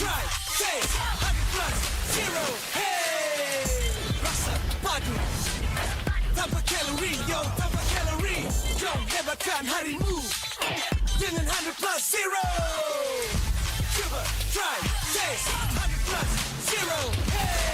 try, taste, 100 plus, zero, hey! Rasa padu tanpa kalori, yo, tanpa kalori. Kau hebatkan harimu dengan 100 plus, zero. Cuba, try, taste, 100 plus, zero, hey!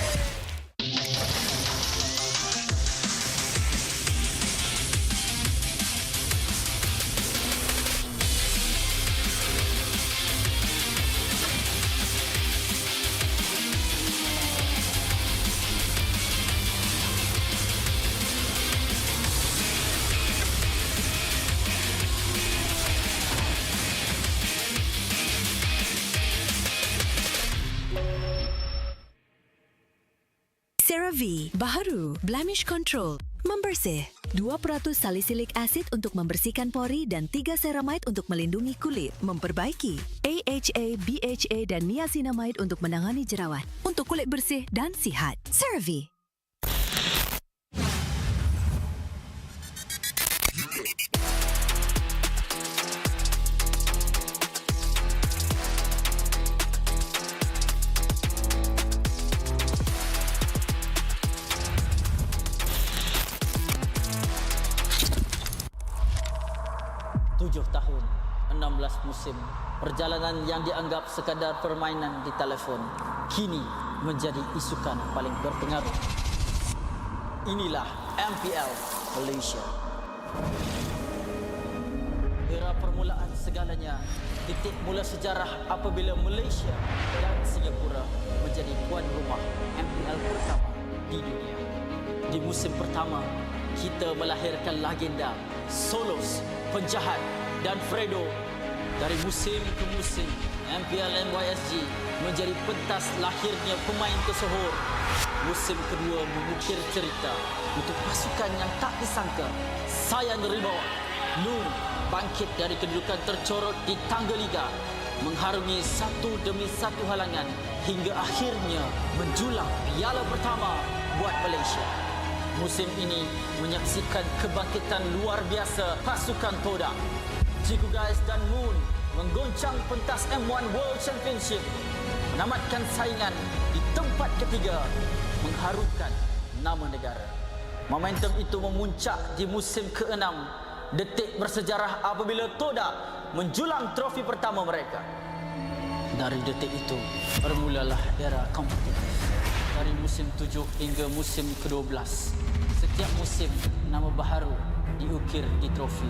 CeraVe baharu, blemish control, membersih. 2% salicylic acid untuk membersihkan pori dan 3 ceramide untuk melindungi kulit, memperbaiki. AHA, BHA dan niacinamide untuk menangani jerawat, untuk kulit bersih dan sihat. CeraVe. Tahun, 16 musim, perjalanan yang dianggap sekadar permainan di telefon kini menjadi isukan paling berpengaruh. Inilah MPL Malaysia. Era permulaan segalanya, titik mula sejarah apabila Malaysia dan Singapura menjadi tuan rumah MPL pertama di dunia. Di musim pertama, kita melahirkan legenda, Solos, penjahat dan Fredo. Dari musim ke musim, MPL MY S16 menjadi pentas lahirnya pemain tersohor. Musim kedua mengukir cerita untuk pasukan yang tak disangka. Sayan Rebound, Nur bangkit dari kedudukan tercorot di tangga liga, mengharungi satu demi satu halangan hingga akhirnya menjulang piala pertama buat Malaysia. Musim ini menyaksikan kebangkitan luar biasa pasukan Todak. Ciku Guys dan Moon menggoncang pentas M1 World Championship, menamatkan saingan di tempat ketiga, mengharumkan nama negara. Momentum itu memuncak di musim ke-6, detik bersejarah apabila Todak menjulang trofi pertama mereka. Dari detik itu, bermulalah era kompetitif. Dari musim 7 hingga musim ke-12, setiap musim nama baharu diukir di trofi.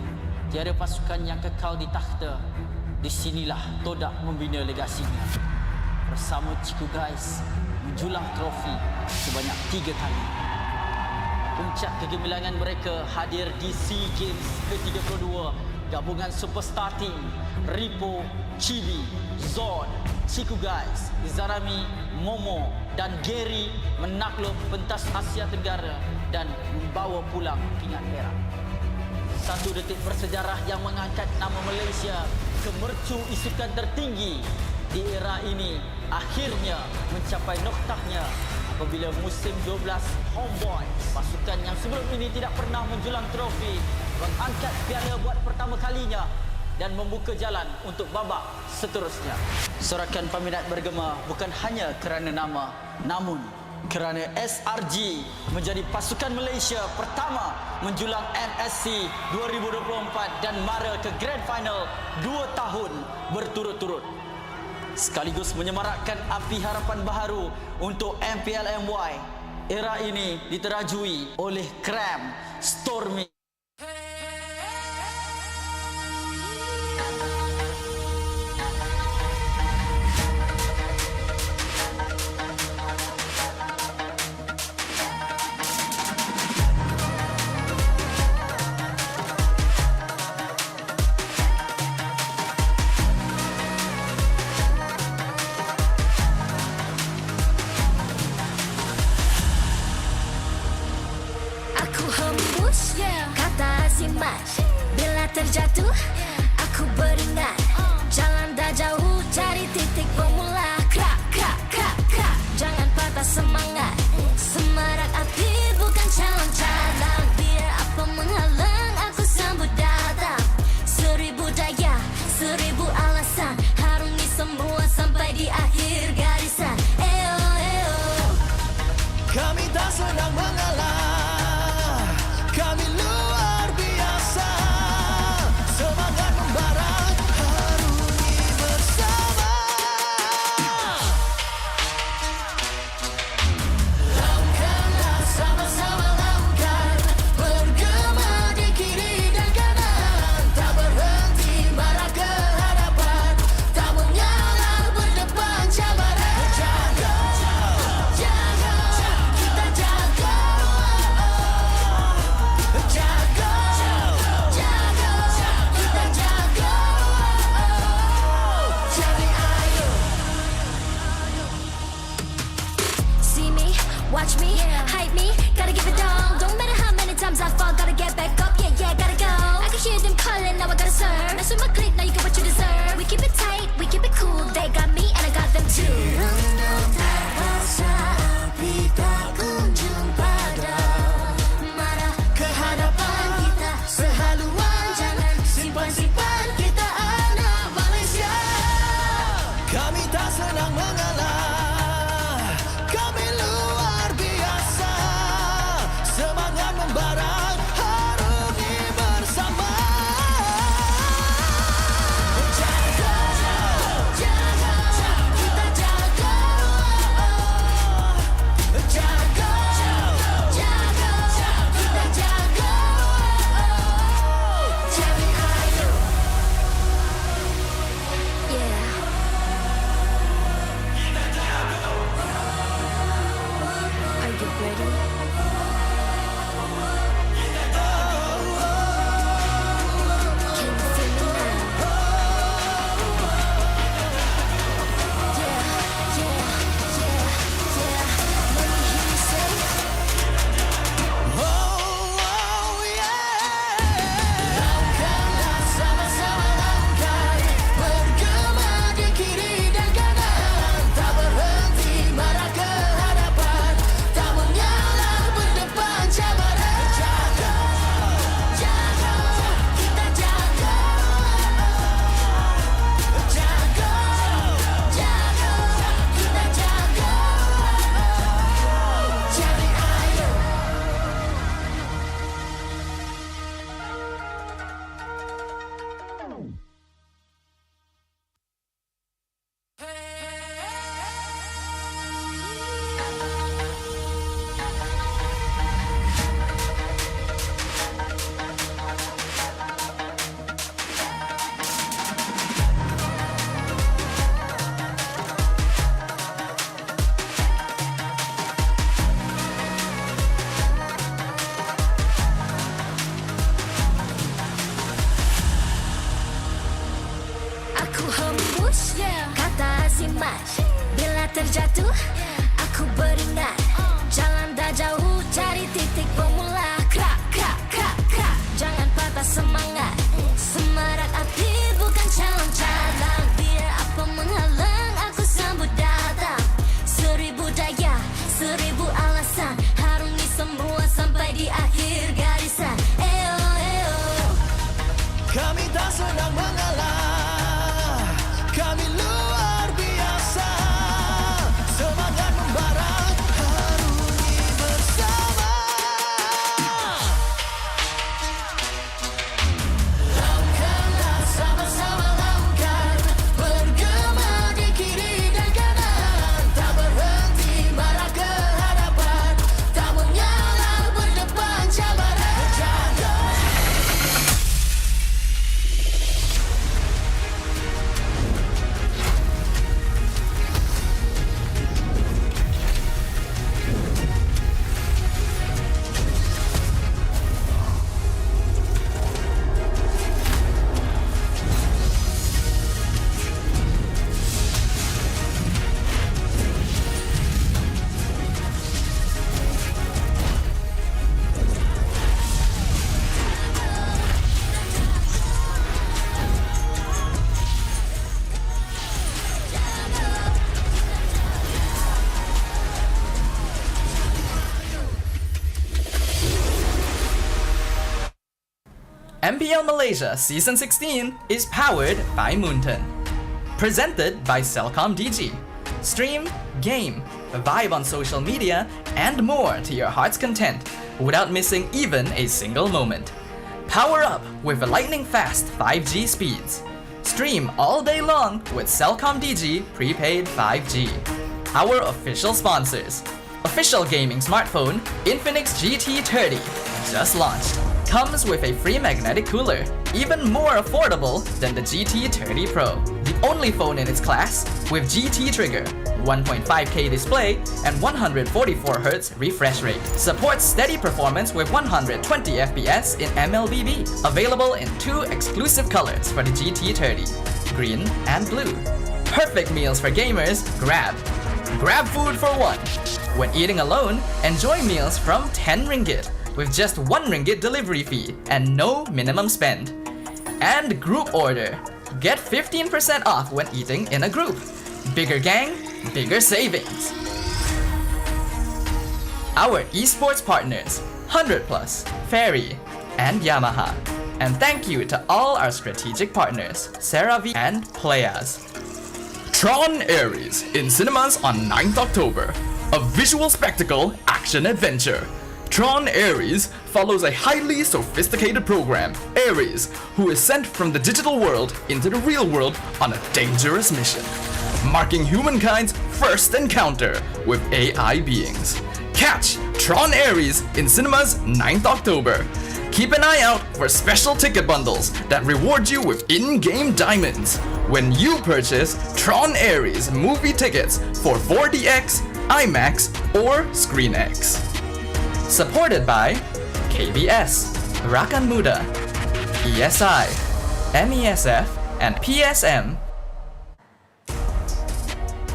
Tiada pasukan yang kekal di takhta. Di sinilah Todak membina legasinya. Bersama Ciku Guys menjulang trofi sebanyak 3 kali. Puncak kegemilangan mereka hadir di SEA Games ke-32. Gabungan superstar team Ripo, Chibi, Zod, Ciku Guys, Izarami, Momo dan Gary menakluk pentas Asia Tenggara dan membawa pulang pingat perak. Satu detik bersejarah yang mengangkat nama Malaysia ke mercu isukan tertinggi di era ini akhirnya mencapai noktahnya apabila musim 12 Homeboy, pasukan yang sebelum ini tidak pernah menjulang trofi, mengangkat piala buat pertama kalinya dan membuka jalan untuk babak seterusnya. Sorakan peminat bergema bukan hanya kerana nama, namun kerana SRG menjadi pasukan Malaysia pertama menjulang MSC 2024 dan mara ke Grand Final 2 tahun berturut-turut. Sekaligus menyemarakkan api harapan baharu untuk MPL MY. Era ini diterajui oleh Cram, Stormy, bila terjatuh, aku beringat jalan dah jauh, cari titik bermula. Krak, krak, krak, krak. Jangan patah semangat. Semarak api bukan calon-calon. Biar apa menghalang, aku sambut datang. 1000 daya, 1000 alasan, harungi semua sampai di akhir ballin', now I gotta serve. Mess with my clique, now you get what you deserve. We keep it tight, we keep it cool. They got me and I got them too. Renung tak rasa api tak kunjung padam. Marah ke hadapan kita sehaluan. Jangan simpan-simpan kita anak Malaysia. Kami tak senang mengalah, kami luar biasa. Semangat membara, harungi bersama. Jaga, jaga, kita jaga. Jaga, jaga, kita jaga. Jadi ayo. Yeah. Are you ready? Can you feel me now? Yeah, yeah, yeah, yeah. Let me hear you say. Langkahlah sama-sama langkah, bergema di kiri dan kanan. Tak berhenti marah ke hadapan, tak mengalah berdepan cabaran. Jaga, jaga, kita jaga. Jaga, jaga, kita jaga. Jadi ayo. Aku hembus kata azimat. Bila terjatuh aku beringat. Jalan dah jauh, cari titik bermula. Krak, krak, krak, krak. Jangan patah semangat. Semarak api bukan calang-calang. Biar apa menghalang, aku sambut datang. 1000 daya, 1000 alasan. Harungi semua sampai di akhir garisan. Eo, eo. Kami tak senang mengalah, kami luar biasa. Semangat membara, harungi bersama. Langkahlah sama-sama langkah, bergema di kiri dan kanan. Tak berhenti marah ke hadapan, tak mengalah berdepan cabaran. Jaga. MPL Malaysia Season 16 is powered by Moonton. Presented by Celcom DG. Stream, game, vibe on social media, and more to your heart's content without missing even a single moment. Power up with lightning-fast 5G speeds. Stream all day long with Celcom DG prepaid 5G. Our official sponsors. Official gaming smartphone Infinix GT30 just launched. Comes with a free magnetic cooler, even more affordable than the GT30 Pro. The only phone in its class with GT trigger, 1.5K display, and 144Hz refresh rate. Supports steady performance with 120 FPS in MLBB. Available in 2 exclusive colors for the GT30, green and blue. Perfect meals for gamers, Grab. Grab food for one. When eating alone, enjoy meals from 10 ringgit with just 1 ringgit delivery fee and no minimum spend. and group order. Get 15% off when eating in a group. Bigger gang, bigger savings. Our esports partners, 100 Plus, Fairy, and Yamaha. And thank you to all our strategic partners, CeraVe and Playas. TRON Ares in cinemas on 9th October. A visual spectacle action adventure. TRON Ares follows a highly sophisticated program, Ares, who is sent from the digital world into the real world on a dangerous mission, marking humankind's first encounter with AI beings. Catch TRON Ares in cinemas 9th October. Keep an eye out for special ticket bundles that reward you with in-game diamonds when you purchase TRON Ares movie tickets for 4DX, IMAX, or ScreenX. Supported by KBS, Rakan Muda, ESI, MESF, and PSM.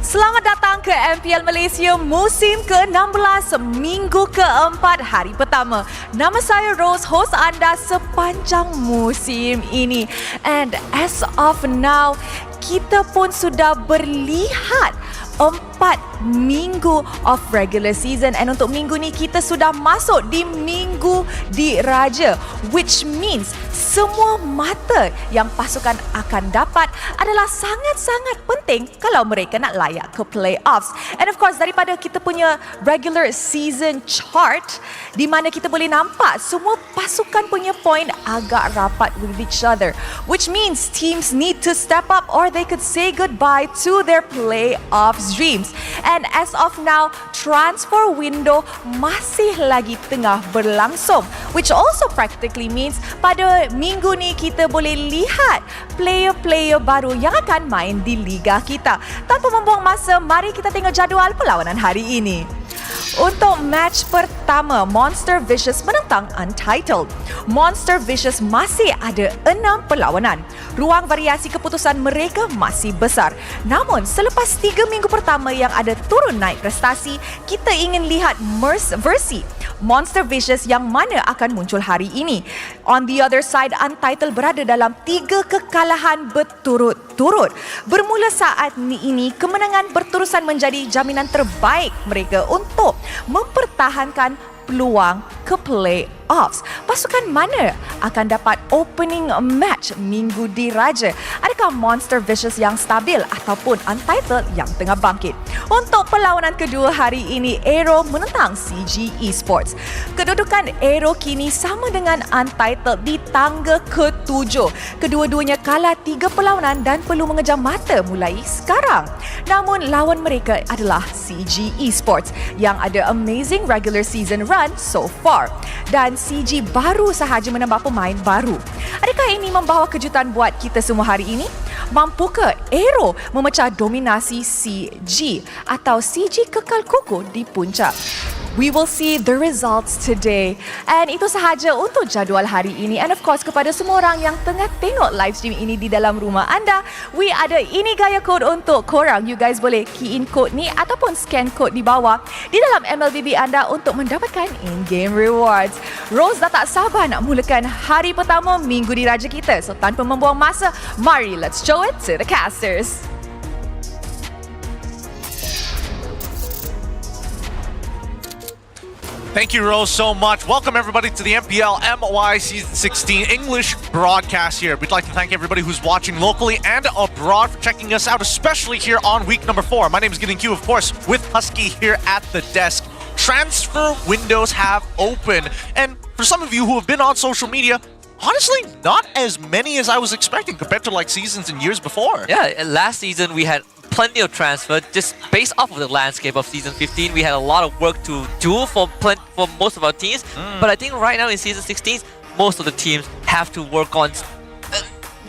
Selamat datang ke MPL Malaysia musim ke-16 minggu ke-4 hari pertama. Nama saya Rose, host anda sepanjang musim ini. And as of now, kita pun sudah berlihat 4 minggu of regular season, and untuk minggu ni kita sudah masuk di minggu diraja, which means semua mata yang pasukan akan dapat adalah sangat-sangat penting kalau mereka nak layak ke playoffs. And of course, daripada kita punya regular season chart, di mana kita boleh nampak semua pasukan punya point agak rapat with each other, which means teams need to step up or they could say goodbye to their playoffs dreams. And as of now, transfer window masih lagi tengah berlangsung, which also practically means pada minggu ni kita boleh lihat player-player baru yang akan main di liga kita. Tanpa membuang masa, mari kita tengok jadual perlawanan hari ini. Untuk match pertama, Monster Vicious menentang Untitled. Monster Vicious masih ada 6 perlawanan. Ruang variasi keputusan mereka masih besar. Namun, selepas 3 minggu pertama yang ada turun naik prestasi, kita ingin lihat versi Monster Vicious yang mana akan muncul hari ini. On the other side, Untitled berada dalam 3 kekalahan berturut-turut. Bermula saat ini, kemenangan berterusan menjadi jaminan terbaik mereka untuk mempertahankan peluang ke playoffs. Pasukan mana akan dapat opening match minggu diraja? Adakah Monster Vicious yang stabil ataupun Untitled yang tengah bangkit? Untuk perlawanan kedua hari ini, AERO menentang CG Esports. Kedudukan AERO kini sama dengan Untitled di tangga ke-7. Kedua-duanya kalah 3 perlawanan dan perlu mengejar mata mulai sekarang. Namun lawan mereka adalah CG Esports yang ada amazing regular season run so far. Dan CG baru sahaja menambah pemain baru. Adakah ini membawa kejutan buat kita semua hari ini? Mampukah AERO memecah dominasi CG atau CG kekal kukuh di puncak? We will see the results today. And itu sahaja untuk jadual hari ini. And of course, kepada semua orang yang tengah tengok live stream ini di dalam rumah anda, we ada ini gaya kod untuk korang. You guys boleh key in kod ni ataupun scan kod di bawah di dalam MLBB anda untuk mendapatkan in-game rewards. Rose dah tak sabar nak mulakan hari pertama minggu diraja kita. So tanpa membuang masa, mari let's show it to the casters. Thank you, Rose, so much. Welcome, everybody, to the MPL MY Season 16 English broadcast here. We'd like to thank everybody who's watching locally and abroad for checking us out, especially here on week number 4. My name is Gideon Q, of course, with Husky here at the desk. Transfer windows have opened. And for some of you who have been on social media, honestly, not as many as I was expecting compared to like seasons and years before. Yeah, last season we had plenty of transfer just based off of the landscape of season 15. We had a lot of work to do for most of our teams, but I think right now in season 16, most of the teams have to work on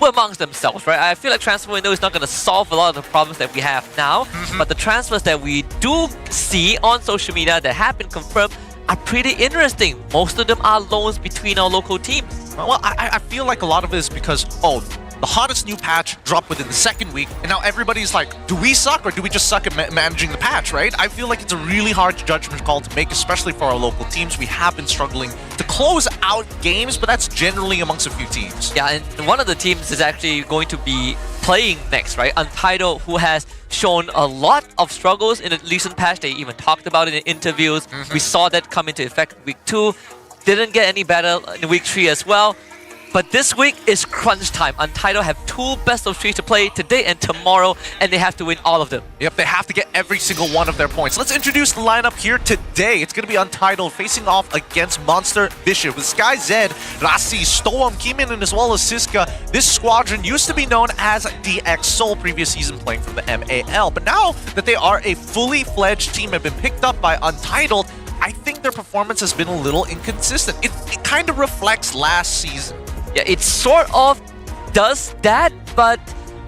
amongst themselves, right? I feel like transfer window is not going to solve a lot of the problems that we have now, but the transfers that we do see on social media that have been confirmed are pretty interesting. Most of them are loans between our local teams. Well, I feel like a lot of it is because, the hottest new patch dropped within the second week, and now everybody's like, do we suck or do we just suck at managing the patch, right? I feel like it's a really hard judgment call to make, especially for our local teams. We have been struggling to close out games, but that's generally amongst a few teams. Yeah, and one of the teams is actually going to be playing next, right? Untitled, who has shown a lot of struggles in the recent patch. They even talked about it in interviews. We saw that come into effect week 2. Didn't get any better in week 3 as well. But this week is crunch time. Untitled have 2 best of 3 to play today and tomorrow, and they have to win all of them. Yep, they have to get every single one of their points. Let's introduce the lineup here today. It's going to be Untitled facing off against Monster Vicious with Sky Zed, Rasi, Storm, Kimin, and as well as Siska. This squadron used to be known as DX Seoul, previous season playing from the MAL. But now that they are a fully fledged team, have been picked up by Untitled, I think their performance has been a little inconsistent. It kind of reflects last season. Yeah, it sort of does that, but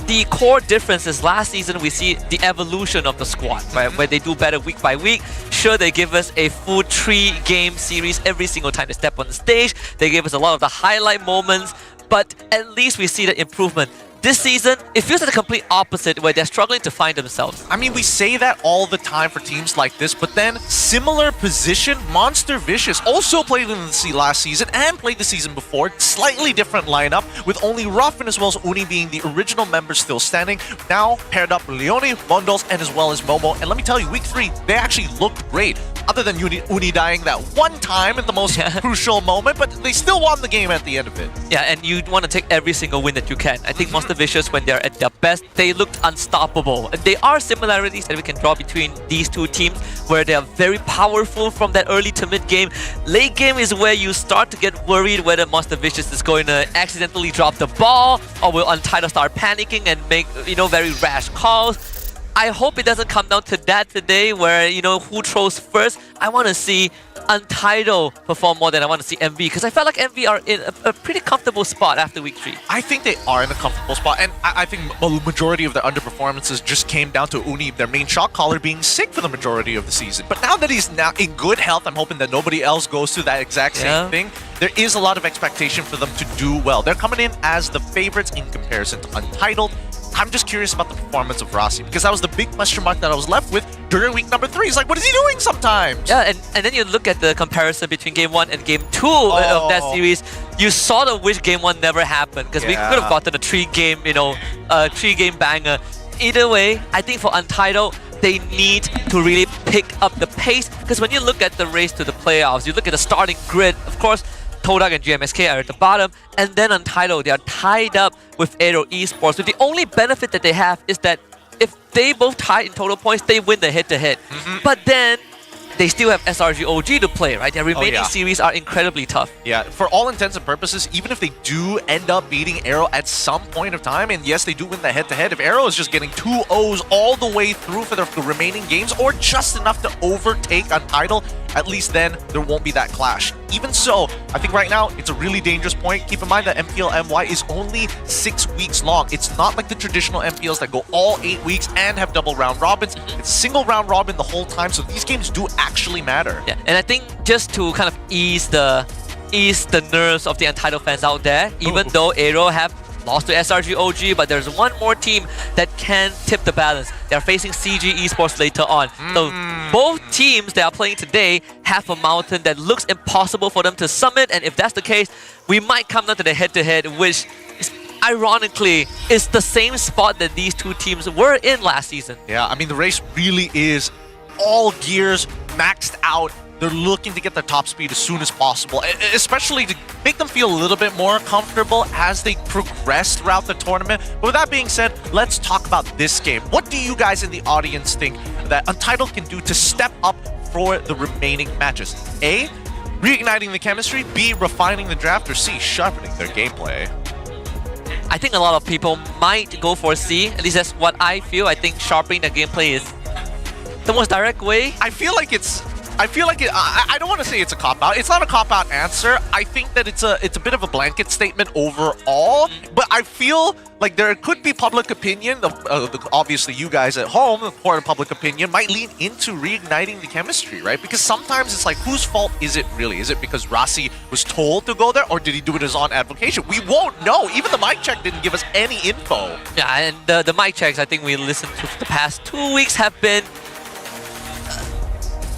the core difference is last season we see the evolution of the squad, right? Where they do better week by week. Sure, they give us a full 3-game series every single time they step on the stage. They give us a lot of the highlight moments, but at least we see the improvement. This season, it feels like the complete opposite, where they're struggling to find themselves. I mean, we say that all the time for teams like this, but then similar position, Monster Vicious also played in the last season and played the season before. Slightly different lineup, with only Ruffin as well as Uni being the original members still standing. Now paired up with Leone, Mondos, and as well as Momo. And let me tell you, week 3, they actually looked great. Other than Uni dying that one time at the most crucial moment, but they still won the game at the end of it. Yeah, and you want to take every single win that you can. I think Monster Vicious, when they're at their best, they looked unstoppable. There are similarities that we can draw between these two teams, where they are very powerful from that early to mid game. Late game is where you start to get worried whether Monster Vicious is going to accidentally drop the ball, or will Untitled start panicking and make, very rash calls. I hope it doesn't come down to that today, where, who throws first. I want to see Untitled perform more than I want to see MV, because I felt like MV are in a pretty comfortable spot after week 3. I think they are in a comfortable spot, and I think the majority of their underperformances just came down to Uni, their main shot caller, being sick for the majority of the season. But now that he's now in good health, I'm hoping that nobody else goes through that exact same thing. There is a lot of expectation for them to do well. They're coming in as the favorites in comparison to Untitled. I'm just curious about the performance of Rasi, because that was the big question mark that I was left with during week number 3. It's like, what is he doing sometimes? Yeah, and then you look at the comparison between Game 1 and Game 2 of that series. You sort of wish Game 1 never happened, because we could have gotten a 3-game, 3-game banger. Either way, I think for Untitled, they need to really pick up the pace, because when you look at the race to the playoffs, you look at the starting grid, of course, Todak and GMSK are at the bottom, and then Untitled, they are tied up with AERO Esports. But the only benefit that they have is that if they both tie in total points, they win the head-to-head. But then they still have SRG OG to play, right? Their remaining series are incredibly tough. Yeah, for all intents and purposes, even if they do end up beating AERO at some point of time, and yes, they do win the head-to-head, if AERO is just getting 2 O's all the way through for the remaining games, or just enough to overtake Untitled, at least then there won't be that clash. Even so, I think right now it's a really dangerous point. Keep in mind that MPL MY is only 6 weeks long. It's not like the traditional MPLs that go all 8 weeks and have double round robins. It's single round robin the whole time, so these games do actually matter. Yeah, and I think just to kind of ease the nerves of the Untitled fans out there, even though AERO have lost to SRG OG, but there's one more team that can tip the balance. They're facing CG Esports later on. So both teams that are playing today have a mountain that looks impossible for them to summit, and if that's the case, we might come down to the head-to-head, which is, ironically, is the same spot that these two teams were in last season. Yeah, I mean, the race really is all gears maxed out. They're looking to get their top speed as soon as possible, especially to make them feel a little bit more comfortable as they progress throughout the tournament. But with that being said, let's talk about this game. What do you guys in the audience think that Untitled can do to step up for the remaining matches? A, reigniting the chemistry, B, refining the draft, or C, sharpening their gameplay? I think a lot of people might go for C. At least that's what I feel. I think sharpening the gameplay is the most direct way. I feel like it's I feel like I don't want to say it's a cop-out. It's not a cop-out answer. I think that it's a bit of a blanket statement overall. But I feel like there could be public opinion. Obviously, you guys at home, the court of public opinion, might lean into reigniting the chemistry, right? Because sometimes it's like, whose fault is it really? Is it because Rossi was told to go there, or did he do it as on advocation? We won't know. Even the mic check didn't give us any info. Yeah, and the mic checks I think we listened to for the past 2 weeks have been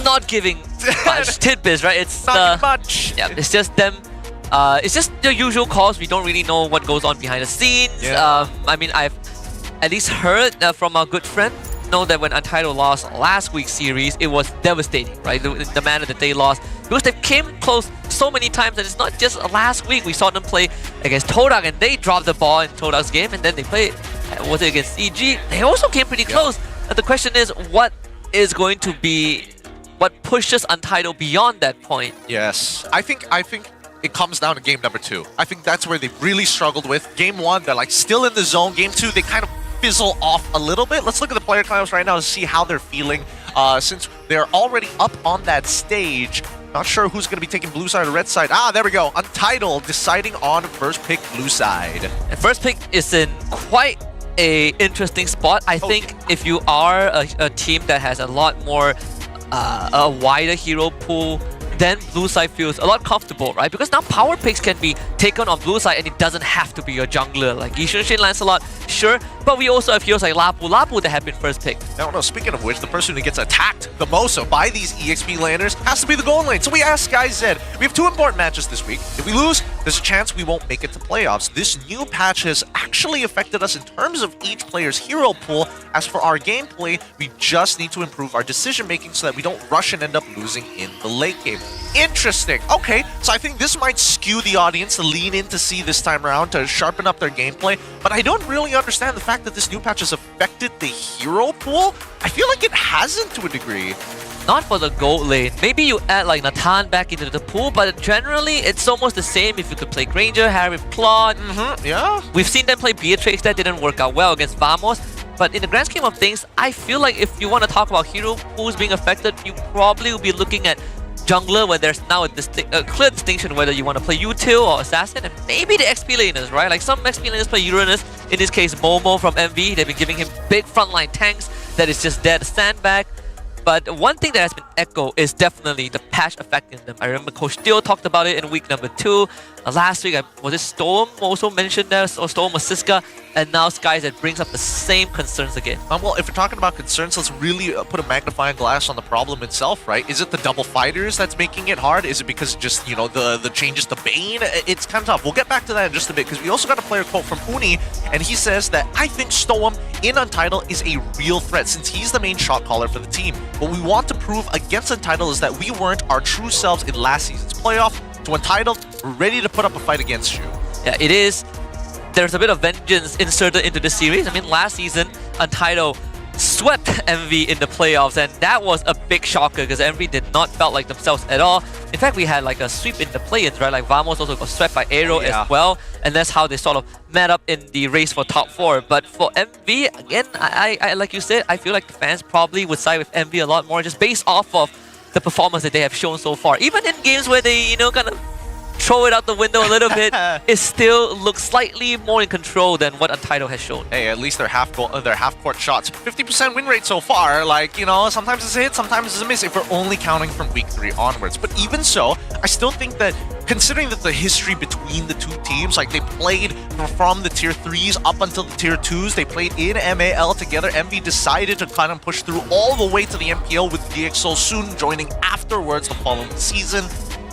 not giving much tidbits, right? It's not much. Yeah, it's just them. It's just the usual calls. We don't really know what goes on behind the scenes. Yeah. I mean, I've at least heard from our good friend, know that when Untitled lost last week's series, it was devastating, right? The manner that they lost, because they came close so many times, and it's not just last week. We saw them play against Todak, and they dropped the ball in Todak's game, and then they played, was it against EG? They also came pretty close. And the question is, what is going to be what pushes Untitled beyond that point? Yes, I think it comes down to game number 2. I think that's where they really struggled with. Game 1, they're like still in the zone. Game 2, they kind of fizzle off a little bit. Let's look at the player clamps right now to see how they're feeling. Since they're already up on that stage, not sure who's going to be taking blue side or red side. Ah, there we go. Untitled deciding on first pick blue side. And first pick is in quite a interesting spot. I think if you are a team that has a lot more a wider hero pool, then blue side feels a lot comfortable, right? Because now power picks can be taken on blue side, and it doesn't have to be your jungler like Yishun Shin Lancelot, sure, but we also have heroes like Lapu that have been first picked. No, speaking of which, the person who gets attacked the most by these EXP landers has to be the gold lane. So we asked Sky Zed, we have 2 important matches this week. If we lose, there's a chance we won't make it to playoffs. This new patch has actually affected us in terms of each player's hero pool. As for our gameplay, we just need to improve our decision making so that we don't rush and end up losing in the late game. Interesting. Okay, so I think this might skew the audience to lean in to see this time around, to sharpen up their gameplay, but I don't really understand the fact that this new patch has affected the hero pool. I feel like it hasn't to a degree. Not for the gold lane. Maybe you add like Nathan back into the pool, but generally it's almost the same if you could play Granger, Harry with Claude. Yeah. We've seen them play Beatrix, that didn't work out well against Vamos. But in the grand scheme of things, I feel like if you want to talk about hero pools being affected, you probably will be looking at jungler, where there's now a clear distinction whether you want to play util or assassin, and maybe the XP laners, right? Like some XP laners play Uranus, in this case Momo from MV. They've been giving him big frontline tanks that is just there to stand back. But one thing that has been echoed is definitely the patch affecting them. I remember Coach Steele talked about it in week number 2. Last week, was it Storm also mentioned there, or Storm or Siska? And now Sky that brings up the same concerns again. Well, if we're talking about concerns, let's really put a magnifying glass on the problem itself, right? Is it the double fighters that's making it hard? Is it because just, you know, the changes to Bane? It's kind of tough. We'll get back to that in just a bit, because we also got a player quote from Uni, and he says that, I think Storm in Untitled is a real threat, since he's the main shot caller for the team. What we want to prove against Untitled is that we weren't our true selves in last season's playoff. To Untitled, we're ready to put up a fight against you. Yeah, it is. There's a bit of vengeance inserted into the series. I mean, last season, Untitled swept MV in the playoffs, and that was a big shocker because MV did not felt like themselves at all. In fact, we had like a sweep in the play-ins, right? Like Vamos also got swept by AERO as well, and that's how they sort of met up in the race for top 4. But for MV, again, I like you said, I feel like the fans probably would side with MV a lot more just based off of the performance that they have shown so far. Even in games where they, you know, kind of throw it out the window a little bit, it still looks slightly more in control than what Untitled has shown. Hey, at least they're half-court shots. 50% win rate so far. Like, you know, sometimes it's a hit, sometimes it's a miss if we're only counting from week 3 onwards. But even so, I still think that, considering that the history between the two teams, like they played from the tier 3s up until the tier 2s, they played in MAL together. MV decided to kind of push through all the way to the MPL with DxO soon joining afterwards the following season.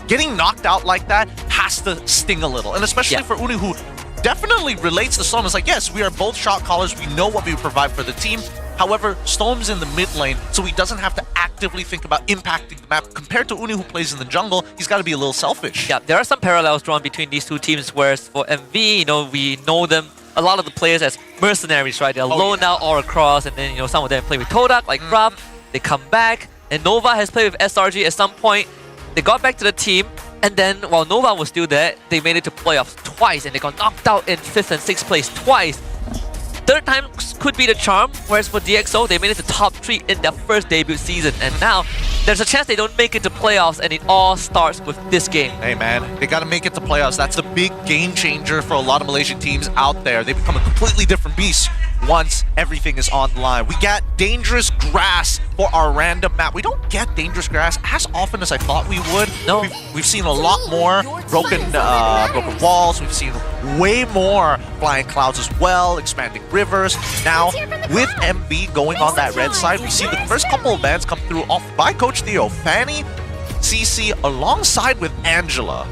Getting knocked out like that has to sting a little, and especially for Uni, who definitely relates to Storm. It's like, yes, we are both shot callers, we know what we provide for the team. However, Storm's in the mid lane, so he doesn't have to actively think about impacting the map. Compared to Uni, who plays in the jungle, he's got to be a little selfish. Yeah, there are some parallels drawn between these two teams, whereas for MV, you know, we know them, a lot of the players as mercenaries, right? They're loaned out all across, and then, you know, some of them play with Todak, like Rob, they come back, and Nova has played with SRG at some point. They got back to the team, and then while Nova was still there, they made it to playoffs twice, and they got knocked out in 5th and 6th place twice. Third time could be the charm, whereas for DxO, they made it to top 3 in their first debut season, and now there's a chance they don't make it to playoffs, and it all starts with this game. Hey man, they got to make it to playoffs. That's the big game changer for a lot of Malaysian teams out there. They become a completely different beast once everything is on the line. We got dangerous grass for our random map. We don't get dangerous grass as often as I thought we would. No. We've seen a lot more broken walls. We've seen way more flying clouds as well, expanding rivers. Now, with MV going on that red side, we see the first couple of bans come through off by Coach Theo. Fanny, CC, alongside with Angela.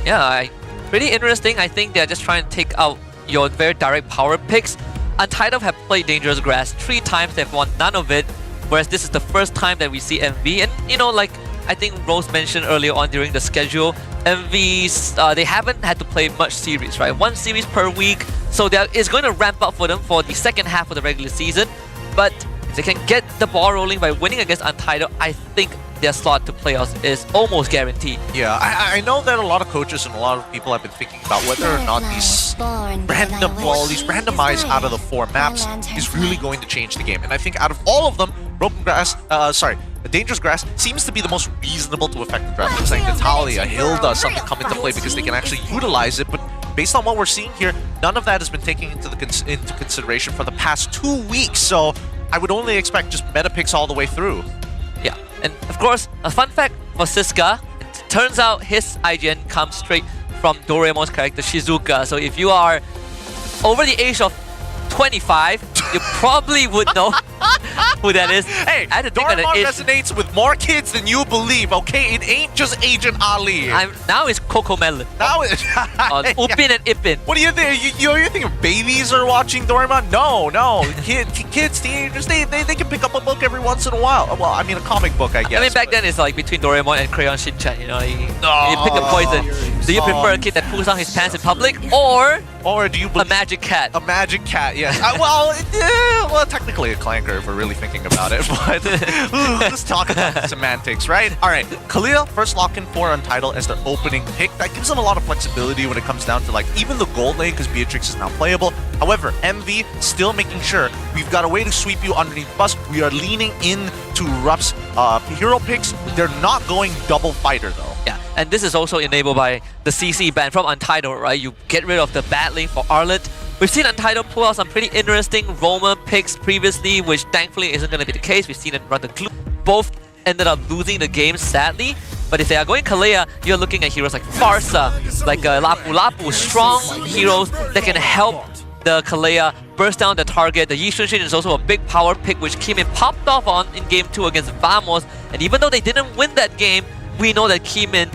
Yeah, pretty interesting. I think they're just trying to take out your very direct power picks. Untitled have played Dangerous Grass 3 times, they've won none of it, whereas this is the first time that we see MV. And you know, like I think Rose mentioned earlier on during the schedule, MVs, they haven't had to play much series, right? 1 series per week, so it's going to ramp up for them for the second half of the regular season. But if they can get the ball rolling by winning against Untitled, I think their slot to playoffs is almost guaranteed. Yeah, I know that a lot of coaches and a lot of people have been thinking about whether or not these randomized out of the 4 maps is really going to change the game. And I think out of all of them, Dangerous Grass seems to be the most reasonable to affect the draft. It's like Natalia, Hilda, something come into play because they can actually utilize it. But based on what we're seeing here, none of that has been taken into consideration for the past 2 weeks. So I would only expect just meta picks all the way through. Yeah, and of course, a fun fact for Siska, it turns out his IGN comes straight from Doraemon's character Shizuka. So if you are over the age of 25, you probably would know who that is. Hey, I had to think of Doraemon it. resonates with more kids than you believe, okay? It ain't just Agent Ali. Now it's Coco Melon. Now it's... Upin and Ipin. What do you think? You think babies are watching Doraemon? No. Kids, teenagers, they can pick up a book every once in a while. Well, I mean a comic book, I guess. I mean, back then it's like between Doraemon and Crayon Shinchan, you know, you pick a poison. Do you prefer a kid that pulls down his pants in public, or do you a magic cat? A magic cat, yes. Well, technically a clanker if we're really thinking about it, but let's talk about the semantics, right? All right, Khalil, first lock-in for Untitled as their opening pick. That gives them a lot of flexibility when it comes down to like even the gold lane because Beatrix is now playable. However, MV still making sure we've got a way to sweep you underneath the bus. We are leaning into Ruff's hero picks. They're not going double fighter though. Yeah, and this is also enabled by the CC ban from Untitled, right? You get rid of the bad lane for Arlet. We've seen Untitled pull out some pretty interesting Roma picks previously, which thankfully isn't going to be the case. We've seen them run the glue. Both ended up losing the game, sadly. But if they are going Kalea, you're looking at heroes like Farsa, like Lapu Lapu, strong heroes that can help the Kalea burst down the target. The Yi Xunshin is also a big power pick, which Kimin popped off on in Game 2 against Vamos. And even though they didn't win that game, we know that Kimin,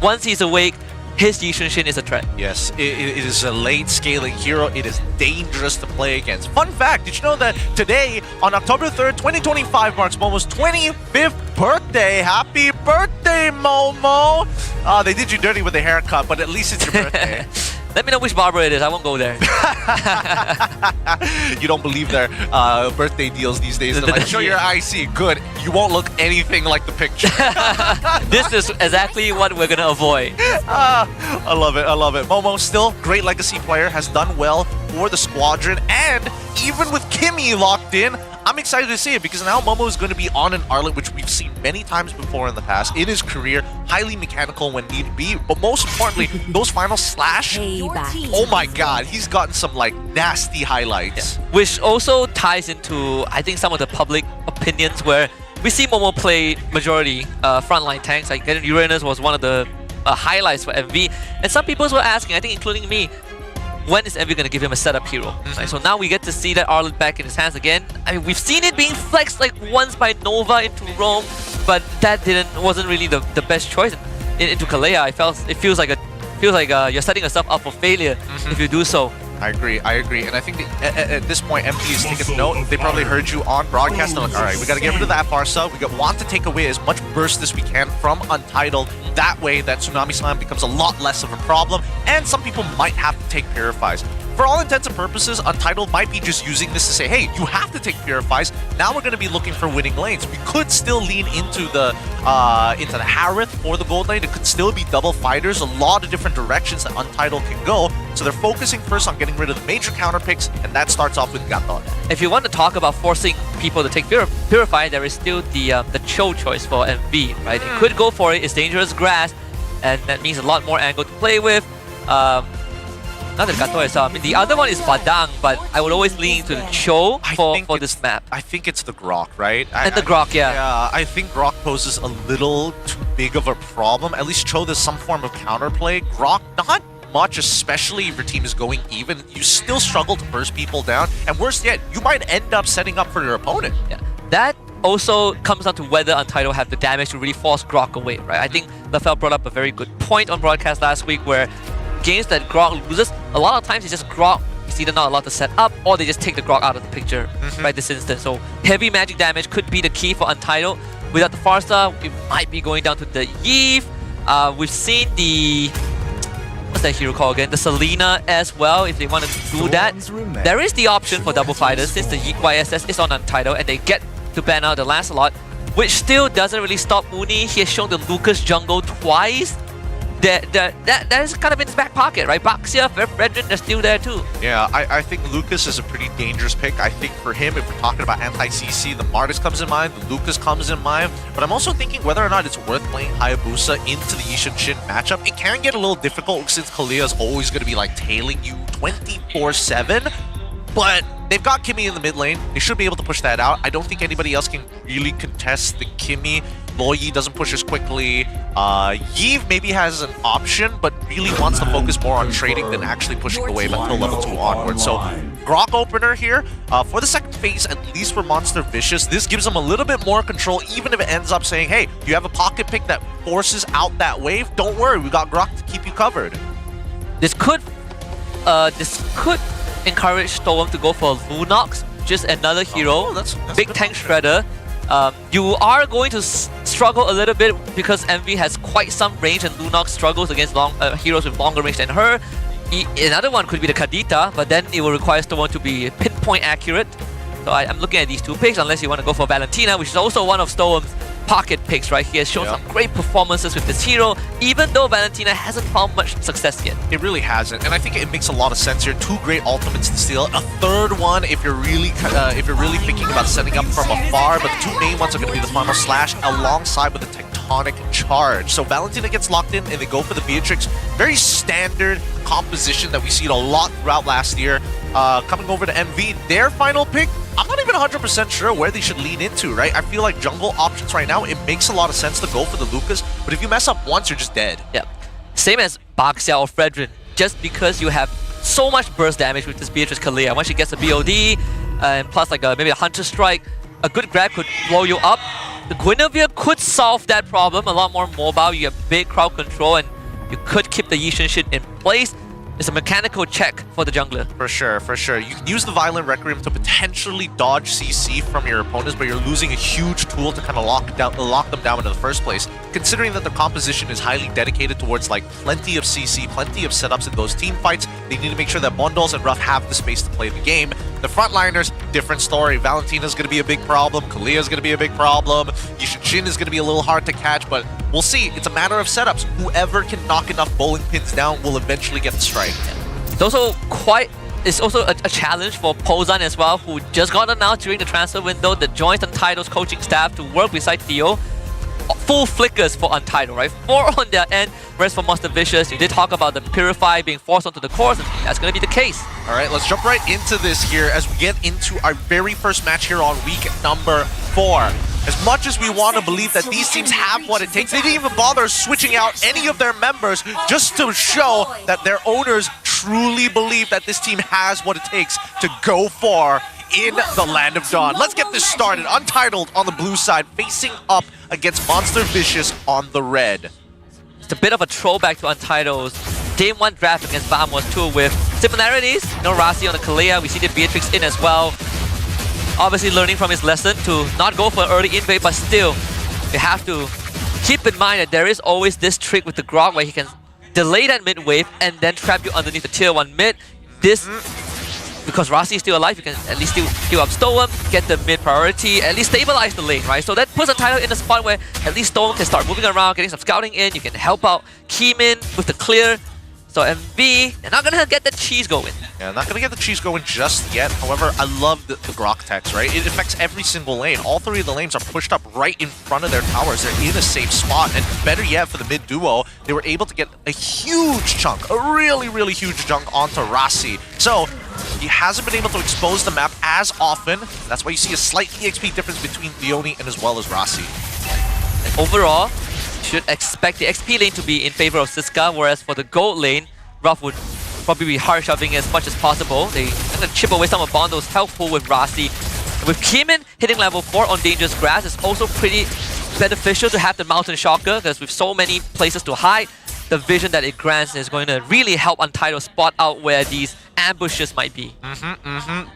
once he's awake, his Yi Xunshin is a threat. Yes, it is a late scaling hero. It is dangerous to play against. Fun fact, did you know that today, on October 3rd, 2025, marks Momo's 25th birthday? Happy birthday, Momo! They did you dirty with a haircut, but at least it's your birthday. Let me know which barber it is. I won't go there. You don't believe their birthday deals these days. They're like, show your IC. Good. You won't look anything like the picture. This is exactly what we're going to avoid. I love it. I love it. Momo, still great legacy player, has done well for the squadron. And even with Kimmy locked in, I'm excited to see it because now Momo is going to be on an Arlet, which we've seen many times before in the past in his career. Highly mechanical when need be, but most importantly, those final slash. Oh my god, he's gotten some like nasty highlights. Yeah. Which also ties into, I think, some of the public opinions where we see Momo play majority frontline tanks. Like Uranus was one of the highlights for MV. And some people were asking, I think including me, when is MV going to give him a setup hero? Right, so now we get to see that Arlet back in his hands again. I mean, we've seen it being flexed like once by Nova into Rome, but that wasn't really the best choice. Into Kalea, it feels like you're setting yourself up for failure if you do so. I agree, and I think that at this point, MP is taking note. They probably heard you on broadcast. They're like, all right, we got to get rid of that Farsa. We want to take away as much burst as we can from Untitled. That way, that Tsunami Slam becomes a lot less of a problem, and some people might have to take Purifies. for all intents and purposes, Untitled might be just using this to say, hey, you have to take Purifies. Now we're going to be looking for winning lanes. We could still lean into the Harith for the gold lane. It could still be double fighters, a lot of different directions that Untitled can go. So they're focusing first on getting rid of the major counter picks, and that starts off with Gaton. If you want to talk about forcing people to take Purify, there is still the Cho choice for MV, right? They could go for it. It's dangerous grass, and that means a lot more angle to play with. Not the Gato itself. I mean, the other one is Badang, but I would always lean to the Cho for this map. I think it's the Grok, right? And the Grok, yeah. Yeah, I think Grok poses a little too big of a problem. At least Cho, there's some form of counterplay. Grok, not much, especially if your team is going even. You still struggle to burst people down. And worse yet, you might end up setting up for your opponent. Yeah. That also comes down to whether Untitled have the damage to really force Grok away, right? I think Lafel brought up a very good point on broadcast last week where games that Grok loses, a lot of times it's just Grok is either not allowed to set up or they just take the Grok out of the picture, right, this instance. So heavy magic damage could be the key for Untitled. Without the Farsa, we might be going down to the Eve. We've seen the... what's that hero called again? The Selena as well, if they want to do that. There is the option for double fighters since the YSS is on Untitled and they get to ban out the Lancelot, which still doesn't really stop Uni. He has shown the Lucas jungle twice. That is kind of in his back pocket, right? Baxia, Fredrin, they're still there too. Yeah, I think Lucas is a pretty dangerous pick. I think for him, if we're talking about anti-CC, the Martis comes in mind, the Lucas comes in mind. But I'm also thinking whether or not it's worth playing Hayabusa into the Ishin Shin matchup. It can get a little difficult since Kalia is always going to be like tailing you 24/7. But they've got Kimmy in the mid lane. They should be able to push that out. I don't think anybody else can really contest the Kimmy. Loyi doesn't push as quickly. Yves maybe has an option, but really wants to focus more on trading than actually pushing the wave until level 2 onward. So, Grok opener here. For the second phase, at least for Monster Vicious, this gives them a little bit more control, even if it ends up saying, hey, you have a pocket pick that forces out that wave. Don't worry, we got Grok to keep you covered. This could encourage Storm to go for Lunox, just another hero, that's big tank shredder. You are going to struggle a little bit because Envy has quite some range and Lunox struggles against heroes with longer range than her. Another one could be the Kadita, but then it will require Storm to be pinpoint accurate. So I'm looking at these two picks, unless you want to go for Valentina, which is also one of Storm's pocket picks, right? He has shown some great performances with this hero, even though Valentina hasn't found much success yet. It really hasn't, and I think it makes a lot of sense here. 2 great ultimates to steal. A third one if you're really thinking about setting up from afar, but the 2 main ones are going to be the Final Slash alongside with the Tectonic Charge. So Valentina gets locked in and they go for the Beatrix. Very standard composition that we seen a lot throughout last year. Coming over to MV, their final pick, I'm not even 100% sure where they should lean into, right? I feel like jungle options right now, it makes a lot of sense to go for the Lucas, but if you mess up once, you're just dead. Yeah. Same as Baxia or Fredrin, just because you have so much burst damage with this Beatrice Kalia. Once she gets a BOD, and plus like maybe a Hunter Strike, a good grab could blow you up. The Guinevere could solve that problem, a lot more mobile, you have big crowd control, and you could keep the Yishin shit in place. It's a mechanical check for the jungler. For sure, for sure. You can use the Violent Requiem to potentially dodge CC from your opponents, but you're losing a huge tool to kind of lock them down in the first place. Considering that the composition is highly dedicated towards like plenty of CC, plenty of setups in those team fights, they need to make sure that Bondols and Ruff have the space to play the game. The frontliners, different story. Valentina's going to be a big problem. Kalia's going to be a big problem. Yishin Shin is going to be a little hard to catch, but we'll see. It's a matter of setups. Whoever can knock enough bowling pins down will eventually get the strike. It's also a challenge for Pozan as well, who just got announced during the transfer window that joins Untitled's coaching staff to work beside Theo. Full flickers for Untitled, right? 4 on their end, whereas for Monster Vicious, you did talk about the Purify being forced onto the course, and that's going to be the case. All right, let's jump right into this here as we get into our very first match here on week number 4. As much as we want to believe that these teams have what it takes, they didn't even bother switching out any of their members just to show that their owners truly believe that this team has what it takes to go far in the Land of Dawn. Let's get this started. Untitled on the blue side, facing up against Monster Vicious on the red. It's a bit of a throwback to Untitled's Game 1 draft against Vamos 2 with similarities. No Rasi on the Kalia, we see the Beatrix in as well. Obviously learning from his lesson to not go for an early invade, but still, you have to keep in mind that there is always this trick with the Grog where he can delay that mid wave and then trap you underneath the tier 1 mid. this, because Rasi is still alive, you can at least still heal up Storm, get the mid priority, at least stabilize the lane, right? So that puts Untitled in a spot where at least Storm can start moving around, getting some scouting in, you can help out Keemin with the clear. So MV, they're not gonna get the cheese going. Yeah, not gonna get the cheese going just yet. However, I love the Grok text, right? It affects every single lane. All three of the lanes are pushed up right in front of their towers. They're in a safe spot. And better yet, for the mid duo, they were able to get a huge chunk, a really, really huge chunk onto Rasi. So he hasn't been able to expose the map as often. That's why you see a slight EXP difference between Leone and as well as Rasi. And overall, should expect the XP lane to be in favor of Siska, whereas for the gold lane, Ruff would probably be hard shoving as much as possible. They're gonna chip away some of Bondo's health pool with Rasi. And with Keemin hitting level 4 on Dangerous Grass, it's also pretty beneficial to have the Mountain Shocker, because with so many places to hide, the vision that it grants is going to really help Untitled spot out where these ambushes might be.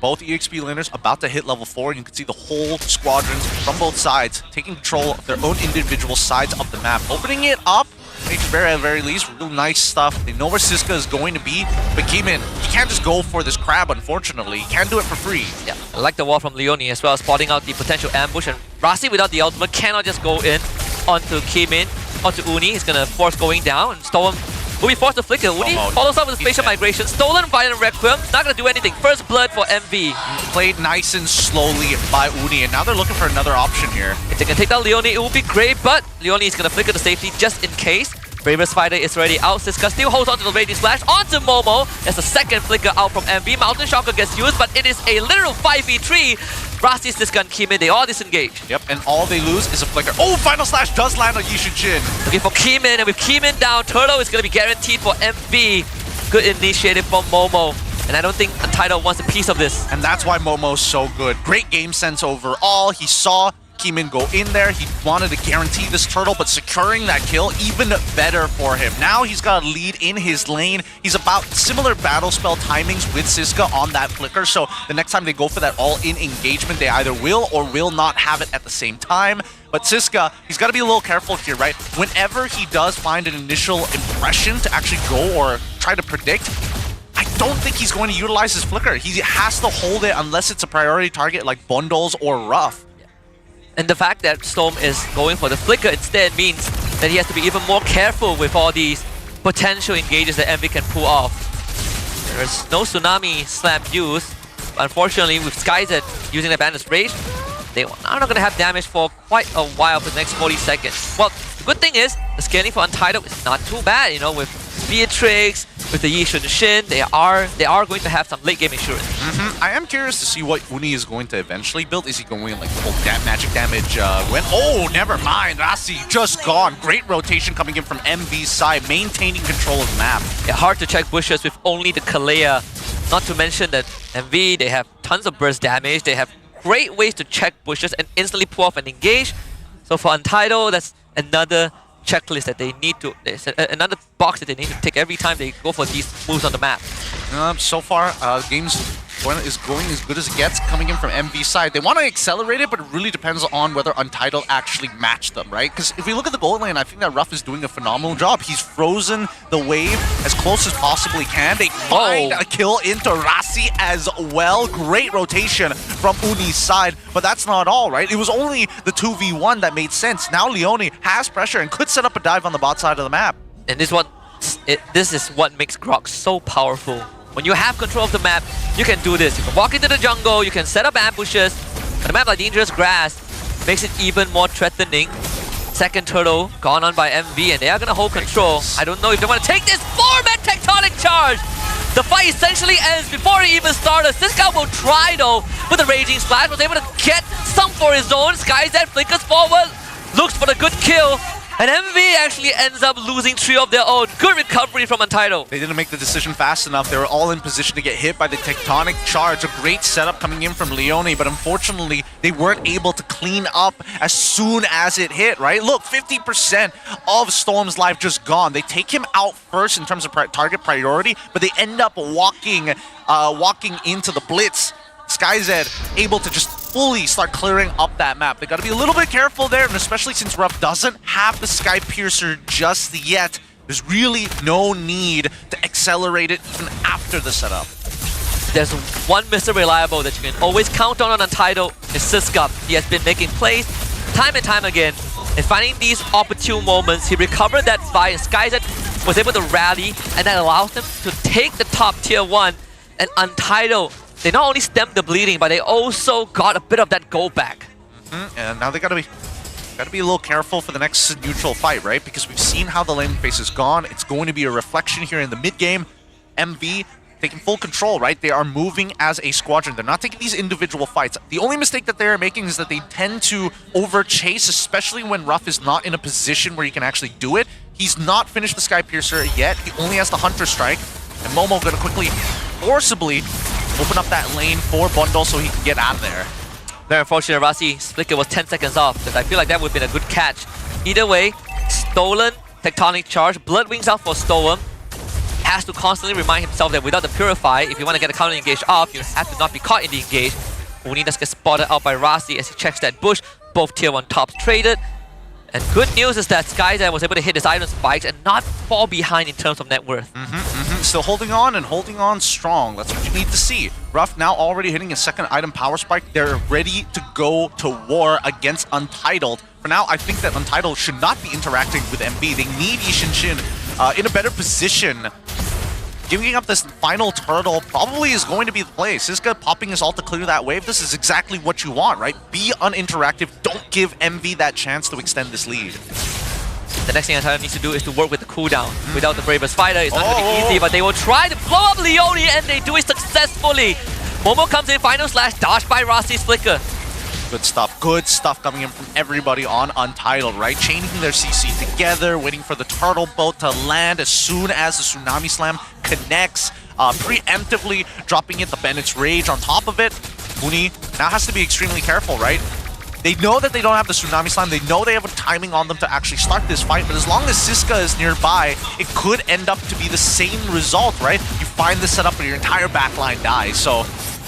Both EXP laners about to hit level 4, and you can see the whole squadrons from both sides taking control of their own individual sides of the map, opening it up. At the very least, real nice stuff. They know where Siska is going to be, but Keemin, he can't just go for this crab, unfortunately. He can't do it for free. Yeah, I like the wall from Leone as well, spotting out the potential ambush, and Rasi without the ultimate cannot just go in onto Keemin, onto Uni. He's gonna force going down, and Storm will be forced to flicker. Uni follows up with Spatial Migration, stolen Violent Requiem, not gonna do anything. First blood for MV. Played nice and slowly by Uni, and now they're looking for another option here. If they can take down Leone, it would be great, but Leone is gonna flicker to safety just in case. Bravest Fighter is already out. Siska still holds on to the Raging Splash onto Momo. There's the second flicker out from MV. Mountain Shocker gets used, but it is a literal 5v3. Rasi, Siska, and Keemin, they all disengage. Yep, and all they lose is a flicker. Oh, Final Slash does land on Yishu Jin. Looking for Keemin, and with Keemin down, Turtle is going to be guaranteed for MV. Good initiative from Momo. And I don't think Untitled wants a piece of this. And that's why Momo's so good. Great game sense overall. He saw Keemin go in there. He wanted to guarantee this turtle, but securing that kill, even better for him. Now he's got a lead in his lane. He's about similar battle spell timings with Siska on that flicker, so the next time they go for that all-in engagement, they either will or will not have it at the same time. But Siska, he's got to be a little careful here, right? Whenever he does find an initial impression to actually go or try to predict, I don't think he's going to utilize his flicker. He has to hold it unless it's a priority target like Bundles or Ruff. And the fact that Storm is going for the flicker instead means that he has to be even more careful with all these potential engages that MV can pull off. There's no Tsunami Slam used. Unfortunately, with SkyZ using the Bandit's Rage, they are not going to have damage for quite a while for the next 40 seconds. Well, the good thing is, the scaling for Untitled is not too bad, you know, with Beatrix, with the Yishun Shin, they are going to have some late game insurance. I am curious to see what Uni is going to eventually build. Is he going like full magic damage? Oh, never mind. Rasi just gone. Great rotation coming in from MV's side, maintaining control of the map. Yeah, hard to check bushes with only the Kalea. Not to mention that MV, they have tons of burst damage. They have great ways to check bushes and instantly pull off and engage. So for Untitled, that's another checklist that they need to, another box that they need to tick every time they go for these moves on the map. So far, game's is going as good as it gets coming in from MV's side. They want to accelerate it, but it really depends on whether Untitled actually match them, right? Because if we look at the gold lane, I think that Ruff is doing a phenomenal job. He's frozen the wave as close as possibly can. They find a kill into Rasi as well. Great rotation from Uni's side, but that's not all, right? It was only the 2v1 that made sense. Now Leone has pressure and could set up a dive on the bot side of the map. And this is what makes Grok so powerful. When you have control of the map, you can do this. You can walk into the jungle, you can set up ambushes. On a map like Dangerous Grass makes it even more threatening. Second turtle gone on by MV, and they are going to hold control. I don't know if they want to take this 4-man tectonic charge. The fight essentially ends before it even started. Siska will try though with the Raging Splash, was able to get some for his own. SkyZ flickers forward, looks for the good kill. And MV actually ends up losing 3 of their own. Good recovery from Untitled. They didn't make the decision fast enough. They were all in position to get hit by the tectonic charge. A great setup coming in from Leone, but unfortunately, they weren't able to clean up as soon as it hit, right? Look, 50% of Storm's life just gone. They take him out first in terms of target priority, but they end up walking into the blitz. SkyZ able to just fully start clearing up that map. They got to be a little bit careful there, and especially since Ruff doesn't have the Sky Piercer just yet, there's really no need to accelerate it even after the setup. there's one Mr. Reliable that you can always count on Untitled, is Siska. He has been making plays time and time again, and finding these opportune moments. He recovered that fight, and SkyZ was able to rally, and that allows them to take the top tier 1. And Untitled, they not only stemmed the bleeding, but they also got a bit of that goal back. And now they gotta be a little careful for the next neutral fight, right? Because we've seen how the lane phase is gone. It's going to be a reflection here in the mid game. MV taking full control, right? They are moving as a squadron. They're not taking these individual fights. The only mistake that they're making is that they tend to over-chase, especially when Ruff is not in a position where he can actually do it. He's not finished the Sky Piercer yet. He only has the Hunter Strike. And Momo gonna quickly, forcibly open up that lane for Bundle so he can get out of there. Very unfortunate, Rasi Flicker was 10 seconds off, because I feel like that would have been a good catch. Either way, stolen Tectonic Charge, Blood Wings out for Storm. Has to constantly remind himself that without the Purify, if you want to get the counter engage off, you have to not be caught in the engage. Uni does get spotted out by Rasi as he checks that bush. Both tier 1 tops traded. And good news is that SkyZ was able to hit his item spikes and not fall behind in terms of net worth. Still holding on and holding on strong. That's what you need to see. Ruff now already hitting his second item power spike. They're ready to go to war against Untitled. For now, I think that Untitled should not be interacting with MB. They need Yishin in a better position. Giving up this final turtle probably is going to be the play. Siska popping his ult to clear that wave. This is exactly what you want, right? Be uninteractive. Don't give MV that chance to extend this lead. The next thing Untitled needs to do is to work with the cooldown. Without the bravest fighter, it's not going to be easy, but they will try to blow up Leone, and they do it successfully. Momo comes in, final slash, dodged by Rasi's Flicker. Good stuff coming in from everybody on Untitled, right? Chaining their CC together, waiting for the turtle boat to land as soon as the Tsunami Slam connects. Preemptively dropping in the Bennett's Rage on top of it. Uni now has to be extremely careful, right? They know that they don't have the Tsunami Slam. They know they have a timing on them to actually start this fight, but as long as Siska is nearby, it could end up to be the same result, right? You find the setup where your entire backline dies, so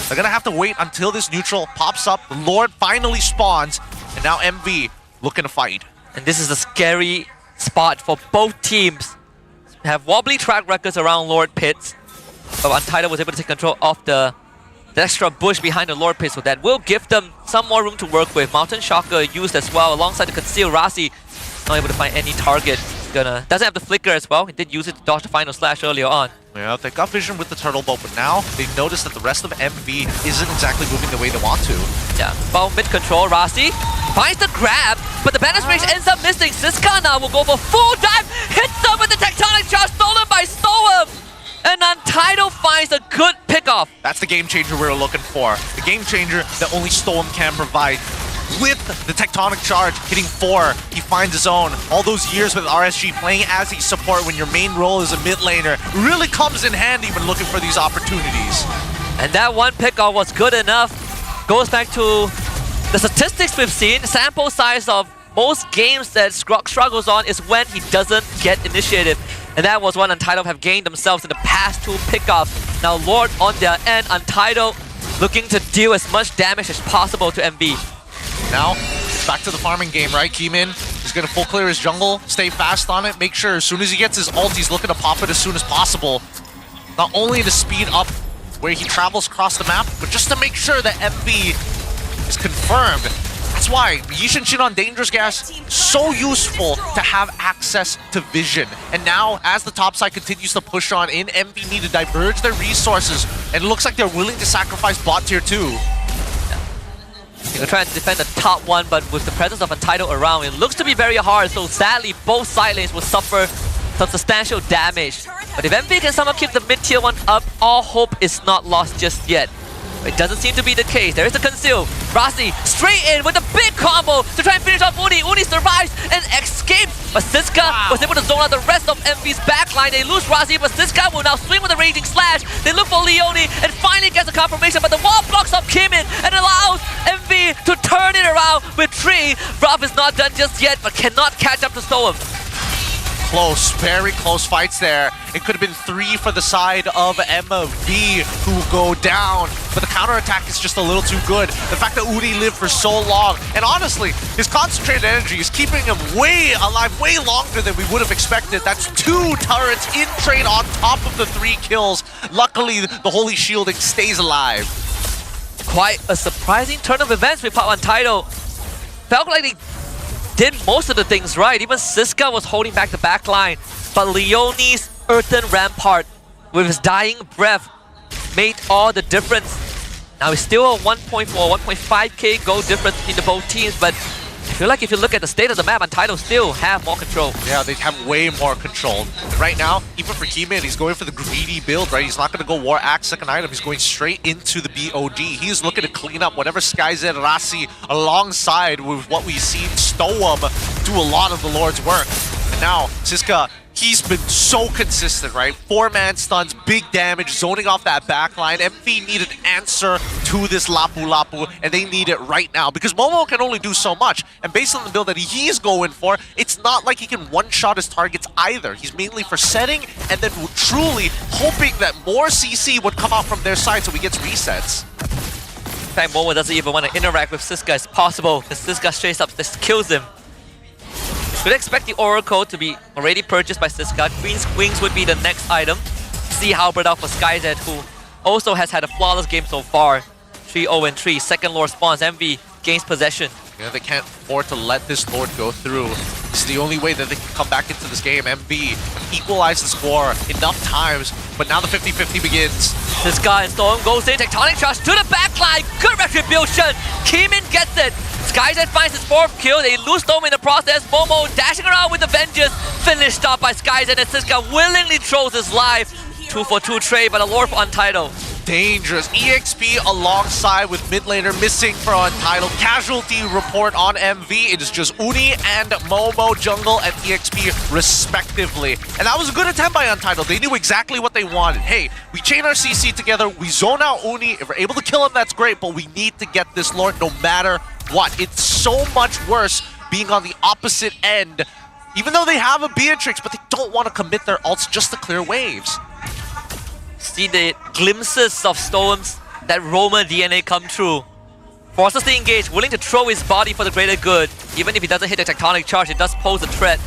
they're gonna have to wait until this neutral pops up, the Lord finally spawns, and now MV looking to fight. And this is a scary spot for both teams. Have wobbly track records around Lord Pits, but Untitled was able to take control of the extra bush behind the Lord Pit, so that will give them some more room to work with. Mountain Shocker used as well alongside the Conceal. Rasi not able to find any target. Doesn't have the Flicker as well. He did use it to dodge the final slash earlier on. Yeah, they got vision with the turtle boat, but now they notice that the rest of MV isn't exactly moving the way they want to. Yeah, well, mid control, Rasi finds the grab, but the Bandit Range ends up missing. Siska now will go for full dive, hits them with the Tectonic Charge, stolen by Storm! And Untitled finds a good pickoff. That's the game changer we were looking for. The game changer that only Storm can provide. With the Tectonic Charge hitting 4, he finds his own. All those years with RSG playing as a support when your main role is a mid laner really comes in handy when looking for these opportunities. And that one pickoff was good enough. Goes back to the statistics we've seen. Sample size of most games that struggles on is when he doesn't get initiative. And that was what Untitled have gained themselves in the past 2 pickoffs. Now Lord on their end, Untitled looking to deal as much damage as possible to MB. Now, back to the farming game, right? Keemin, he's going to full clear his jungle, stay fast on it, make sure as soon as he gets his ult, he's looking to pop it as soon as possible. Not only to speed up where he travels across the map, but just to make sure that MV is confirmed. That's why Yishin on Dangerous Gas, so useful to have access to vision. And now, as the top side continues to push on in, MV need to diverge their resources, and it looks like they're willing to sacrifice bot tier 2. They're trying to defend the top 1, but with the presence of Untitled around, it looks to be very hard, so sadly, both side lanes will suffer some substantial damage. But if MV can somehow keep the mid-tier 1 up, all hope is not lost just yet. It doesn't seem to be the case. There is a Conceal. Rasi straight in with a big combo to try and finish off Uni. Uni survives and escapes, but Siska was able to zone out the rest of MV's backline. They lose Rasi, but Siska will now swing with a Raging Slash. They look for Leone and finally gets a confirmation, but the wall blocks up Kimin and allows MV to turn it around with 3. Ruff is not done just yet, but cannot catch up to Storm. close, very close fights there. It could have been 3 for the side of MV who go down, but the counterattack is just a little too good. The fact that Uri lived for so long, and honestly, his concentrated energy is keeping him way alive, way longer than we would have expected. That's 2 turrets in trade on top of the 3 kills. Luckily, the Holy Shielding stays alive. Quite a surprising turn of events with Pop Untitled. Felt like they did most of the things right. Even Siska was holding back the backline, but Leone's Earthen Rampart with his dying breath made all the difference. Now it's still a 1.4, 1.5k goal difference between the both teams, but I feel like if you look at the state of the map, Untitled still have more control. Yeah, they have way more control. Right now, even for Keyman, he's going for the greedy build, right? He's not going to go War Axe second item. He's going straight into the BOD. He's looking to clean up whatever SkyZ Rasi alongside with what we've seen Stoem do a lot of the Lord's work. And now, Siska, he's been so consistent, right? 4-man stuns, big damage, zoning off that backline. MV needed an answer to this Lapu Lapu, and they need it right now because Momo can only do so much. And based on the build that he's going for, it's not like he can one-shot his targets either. He's mainly for setting and then truly hoping that more CC would come out from their side so he gets resets. In fact, Momo doesn't even want to interact with Siska as possible because Siska straight up just kills him. Should expect the Oracle to be already purchased by Siska. Queen's Wings would be the next item. See Halberd out for SkyZ, who also has had a flawless game so far. 3-0-3, second Lord spawns, MV gains possession. Yeah, they can't afford to let this Lord go through. This is the only way that they can come back into this game. MV equalize the score enough times, but now the 50-50 begins. Siska and Storm goes in, Tectonic Charge to the backline, good retribution! Keeman gets it! SkyZ finds his 4th kill, they lose Storm in the process. Momo dashing around with the Vengeance, finished off by SkyZ, and Siska willingly throws his life. 2-for-2 trade, but a Lord for Untitled. Dangerous. EXP alongside with mid laner missing for Untitled. Casualty report on MV. It is just Uni and Momo, Jungle, and EXP respectively. And that was a good attempt by Untitled. They knew exactly what they wanted. Hey, we chain our CC together, we zone out Uni. If we're able to kill him, that's great, but we need to get this Lord no matter what. It's so much worse being on the opposite end. Even though they have a Beatrix, but they don't want to commit their ults just to clear waves. See the glimpses of Storms, that Roma DNA come true. Forces to engage, willing to throw his body for the greater good. Even if he doesn't hit the Tectonic Charge, it does pose a threat.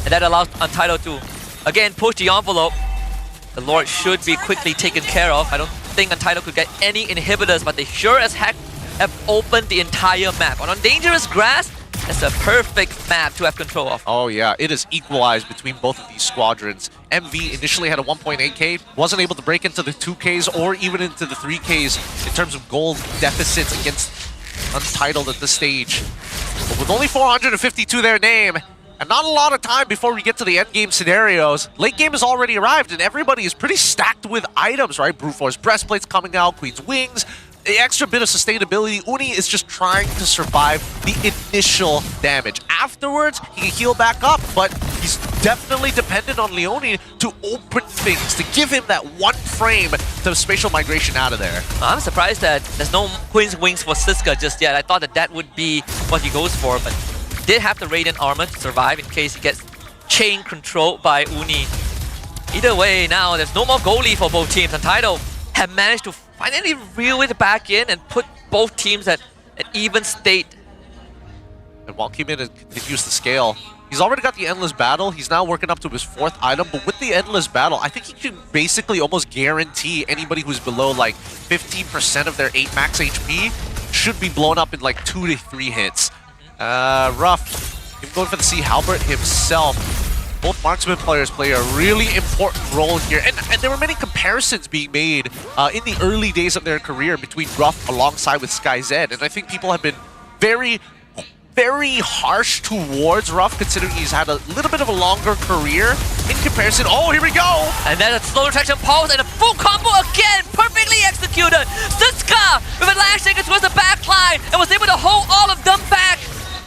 And that allows Untitled to, again, push the envelope. The Lord should be quickly taken care of. I don't think Untitled could get any inhibitors, but they sure as heck have opened the entire map. And on dangerous grass, it's a perfect map to have control of. Oh yeah, it is equalized between both of these squadrons. MV initially had a 1.8k, wasn't able to break into the 2ks or even into the 3ks in terms of gold deficits against Untitled at this stage. But with only 450 to their name, and not a lot of time before we get to the end game scenarios, late game has already arrived and everybody is pretty stacked with items, right? Brute Force breastplates coming out, Queen's Wings, the extra bit of sustainability. Uni is just trying to survive the initial damage. Afterwards, he can heal back up, but he's definitely dependent on Leone to open things, to give him that one frame to spatial migration out of there. I'm surprised that there's no Queen's Wings for Siska just yet. I thought that that would be what he goes for, but he did have the Radiant Armor to survive in case he gets chain controlled by Uni. Either way, now there's no more goalie for both teams. Untitled have managed to finally reel it back in and put both teams at an even state. And while Kimin continues to scale, he's already got the Endless Battle. He's now working up to his 4th item, but with the Endless Battle, I think he can basically almost guarantee anybody who's below like 15% of their 8 max HP should be blown up in like 2 to 3 hits. Rough. Him going for the Sea Halbert himself. Both marksman players play a really important role here, and there were many comparisons being made in the early days of their career between Ruff alongside with SkyZ, and I think people have been very, very harsh towards Ruff, considering he's had a little bit of a longer career in comparison. Oh, here we go! And then a slow retraction pulse and a full combo again, perfectly executed! Siska with a lash taker towards the backline and was able to hold all of them back!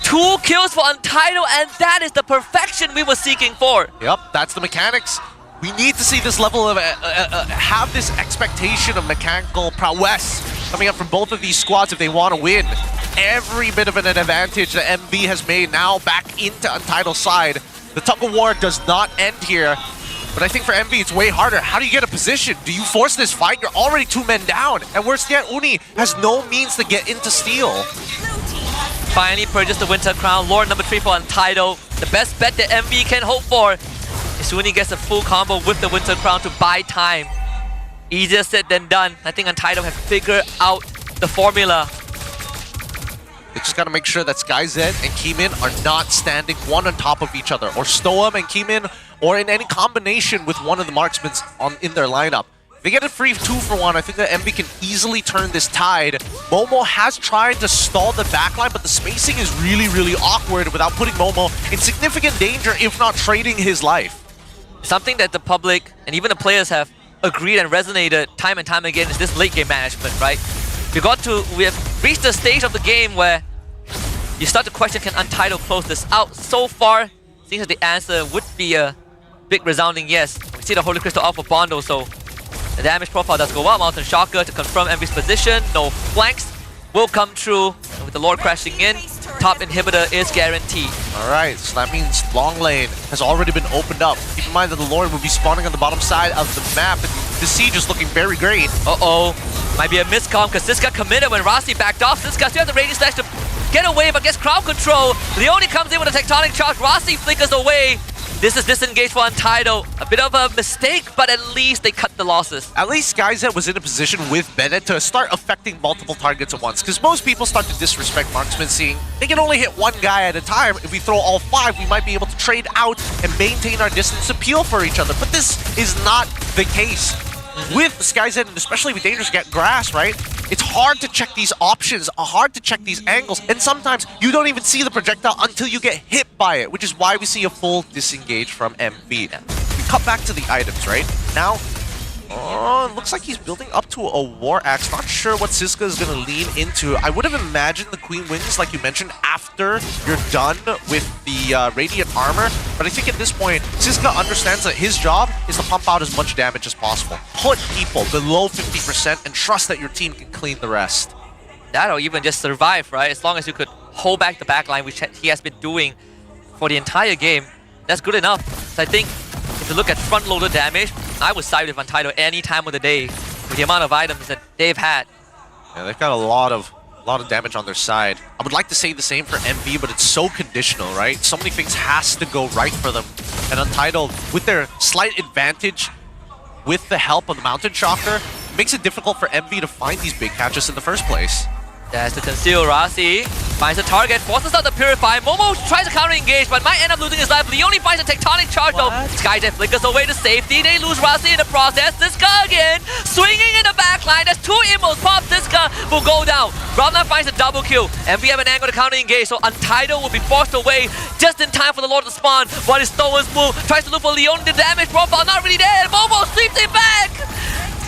2 kills for Untitled, and that is the perfection we were seeking for. Yep, that's the mechanics. We need to see this level of, have this expectation of mechanical prowess coming up from both of these squads if they want to win. Every bit of an advantage that MV has made now back into Untitled's side. The tug of war does not end here. But I think for MV, it's way harder. How do you get a position? Do you force this fight? You're already 2 men down. And worse yet, Uni has no means to get into steal. Finally purchased the Winter Crown. Lord number 3 for Untitled. The best bet that MV can hope for is Uni gets a full combo with the Winter Crown to buy time. Easier said than done. I think Untitled have figured out the formula. They just gotta make sure that SkyZ and Keemin are not standing one on top of each other, or Stoam and Keemin, or in any combination with one of the marksmen in their lineup. If they get a free 2-for-1, I think that MV can easily turn this tide. Momo has tried to stall the backline, but the spacing is really, really awkward without putting Momo in significant danger, if not trading his life. Something that the public and even the players have agreed and resonated time and time again is this late game management, right? We have reached the stage of the game where you start to question, can Untitled close this out? So far, seems like the answer would be a big resounding yes. We see the Holy Crystal out for Bondo, so the damage profile does go up. Mountain Shocker to confirm MV's position. No flanks will come true. And with the Lord crashing in, top inhibitor is guaranteed. Alright, so that means long lane has already been opened up. Keep in mind that the Lord will be spawning on the bottom side of the map, and the siege is looking very great. Uh-oh. Might be a miscom because Siska committed when Rossi backed off. Siska still has the radius slash to get away, but gets crowd control. Leone comes in with a tectonic charge. Rossi flickers away. This is disengaged for Untitled. A bit of a mistake, but at least they cut the losses. At least SkyZ was in a position with Bennett to start affecting multiple targets at once, because most people start to disrespect marksmen, seeing they can only hit one guy at a time. If we throw all 5, we might be able to trade out and maintain our distance to peel for each other. But this is not the case. With SkyZ, and especially with Dangerous Grass, right? It's hard to check these options, hard to check these angles, and sometimes you don't even see the projectile until you get hit by it, which is why we see a full disengage from MV. We cut back to the items, right? Now, it looks like he's building up to a War Axe. Not sure what Siska is going to lean into. I would have imagined the Queen wins, like you mentioned, after you're done with the Radiant Armor. But I think at this point, Siska understands that his job is to pump out as much damage as possible. Put people below 50% and trust that your team can clean the rest. That or even just survive, right? As long as you could hold back the backline, which he has been doing for the entire game, that's good enough. So I think if you look at front-loader damage, I would side with Untitled any time of the day with the amount of items that they've had. Yeah, they've got a lot of damage on their side. I would like to say the same for MV, but it's so conditional, right? So many things has to go right for them. And Untitled, with their slight advantage, with the help of the Mountain Shocker, makes it difficult for MV to find these big catches in the first place. That's to conceal. Rossi finds a target, forces out the Purify. Momo tries to counter-engage, but might end up losing his life. Leone finds a tectonic charge though. SkyZ flickers away to safety. They lose Rossi in the process. Siska again, swinging in the backline. There's 2 immos. Pop Siska will go down. Ravna finds a double kill. MV have an angle to counter-engage, so Untitled will be forced away just in time for the Lord to spawn. While his Stolen's move tries to look for Leone. The damage profile not really there. Momo sweeps it back.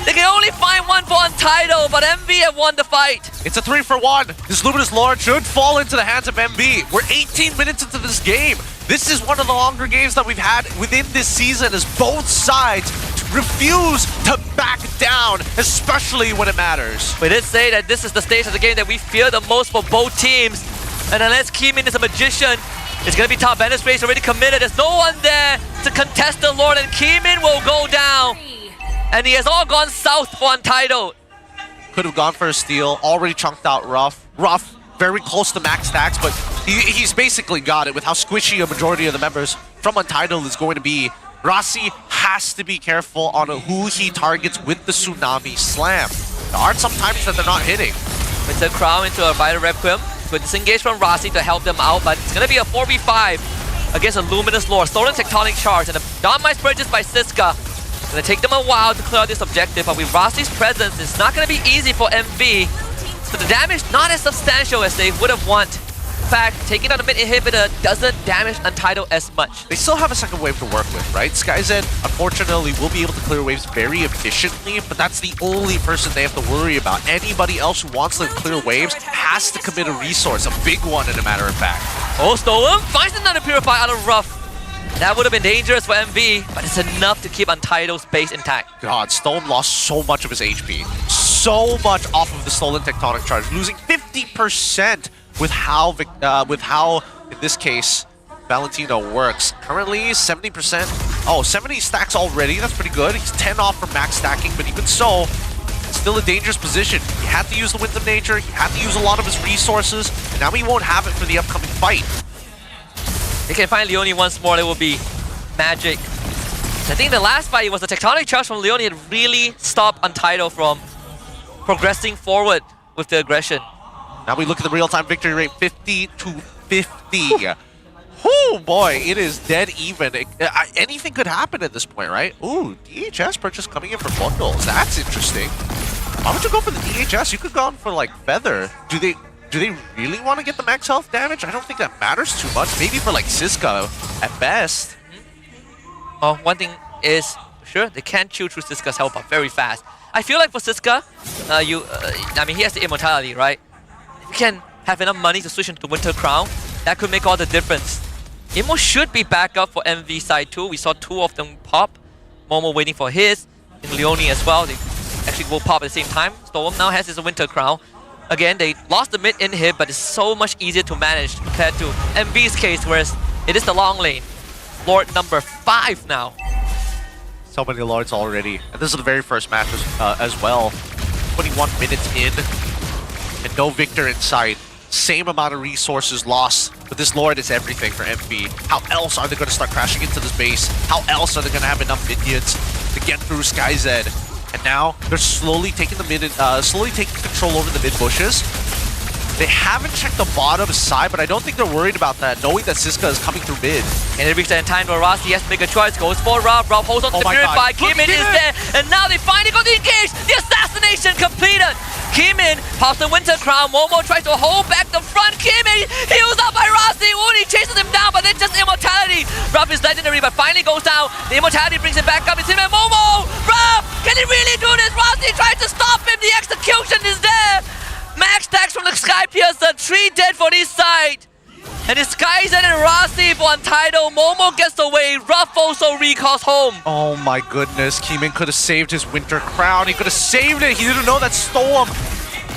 They can only find one for Untitled, but MV have won the fight. It's a 3-for-1. This Luminous Lord should fall into the hands of MV. We're 18 minutes into this game. This is one of the longer games that we've had within this season, as both sides refuse to back down, especially when it matters. We did say that this is the stage of the game that we fear the most for both teams. And unless Keemin is a magician, it's going to be top. Bandit Space already committed. There's no one there to contest the Lord, and Keemin will go down. And he has all gone south for Untitled. Could have gone for a steal, already chunked out Ruff. Ruff, very close to max stacks, but he's basically got it with how squishy a majority of the members from Untitled is going to be. Rossi has to be careful on who he targets with the Tsunami Slam. There are some times that they're not hitting. With the crown into a Vital Requiem, with disengage from Rossi to help them out, but it's going to be a 4v5 against a Luminous Lord. Stolen Tectonic Charge and a Dawnmite's purchase by Siska. It's going to take them a while to clear out this objective, but with Rossi's presence, it's not going to be easy for MV. So the damage not as substantial as they would have want. In fact, taking out a mid inhibitor doesn't damage Untitled as much. They still have a second wave to work with, right? SkyZ, unfortunately, will be able to clear waves very efficiently, but that's the only person they have to worry about. Anybody else who wants to clear waves has to commit a resource, a big one, in a matter of fact. Oh, Stolen finds another Purify out of Ruff. That would have been dangerous for MV, but it's enough to keep Untitled's base intact. God, Stone lost so much of his HP. So much off of the Stolen Tectonic Charge, losing 50% with how, in this case, Valentino works. Currently 70%. Oh, 70 stacks already. That's pretty good. He's 10 off from max stacking, but even so, still a dangerous position. He had to use the Winds of Nature. He had to use a lot of his resources. And now he won't have it for the upcoming fight. They can find Leone once more. It will be magic. I think the last fight was the tectonic charge from Leone. It really stopped Untitled from progressing forward with the aggression. Now we look at the real-time victory rate, 50 to 50. Oh boy, it is dead even. Anything could happen at this point, right? Ooh, DHS purchase coming in for bundles. That's interesting. Why would you go for the DHS? You could go on for like Feather. Do they really want to get the max health damage? I don't think that matters too much. Maybe for like Siska at best. Oh, one thing is, sure, they can chew through Siska's health up very fast. I feel like for Siska, I mean, he has the immortality, right? If you can have enough money to switch into the Winter Crown, that could make all the difference. Immo should be back up for MV side too. We saw 2 of them pop. Momo waiting for his. And Leone as well. They actually will pop at the same time. Storm now has his Winter Crown. Again, they lost the mid inhib, but it's so much easier to manage compared to MV's case, whereas it is the long lane. Lord number 5 now. So many lords already. And this is the very first match as well. 21 minutes in. And no victor in sight. Same amount of resources lost. But this lord is everything for MV. How else are they going to start crashing into this base? How else are they going to have enough minions to get through SkyZ? And now they're slowly taking control over the mid bushes. They haven't checked the bottom side, but I don't think they're worried about that, knowing that Siska is coming through mid. And it reached the time where Rossi has to make a choice. Goes for Rob. Rob holds on to the Purify. Kimin is there. And now they finally got the engage. The assassination completed. Kimin pops the Winter Crown. Momo tries to hold back the front. Kimin heals up by Rossi. Uni chases him down, but then just immortality. Rob is legendary, but finally goes down. The immortality brings him back up. It's him and Momo. Rob, can he really do this? Rossi tries to stop him. The execution is there. Max stacks from the Sky Piercer, 3 dead for this side. And it's SkyZ and Rossi for Untitled. Momo gets away, Ruff also recalls home. Oh my goodness, Kimin could have saved his Winter Crown. He could have saved it. He didn't know that Storm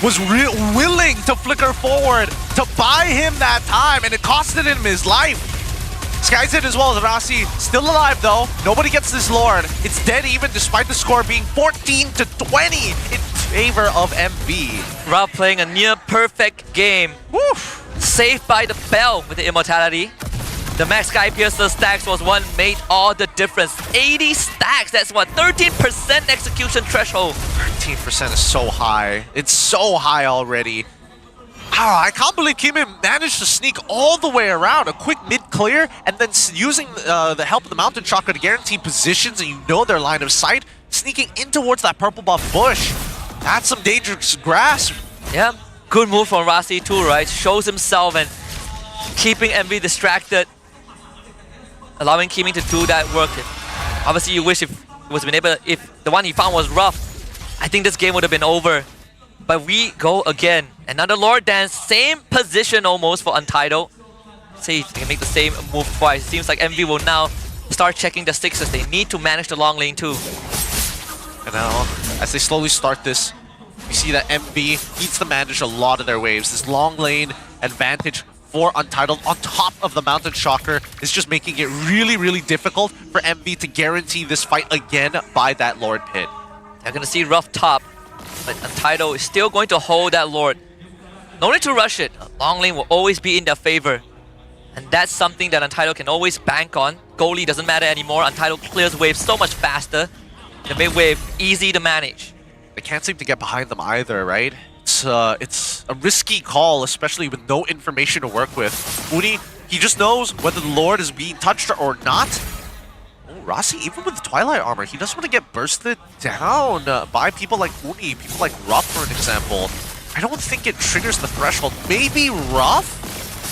was willing to flicker forward to buy him that time, and it costed him his life. SkyZ as well as Rossi still alive though. Nobody gets this Lord. It's dead even despite the score being 14 to 20 in favor of MV. Rob playing a near perfect game. Woof. Saved by the bell with the immortality. The max Sky Piercer stacks was what made all the difference. 80 stacks, that's what, 13% execution threshold. 13% is so high. It's so high already. I can't believe Kimin managed to sneak all the way around. A quick mid-clear, and then using the help of the Mountain Chakra to guarantee positions, and you know their line of sight, sneaking in towards that purple buff bush. That's some dangerous grasp. Yeah, good move from Rossi too, right? Shows himself and keeping MV distracted. Allowing Kimin to do that work. Obviously, you wish if the one he found was rough, I think this game would have been over. But we go again. Another Lord Dance, same position almost for Untitled. See if they can make the same move twice. Seems like MV will now start checking the sixes. They need to manage the long lane too. And now, as they slowly start this, you see that MV needs to manage a lot of their waves. This long lane advantage for Untitled on top of the Mountain Shocker is just making it really, really difficult for MV to guarantee this fight again by that Lord Pit. They're gonna see rough top, but Untitled is still going to hold that Lord. No need to rush it. Long lane will always be in their favor. And that's something that Untitled can always bank on. Goalie doesn't matter anymore. Untitled clears waves so much faster. The mid wave, easy to manage. They can't seem to get behind them either, right? It's a risky call, especially with no information to work with. Uni, he just knows whether the Lord is being touched or not. Oh, Rossi, even with the Twilight armor, he doesn't want to get bursted down by people like Uni, people like Ruff, for an example. I don't think it triggers the threshold. Maybe Ruff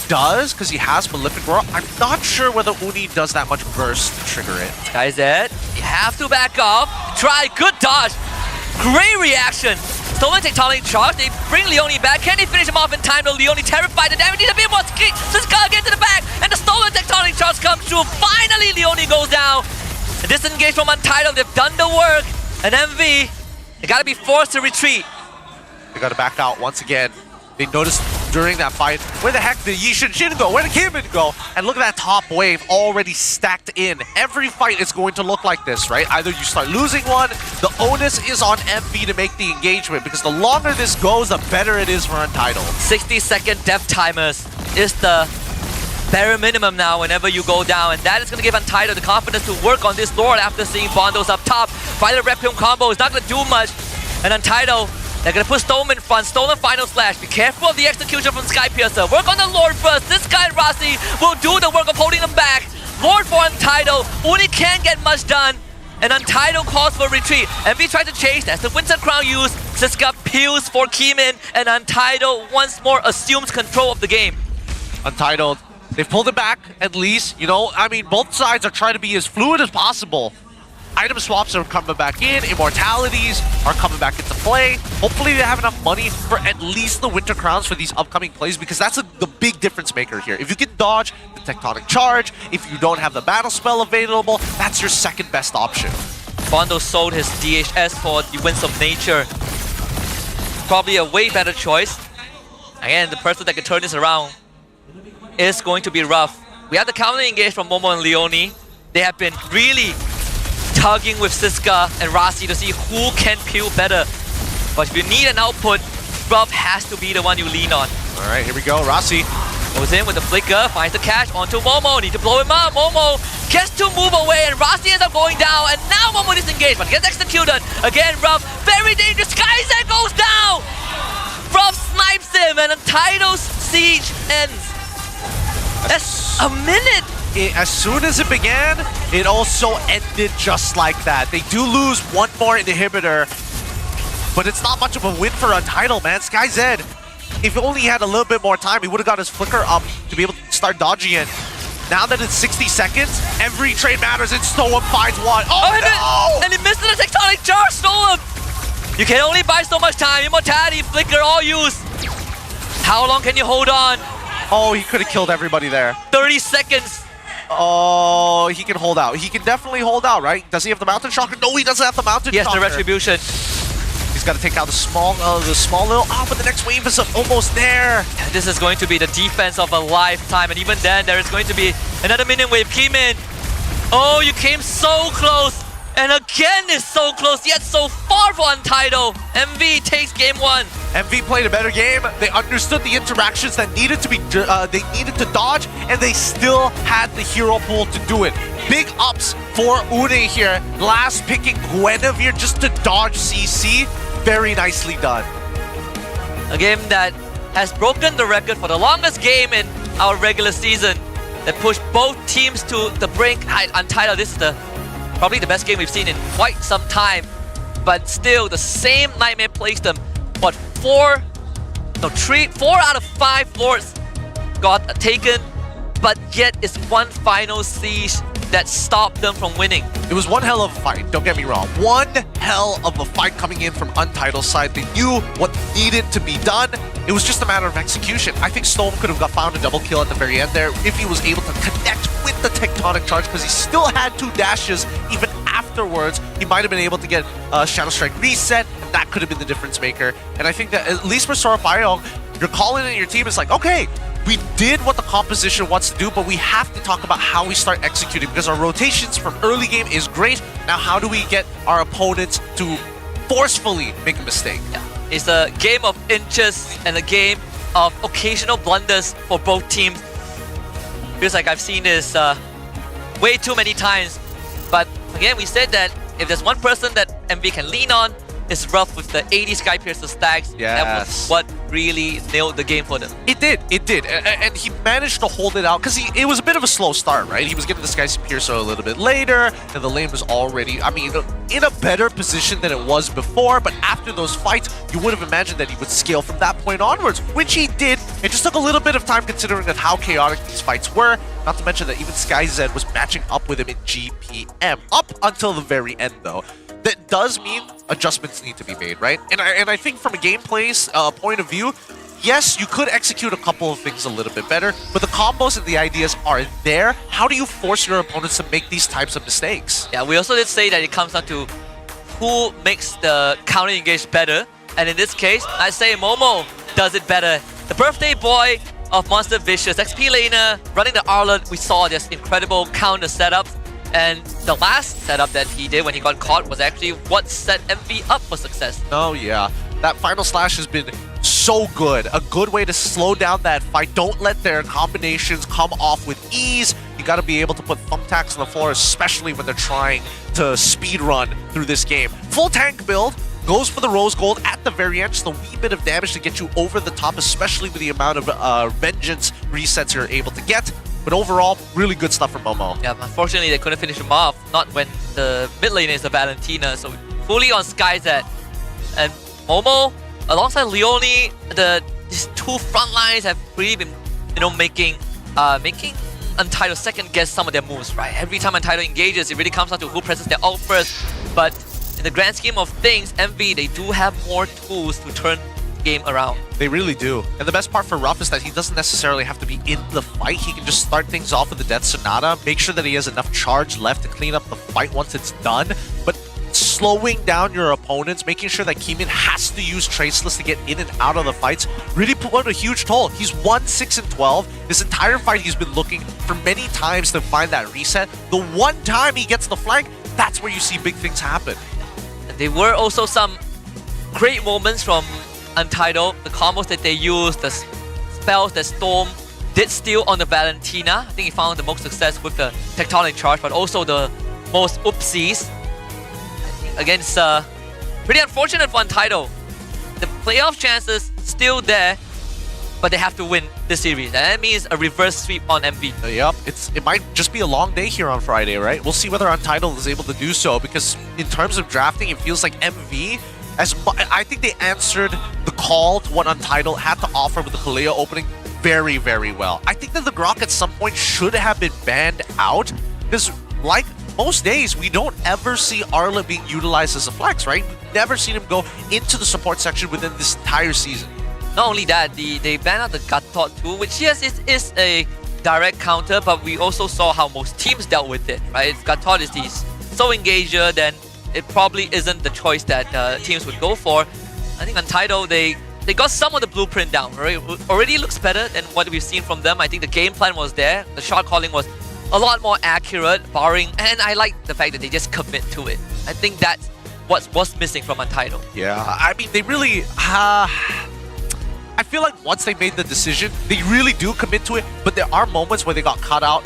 does, because he has Prolific Roar. I'm not sure whether Uni does that much burst to trigger it. SkyZ, you have to back off. Try, good dodge. Great reaction. Stolen Tectonic Charge, they bring Leone back. Can they finish him off in time? No, Leone terrified. The damage needs a bit more. Siska again to the back, and the Stolen Tectonic Charge comes through. Finally, Leone goes down. The disengage from Untitled, they've done the work. And MV, they gotta be forced to retreat. They gotta back out once again. They noticed during that fight. Where the heck did Yishin Shin go? Where did Kimin go? And look at that top wave already stacked in. Every fight is going to look like this, right? Either you start losing one, the onus is on MV to make the engagement, because the longer this goes, the better it is for Untitled. 60-second death timers is the bare minimum now whenever you go down, and that is going to give Untitled the confidence to work on this Lord after seeing Bondos up top. Final Requiem combo is not going to do much, and Untitled, they're going to put Stone in front. Stolen Final Slash. Be careful of the execution from Skypiercer. Work on the Lord first. This guy, Rossi, will do the work of holding him back. Lord for Untitled. Uni can't get much done, and Untitled calls for retreat. MV tried to chase. That's the Winston Crown use. Siska peels for Keeman, and Untitled once more assumes control of the game. Untitled, they've pulled it back at least. You know, I mean, both sides are trying to be as fluid as possible. Item swaps are coming back in, immortalities are coming back into play. Hopefully they have enough money for at least the Winter Crowns for these upcoming plays, because that's the big difference maker here. If you can dodge the Tectonic Charge, if you don't have the battle spell available, that's your second best option. Bondo sold his DHS for the Winds of Nature. Probably a way better choice. Again, the person that can turn this around is going to be rough. We have the counter engage from Momo and Leone. They have been really tugging with Siska and Rossi to see who can peel better. But if you need an output, Ruff has to be the one you lean on. Alright, here we go. Rossi goes in with the flicker, finds the cash onto Momo. Need to blow him up. Momo gets to move away, and Rossi ends up going down. And now Momo disengaged, but gets executed. Again, Ruff, very dangerous. Skyset goes down. Ruff snipes him, and Untitled's siege ends. That's a minute. As soon as it began, it also ended just like that. They do lose one more inhibitor, but it's not much of a win for Untitled, man. SkyZ, if he only had a little bit more time, he would have got his flicker up to be able to start dodging it. Now that it's 60 seconds, every trade matters, and Stoem finds one. Oh, no! And he missed the Tectonic Charge, Stoem! You can only buy so much time. Immortality, flicker, all used. How long can you hold on? Oh, he could have killed everybody there. 30 seconds. Oh, he can hold out. He can definitely hold out, right? Does he have the Mountain Shocker? No, he doesn't have the Mountain Shocker. Yes, the Retribution. He's got to take out the small little... Oh, but the next wave is almost there. And this is going to be the defense of a lifetime. And even then, there is going to be another minion wave. Keeman. Oh, you came so close. And again, it's so close, yet so far for Untitled. MV takes game one. MV played a better game. They understood the interactions that needed to be, they needed to dodge, and they still had the hero pool to do it. Big ups for Une here. Last picking Guinevere just to dodge CC. Very nicely done. A game that has broken the record for the longest game in our regular season, that pushed both teams to the brink. Untitled, this is probably the best game we've seen in quite some time, but still the same nightmare placed them. What, 4 out of 5 lords got taken, but yet it's one final siege that stopped them from winning. It was one hell of a fight, don't get me wrong. One hell of a fight coming in from Untitled side. They knew what needed to be done. It was just a matter of execution. I think Storm could have found a double kill at the very end there if he was able to connect with the Tectonic Charge, because he still had 2 dashes even afterwards. He might have been able to get Shadow Strike reset, and that could have been the difference maker. And I think that at least for Sora Pyong, you're calling in your team, it's like, okay, we did what the composition wants to do, but we have to talk about how we start executing, because our rotations from early game is great. Now, how do we get our opponents to forcefully make a mistake? Yeah. It's a game of inches and a game of occasional blunders for both teams. Feels like I've seen this way too many times. But again, we said that if there's one person that MV can lean on, it's Ruff with the 80 Skypiercer stacks. Yes. That was what really nailed the game for them. It did. And he managed to hold it out, because it was a bit of a slow start, right? He was getting the Skypiercer a little bit later, and the lane was already, I mean, in a better position than it was before. But after those fights, you would have imagined that he would scale from that point onwards, which he did. It just took a little bit of time considering that how chaotic these fights were. Not to mention that even SkyZ was matching up with him in GPM. Up until the very end, though. That does mean adjustments need to be made, right? And I think from a gameplay's point of view, yes, you could execute a couple of things a little bit better, but the combos and the ideas are there. How do you force your opponents to make these types of mistakes? Yeah, we also did say that it comes down to who makes the counter engage better. And in this case, I say Momo does it better. the birthday boy of Monster Vicious, XP laner, running the Arlott. We saw this incredible counter setups. And the last setup that he did when he got caught was actually what set MV up for success. Oh yeah, that final slash has been so good. A good way to slow down that fight. Don't let their combinations come off with ease. You got to be able to put thumbtacks on the floor, especially when they're trying to speed run through this game. Full tank build. Goes for the rose gold at the very end, just a wee bit of damage to get you over the top, especially with the amount of vengeance resets you're able to get. But overall, really good stuff from Momo. Yeah, unfortunately they couldn't finish him off, not when the mid lane is the Valentina, so fully on Skyzet. And Momo, alongside Leone, these two front lines have really been, making Untitled second guess some of their moves, right? Every time Untitled engages, it really comes down to who presses their ult first. But in the grand scheme of things, MV, they do have more tools to turn the game around. They really do. And the best part for Ruff is that he doesn't necessarily have to be in the fight. He can just start things off with the Death Sonata, make sure that he has enough charge left to clean up the fight once it's done. But slowing down your opponents, making sure that Keeman has to use Traceless to get in and out of the fights, really put on a huge toll. He's won 6-12. This entire fight he's been looking for many times to find that reset. The one time he gets the flank, that's where you see big things happen. There were also some great moments from Untitled. The combos that they used, the spells that Storm did steal on the Valentina. I think he found the most success with the Tectonic Charge, but also the most oopsies against pretty unfortunate for Untitled. The playoff chances still there, but they have to win this series. And that means a reverse sweep on MV. Yep, it might just be a long day here on Friday, right? We'll see whether Untitled is able to do so, because in terms of drafting, it feels like MV, I think they answered the call to what Untitled had to offer with the Kalea opening very, very well. I think that the Grok at some point should have been banned out, because like most days, we don't ever see Arla being utilized as a flex, right? We've never seen him go into the support section within this entire season. Not only that, they banned out the Gatot too, which yes, it is a direct counter, but we also saw how most teams dealt with it, right? If Gatot is the sole engager, then it probably isn't the choice that teams would go for. I think Untitled, they got some of the blueprint down, right? Already looks better than what we've seen from them. I think the game plan was there. The shot calling was a lot more accurate, barring, and I like the fact that they just commit to it. I think that's what's missing from Untitled. Yeah, I mean, they really... I feel like once they made the decision, they really do commit to it, but there are moments where they got caught out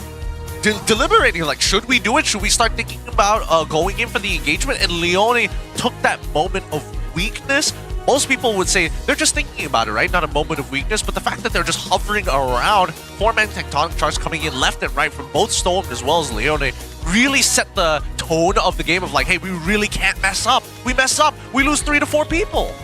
deliberating, like, should we do it? Should we start thinking about going in for the engagement? And Leone took that moment of weakness. Most people would say they're just thinking about it, right? Not a moment of weakness, but the fact that they're just hovering around, 4-man Tectonic Charge coming in left and right from both Storm as well as Leone, really set the tone of the game of like, hey, we really can't mess up. We mess up, we lose 3 to 4 people.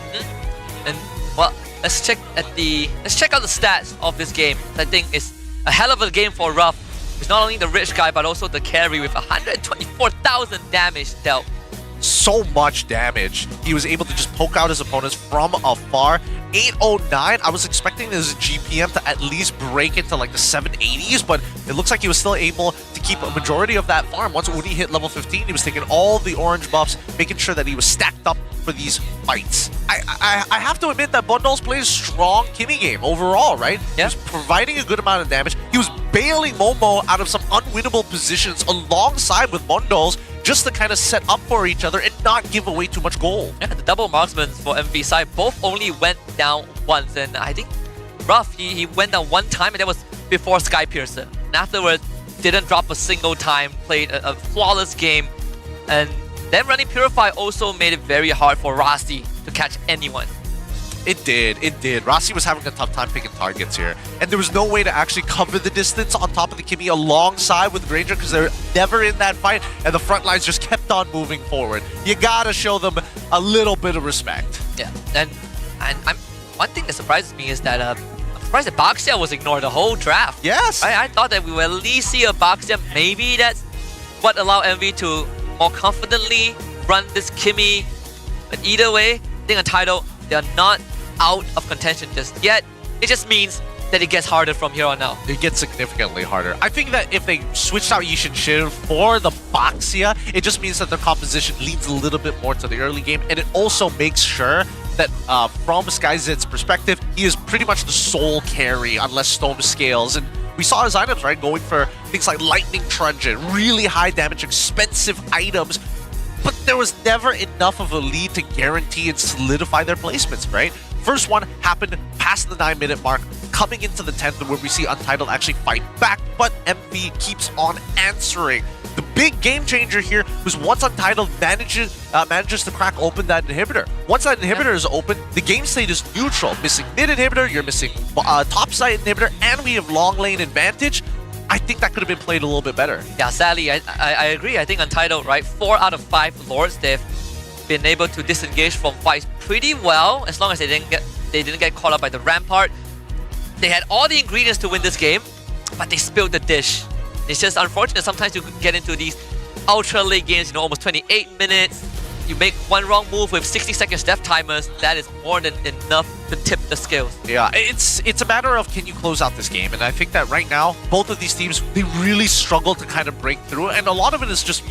And well, let's check out the stats of this game. I think it's a hell of a game for Ruff. It's not only the rich guy, but also the carry with 124,000 damage dealt. So much damage. He was able to just poke out his opponents from afar. 809, I was expecting his GPM to at least break into like the 780s, but it looks like he was still able to keep a majority of that farm. Once Uni hit level 15, he was taking all the orange buffs, making sure that he was stacked up for these fights. I have to admit that Bundles plays a strong Kimmy game overall, right? Yeah. He was providing a good amount of damage. He was bailing Momo out of some unwinnable positions alongside with Bundles, just to kind of set up for each other and not give away too much gold. Yeah, the double marksmen for MV side both only went down once, and I think Ruff, he went down one time, and that was before Skypiercer. And afterwards, didn't drop a single time, played a flawless game. And then running Purify also made it very hard for Rossi to catch anyone. It did. Rossi was having a tough time picking targets here. And there was no way to actually cover the distance on top of the Kimmy alongside with Granger because they're never in that fight and the front lines just kept on moving forward. You gotta show them a little bit of respect. Yeah, and one thing that surprises me is that I'm surprised that Baxia was ignored the whole draft. Yes! I thought that we would at least see a Baxia. Maybe that's what allowed MV to more confidently run this Kimmy. But either way, I think Untitled, they're not out of contention just yet. It just means that it gets harder from here on out. It gets significantly harder. I think that if they switched out Yishin Shin for the Baxia, it just means that their composition leans a little bit more to the early game, and it also makes sure that from SkyZ's perspective, he is pretty much the sole carry unless Storm scales. And we saw his items, right, going for things like Lightning Truncheon, really high damage, expensive items. But there was never enough of a lead to guarantee and solidify their placements, right? First one happened past the 9-minute mark, coming into the 10th, where we see Untitled actually fight back, but MV keeps on answering. The big game changer here was once Untitled manages to crack open that inhibitor. Once that inhibitor is open, the game state is neutral. Missing mid inhibitor, you're missing top side inhibitor, and we have long lane advantage. I think that could have been played a little bit better. Yeah, sadly, I agree. I think Untitled, right? 4 out of 5 Lords, they've been able to disengage from fights pretty well, as long as they didn't get caught up by the Rampart. They had all the ingredients to win this game, but they spilled the dish. It's just unfortunate. Sometimes you get into these ultra late games, almost 28 minutes. You make one wrong move with 60 seconds death timers, that is more than enough to tip the scales. Yeah, it's a matter of can you close out this game, and I think that right now both of these teams, they really struggle to kind of break through, and a lot of it is just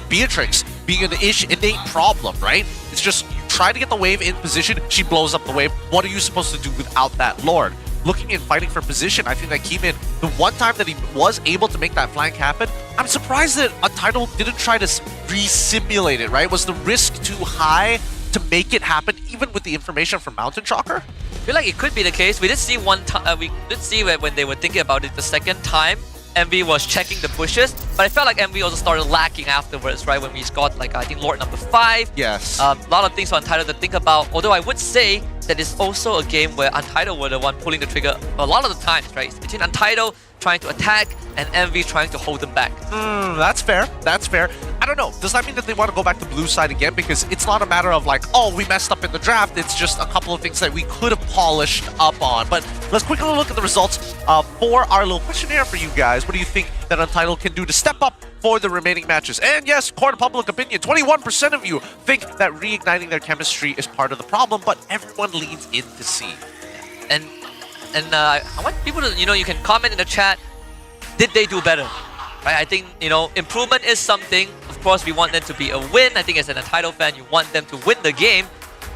Beatrix being an innate problem, right? It's just you try to get the wave in position, she blows up the wave. What are you supposed to do without that Lord? Looking and fighting for position, I think that Keeman, the one time that he was able to make that flank happen, I'm surprised that Untitled didn't try to re-simulate it, right? Was the risk too high to make it happen, even with the information from Mountain Chalker? I feel like it could be the case. We did see one time, we did see when they were thinking about it the second time, MV was checking the bushes, but I felt like MV also started lacking afterwards, right? When we got, like, I think Lord number 5. Yes. A lot of things for Untitled to think about, although I would say that it's also a game where Untitled were the one pulling the trigger a lot of the times, right? It's between Untitled trying to attack and MV trying to hold them back. That's fair. That's fair. I don't know. Does that mean that they want to go back to blue side again? Because it's not a matter of like, oh, we messed up in the draft. It's just a couple of things that we could have polished up on. But let's quickly look at the results for our little questionnaire for you guys. What do you think that Untitled can do to step up for the remaining matches? And yes, court of public opinion, 21% of you think that reigniting their chemistry is part of the problem, but everyone leans in to C. And I want people to, you can comment in the chat, did they do better? Right? I think, improvement is something. Of course, we want them to be a win. I think as an Untitled fan, you want them to win the game,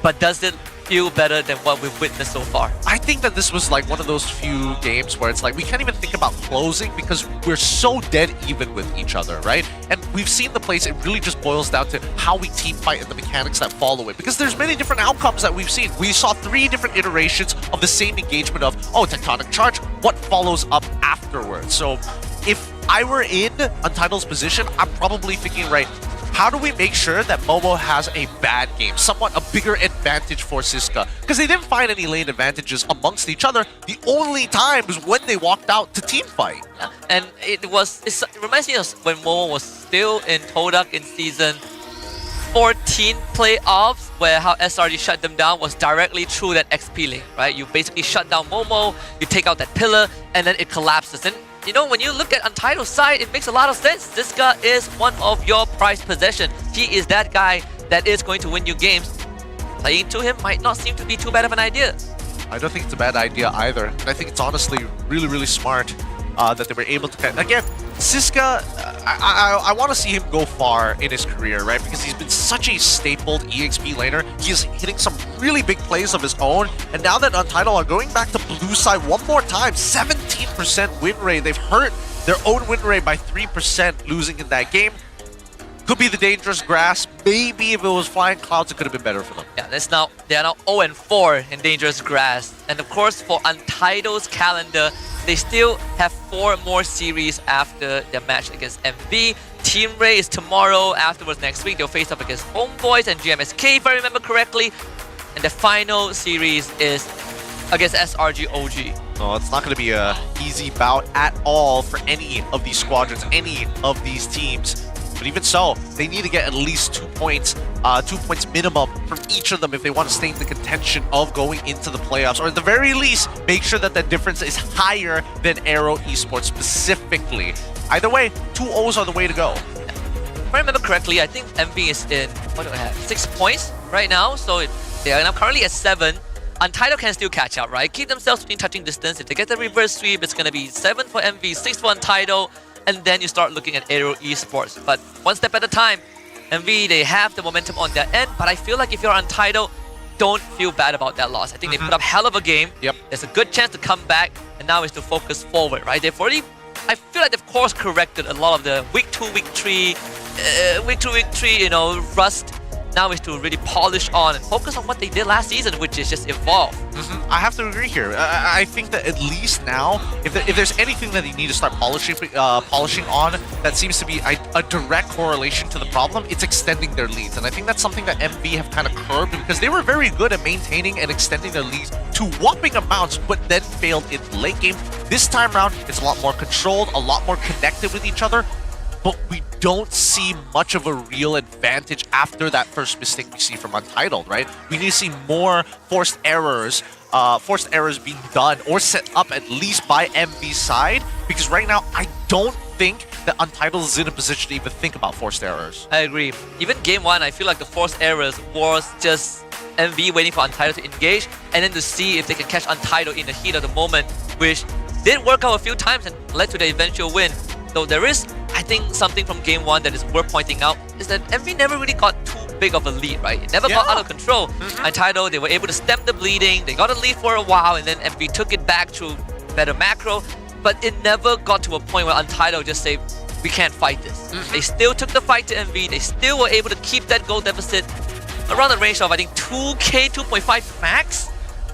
but does it feel better than what we've witnessed so far? I think that this was like one of those few games where it's like we can't even think about closing because we're so dead even with each other, right? And we've seen the plays, it really just boils down to how we team fight and the mechanics that follow it, because there's many different outcomes that we've seen. We saw 3 different iterations of the same engagement of, oh, tectonic charge, what follows up afterwards. So if I were in Untitled's position, I'm probably thinking, right, how do we make sure that Momo has a bad game, somewhat a bigger advantage for Siska? Because they didn't find any lane advantages amongst each other. The only time was when they walked out to team fight. And it reminds me of when Momo was still in Todak in season 14 playoffs, where how SRG shut them down was directly through that XP lane, right? You basically shut down Momo, you take out that pillar, and then it collapses. And when you look at Untitled's side, it makes a lot of sense. Siska is one of your prized possession. He is that guy that is going to win you games. Playing to him might not seem to be too bad of an idea. I don't think it's a bad idea either. And I think it's honestly really, really smart that they were able to... Again, Siska, I want to see him go far in his career, right? Because he's been such a stapled EXP laner. He is hitting some really big plays of his own. And now that Untitled are going back to blue side one more time, 17% win rate. They've hurt their own win rate by 3% losing in that game. Could be the dangerous grass. Maybe if it was flying clouds, it could have been better for them. Yeah, they are now 0-4 in dangerous grass. And of course, for Untitled's calendar, they still have 4 more series after their match against MV. Team Ray is tomorrow. Afterwards, next week, they'll face up against Homeboys and GMSK, if I remember correctly. And the final series is against SRG OG. No, it's not going to be an easy bout at all for any of these squadrons, any of these teams. But even so, they need to get at least 2 points, 2 points minimum from each of them if they want to stay in the contention of going into the playoffs. Or at the very least, make sure that the difference is higher than AERO Esports specifically. Either way, 2 O's are the way to go. If I remember correctly, I think MV is in, what do I have, 6 points right now. So they are now currently at 7. Untitled can still catch up, right? Keep themselves within touching distance. If they get the reverse sweep, it's going to be 7 for MV, 6 for Untitled. And then you start looking at AERO Esports. But one step at a time. MV, they have the momentum on their end, but I feel like if you're Untitled, don't feel bad about that loss. I think they put up hell of a game. Yep. There's a good chance to come back, and now is to focus forward, right? They've already, I feel like they've course corrected a lot of the week 2, week 3, rust. Now is to really polish on and focus on what they did last season, which is just evolve. I have to agree here. I think that at least now, if there's anything that you need to start polishing on that seems to be a direct correlation to the problem, it's extending their leads. And I think that's something that MV have kind of curbed because they were very good at maintaining and extending their leads to whopping amounts, but then failed in the late game. This time around, it's a lot more controlled, a lot more connected with each other, but we don't see much of a real advantage after that first mistake we see from Untitled, right? We need to see more forced errors being done or set up at least by MV's side, because right now I don't think that Untitled is in a position to even think about forced errors. I agree. Even game 1, I feel like the forced errors was just MV waiting for Untitled to engage and then to see if they can catch Untitled in the heat of the moment, which did work out a few times and led to the eventual win. Though there is, I think, something from game 1 that is worth pointing out is that MV never really got too big of a lead, right? It never got out of control. Untitled, they were able to stem the bleeding, they got a lead for a while, and then MV took it back through better macro, but it never got to a point where Untitled just said, we can't fight this. They still took the fight to MV, they still were able to keep that goal deficit around the range of, I think, 2k, 2.5 max,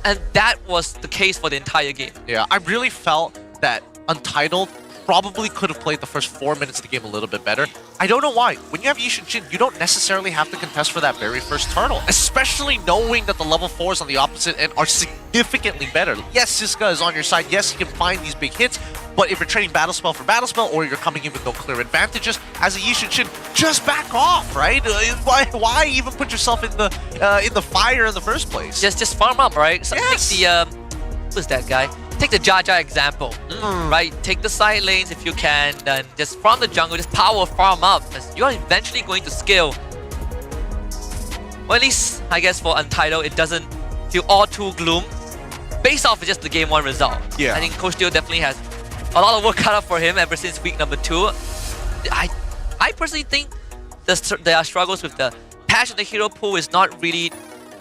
and that was the case for the entire game. Yeah, I really felt that Untitled probably could have played the first 4 minutes of the game a little bit better. I don't know why. When you have Yi Shin, you don't necessarily have to contest for that very first turtle, especially knowing that the level 4s on the opposite end are significantly better. Yes, Siska is on your side. Yes, you can find these big hits, but if you're trading battle spell for battle spell or you're coming in with no clear advantages, as a Yi Shin, just back off, right? Why even put yourself in the fire in the first place? Just farm up, right? So Yes. take the who's that guy? Take the Jaja example, right? Take the side lanes if you can, then just from the jungle, just power farm up. You're eventually going to scale. Well, at least, I guess for Untitled, it doesn't feel all too gloom. Based off of just the game 1 result. Yeah. I think Coach Dio definitely has a lot of work cut out for him ever since week number 2. I personally think there are struggles with the patch in the hero pool is not really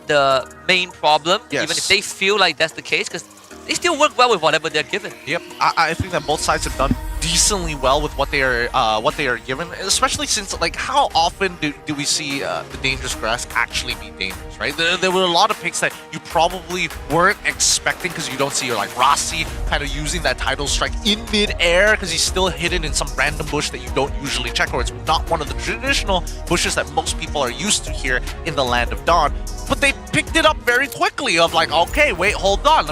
the main problem, Yes. even if they feel like that's the case, because they still work well with whatever they're given. Yep, I think that both sides have done decently well with what they are given, especially since, like, how often do we see the dangerous grass actually be dangerous, right? There were a lot of picks that you probably weren't expecting because you don't see, like, Rossi kind of using that title strike in mid-air because he's still hidden in some random bush that you don't usually check, or it's not one of the traditional bushes that most people are used to here in the Land of Dawn. But they picked it up very quickly of like, okay, wait, hold on,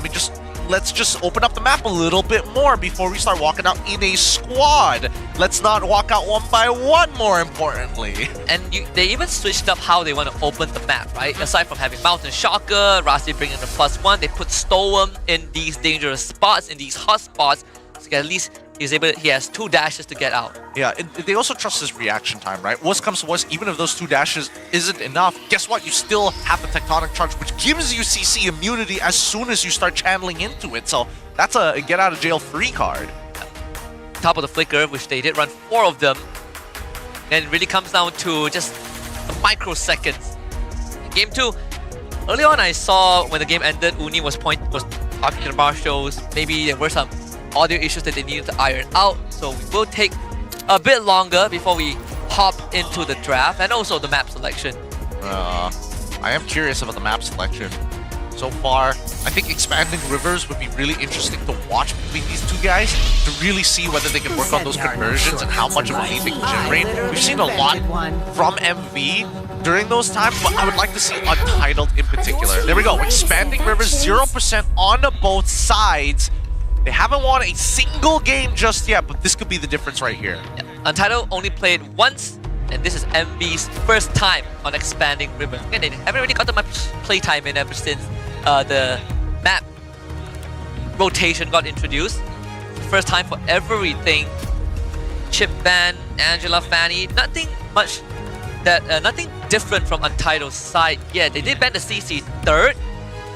let's just open up the map a little bit more before we start walking out in a squad. Let's not walk out one by one, more importantly. And they even switched up how they want to open the map, right? Aside from having Mountain Shocker, Rasi bringing the +1, they put Storm in these dangerous spots, in these hot spots, so at least he has 2 dashes to get out. Yeah, they also trust his reaction time, right? Worst comes to worst, even if those 2 dashes isn't enough, guess what? You still have the Tectonic Charge, which gives you CC immunity as soon as you start channeling into it. So that's a get out of jail free card. Top of the Flicker, which they did run 4 of them. And it really comes down to just microseconds. In game 2, early on I saw when the game ended, Uni was talking to the marshals. Maybe there were some audio issues that they needed to iron out, so we will take a bit longer before we hop into the draft and also the map selection. I am curious about the map selection. So far, I think expanding rivers would be really interesting to watch between these 2 guys to really see whether they can work on those conversions and how much of a lead they can generate. We've seen a lot from MV during those times, but I would like to see Untitled in particular. There we go, expanding rivers, 0% on both sides. They haven't won a single game just yet, but this could be the difference right here. Yeah. Untitled only played once, and this is MV's first time on Expanding River. Again, they haven't really got that much playtime in ever since the map rotation got introduced. First time for everything. Chip ban, Angela, Fanny, nothing much nothing different from Untitled's side. Yeah, they did ban the CC 3rd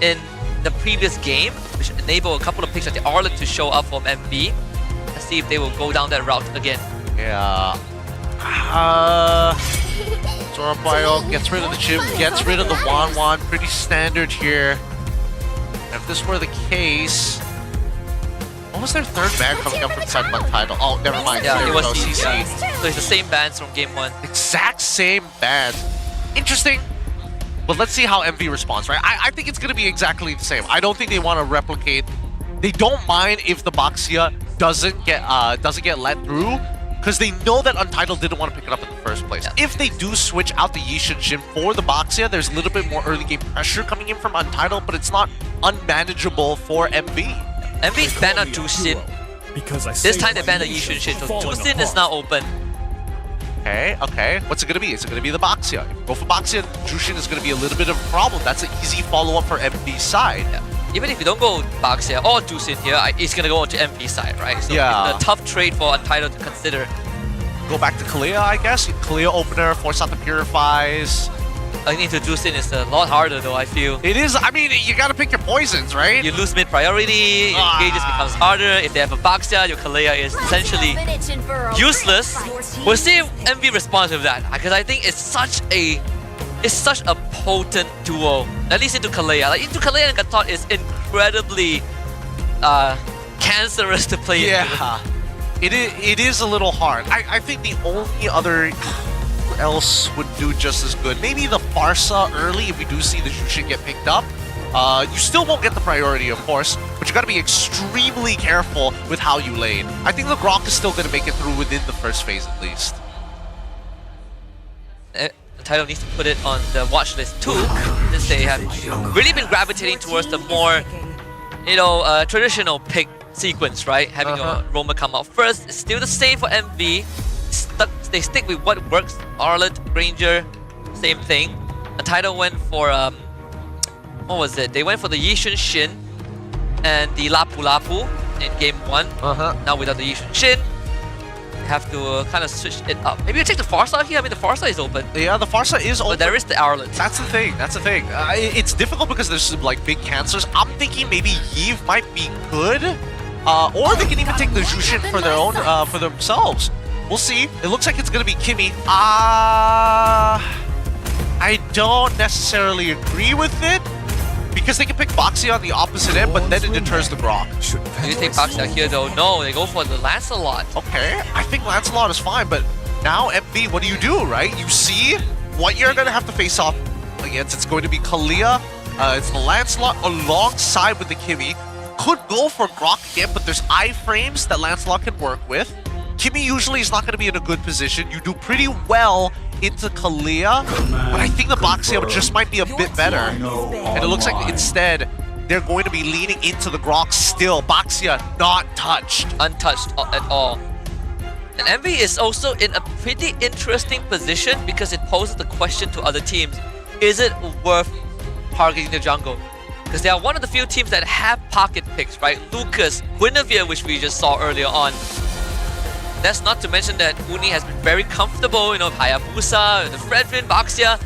in the previous game, which enabled a couple of picks at the Arlet to show up from MV. Let's see if they will go down that route again. Yeah. Zorobio gets rid of the chip, gets rid of the Wan. Pretty standard here. If this were the case, what was their third ban coming up from side of Untitled? Oh, never mind. Yeah, There it we was go, CC. CC. So it's the same bands from game 1. Exact same ban. Interesting. But let's see how MV responds, right? I think it's going to be exactly the same. I don't think they want to replicate. They don't mind if the Baxia doesn't get let through, because they know that Untitled didn't want to pick it up in the first place. Yeah. If they do switch out the Yishin Shin for the Baxia, there's a little bit more early game pressure coming in from Untitled, but it's not unmanageable for MV. MV banned on Jushin. This time they banned the Yishun Shin, so Jushin is now open. Okay. What's it going to be? Is it going to be the Baxia? If you go for Baxia, Jushin is going to be a little bit of a problem. That's an easy follow-up for MV's side. Yeah. Even if you don't go Baxia or Jushin here, it's gonna go on to MV side, right? So Yeah. it's a tough trade for Untitled to consider. Go back to Kalia, I guess. Kalia opener, force out the Purifies. I think to Jushin is a lot harder though, I feel. It is, I mean, you gotta pick your poisons, right? You lose mid priority, engages becomes harder. If they have a Baxia, your Kalia is essentially useless. We'll see if MV responds with that, because I think it's such a potent duo. At least into Kalia. Like into Kalia and Gatot is incredibly cancerous to play into. Yeah. It is a little hard. I think the only other who else would do just as good, maybe the Farsa early if we do see the Jushin get picked up. You still won't get the priority, of course, but you gotta be extremely careful with how you lane. I think the Grok is still gonna make it through within the first phase at least. Title needs to put it on the watch list too, since they have really been gravitating towards the more, traditional pick sequence, right? Having a roamer come out first. It's still the same for MV. They stick with what works. Arlet, Granger, same thing. The title went for what was it? They went for the Yishun Shin and the Lapu Lapu in game 1. Now without the Yishun Shin, have to kind of switch it up. Maybe you take the Farsa here. I mean, the Farsa is open. Yeah, the Farsa is open. But there is the Arlet. That's the thing. It's difficult because there's like big cancers. I'm thinking maybe Yves might be good, or they can even take the Jushin for their own, for themselves. We'll see. It looks like it's gonna be Kimmy. I don't necessarily agree with it, because they can pick Boxy on the opposite end, but then it deters the Grok. Do you take Baxia here though? No, they go for the Lancelot. Okay, I think Lancelot is fine, but now MV, what do, right? You see what you're gonna have to face off against. It's going to be Kalia, it's the Lancelot alongside with the Kimmy. Could go for Grok again, but there's iframes that Lancelot can work with. Kimmy usually is not going to be in a good position. You do pretty well into Kalia, but I think the Boxia just might be a bit better. And it looks like instead, they're going to be leaning into the Grok still. Boxia not touched. Untouched at all. And MV is also in a pretty interesting position because it poses the question to other teams. Is it worth targeting the jungle? Because they are one of the few teams that have pocket picks, right? Lucas, Guinevere, which we just saw earlier on. That's not to mention that Uni has been very comfortable, Hayabusa, the Fredrin, Baxia.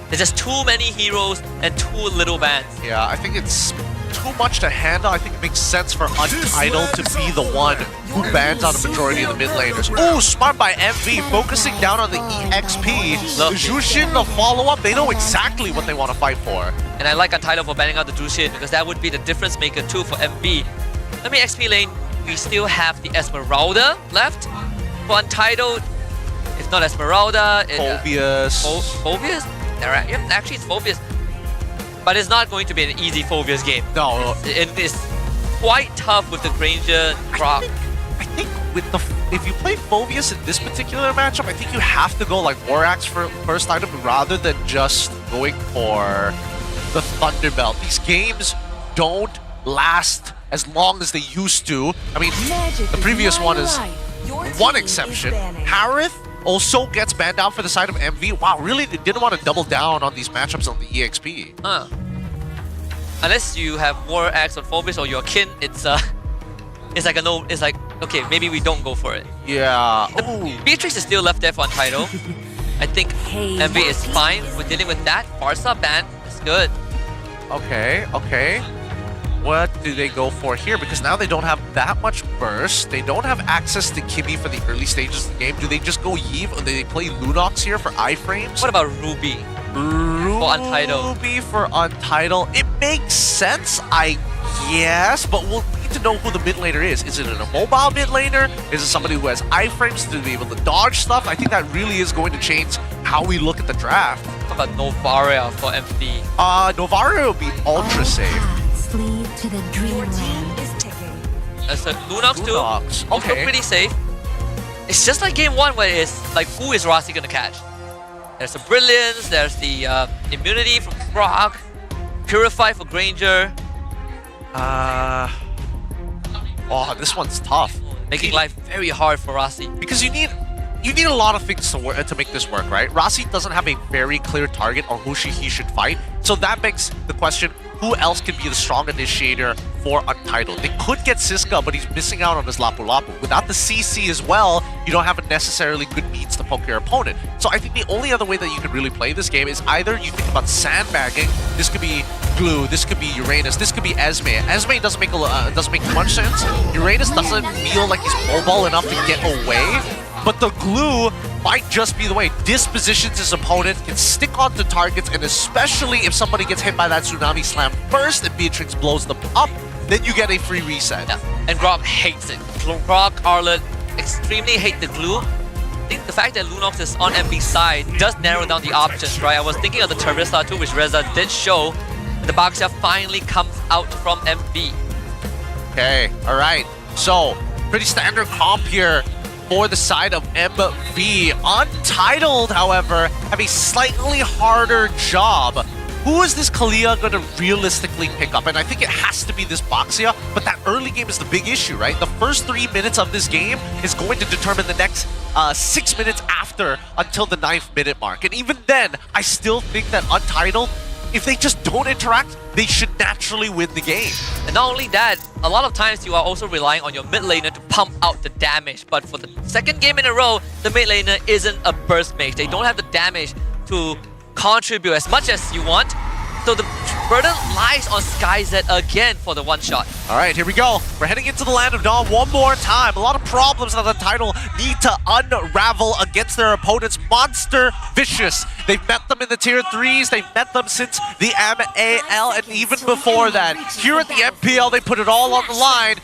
There's just too many heroes and too little bans. Yeah, I think it's too much to handle. I think it makes sense for Untitled to be the one who bans out a majority of the mid laners. Oh, smart by MV, focusing down on the EXP. The Jushin, the follow-up, they know exactly what they want to fight for. And I like Untitled for banning out the Jushin because that would be the difference maker too for MV. Let me XP lane. We still have the Esmeralda left. For Untitled, it's not Esmeralda. Phobius. Phobius? Yep, actually it's Phobius. But it's not going to be an easy Phobius game. No. It is quite tough with the Granger Grok. I think with if you play Phobius in this particular matchup, I think you have to go like War Axe for first item rather than just going for the Thunderbelt. These games don't last as long as they used to. I mean, the previous one is one exception. Harith also gets banned out for the side of MV. Wow, really they didn't want to double down on these matchups on the EXP. Unless you have War Axe on Phobius or your kin, it's like a no. It's like okay, maybe we don't go for it. Yeah. Beatrix is still left there for Untitled. I think MV is fine with dealing with that. Farsa ban is good. Okay. what do they go for here? Because now they don't have that much burst. They don't have access to Kimmy for the early stages of the game. Do they just go Yve, or do they play Lunox here for iframes? What about Ruby? For Untitled. Ruby for Untitled. It makes sense, I guess, but we'll need to know who the mid laner is. Is it a mobile mid laner? Is it somebody who has iframes to be able to dodge stuff? I think that really is going to change how we look at the draft. What about Novaria for MV? Novaria will be ultra safe. Lead to the dreamland. That's a Lunox too. Lunox, Also okay. pretty safe. It's just like game 1 where it's like, who is Rossi gonna catch? There's the Brilliance, there's the Immunity from Brock, Purify for Granger. Oh, this one's tough. Making life very hard for Rossi. Because you need a lot of things to work to make this work, right? Rossi doesn't have a very clear target on who he should fight, so that begs the question: who else can be the strong initiator for Untitled? They could get Siska, but he's missing out on his Lapu Lapu. Without the CC as well, you don't have necessarily good means to poke your opponent. So I think the only other way that you can really play this game is either you think about sandbagging. This could be Glue, this could be Uranus, this could be Esme. Esme doesn't make too much sense. Uranus doesn't feel like he's mobile enough to get away. But the Glue might just be the way. Dispositions his opponent, can stick onto targets, and especially if somebody gets hit by that Tsunami Slam first and Beatrix blows them up, then you get a free reset. Yeah. And Grog hates it. Grog, Arlet extremely hate the Glue. I think the fact that Lunox is on MV's side does narrow down the options, right? I was thinking of the Teresa too, which Reza did show. The Baxia finally comes out from MV. Okay, alright. So, pretty standard comp here for the side of MV. Untitled, however, have a slightly harder job. Who is this Kalia going to realistically pick up? And I think it has to be this Baxia, but that early game is the big issue, right? The first 3 minutes of this game is going to determine the next 6 minutes after until the 9th minute mark. And even then, I still think that Untitled, if they just don't interact, they should naturally win the game. And not only that, a lot of times you are also relying on your mid laner to pump out the damage. But for the second game in a row, the mid laner isn't a burst mage. They don't have the damage to contribute as much as you want. So the burden lies on SkyZ again for the one shot. All right, here we go. We're heading into the Land of Dawn one more time. A lot of problems that the title need to unravel against their opponents. Monster Vicious. They've met them in the tier 3s. They've met them since the MAL and even before that. Here at the MPL, they put it all on the line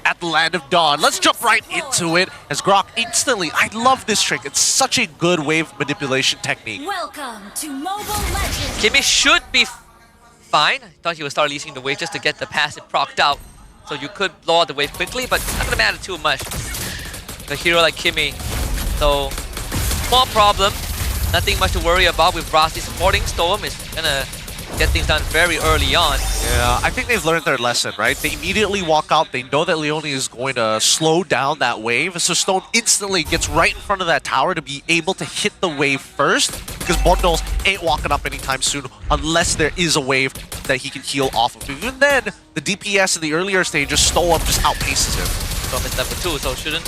at the Land of Dawn. Let's jump right into it as Grok instantly, I love this trick. It's such a good wave manipulation technique. Welcome to Mobile Legends. Kimmy should be fine. I thought he would start releasing the wave just to get the passive procced out. So you could blow out the wave quickly, but not gonna matter too much. A hero like Kimmy. So, small problem. Nothing much to worry about with Rossi supporting. Storm is gonna get things done very early on. Yeah, I think they've learned their lesson, right? They immediately walk out. They know that Leone is going to slow down that wave. So Stone instantly gets right in front of that tower to be able to hit the wave first, because Bundles ain't walking up anytime soon unless there is a wave that he can heal off of. Even then, the DPS in the earlier stages, Storm just outpaces him. Storm is level 2, so shouldn't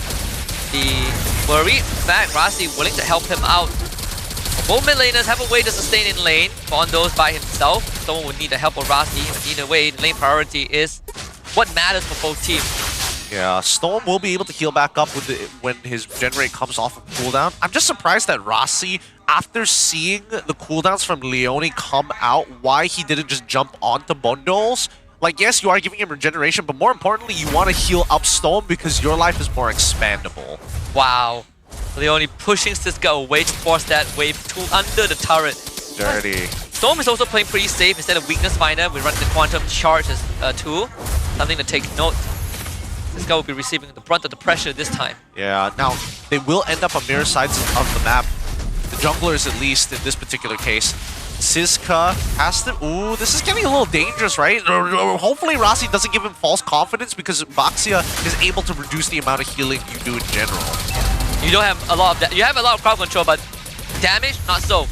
be worried. In fact, Rossi willing to help him out. Both mid laners have a way to sustain in lane. Bondo's by himself. Someone would need the help of Rossi, but either way, the lane priority is what matters for both teams. Yeah, Storm will be able to heal back up with when his generate comes off of cooldown. I'm just surprised that Rossi, after seeing the cooldowns from Leone come out, why he didn't just jump onto Bondo's. Like, yes, you are giving him regeneration, but more importantly, you want to heal up Storm because your life is more expandable. Wow. Leone pushing Siska away to force that wave to under the turret. Dirty. Storm is also playing pretty safe. Instead of Weakness Finder, we run the Quantum Charge as tool. Something to take note. Siska will be receiving the brunt of the pressure this time. Yeah, now, they will end up on mirror sides of the map. The junglers, at least, in this particular case. Siska has to... Ooh, this is getting a little dangerous, right? Hopefully Rossi doesn't give him false confidence because Baxia is able to reduce the amount of healing you do in general. You don't have a lot of that. You have a lot of crowd control, but damage, not so.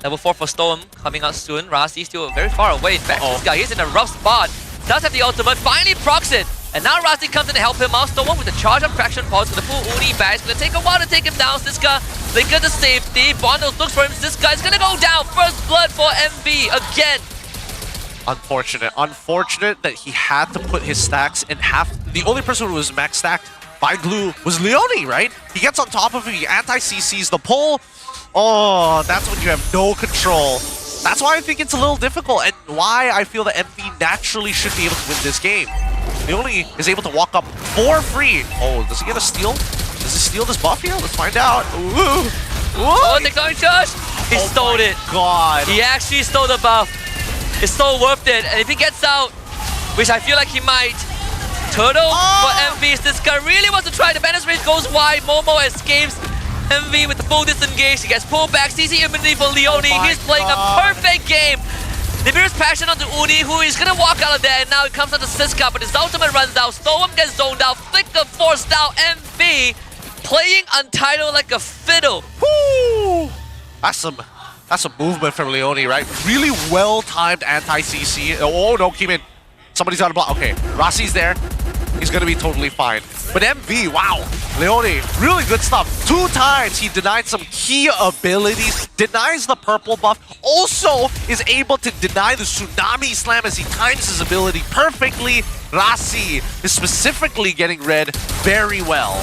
Level 4 for Storm coming out soon. Rossi still very far away. In fact, this guy is in a rough spot. Does have the ultimate, finally procs it. And now Rossi comes in to help him out. Storm with the charge of Fraction Pulse with the full Uni back. It's gonna take a while to take him down. Siska, they get the safety. Bondos looks for him. Siska is gonna go down. First blood for MV again. Unfortunate that he had to put his stacks in half. The only person who was max stacked by Glue was Leone, right? He gets on top of him, he anti-CCs the pull. Oh, that's when you have no control. That's why I think it's a little difficult, and why I feel that MV naturally should be able to win this game. Leone is able to walk up for free. Oh, does he get a steal? Does he steal this buff here? Let's find out. Ooh. Oh, the going charge! He stole it. God. He actually stole the buff. It's so worth it. And if he gets out, which I feel like he might, Turtle for MV. This guy really wants to try. The Banner's Rage goes wide. Momo escapes. MV with the full disengage. He gets pulled back. CC immunity for Leone. He's playing a perfect game. Nibiru's passion onto Uni, who is gonna walk out of there, and now it comes onto Siska, but his ultimate runs out. Storm gets zoned out. Flicker forced out. MV playing Untitled like a fiddle. Woo! That's some movement from Leone, right? Really well-timed anti-CC. Oh no, Keeman. Somebody's on a block. Okay, Rossi's there. He's gonna be totally fine. But MV, wow. Leone, really good stuff. 2 times he denied some key abilities, denies the purple buff, also is able to deny the Tsunami Slam as he times his ability perfectly. Rossi is specifically getting red very well.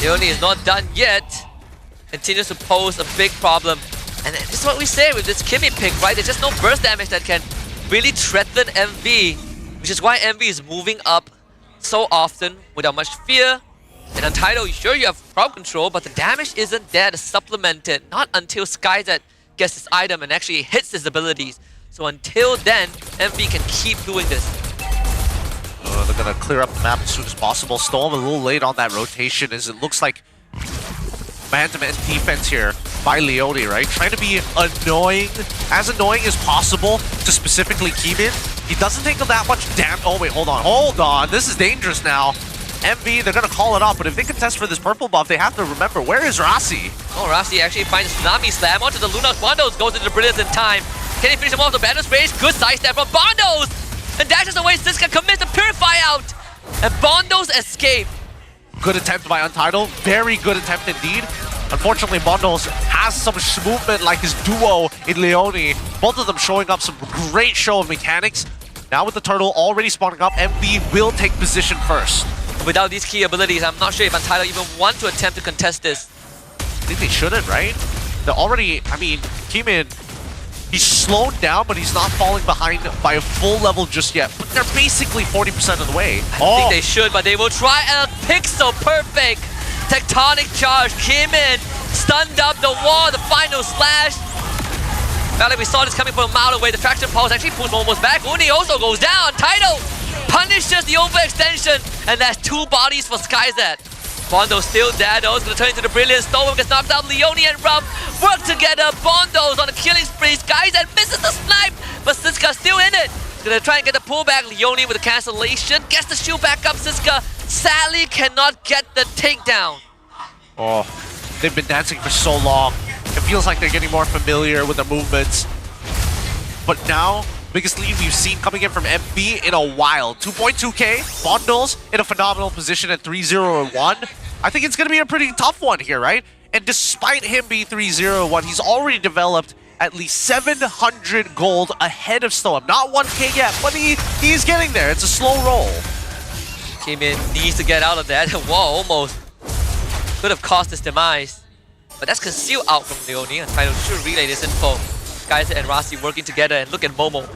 Leone is not done yet. Continues to pose a big problem. And this is what we say with this Kimmy pick, right? There's just no burst damage that can really threaten MV, which is why MV is moving up so often without much fear. And Untitled, sure you have crowd control, but the damage isn't there to supplement it. Not until SkyZ gets this item and actually hits his abilities. So until then, MV can keep doing this. They're gonna clear up the map as soon as possible. Storm a little late on that rotation as it looks like man-to-man defense here by Leone, right? Trying to be annoying as possible to specifically keep it. He doesn't take that much damage. Oh wait, hold on. This is dangerous now. MV, they're gonna call it off, but if they contest for this purple buff, they have to remember, where is Rossi? Oh, Rossi actually finds Tsunami Slam onto the Luna. Bondos goes into the Brilliance in time. Can he finish him off the Banner's Rage? Good sidestep from Bondos! And dashes away. Siska commits the Purify out! And Bondos escape. Good attempt by Untitled. Very good attempt indeed. Unfortunately, Bondos has some movement like his duo in Leone. Both of them showing up some great show of mechanics. Now with the turtle already spawning up, MV will take position first. Without these key abilities, I'm not sure if Untitled even want to attempt to contest this. I think they shouldn't, right? They're already, I mean, Keeman, he's slowed down, but he's not falling behind by a full level just yet. But they're basically 40% of the way. I think they should, but they will try. And a pixel perfect tectonic charge came in, stunned up the wall, the final slash. Felt like we saw this coming from a mile away. The traction pulse actually pulls almost back. Uni also goes down. Tidal punishes the overextension, and that's 2 bodies for SkyZ. Bondo still there though. It's gonna turn into the Brilliant. Storm gets knocked out. Leone and Rum work together. Bondo's on a killing spree. SkyZ misses the snipe, but Siska's still in it. He's gonna try and get the pullback. Leone with the cancellation. Gets the shield back up. Siska sadly cannot get the takedown. Oh, they've been dancing for so long. It feels like they're getting more familiar with their movements. But now, biggest lead we've seen coming in from MV in a while. 2.2k, Bundles in a phenomenal position at 3-0-1. I think it's going to be a pretty tough one here, right? And despite him being 3-0-1, he's already developed at least 700 gold ahead of Storm. Not 1k yet, but he's getting there. It's a slow roll. Kimin needs to get out of that. Whoa, almost could have caused his demise. But that's concealed out from Leone. Untitled should relay this info. SkyZ and Rossi working together, and look at Momo.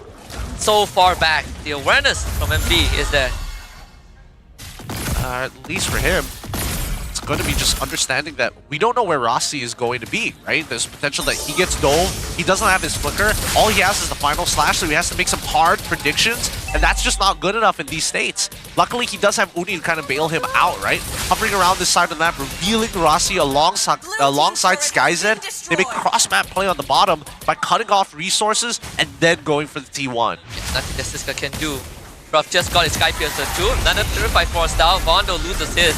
So far back. The awareness from MV is there. At least for him, it's going to be just understanding that we don't know where Rossi is going to be, right? There's potential that he gets dove. He doesn't have his flicker. All he has is the final slash, so he has to make some hard predictions, and that's just not good enough in these states. Luckily, he does have Uni to kind of bail him out, right? Hovering around this side of the map, revealing Rossi alongside SkyZ. They make cross-map play on the bottom by cutting off resources and then going for the T1. It's nothing that Siska can do. Ruff just got his Sky Piercer too. Another Purify forced out. Bondo loses his.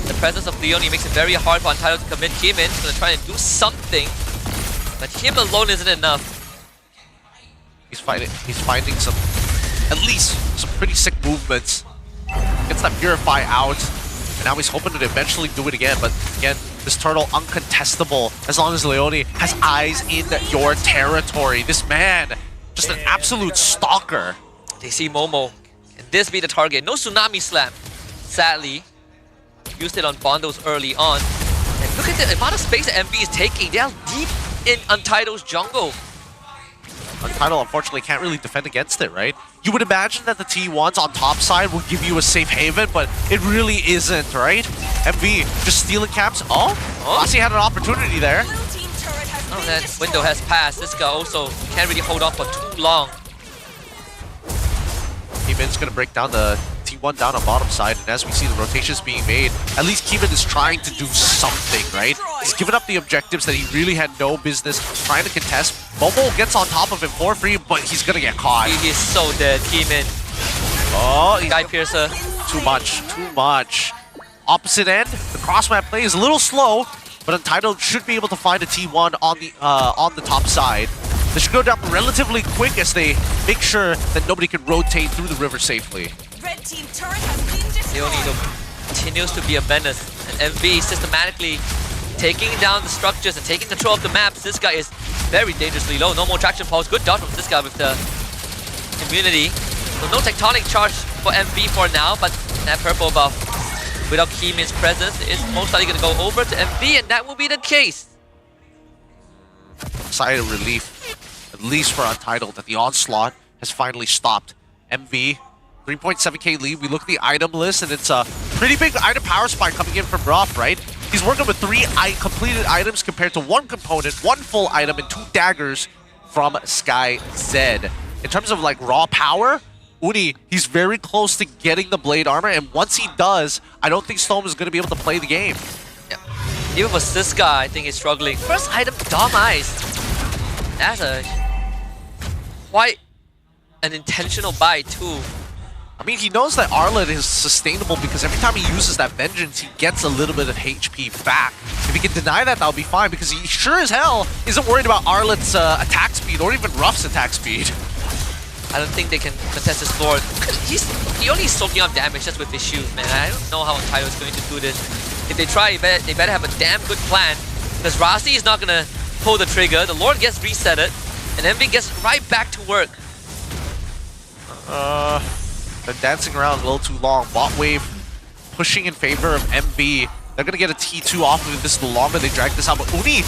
The presence of Leone makes it very hard for Untitled to commit him in. He's gonna try and do something, but him alone isn't enough. He's finding some, at least some pretty sick movements. Gets that Purify out, and now he's hoping to eventually do it again. But again, this turtle uncontestable as long as Leone has eyes in your territory. This man just an absolute stalker. They see Momo. Can this be the target? No Tsunami Slam. Sadly, used it on Bondos early on. And look at the amount of space that MV is taking. They are deep in Untitled's jungle. Untitled unfortunately can't really defend against it, right? You would imagine that the T1s on top side would give you a safe haven, but it really isn't, right? MV just stealing caps. Oh, Lassie had an opportunity there. Oh, that window has passed. This guy also can't really hold on for too long. Keeman's gonna break down the T1 down on bottom side, and as we see the rotations being made, at least Keeman is trying to do something, right? He's given up the objectives that he really had no business trying to contest. Momo gets on top of him for free, but he's gonna get caught. He is so dead, Keeman. Oh, Guy Piercer. Too much. Opposite end, the cross-map play is a little slow, but Untitled should be able to find a T1 on the top side. They should go down relatively quick as they make sure that nobody can rotate through the river safely. Red team turret has been destroyed. Leone continues to be a menace, and MV systematically taking down the structures and taking control of the maps. This guy is very dangerously low. No more traction pulse. Good dodge from this guy with the immunity. So no tectonic charge for MV for now, but that purple buff without Keeman's presence is most likely going to go over to MV, and that will be the case. Sigh of relief, at least for Untitled, that the onslaught has finally stopped. MV, 3.7k lead. We look at the item list, and it's a pretty big item power spike coming in from Ruff, right? He's working with 3 completed items compared to 1 component, 1 full item, and 2 daggers from Sky Z. In terms of like raw power, Uni, he's very close to getting the blade armor, and once he does, I don't think Stone is going to be able to play the game. Yeah. Even for this guy, I think he's struggling. First item, Dom Eyes. That's quite an intentional buy too. I mean, he knows that Arlet is sustainable because every time he uses that Vengeance, he gets a little bit of HP back. If he can deny that, that'll be fine because he sure as hell isn't worried about Arlet's attack speed or even Ruff's attack speed. I don't think they can contest his Lord. He only soaking up damage just with his shoes, man. I don't know how Untitled is going to do this. If they try, they better have a damn good plan. Because Rasi is not going to pull the trigger. The Lord gets resetted. And MV gets right back to work. They're dancing around a little too long. Bot wave pushing in favor of MV. They're going to get a T2 off of it. This is the longer they drag this out. But Uni,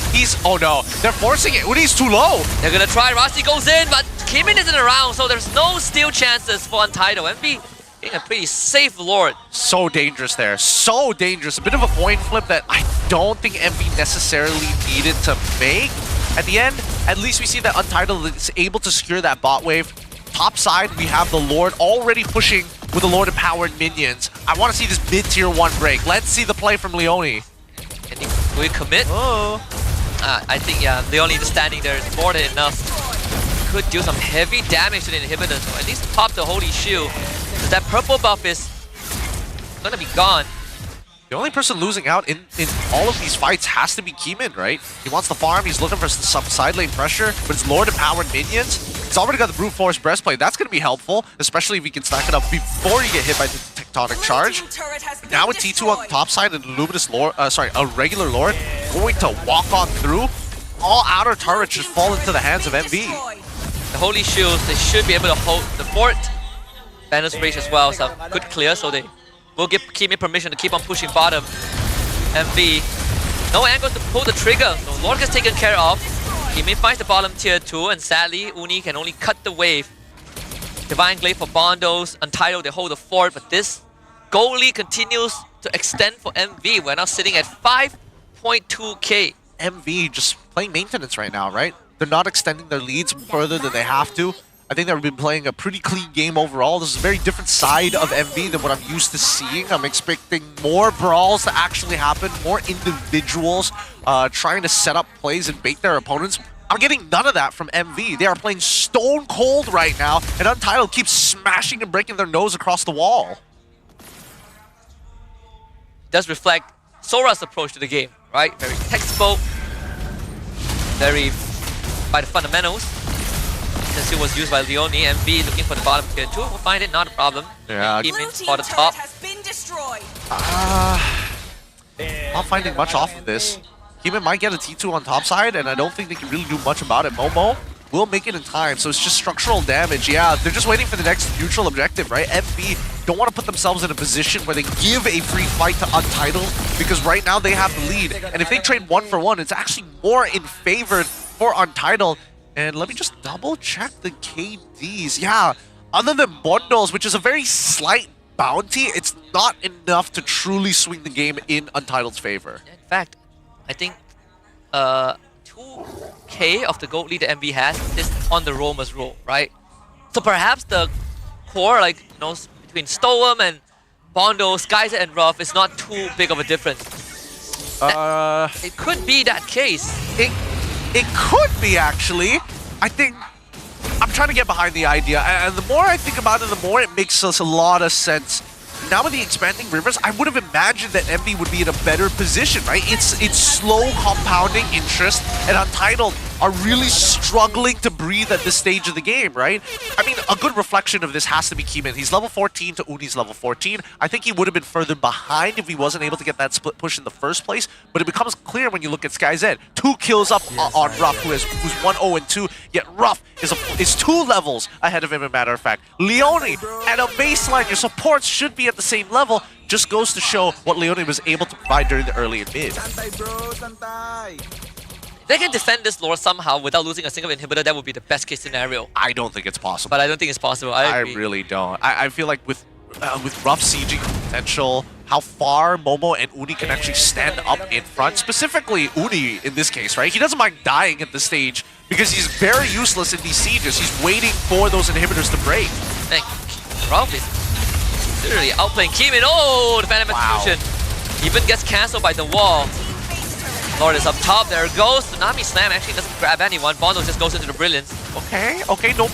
oh no, they're forcing it. Uni's too low. They're going to try. Rasi goes in, but Keeman isn't around, so there's no steal chances for Untitled. MV being a pretty safe Lord. So dangerous there. So dangerous. A bit of a coin flip that I don't think MV necessarily needed to make. At the end, at least we see that Untitled is able to secure that bot wave. Top side, we have the Lord already pushing with the Lord empowered minions. I want to see this mid-tier 1 break. Let's see the play from Leone. Will he commit? Oh. I think, yeah, Leone just standing there is more than enough. Could do some heavy damage to the inhibitors, or at least pop the Holy Shield. Because that purple buff is gonna be gone. The only person losing out in all of these fights has to be Keeman, right? He wants the farm, he's looking for some side lane pressure, but it's Lord empowered minions. He's already got the Brute Force breastplate. That's going to be helpful, especially if he can stack it up before you get hit by the tectonic charge. Now with T2 on the top side and Luminous Lord, a regular Lord going to walk on through, all outer turrets just fall into the hands of MV. The Holy Shields, they should be able to hold the fort. Banner's Rage as well, so good clear, so they will give Keeman permission to keep on pushing bottom. MV, no angle to pull the trigger, so Lord gets taken care of. Keeman finds the bottom tier 2, and sadly, Uni can only cut the wave. Divine Glaive for Bondos, Untitled, they hold the fort, but this goal lead continues to extend for MV. We're now sitting at 5.2k. MV just playing maintenance right now, right? They're not extending their leads further than they have to. I think they've been playing a pretty clean game overall. This is a very different side of MV than what I'm used to seeing. I'm expecting more brawls to actually happen, more individuals trying to set up plays and bait their opponents. I'm getting none of that from MV. They are playing stone cold right now, and Untitled keeps smashing and breaking their nose across the wall. Does reflect Sora's approach to the game, right? Very textbook, very by the fundamentals. Since it was used by Leone, MV looking for the bottom tier 2. We'll find it, not a problem. Yeah. Keeman for the top. Not finding much off of this. Keeman might get a T2 on top side, and I don't think they can really do much about it. Momo will make it in time, so it's just structural damage. Yeah, they're just waiting for the next neutral objective, right? MV don't want to put themselves in a position where they give a free fight to Untitled, because right now they have the lead. And if they trade 1-for-1, it's actually more in favor for Untitled. And let me just double check the KDs. Yeah, other than Bondos, which is a very slight bounty, it's not enough to truly swing the game in Untitled's favor. In fact, I think 2k of the gold lead that MV has is on the roamer's role, right? So perhaps the core, like, you know, between Stoem and Bondo, Skyzer and Ruff is not too big of a difference. It could be that case. It could be, actually. I think I'm trying to get behind the idea, and the more I think about it, the more it makes us a lot of sense. Now with the expanding rivers, I would have imagined that MV would be in a better position, right? It's slow compounding interest, and Untitled are really struggling to breathe at this stage of the game, right? I mean, a good reflection of this has to be Keeman. He's level 14 to Uni's level 14. I think he would have been further behind if he wasn't able to get that split push in the first place, but it becomes clear when you look at SkyZ. 2 kills up on Ruff, who's 1-0-2, yet Ruff is 2 levels ahead of him, as a matter of fact. Leone, at a baseline, your supports should be at the same level. Just goes to show what Leone was able to provide during the early and mid. They can defend this lore somehow without losing a single inhibitor. That would be the best case scenario. I don't think it's possible. But I don't think it's possible. I agree. really don't. I feel like with Ruff sieging potential, how far Momo and Uni can actually stand up in front, specifically Uni in this case, right? He doesn't mind dying at this stage because he's very useless in these sieges. He's waiting for those inhibitors to break. Thank Ruff is literally outplaying Keeman. Oh, the Phantom Execution even gets cancelled by the wall. Lord is up top, there it goes. Tsunami Slam actually doesn't grab anyone. Bondo just goes into the Brilliance. Okay, no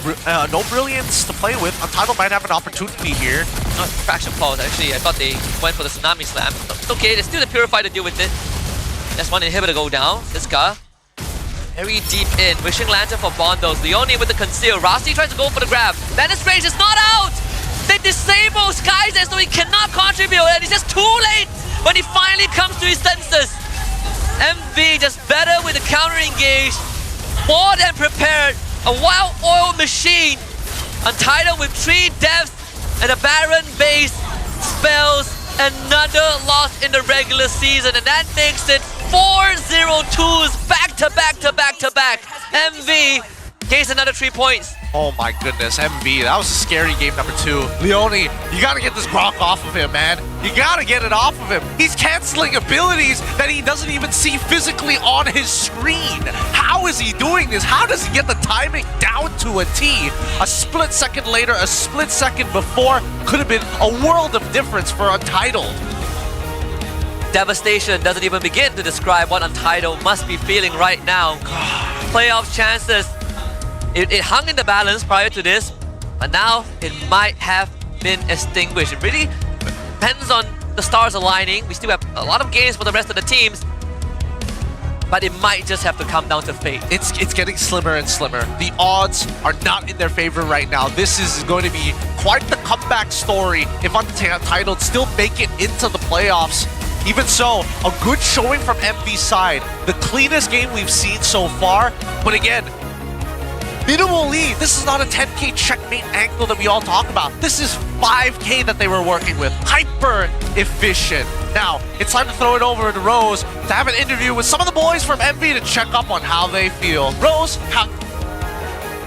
Brilliance to play with. Untitled might have an opportunity here. Not Fraction Pulse, actually. I thought they went for the Tsunami Slam. It's okay, there's still the Purify to deal with it. There's one inhibitor go down. Ziska very deep in. Wishing Lantern for Bondos. Leone with the Conceal. Rasti tries to go for the grab. Bandit Range is not out! They disable Skyzer so he cannot contribute, and it's just too late when he finally comes to his senses. MV just better with the counter engage, more than prepared, a wild oil machine, Untitled with 3 deaths and a Baron base, spells, another loss in the regular season, and that makes it 4 0-2s back to back to back to back. MV gains another 3 points. Oh my goodness, MV, that was a scary game number 2. Leone, you gotta get this Grok off of him, man. You gotta get it off of him. He's canceling abilities that he doesn't even see physically on his screen. How is he doing this? How does he get the timing down to a T? A split second later, a split second before could have been a world of difference for Untitled. Devastation doesn't even begin to describe what Untitled must be feeling right now. Playoff chances. It hung in the balance prior to this, but now it might have been extinguished. It really depends on the stars aligning. We still have a lot of games for the rest of the teams, but it might just have to come down to fate. It's getting slimmer and slimmer. The odds are not in their favor right now. This is going to be quite the comeback story if Untitled still make it into the playoffs. Even so, a good showing from MV's side. The cleanest game we've seen so far, but again, minimal lead. This is not a 10k checkmate angle that we all talk about. This is 5k that they were working with. Hyper efficient. Now, it's time to throw it over to Rose to have an interview with some of the boys from MV to check up on how they feel. Rose, how...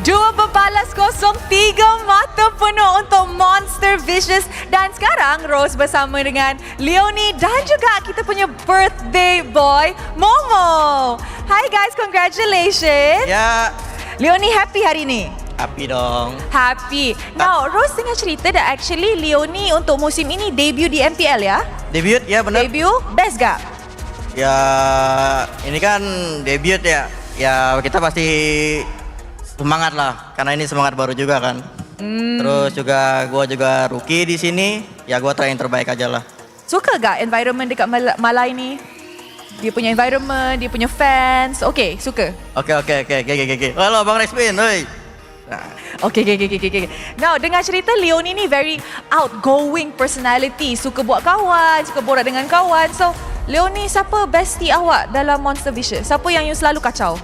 2 babalas 0-3 mata penuh untuk Monster Vicious. Dan sekarang Rose bersama dengan Leone dan juga kita punya birthday boy, Momo. Hi guys, congratulations. Ya, Leone happy hari ni? happy dong. Happy. Now, Rose tengah cerita that actually Leone untuk musim ini debut di MPL ya? Debut ya benar. Debut, best gak? Ya, ini kan debut ya. Ya kita pasti semangat lah, karena ini semangat baru juga kan. Terus juga gua juga rookie di sini. Ya gua try yang terbaik aja lah. Suka gak environment dekat Malai ni? Dia punya environment, dia punya fans. Okay, suka? Oke. Halo Bang Respin, oi. Okay. Now, dengar cerita Leone ni very outgoing personality. Suka buat kawan, suka borak dengan kawan. So, Leone, siapa bestie awak dalam Monster Vicious? Siapa yang you selalu kacau?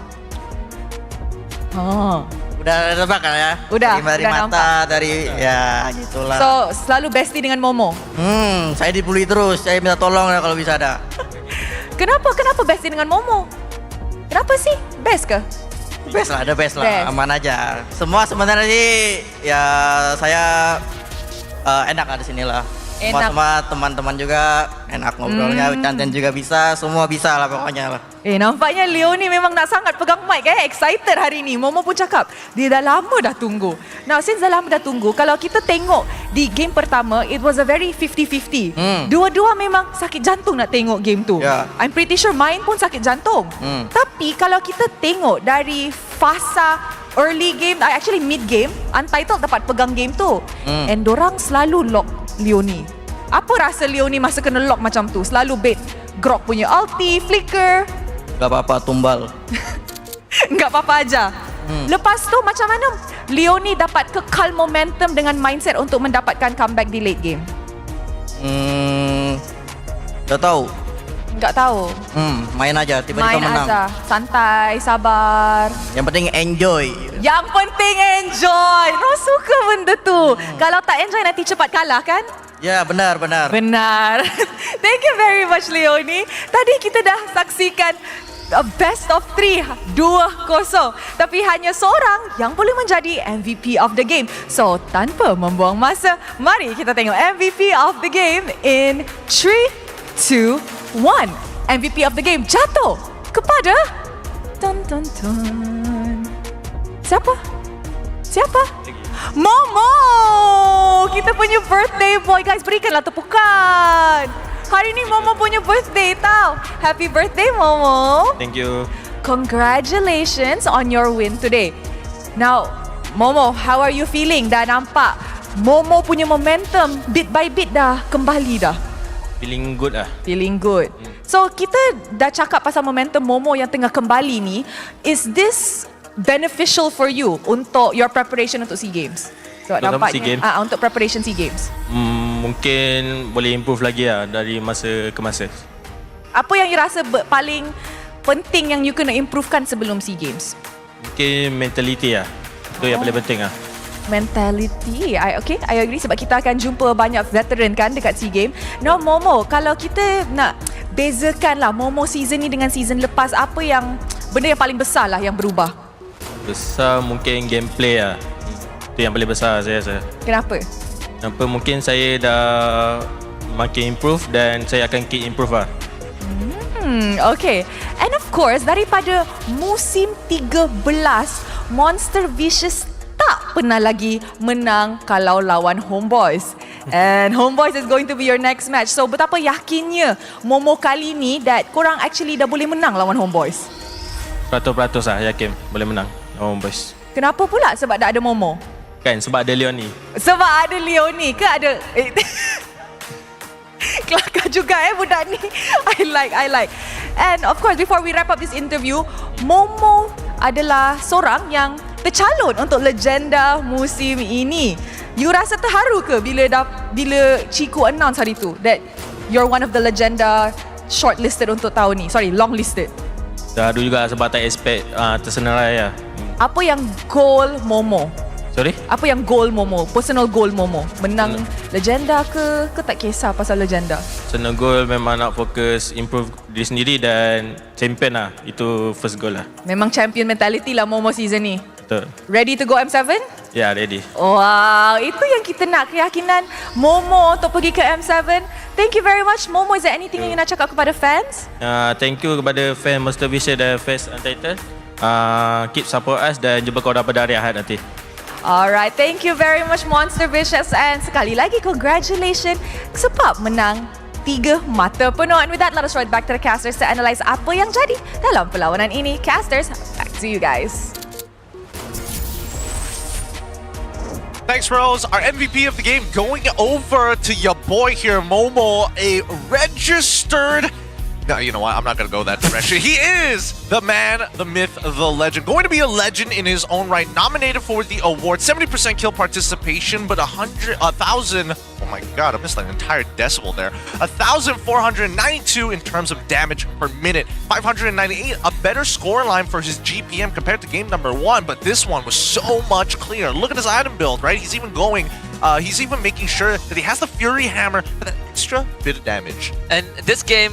Udah tebak kan ya? Udah, Dari udah mata, nampak. dari ya gitulah. So, selalu bestie dengan Momo. Saya dibully terus. Saya minta tolong ya kalau bisa ada. Kenapa bestie dengan Momo? Kenapa sih? Best ke? Best lah, ada best lah, Best. aman aja. Semua sebenarnya sih ya saya enak lah di sini lah. Enak. Semua teman-teman juga enak ngobrolnya, canten juga bisa, semua bisa lah pokoknya lah. Nampaknya Leo ni memang nak sangat pegang mic excited hari ni. Momo pun cakap, dia dah lama dah tunggu. Now, since dah lama dah tunggu, kalau kita tengok di game pertama, it was a very 50-50. Dua-dua memang sakit jantung nak tengok game tu. Yeah. I'm pretty sure main pun sakit jantung. Tapi kalau kita tengok dari fasa early game, actually mid game, Untitled dapat pegang game tu. And dorang selalu lock Leonie. Apa rasa Leonie masa kena lock macam tu? Selalu bait Grok punya ulti, flicker. Gak apa-apa, tumbal. Enggak apa-apa aja. Lepas tu macam mana Leonie dapat kekal momentum dengan mindset untuk mendapatkan comeback di late game? Gak tahu. Enggak tahu. Main aja, tiba-tiba Main menang. aja. Santai, sabar. Yang penting enjoy. Yang penting enjoy. Ros suka benda tu. Kalau tak enjoy nanti cepat kalah kan? Ya, benar. Benar. Thank you very much Leonie. Tadi kita dah saksikan best of 3, 2-0. Tapi hanya seorang yang boleh menjadi MVP of the game. So, tanpa membuang masa, mari kita tengok MVP of the game in 3, 2, 1. MVP of the game jatuh kepada Siapa? Momo! Kita punya birthday boy. Guys, berikanlah tepukan. Hari ni Momo punya birthday tau. Happy birthday Momo. Thank you. Congratulations on your win today. Now, Momo, how are you feeling? Dah nampak Momo punya momentum bit by bit dah kembali dah. Feeling good lah. Feeling good. So, kita dah cakap pasal momentum Momo yang tengah kembali ni. Is this beneficial for you untuk your preparation untuk SEA Games? So, Untuk nampaknya, SEA Games? untuk preparation SEA Games. Mungkin boleh improve lagi lah dari masa ke masa. Apa yang you rasa paling penting yang you kena improvekan sebelum SEA Games? Mungkin mentality lah. Itu yang paling penting lah. Mentality. I agree sebab kita akan jumpa banyak veteran kan dekat SEA Games. Now Momo, kalau kita nak bezakan lah Momo season ni dengan season lepas, apa yang benda yang paling besar lah yang berubah? Besar mungkin gameplay lah. Itu yang paling besar saya rasa. Kenapa? Kenapa mungkin saya dah makin improve dan saya akan keep improve lah. Okay. And of course, daripada musim 13, Monster Vicious tak pernah lagi menang kalau lawan Homeboys. And Homeboys is going to be your next match. So, betapa yakinnya Momo kali ni that korang actually dah boleh menang lawan Homeboys? 100% lah yakin boleh menang lawan boys. Kenapa pula? Sebab dah ada Momo? Kan sebab ada Leon ni. Sebab ada Leonie ke ada... Kelakar juga budak ni. I like. And of course, before we wrap up this interview, Momo adalah seorang yang tercalon untuk legenda musim ini. You rasa terharu ke bila Chico announce hari tu that you're one of the legenda shortlisted untuk tahun ni? Sorry, longlisted. Terharu juga sebab tak expect tersenarai lah. Apa yang goal Momo? Sorry? Apa yang goal Momo? Personal goal Momo? Menang legenda ke tak kisah pasal legenda? Personal goal memang nak fokus improve diri sendiri dan champion lah. Itu first goal lah. Memang champion mentality lah Momo season ni. Betul. Ready to go M7? Ya, ready. Wow, itu yang kita nak, keyakinan Momo untuk pergi ke M7. Thank you very much Momo. Is there anything yang you nak cakap kepada fans? Thank you kepada fan Monster Vision dan fans Untitled. Keep support us dan jumpa korang pada hari Ahad nanti. Alright, thank you very much Monster Vicious. And sekali lagi, congratulations sebab menang 3 mata penuh. And with that, let us right back to the casters to analyse apa yang jadi dalam perlawanan ini. Casters, back to you guys. Thanks, Rose. Our MVP of the game going over to your boy here, Momo, a registered... No, you know what? I'm not going to go that direction. He is the man, the myth, the legend. Going to be a legend in his own right. Nominated for the award. 70% kill participation, but 1,000... Oh my god, I missed an entire decibel there. 1,492 in terms of damage per minute. 598, a better scoreline for his GPM compared to game number 1, but this one was so much cleaner. Look at his item build, right? He's even going, he's even making sure that he has the Fury Hammer for that extra bit of damage. And this game,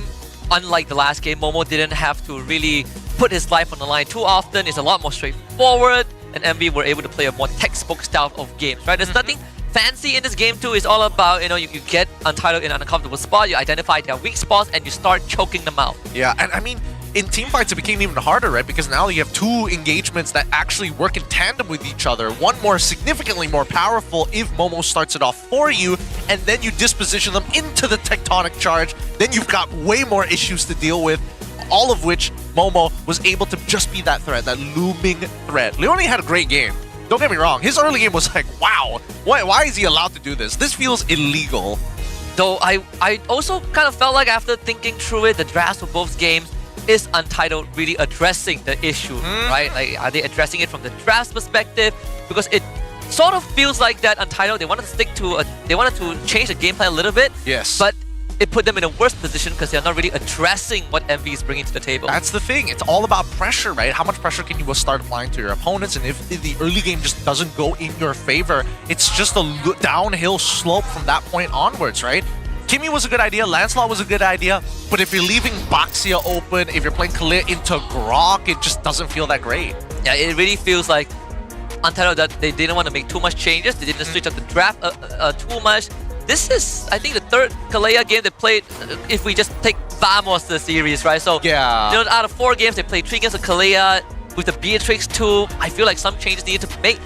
unlike the last game, Momo didn't have to really put his life on the line too often. It's a lot more straightforward, and MV were able to play a more textbook style of games, right? There's nothing fancy in this game too. It's all about, you get Untitled in an uncomfortable spot, you identify their weak spots, and you start choking them out. Yeah, and I mean, in teamfights it became even harder, right? Because now you have 2 engagements that actually work in tandem with each other. One more significantly more powerful if Momo starts it off for you, and then you disposition them into the tectonic charge. Then you've got way more issues to deal with, all of which Momo was able to just be that threat, that looming threat. Leone had a great game. Don't get me wrong, his early game was like, wow, why is he allowed to do this? This feels illegal. Though I also kind of felt like after thinking through it, the drafts for both games, is Untitled really addressing the issue, right? Like, are they addressing it from the draft perspective? Because it sort of feels like that Untitled, they wanted to change the game plan a little bit. Yes. But it put them in a worse position because they're not really addressing what MV is bringing to the table. That's the thing. It's all about pressure, right? How much pressure can you start applying to your opponents? And if the early game just doesn't go in your favor, it's just a downhill slope from that point onwards, right? Kimmy was a good idea, Lancelot was a good idea, but if you're leaving Baxia open, if you're playing Kalia into Grok, it just doesn't feel that great. Yeah, it really feels like Untitled that they didn't want to make too much changes, they didn't switch up the draft too much. This is, I think, the 3rd Kalia game they played, if we just take Vamos the series, right? So, yeah, out of 4 games, they played 3 games of Kalia, with the Beatrix too. I feel like some changes needed to make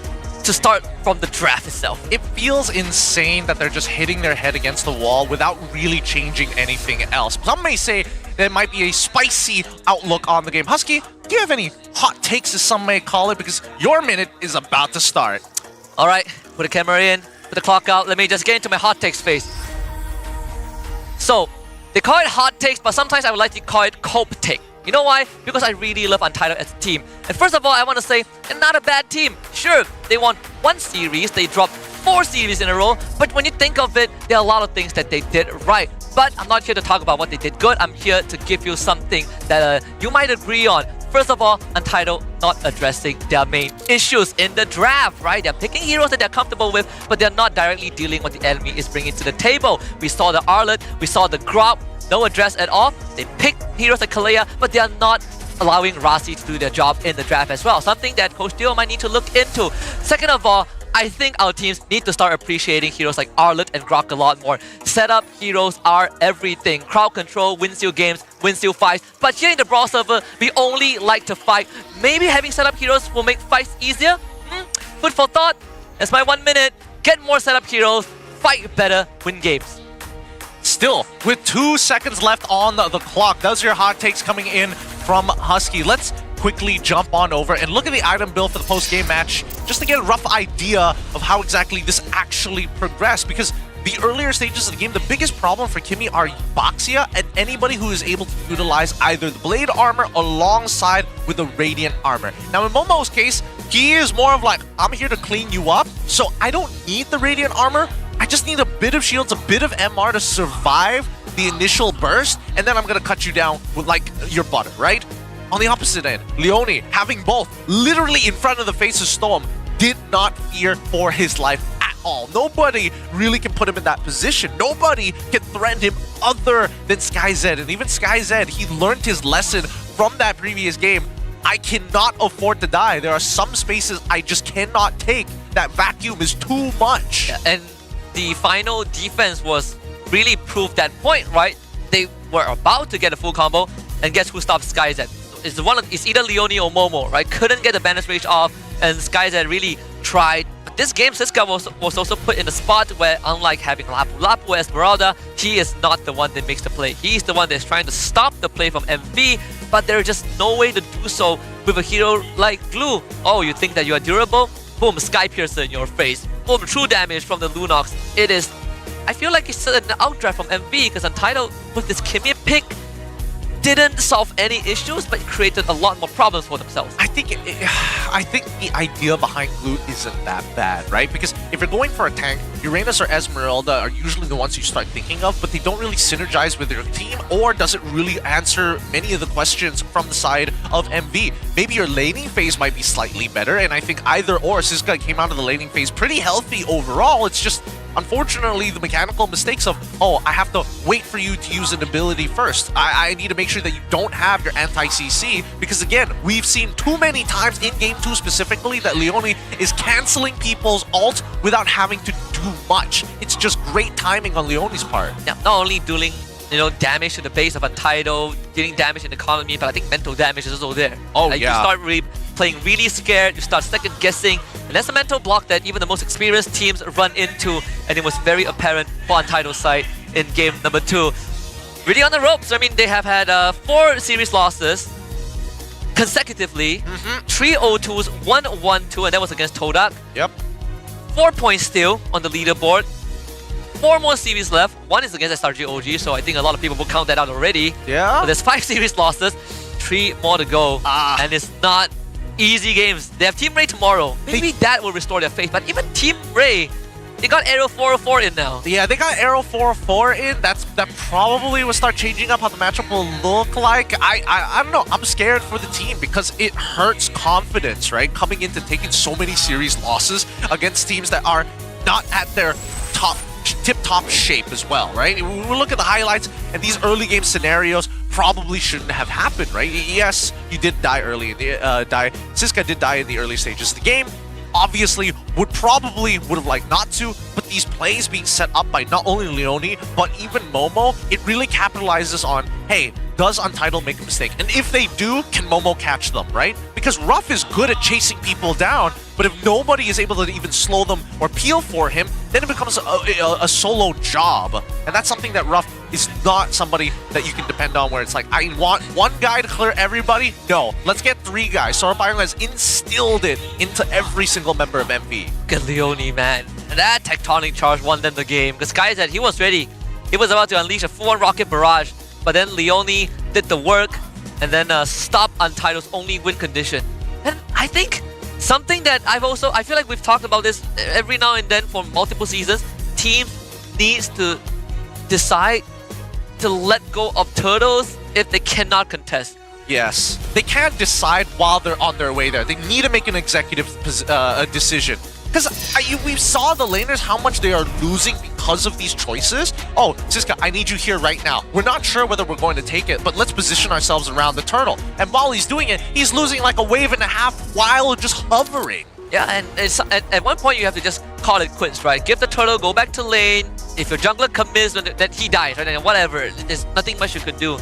to start from the draft itself. It feels insane that they're just hitting their head against the wall without really changing anything else. Some may say there might be a spicy outlook on the game. Husky, do you have any hot takes, as some may call it? Because your minute is about to start. All right, put the camera in, put the clock out. Let me just get into my hot takes phase. So, they call it hot takes, but sometimes I would like to call it cope take. You know why? Because I really love Untitled as a team. And first of all, I want to say, they're not a bad team. Sure, they won 1 series, they dropped 4 series in a row, but when you think of it, there are a lot of things that they did right. But I'm not here to talk about what they did good, I'm here to give you something that you might agree on. First of all, Untitled not addressing their main issues in the draft, right? They're picking heroes that they're comfortable with, but they're not directly dealing with what the enemy is bringing to the table. We saw the Arlet, we saw the Grok, no address at all. They pick heroes like Kalia, but they are not allowing Rasi to do their job in the draft as well. Something that Coach Dio might need to look into. Second of all, I think our teams need to start appreciating heroes like Arlet and Grok a lot more. Setup heroes are everything. Crowd control, win seal games, win seal fights. But here in the Brawl server, we only like to fight. Maybe having setup heroes will make fights easier? Food for thought. That's my 1 minute. Get more setup heroes, fight better, win games. Still, with 2 seconds left on the clock, those are your hot takes coming in from Husky. Let's quickly jump on over and look at the item build for the post-game match, just to get a rough idea of how exactly this actually progressed. Because the earlier stages of the game, the biggest problem for Kimmy are Baxia and anybody who is able to utilize either the Blade Armor alongside with the Radiant Armor. Now in Momo's case, he is more of like, I'm here to clean you up, so I don't need the Radiant Armor. I just need a bit of shields, a bit of MR to survive the initial burst, and then I'm gonna cut you down with like your butter, right? On the opposite end, Leone, having both literally in front of the face of Storm, did not fear for his life at all. Nobody really can put him in that position. Nobody can threaten him other than SkyZ. And even SkyZ, he learned his lesson from that previous game. I cannot afford to die. There are some spaces I just cannot take. That vacuum is too much. Yeah, and the final defense was really proved that point, right? They were about to get a full combo, and guess who stopped SkyZ? It's either Leone or Momo, right? Couldn't get the Bandage Rage off, and SkyZ really tried. But this game, Siska was also put in a spot where, unlike having Lapu or Esmeralda, he is not the one that makes the play. He's the one that's trying to stop the play from MV, but there's just no way to do so with a hero like Glue. Oh, you think that you are durable? Boom, Sky Piercer in your face. Boom, true damage from the Lunox. It is... I feel like it's an outdraft from MV because Untitled, with this Kimmy pick, didn't solve any issues, but created a lot more problems for themselves. I think the idea behind Glue isn't that bad, right? Because if you're going for a tank, Uranus or Esmeralda are usually the ones you start thinking of, but they don't really synergize with their team, or does it really answer many of the questions from the side of MV? Maybe your laning phase might be slightly better, and I think either or. Siska came out of the laning phase pretty healthy overall. It's just, unfortunately, the mechanical mistakes of, oh, I have to wait for you to use an ability first. I need to make sure that you don't have your anti-CC, because again, we've seen too many times in Game 2 specifically that Leone is canceling people's ult without having to do much. It's just great timing on Leone's part. Yeah, not only dealing damage to the base of Untitled, dealing damage in the economy, but I think mental damage is also there. Oh, You start playing really scared, you start second guessing, and that's a mental block that even the most experienced teams run into, and it was very apparent for Untitled side in game number 2. Really on the ropes. I mean, they have had 4 series losses consecutively, 3 0-2s, 1 1-2, and that was against Todak. Yep. 4 points still on the leaderboard. 4 more series left. 1 is against SRG OG, so I think a lot of people will count that out already. Yeah. So there's 5 series losses, 3 more to go, and it's not easy games. They have Team Ray tomorrow. Maybe that will restore their faith, but even Team Ray, they got AERO 404 in now. Yeah, they got AERO 404 in. That probably will start changing up how the matchup will look like. I don't know. I'm scared for the team because it hurts confidence, right? Coming into taking so many series losses against teams that are not at their tip-top shape as well, right? We look at the highlights, and these early game scenarios probably shouldn't have happened, right? Yes, you did die early in the Siska did die in the early stages of the game. Obviously, would have liked not to, but these plays being set up by not only Leone, but even Momo, it really capitalizes on, hey, does Untitled make a mistake? And if they do, can Momo catch them, right? Because Ruff is good at chasing people down, but if nobody is able to even slow them or peel for him, then it becomes a solo job. And that's something that Ruff is not somebody that you can depend on, where it's like, I want one guy to clear everybody. No, let's get 3 guys. Sora Byron has instilled it into every single member of MV. Look at Leone, man. And that tectonic charge won them the game. Because Sky said he was ready. He was about to unleash a full-on rocket barrage, but then Leone did the work and then stopped Untitled's only win condition. And I think something that I feel like we've talked about this every now and then for multiple seasons, teams needs to decide to let go of turtles if they cannot contest. Yes, they can't decide while they're on their way there. They need to make an executive decision. Because we saw the laners, how much they are losing because of these choices. Oh, Siska, I need you here right now. We're not sure whether we're going to take it, but let's position ourselves around the turtle. And while he's doing it, he's losing like a wave and a half while just hovering. Yeah, and at one point you have to just call it quits, right? Give the turtle, go back to lane. If your jungler commits, then he dies, right? And whatever, there's nothing much you could do.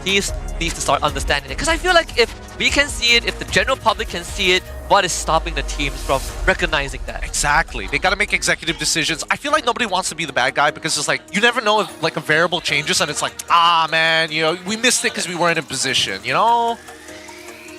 He needs to start understanding it. Because I feel like if we can see it, if the general public can see it, what is stopping the teams from recognizing that? Exactly. They got to make executive decisions. I feel like nobody wants to be the bad guy because it's like, you never know if like a variable changes and it's like, man, we missed it because we weren't in position,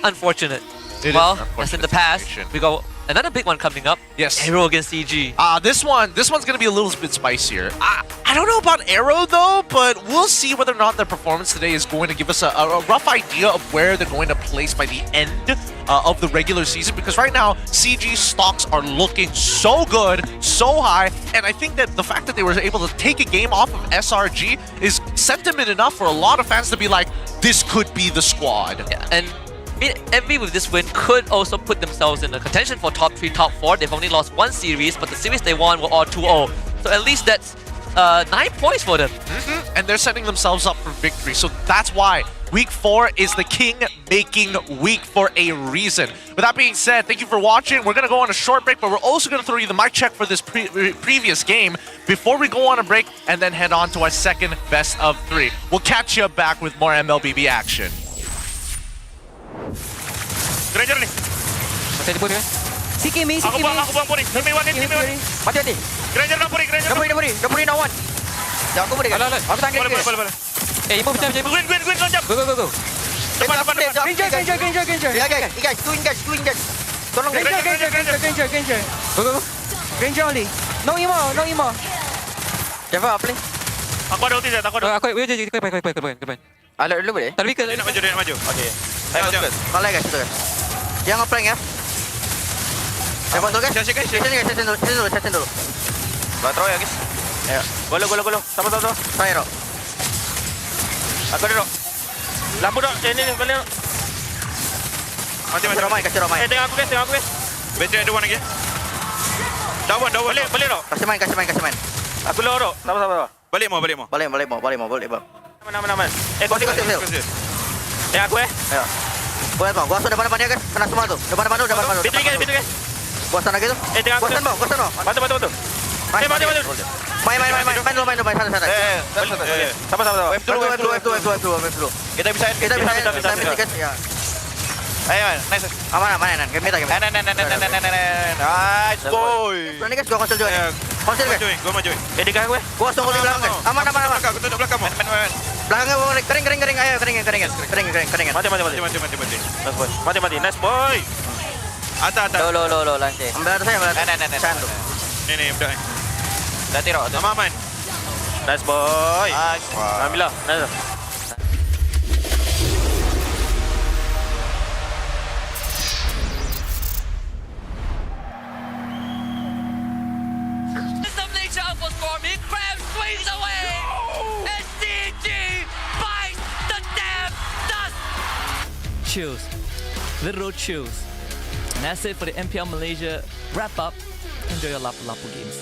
Unfortunate. Well, as in the past, we got another big one coming up. Yes. AERO against CG. This one's gonna be a little bit spicier. I don't know about AERO though, but we'll see whether or not their performance today is going to give us a rough idea of where they're going to place by the end of the regular season. Because right now, CG stocks are looking so good, so high, and I think that the fact that they were able to take a game off of SRG is sentiment enough for a lot of fans to be like, this could be the squad. Yeah, and MV with this win could also put themselves in a contention for top 3, top 4. They've only lost 1 series, but the series they won were all 2-0. So at least that's 9 points for them. And they're setting themselves up for victory. So that's why Week 4 is the king-making week for a reason. With that being said, thank you for watching. We're going to go on a short break, but we're also going to throw you the mic check for this previous game before we go on a break and then head on to our second best of 3. We'll catch you back with more MLBB action. Granger ni. Macam dia pun kan? Sikit mi, sikit mi. Aku buang puri. Give me one. Mati. Granger dah puri. Dah puri nak one. Dah aku boleh kan? Aku tangkap dia. Boleh. Ibu macam. Green, lonjam. Go. Depan. Ranger. Ya, guys. Two engage. Tolong Ranger. Go. Ranger only. No emo. Java, apa ni? Aku ada ulti, aku ada. Aku depan. Ada dulu boleh? Dia nak maju. Okey. Ayo jom. Kalau guys, tu. Jangan apply ya. Depan tu guys. Shake. Set dulu. Gua throw ya guys. Ayo. Golo. Sama. Saya, Ro. Aku duduk. Lampu dok. Ini balik. Mati. Kasih Romai. Tengok aku guys. Battery ada one lagi. Down. Balik dok. Kasih main. Aku low dok. Sama. Balik mau. Balik, Bang. Mana. Kasih. Tengok aku Ayo. Boleh, Bang. Gua langsung depan dia, guys. Kena semua tuh. Depan dulu. Battery guys. Gua sana gitu. Tengok aku. Gua sana. Bantu. Main dulu. Santai. Sama. Wave dulu. Kita bisa. Ya. Ayo, nice. Aman. Game kita. Nice boy. Berani guys, gua konsil juga. Konsil guys. Gua maju. Dekat gue. Gua tunggu di belakang guys. Aman. Aku tutup belakang. Main. Belakangnya boleh kering. Ayo, kering. Mati. Nice boy. Atas. Lo lantai. Ambil atas saya, Nah. Santu. Ini udah. Dah tiro. Aman. Nice boy. Ambillah. Nice. Chills. Literal chills. And that's it for the MPL Malaysia wrap up. Enjoy your Lapu-Lapu games.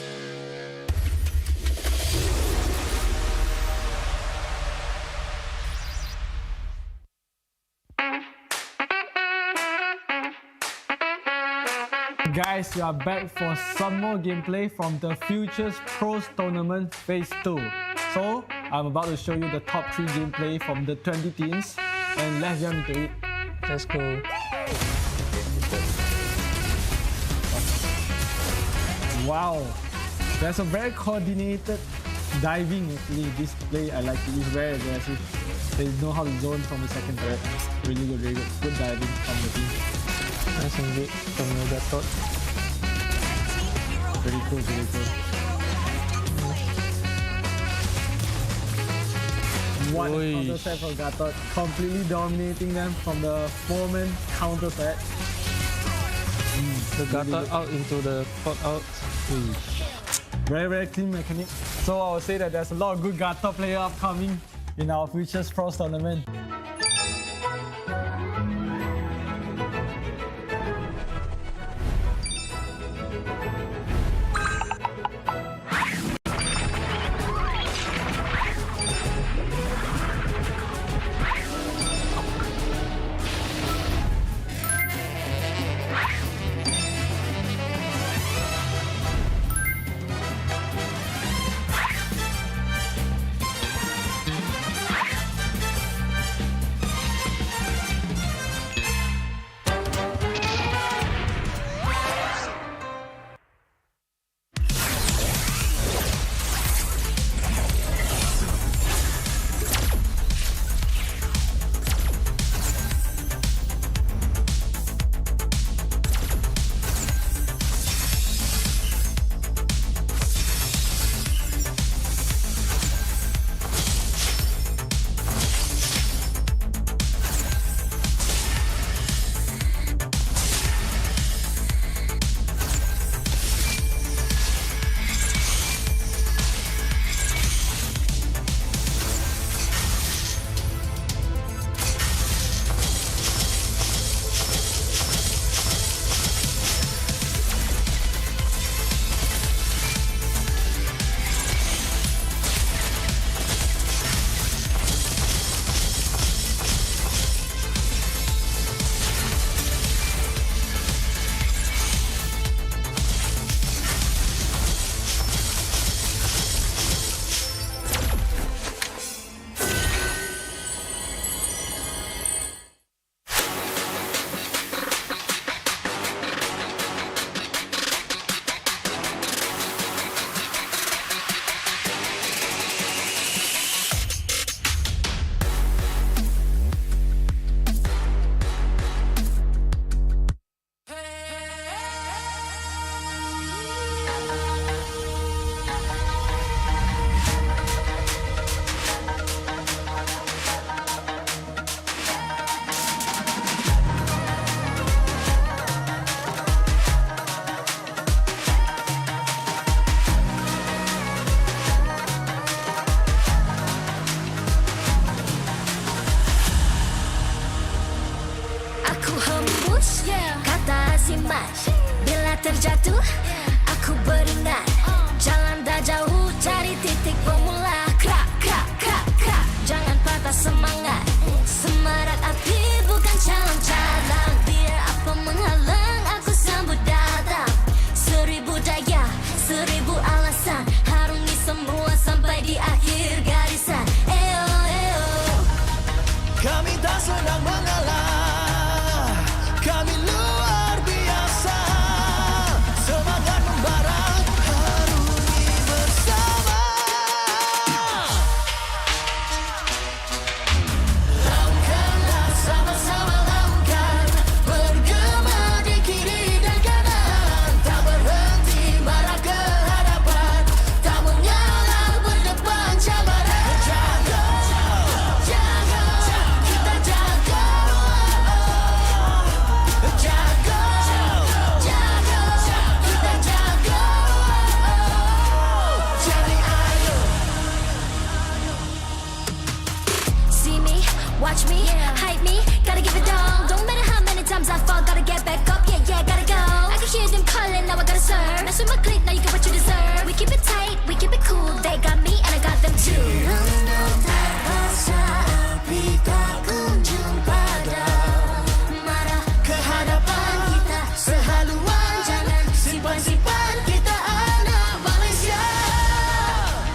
Guys, we are back for some more gameplay from the Futures Pros Tournament Phase 2. So, I'm about to show you the top 3 gameplay from the 20 teams, and let's jump into it. Let's go. Wow, there's a very coordinated diving actually. This play I like it. It's very aggressive. They know how to zone from the second threat. Really good. Good diving from the team. Nice and good from the thought. Very cool. What a counter set for Gatot, completely dominating them from the 4-man counter set. The Gatot out into the pot out. Very clean mechanic. So I would say that there's a lot of good Gatot player upcoming in our Futures Pros tournament. terjatuh, aku beringat. Jalan dah jauh, cari titik bermula. Krak, krak, krak, krak. Jangan patah semangat. Semarak api bukan calang-calang. Biar apa menghalang, aku sambut datang. 1000 daya, 1000 alasan. Harungi semua sampai di akhir garisan. Eo, eo. Kami tak senang mengalah, kami luar biasa. Semangat membara, harungi bersama. Laungkanlah sama-sama laungkan, bergema di kiri dan kanan. Tak berhenti marah ke hadapan, tak mengalah berdepan cabaran. Jaga, jaga, kita jaga. Jaga, jaga, kita jaga. Jadi ayo. See me, watch me, hype me, gotta give it all. Don't matter how many times I fall, gotta get back up, yeah, yeah, gotta go. I can hear them calling, now I gotta serve. Mess with my clique, now you get what you deserve. We keep it tight, we keep it cool, they got me and I got them too. Rasa api tak kunjung padam. Marah ke hadapan kita sehaluan, jangan simpan-simpan, kita anak Malaysia.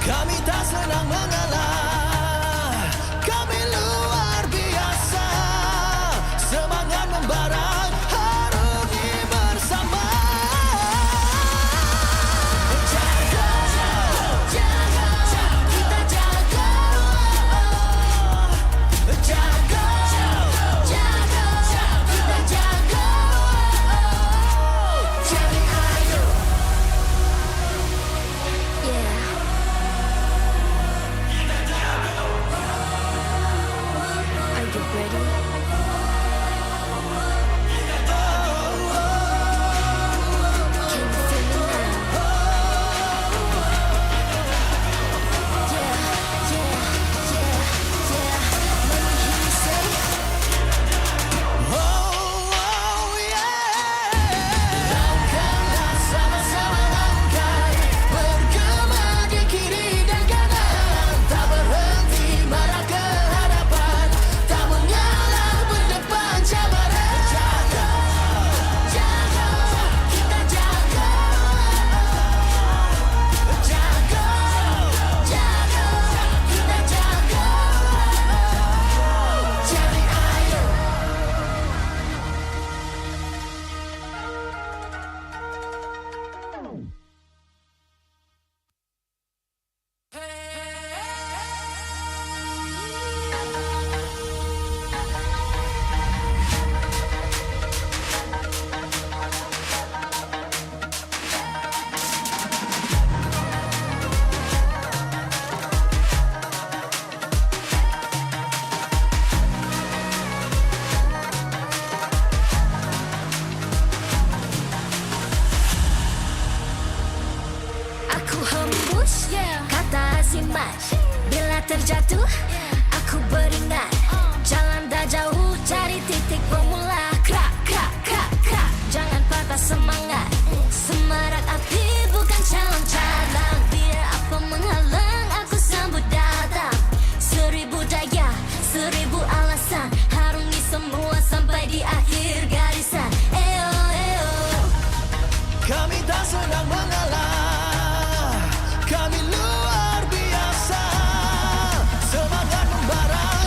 Kami tak senang mengalah, kami luar biasa. Semangat membara, harungi bersama. Jaga, jaga, kita jaga. Jaga, jaga, kita jaga. Jadi ayo. Yeah. Are you ready? Can you feel me now? Yeah, yeah, yeah, yeah. Let me hear you say. Laungkanlah sama-sama laungkan, bergema di kiri dan kanan. Tak berhenti marah ke hadapan, tak mengalah berdepan cabaran. Jaga, jaga, kita jaga. Jaga, jaga, kita jaga. Jadi ayo. Aku hembus kata azimat. Bila terjatuh, aku beringat. Jalan dah jauh, cari titik bermula. Krak, krak, krak, krak. Jangan patah semangat. Semarak api bukan calang-calang. Biar apa menghalang, aku sambut datang. 1000 daya, 1000 alasan. Harungi semua sampai di akhir garisan. Eo, eo. Kami tak senang mengalah, kami luar biasa. Semangat membara,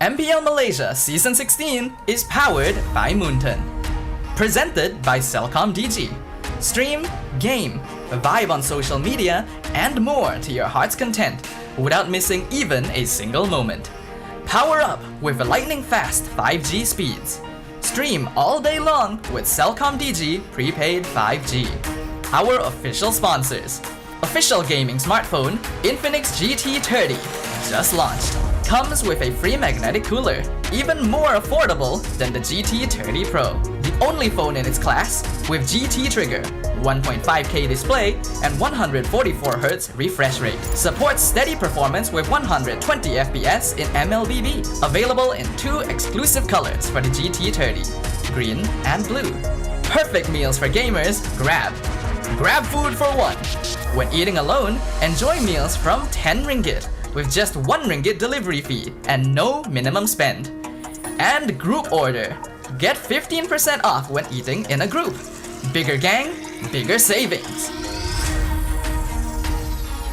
MPL Malaysia Season 16 is powered by Moonton. Presented by Celcom DG. Stream, game, vibe on social media, and more to your heart's content without missing even a single moment. Power up with lightning-fast 5G speeds. Stream all day long with Celcom DG prepaid 5G. Our official sponsors. Official gaming smartphone Infinix GT30 just launched. Comes with a free magnetic cooler, even more affordable than the GT30 Pro. The only phone in its class with GT trigger, 1.5K display, and 144Hz refresh rate. Supports steady performance with 120 FPS in MLBB. Available in 2 exclusive colors for the GT30, green and blue. Perfect meals for gamers, Grab. Grab food for 1. When eating alone, enjoy meals from 10 ringgit with just 1 ringgit delivery fee and no minimum spend. And group order. Get 15% off when eating in a group. Bigger gang, bigger savings.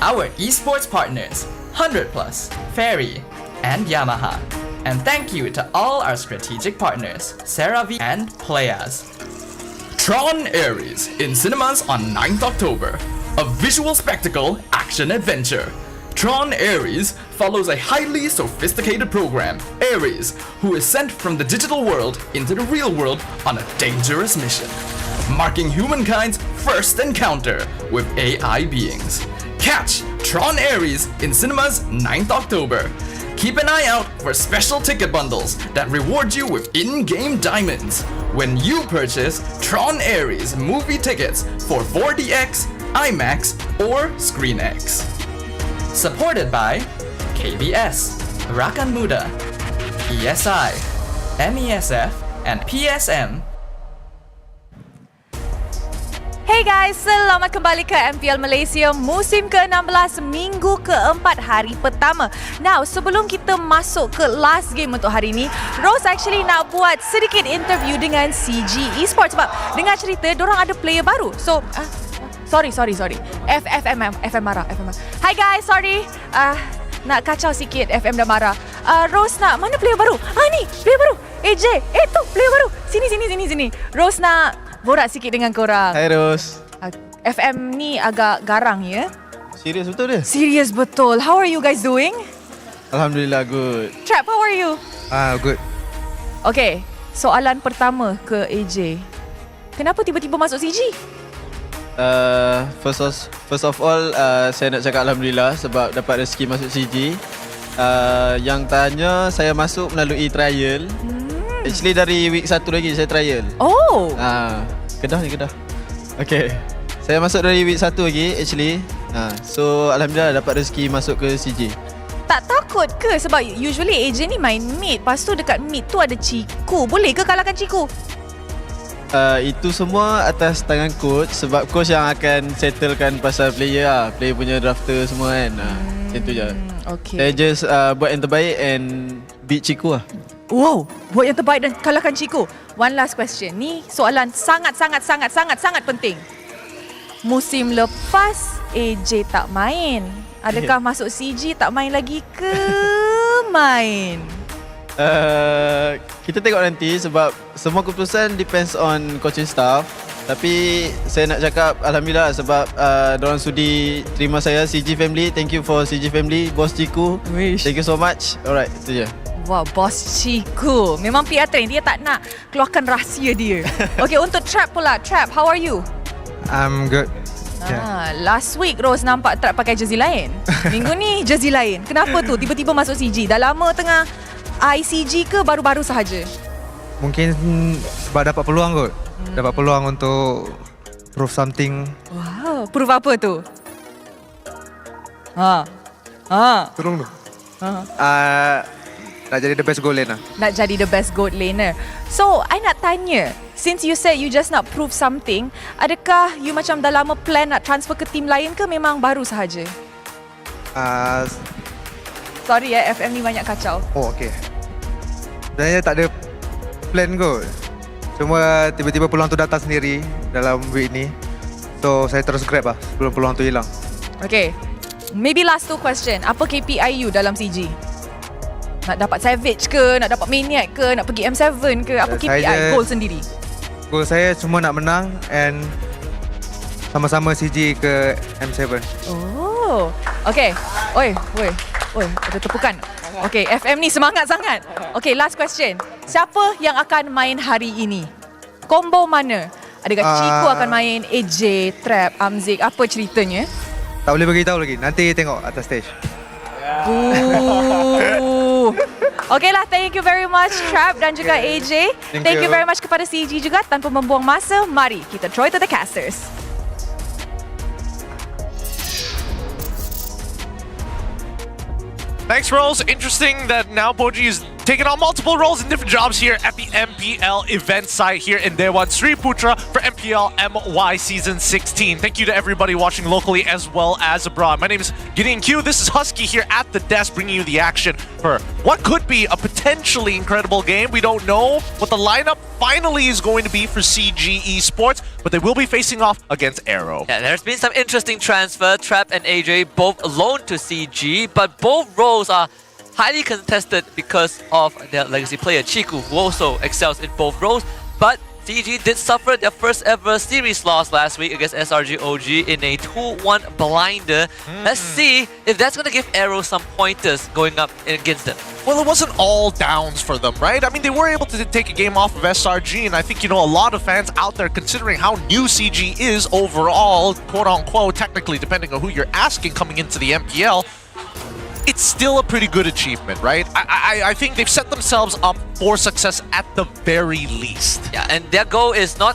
Our esports partners, 100 Plus, Ferry, and Yamaha. And thank you to all our strategic partners, CeraVe and Playaz. TRON Ares in cinemas on 9th October. A visual spectacle action adventure. TRON Ares follows a highly sophisticated program, Ares, who is sent from the digital world into the real world on a dangerous mission, marking humankind's first encounter with AI beings. Catch TRON Ares in cinemas 9th October. Keep an eye out for special ticket bundles that reward you with in-game diamonds when you purchase TRON Ares movie tickets for 4DX, IMAX, or ScreenX. Supported by KBS, Rakan Muda, ESI, MESF, and PSM. Hey guys, selamat kembali ke MPL Malaysia musim ke-16 minggu ke-4 hari pertama. Now, sebelum kita masuk ke last game untuk hari ni, Rose actually nak buat sedikit interview dengan CG Esports sebab dengar cerita diorang ada player baru. So, Sorry. FM marah. Hi guys, sorry. Nak kacau sikit, FM dah marah. Rose nak, mana player baru? Ni, player baru. AJ, tu player baru. Sini. Rose nak borak sikit dengan korang. Hai Rose. FM ni agak garang ya? Serius betul dia? Serius betul. How are you guys doing? Alhamdulillah good. Trap, how are you? Good. Okay, soalan pertama ke AJ. Kenapa tiba-tiba masuk CG? First of all, saya nak cakap Alhamdulillah sebab dapat rezeki masuk CG. Yang tanya, saya masuk melalui trial. Actually dari week 1 lagi saya trial. Oh. Kedah. Okay. Saya masuk dari week 1 lagi actually. So Alhamdulillah dapat rezeki masuk ke CG. Tak takut ke? Sebab usually AJ ni main mid. Lepas tu dekat mid tu ada Ciku. Boleh ke kalahkan Ciku? Itu semua atas tangan coach sebab coach yang akan settlekan pasal player lah. Player punya drafter semua kan. Macam tu je. Okay. Saya just buat yang terbaik and beat Ciku lah. Wow, buat yang terbaik dan kalahkan Ciku. One last question. Ni soalan sangat penting. Musim lepas AJ tak main. Adakah masuk CG tak main lagi ke main? Kita tengok nanti sebab semua keputusan depends on coaching staff. Tapi saya nak cakap Alhamdulillah sebab diorang sudi terima saya, CG family. Thank you for CG family, Boss Ciku. Thank you so much. Alright, itu je. Wow, Boss Ciku. Memang PR train. Dia tak nak keluarkan rahsia dia. Okay, untuk Trap pula. Trap, how are you? I'm good. Last week Rose nampak Trap pakai jersey lain. Minggu ni jersey lain. Kenapa tu? Tiba-tiba masuk CG. Dah lama tengah ICG ke baru-baru sahaja? Mungkin sebab dapat peluang kot. Dapat peluang untuk prove something. Wow, prove apa tu? Turun tu. Nak jadi the best goal laner. Nak jadi the best gold laner. So, I nak tanya, since you said you just nak prove something, adakah you macam dah lama plan nak transfer ke team lain ke memang baru sahaja? Sorry FM ni banyak kacau. Oh, okay. Sebenarnya tak ada plan kot. Cuma tiba-tiba peluang tu datang sendiri dalam week ni. So, saya terus grab lah sebelum peluang tu hilang. Okay. Maybe last 2 question. Apa KPI you dalam CG? Nak dapat Savage ke, nak dapat Maniac ke, nak pergi M7 ke? Apa KPI, goal sendiri? Goal saya cuma nak menang and sama-sama CG ke M7. Oh, okay. Oi, ada tepukan. Okay, FM ni semangat sangat. Okay, last question. Siapa yang akan main hari ini? Combo mana? Adakah Chico akan main, AJ, Trap, Amzik? Apa ceritanya? Tak boleh beritahu lagi. Nanti tengok atas stage. Okay lah, thank you very much Trap dan juga AJ. Thank you very much kepada CG juga. Tanpa membuang masa, mari kita throw to the casters. Thanks, Rose. Interesting that now Boji is taking on multiple roles and different jobs here at the MPL event site here in Dewan Sri Putra for MPL MY Season 16. Thank you to everybody watching locally as well as abroad. My name is Gideon Q. This is Husky here at the desk bringing you the action for what could be a potentially incredible game. We don't know what the lineup finally is going to be for CG Esports, but they will be facing off against AERO. Yeah, there's been some interesting transfer. Trap and AJ both loaned to CG, but both roles are highly contested because of their legacy player Chiku, who also excels in both roles. But CG did suffer their first ever series loss last week against SRG OG in a 2-1 blinder. Let's see if that's going to give AERO some pointers going up against them. Well, it wasn't all downs for them, right? I mean, they were able to take a game off of SRG, and I think, you know, a lot of fans out there, considering how new CG is overall, quote-unquote, technically, depending on who you're asking coming into the MPL, it's still a pretty good achievement, right? I think they've set themselves up for success at the very least. Yeah, and their goal is to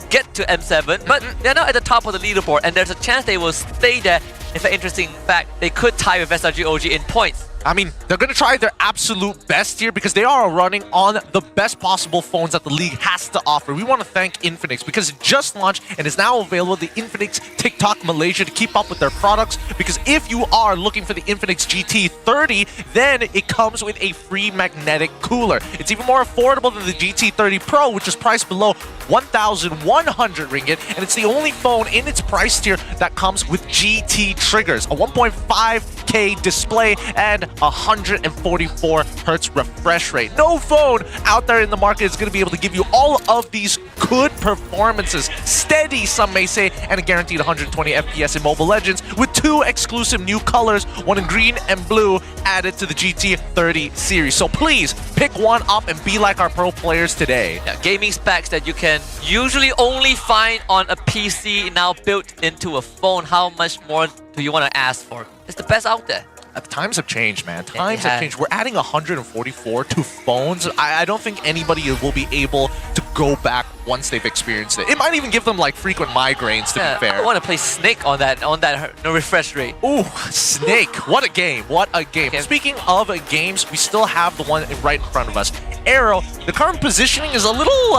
get to M7, but they're now at the top of the leaderboard, and there's a chance they will stay there. In fact, interesting fact, they could tie with SRG OG in points. I mean, they're going to try their absolute best here because they are running on the best possible phones that the league has to offer. We want to thank Infinix because it just launched and is now available, the Infinix TikTok Malaysia, to keep up with their products. Because if you are looking for the Infinix GT30, then it comes with a free magnetic cooler. It's even more affordable than the GT30 Pro, which is priced below 1,100 ringgit, and it's the only phone in its price tier that comes with GT triggers, a 1.5K display, and 144 hertz refresh rate. No phone out there in the market is going to be able to give you all of these good performances, steady some may say, and a guaranteed 120 FPS in Mobile Legends with 2 exclusive new colors, one in green and blue, added to the GT30 series. So please pick one up and be like our pro players today. Yeah, gaming specs that you can usually only find on a PC now built into a phone. How much more do you want to ask for? It's the best out there. Times have changed, man. Times have changed. We're adding 144 to phones. I don't think anybody will be able to go back once they've experienced it. It might even give them like frequent migraines, to be fair. I want to play Snake on that refresh rate. Ooh, Snake. What a game. What a game. Okay. Speaking of games, we still have the one right in front of us. AERO, the current positioning is a little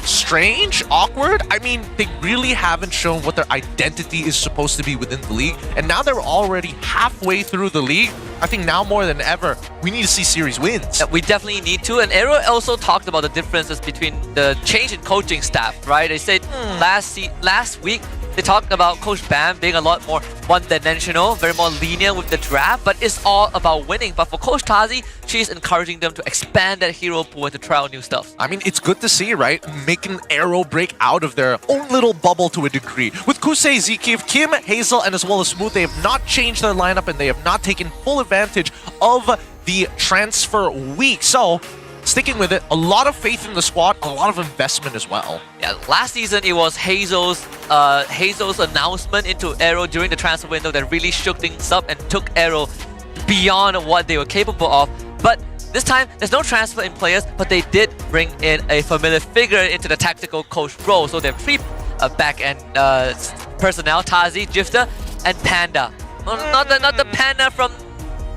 strange, awkward. I mean, they really haven't shown what their identity is supposed to be within the league, and now they're already halfway through the league. I think now more than ever, we need to see series wins. We definitely need to, and AERO also talked about the differences between the change in coaching staff, right? They said last week, they talked about Coach Bam being a lot more one-dimensional, very more linear with the draft, but it's all about winning. But for Coach Tazi, she's encouraging them to expand that hero pool and to try out new stuff. I mean, it's good to see, right? Making AERO break out of their own little bubble to a degree. With Kusei, Zikif, Kim, Hazel, and as well as Smooth, they have not changed their lineup and they have not taken full advantage of the transfer week. So, sticking with it, a lot of faith in the squad, a lot of investment as well. Yeah, last season it was Hazel's announcement into AERO during the transfer window that really shook things up and took AERO beyond what they were capable of. But this time, there's no transfer in players, but they did bring in a familiar figure into the tactical coach role. So they're 3 back-end personnel, Tazi, Jifta, and Panda. Not the Panda from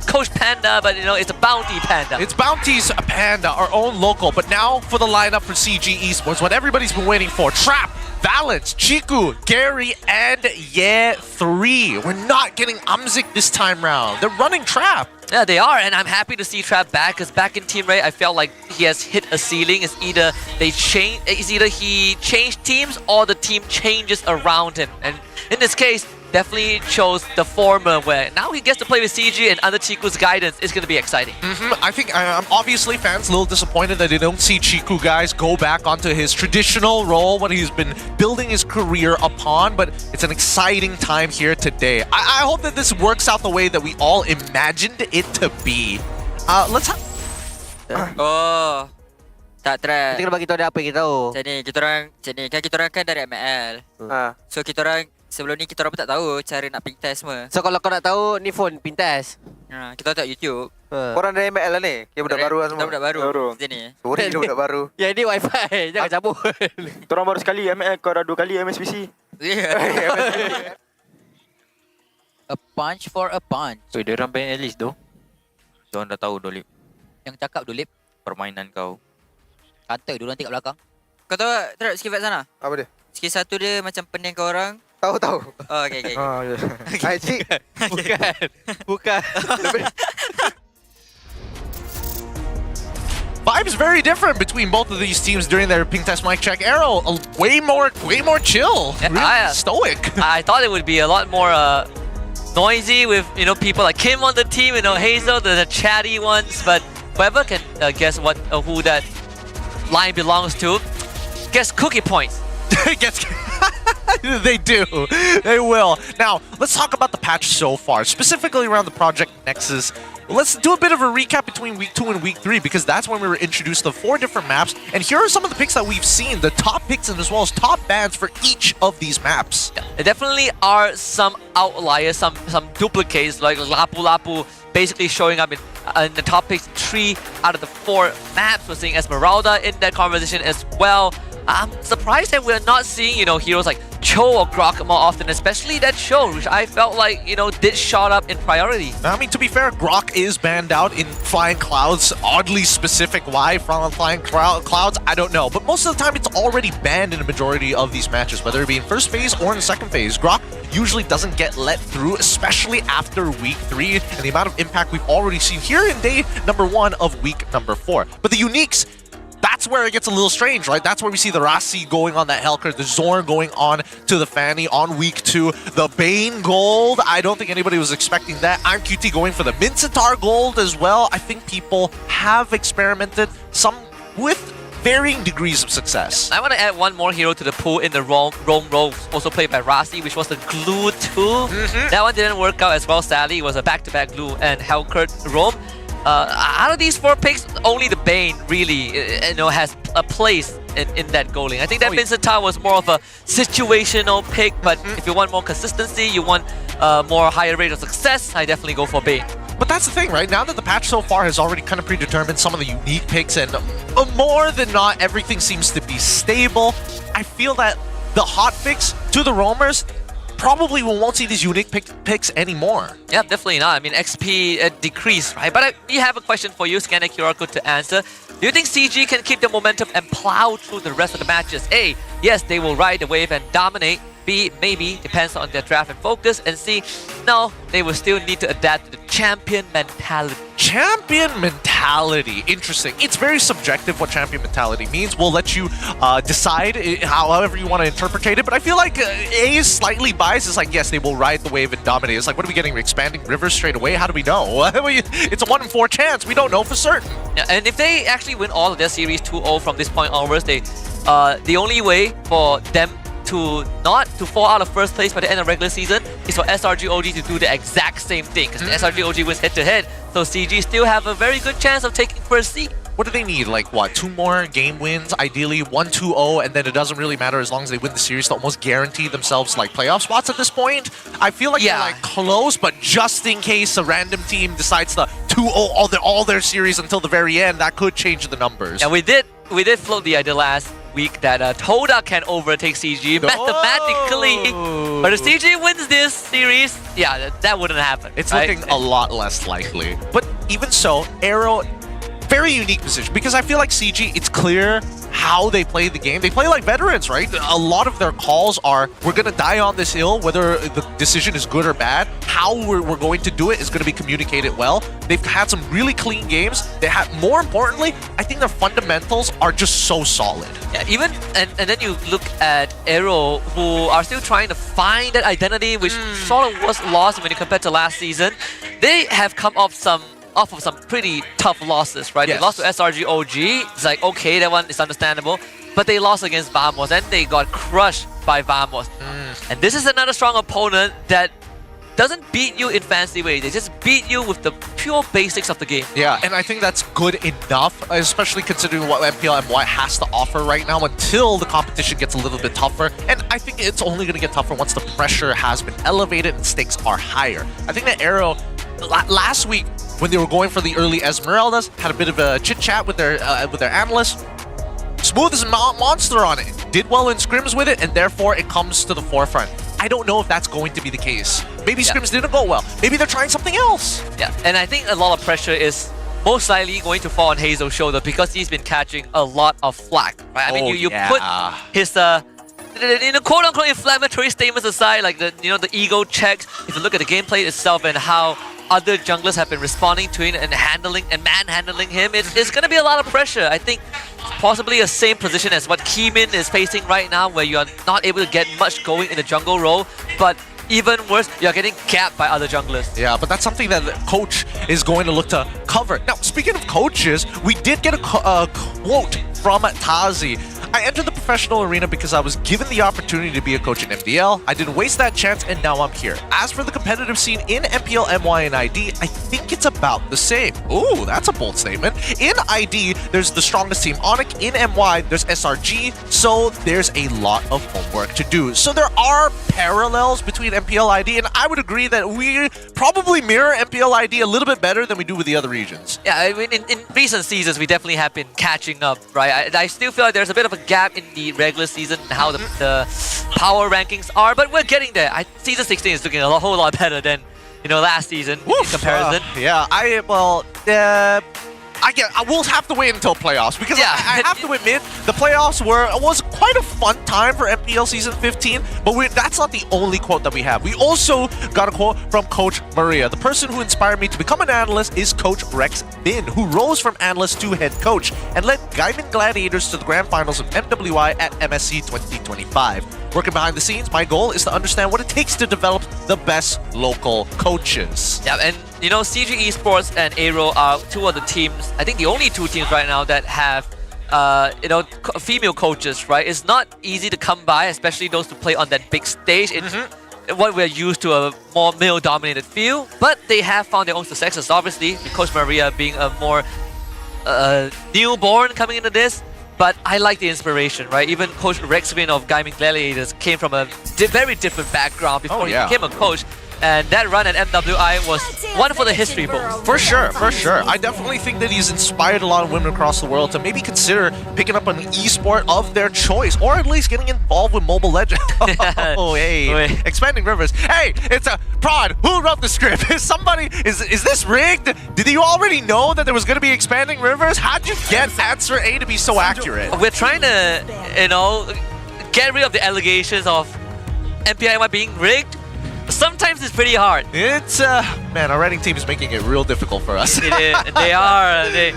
Coach Panda, but you know, it's a Bounty Panda. It's Bounty's Panda, our own local. But now for the lineup for CG Esports, what everybody's been waiting for. Trap, Valence, Chiku, Gary, and Ye3. We're not getting Amzik this time round. They're running Trap. Yeah, they are, and I'm happy to see Trap back, because back in Team Ray, I felt like he has hit a ceiling. It's either he changed teams or the team changes around him. And in this case, definitely chose the former, where now he gets to play with CG and under Chiku's guidance. It's going to be exciting. I think obviously fans a little disappointed that they don't see Chiku guys go back onto his traditional role, what he's been building his career upon, but it's an exciting time here today. I hope that this works out the way that we all imagined it to be. Let's have... Oh, tak try. Kita kena bagi tahu dia apa yang kita tahu. Macam ni kan kita orang kan dari ML. So kita orang sebelum ni kita orang pun tak tahu cara nak ping test semua. So kalau kau nak tahu ni phone ping test. Kita tak YouTube. Korang dari ML lah ni? Kira budak baru lah semua? Kita budak baru. Macam ni. Sorry kira budak baru. Ya ini wifi, jangan cabut. Korang baru sekali ML, kau dah 2 kali MSPC. A punch for a punch. So, dia orang banyak list tu. Diorang dah tahu Dolip. Yang cakap Dolip permainan kau. kata dia nanti kat belakang. Kau tahu tak skill kat sana? Apa dia? Skill satu dia macam pening kau orang. Tahu. Oh, okay. Oh, yeah. Cik. Bukan. Vibes very different between both of these teams during their ping test mic check. AERO, way more chill, really stoic. I thought it would be a lot more noisy with people like Kim on the team, Hazel, the chatty ones, but whoever can guess who that line belongs to gets cookie points. They do. They will. Now, let's talk about the patch so far, specifically around the Project Nexus. Let's do a bit of a recap between Week 2 and Week 3, because that's when we were introduced to 4 different maps. And here are some of the picks that we've seen, the top picks and as well as top bans for each of these maps. There definitely are some outliers, some duplicates, like Lapu Lapu basically showing up in the top picks 3 out of the 4 maps. We're seeing Esmeralda in that conversation as well. I'm surprised that we're not seeing, heroes like Cho or Grok more often, especially that Cho, which I felt like, did shot up in priority. I mean, to be fair, Grok is banned out in Flying Clouds. Oddly specific why from Flying Clouds, I don't know. But most of the time, it's already banned in a majority of these matches, whether it be in first phase or in second phase. Grok usually doesn't get let through, especially after Week 3, and the amount of impact we've already seen here in day number 1 of Week number 4. But the uniques, that's where it gets a little strange, right? That's where we see the Rasi going on that Helker, the Zorn going on to the Fanny on Week 2, the Bane Gold. I don't think anybody was expecting that. I'm QT going for the Mincetar Gold as well. I think people have experimented, some with varying degrees of success. I want to add one more hero to the pool in the Rome role, also played by Rasi, which was the Glue 2. That one didn't work out as well, sadly. It was a back-to-back Glue and Helker Rome. Out of these 4 picks, only the Bane really has a place in that goaling. I think that Mincetar was more of a situational pick, but if you want more consistency, you want more higher rate of success, I definitely go for Bane. But that's the thing, right? Now that the patch so far has already kind of predetermined some of the unique picks, and more than not, everything seems to be stable, I feel that the hot picks to the roamers probably we won't see these unique picks anymore. Yeah, definitely not. I mean, XP decreased, right? But we have a question for you, Scanner QR code to answer. Do you think CG can keep the momentum and plow through the rest of the matches? A, yes, they will ride the wave and dominate. B, maybe, depends on their draft and focus. And C, no, they will still need to adapt to the champion mentality. Champion mentality. Interesting. It's very subjective what champion mentality means. We'll let you decide however you want to interpret it. But I feel like A is slightly biased. It's like, yes, they will ride the wave and dominate. It's like, what are we getting? Expanding rivers straight away? How do we know? It's a 1 in 4 chance. We don't know for certain. Yeah, and if they actually win all of their series 2-0 from this point onwards, the only way for them to fall out of first place by the end of regular season is for SRG OG to do the exact same thing, because SRG OG wins head-to-head, so CG still have a very good chance of taking first seed. What do they need? Like, what? 2 more game wins, ideally 1-2-0, and then it doesn't really matter as long as they win the series to almost guarantee themselves like playoff spots at this point. I feel like they're like close, but just in case a random team decides to 2-0 all their series until the very end, that could change the numbers. And we did float the idea last week that Toda can overtake CG mathematically, but if CG wins this series, yeah, that wouldn't happen. It's looking a lot less likely. But even so, AERO very unique position because I feel like CG, it's clear how they play the game. They play like veterans, right? A lot of their calls are, we're going to die on this hill, whether the decision is good or bad. How we're going to do it is going to be communicated well. They've had some really clean games. They have, more importantly, I think their fundamentals are just so solid. Yeah, even, and then you look at AERO, who are still trying to find that identity, which sort of was lost when you compare to last season. They have come off of some pretty tough losses, right? Yes. They lost to SRG OG. It's like, okay, that one is understandable. But they lost against Vamos and they got crushed by Vamos. And this is another strong opponent that doesn't beat you in fancy ways. They just beat you with the pure basics of the game. Yeah, and I think that's good enough, especially considering what MPL MY has to offer right now until the competition gets a little bit tougher. And I think it's only going to get tougher once the pressure has been elevated and stakes are higher. I think that AERO, last week, when they were going for the early Esmeraldas, had a bit of a chit-chat with their analysts. Smooth as a monster on it. Did well in scrims with it, and therefore it comes to the forefront. I don't know if that's going to be the case. Maybe scrims didn't go well. Maybe they're trying something else. Yeah, and I think a lot of pressure is most likely going to fall on Hazel's shoulder because he's been catching a lot of flack. Right? I mean, you put his quote-unquote inflammatory statements aside, like the ego checks. If you look at the gameplay itself and how other junglers have been responding to it and manhandling him, it's going to be a lot of pressure. I think possibly a same position as what Keemin is facing right now, where you are not able to get much going in the jungle role, but even worse, you're getting capped by other junglers. Yeah, but that's something that the coach is going to look to cover. Now, speaking of coaches, we did get a quote from Tazi. I entered the professional arena because I was given the opportunity to be a coach in MPL. I didn't waste that chance, and now I'm here. As for the competitive scene in MPL MY and ID, I think it's about the same. Ooh, that's a bold statement. In ID, there's the strongest team Onyx. In MY, there's SRG, so there's a lot of homework to do. So there are parallels between MPL ID, and I would agree that we probably mirror MPL ID a little bit better than we do with the other regions. Yeah, I mean, in recent seasons, we definitely have been catching up, right? I still feel like there's a bit of a gap in the regular season and how the power rankings are, but we're getting there. Season 16 is looking a whole lot better than last season in comparison. I will have to wait until playoffs because I have to admit the playoffs was quite a fun time for MPL season 15, but that's not the only quote that we have. We also got a quote from Coach Maria. The person who inspired me to become an analyst is Coach Rex Bin, who rose from analyst to head coach and led Gaiman Gladiators to the grand finals of MWI at MSC 2025. Working behind the scenes, my goal is to understand what it takes to develop the best local coaches. Yeah, and CG Esports and AERO are two of the teams, I think the only two teams right now that have female coaches, right? It's not easy to come by, especially those to play on that big stage. It's what we're used to, a more male-dominated field, but they have found their own successes, obviously, with Coach Maria being a more newborn coming into this. But I like the inspiration, right? Even Coach Rexvin of Gaiman Gladiators came from a very different background before he became a coach. And that run at MWI was one for the history books. For sure, for sure. I definitely think that he's inspired a lot of women across the world to maybe consider picking up an esport of their choice, or at least getting involved with Mobile Legends. Oh, hey. Expanding Rivers. Hey, it's a prod. Who wrote the script? Is this rigged? Did you already know that there was going to be Expanding Rivers? How'd you get answer A to be so accurate? We're trying to, get rid of the allegations of MPI being rigged. Sometimes it's pretty hard. It's, man, our writing team is making it real difficult for us. It is. They are. They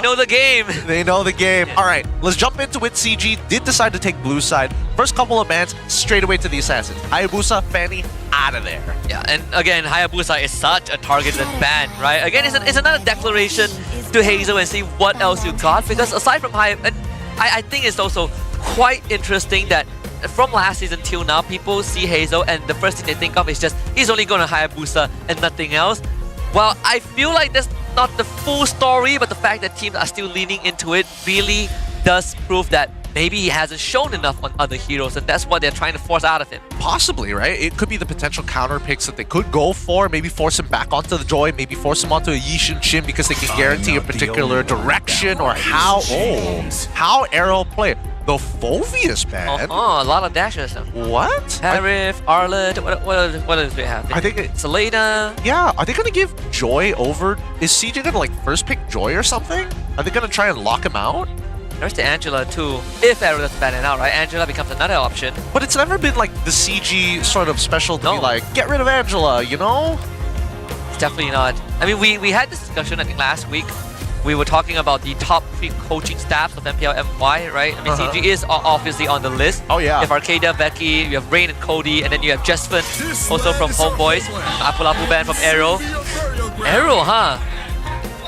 know the game. They know the game. All right, let's jump into it. CG did decide to take blue side. First couple of bans, straight away to the assassins. Hayabusa, Fanny, out of there. Yeah, and again, Hayabusa is such a targeted ban, right? Again, it's another declaration to Hazel and see what else you got. Because aside from Hayabusa, I think it's also quite interesting that from last season till now, people see Hazel and the first thing they think of is just, he's only going to Hayabusa and nothing else. Well, I feel like that's not the full story, but the fact that teams are still leaning into it really does prove that maybe he hasn't shown enough on other heroes, and that's what they're trying to force out of him. Possibly, right? It could be the potential counter picks that they could go for, maybe force him back onto the Joy, maybe force him onto a Yishin Shin because they can guarantee a particular direction or how AERO play. The Phoveus ban? A lot of dashes. What? Harif, Arlet, what else do we have? I think Selena. Yeah, are they gonna give Joy over? Is CJ gonna like first pick Joy or something? Are they gonna try and lock him out? There's the Angela too. If AERO doesn't ban it out, right? Angela becomes another option. But it's never been like the CG sort of special to be like, get rid of Angela, you know? It's definitely not. I mean, we had this discussion, I think, last week. We were talking about the top 3 coaching staffs of MPL MY, right? I mean, CG is obviously on the list. Oh, yeah. You have Arcadia, Becky, you have Rain and Cody, and then you have Jespen, also from Homeboys. Apu Lapu band from AERO. AERO, huh?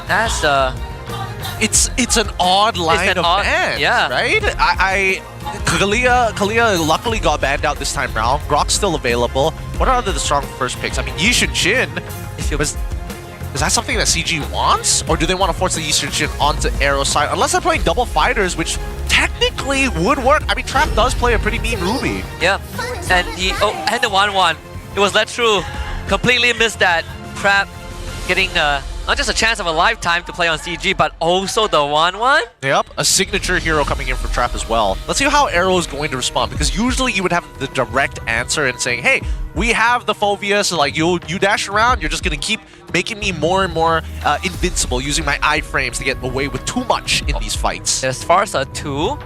That's It's an odd line of bans, right? Kalia luckily got banned out this time round. Grok's still available. What are the strong first picks? I mean, Yishin Shin. Is that something that CG wants? Or do they want to force the Yishin Shin onto AERO's side? Unless they're playing double fighters, which technically would work. I mean, Trap does play a pretty mean Ruby. Yeah, and the 1-1. It was let through. Completely missed that. Trap getting not just a chance of a lifetime to play on CG, but also the 1-1. Yep, a signature hero coming in for Trap as well. Let's see how AERO is going to respond, because usually you would have the direct answer and saying, hey, we have the Phoveus, so like you dash around, you're just going to keep making me more and more invincible using my iframes to get away with too much in these fights. There's Farsa too.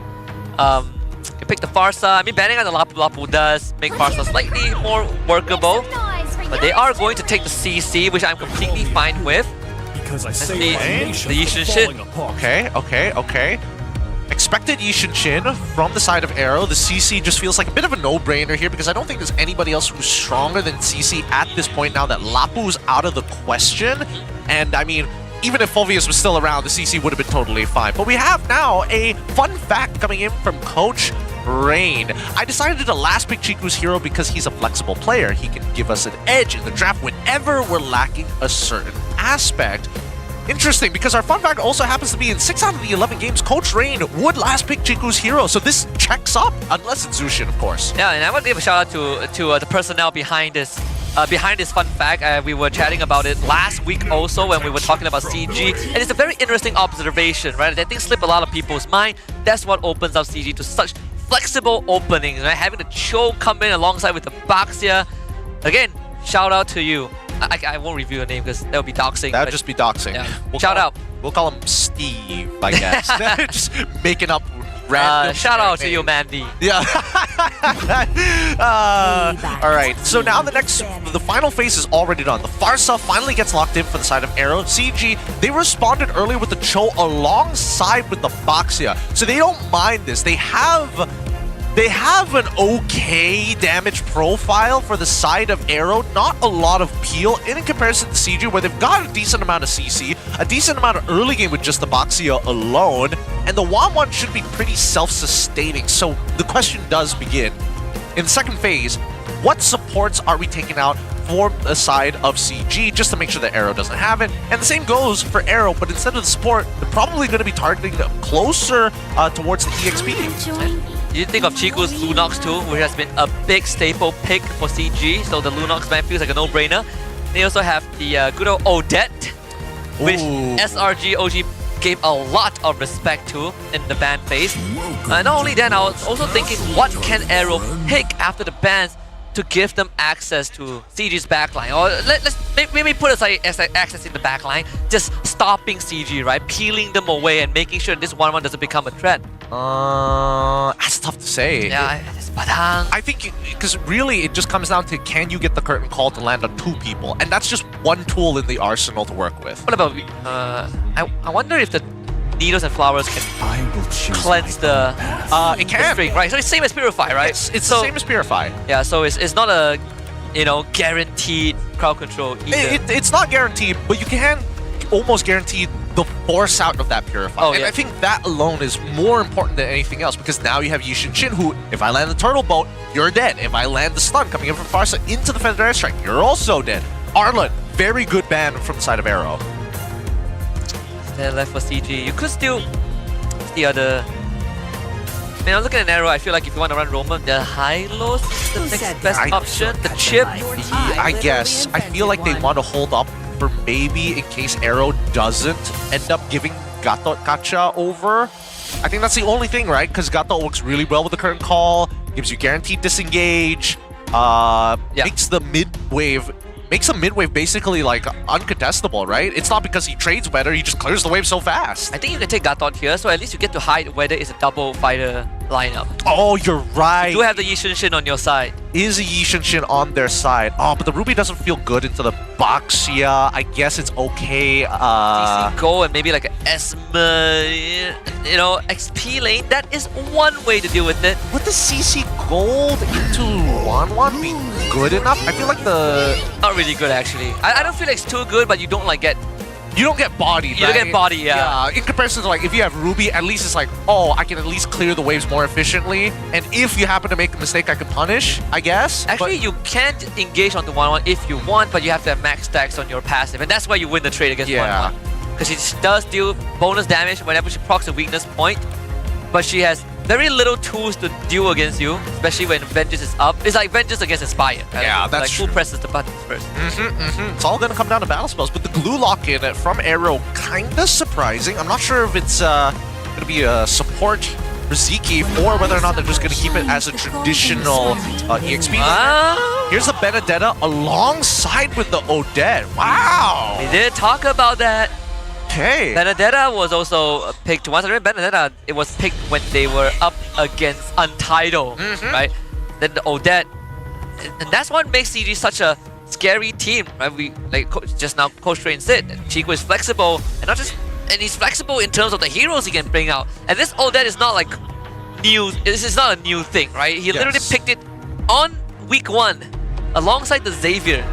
You pick the Farsa. I mean, banning out the Lapu Lapu does make Farsa slightly more workable. But they are going to take the CC, which I'm completely fine with. Because I say the Yishin Shin. Okay. Expected Yishin Shin from the side of AERO. The CC just feels like a bit of a no-brainer here because I don't think there's anybody else who's stronger than CC at this point now that Lapu's out of the question. And I mean, even if Phoveus was still around, the CC would have been totally fine. But we have now a fun fact coming in from Coach Rain. I decided to last pick Chiku's hero because he's a flexible player. He can give us an edge in the draft whenever we're lacking a certain aspect. Interesting, because our fun fact also happens to be in 6 out of the 11 games, Coach Rain would last pick Chiku's hero, so this checks up, unless it's Zushin, of course. Yeah, and I want to give a shout out to the personnel behind this fun fact. We were chatting about it last week also when we were talking about CG, and it's a very interesting observation, right? That thing slip a lot of people's mind. That's what opens up CG to such flexible openings, right? Having the Cho come in alongside with the Baxia. Again, shout out to you. I won't reveal your name because that would be doxing. That would just be doxing. Yeah. Shout out. We'll call him Steve, I guess. Just making up random. Shout out to you, Mandy. Yeah. All right. So now the final phase is already done. The Farsa finally gets locked in for the side of AERO. CG, they responded earlier with the Cho alongside with the Baxia, so they don't mind this. They have an okay damage profile for the side of AERO, not a lot of peel in comparison to CG, where they've got a decent amount of CC, a decent amount of early game with just the Baxia alone, and the 1-1 should be pretty self-sustaining. So the question does begin. In the second phase, what supports are we taking out for the side of CG just to make sure that AERO doesn't have it? And the same goes for AERO, but instead of the support, they're probably going to be targeting them closer towards the EXP. You think of Chiku's Lunox too, which has been a big staple pick for CG, so the Lunox ban feels like a no-brainer. They also have the good old Odette, which SRG OG gave a lot of respect to in the ban phase. Not only that, I was also thinking, what can AERO pick after the bans to give them access to CG's backline? Or let's maybe put aside access in the backline, just stopping CG, right? Peeling them away and making sure this 1-1 doesn't become a threat. That's tough to say. Yeah, it's badang. I think because really it just comes down to, can you get the curtain call to land on 2 people? And that's just one tool in the arsenal to work with. What about I wonder if the needles and flowers can cleanse the it can. the string, right? So it's same as Purify, right? It's the same as Purify. Yeah, so it's not a guaranteed crowd control either. It's not guaranteed, but you can almost guarantee the force out of that Purify. Oh, and yeah. I think that alone is more important than anything else, because now you have Yishin Shin, who, if I land the Turtle Boat, you're dead. If I land the stun coming in from Farsa into the Feather Airstrike, you're also dead. Arlen, very good ban from the side of AERO. They're left for CG. You could still... What's the other... I mean, I'm looking at AERO, I feel like if you want to run Roman, the Hylos is the next best option. The chip. I guess. I feel like they want to hold up for maybe in case AERO doesn't end up giving Gacha over. I think that's the only thing, right? Because Gato works really well with the current call, gives you guaranteed disengage, makes the mid-wave basically like uncontestable, right? It's not because he trades better, he just clears the wave so fast. I think you can take Gaton here, so at least you get to hide whether it's a double fighter lineup. Oh, you're right. You do have the Yi Shin on your side. Is a Yi Shin on their side? Oh, but the Ruby doesn't feel good into the box. Yeah, I guess it's okay. DC Go and maybe like an Esma, you know, XP lane. That is one way to deal with it. Would the CC Gold into Wanwan be good enough? I feel like not really good actually. I don't feel like it's too good, but you don't like get. You don't get bodied, You right? don't get body, yeah. In comparison to like if you have Ruby, at least it's like, oh, I can at least clear the waves more efficiently. And if you happen to make a mistake, I can punish, I guess. Actually, you can't engage onto 1-1 if you want, but you have to have max stacks on your passive. And that's why you win the trade against 1-1. Because she does deal bonus damage whenever she procs a weakness point. But she has very little tools to deal against you, especially when Vengeance is up. It's like Vengeance against Inspire. Right? Yeah, that's true. Like, who presses the buttons first. It's all gonna come down to battle spells, but the glue lock in from AERO kinda surprising. I'm not sure if it's gonna be a support for Zeke or whether or not they're just gonna keep it as a traditional EXP. Here's the Benedetta alongside with the Odette. Wow! We did talk about that. Okay. Benedetta was also picked once. I remember Benedetta, it was picked when they were up against Untitled, right? Then the Odette, and that's what makes CG such a scary team, right? We like just now Coach Train said, Chico is flexible, and not just, and he's flexible in terms of the heroes he can bring out. And this Odette is not like new. This is not a new thing, right? He literally picked it on week 1. Alongside the Xavier.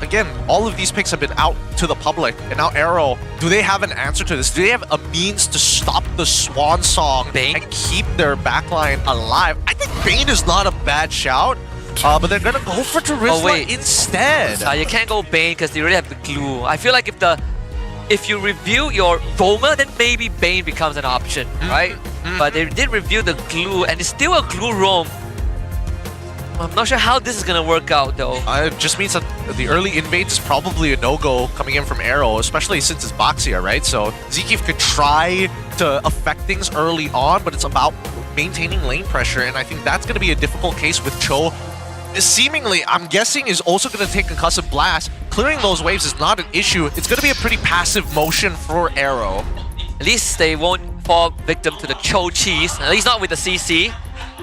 Again, all of these picks have been out to the public, and now AERO, do they have an answer to this? Do they have a means to stop the Swan Song and keep their backline alive? I think Bane is not a bad shout, but they're gonna go for Terizla instead. You can't go Bane because they already have the glue. I feel like if you review your Roma, then maybe Bane becomes an option, right? But they did review the glue, and it's still a glue roam. I'm not sure how this is gonna work out though. It just means that the early invades is probably a no-go coming in from AERO, especially since it's Boxia, right? So Zeke could try to affect things early on, but it's about maintaining lane pressure, and I think that's gonna be a difficult case with Cho. Seemingly, I'm guessing, is also gonna take Concussive Blast. Clearing those waves is not an issue. It's gonna be a pretty passive motion for AERO. At least they won't fall victim to the Cho cheese, at least not with the CC.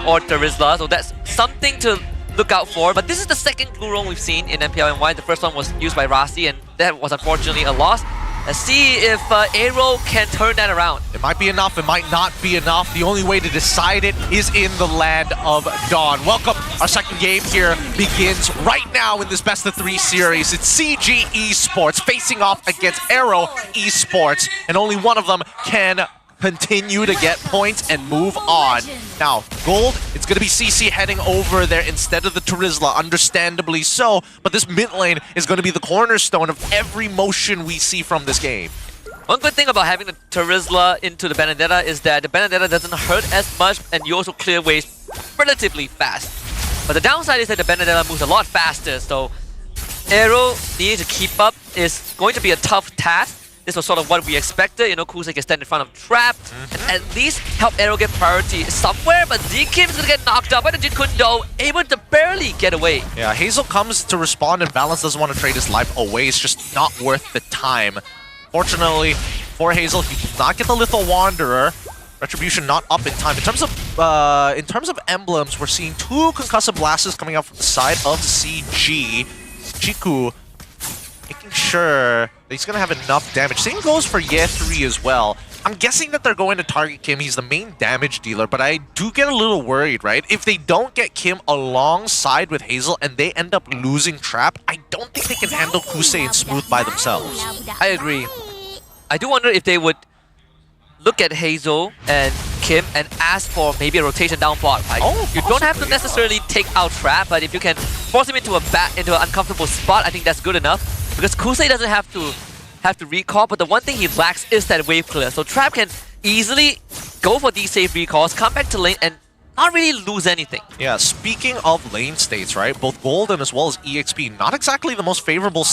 Or Terizla, so that's something to look out for. But this is the second glue roam we've seen in MPL MY. The first one was used by Rasi, and that was unfortunately a loss. Let's see if AERO can turn that around. It might be enough, it might not be enough. The only way to decide it is in the land of Dawn. Welcome, our second game here begins right now in this best of 3 series. It's CG Esports facing off against AERO Esports, and only one of them can continue to get points and move on. Now, gold, it's going to be CC heading over there instead of the Terizla, understandably so, but this mid lane is going to be the cornerstone of every motion we see from this game. One good thing about having the Terizla into the Benedetta is that the Benedetta doesn't hurt as much, and you also clear waves relatively fast. But the downside is that the Benedetta moves a lot faster, so AERO needing to keep up is going to be a tough task. This was sort of what we expected, you know, Kusei can stand in front of Trap and at least help AERO get priority somewhere, but Z-Kim is gonna get knocked out by the Jikundo, able to barely get away. Yeah, Hazel comes to respond and Balance doesn't want to trade his life away, it's just not worth the time. Fortunately for Hazel, he did not get the Lethal Wanderer. Retribution not up in time. In terms of emblems, we're seeing 2 Concussive Blasts coming out from the side of CG. Chiku making sure that he's going to have enough damage. Same goes for Ye 3 as well. I'm guessing that they're going to target Kim. He's the main damage dealer, but I do get a little worried, right? If they don't get Kim alongside with Hazel and they end up losing Trap, I don't think they can handle Kusei and Smooth by themselves. I agree. I do wonder if they would look at Hazel and Kim and ask for maybe a rotation down bot. Right? You don't have to necessarily take out Trap, but if you can force him into an uncomfortable spot, I think that's good enough. Because Kusei doesn't have to recall, but the one thing he lacks is that wave clear. So Trap can easily go for these safe recalls, come back to lane, and not really lose anything. Yeah, speaking of lane states, right? Both Golden as well as EXP, not exactly the most favorable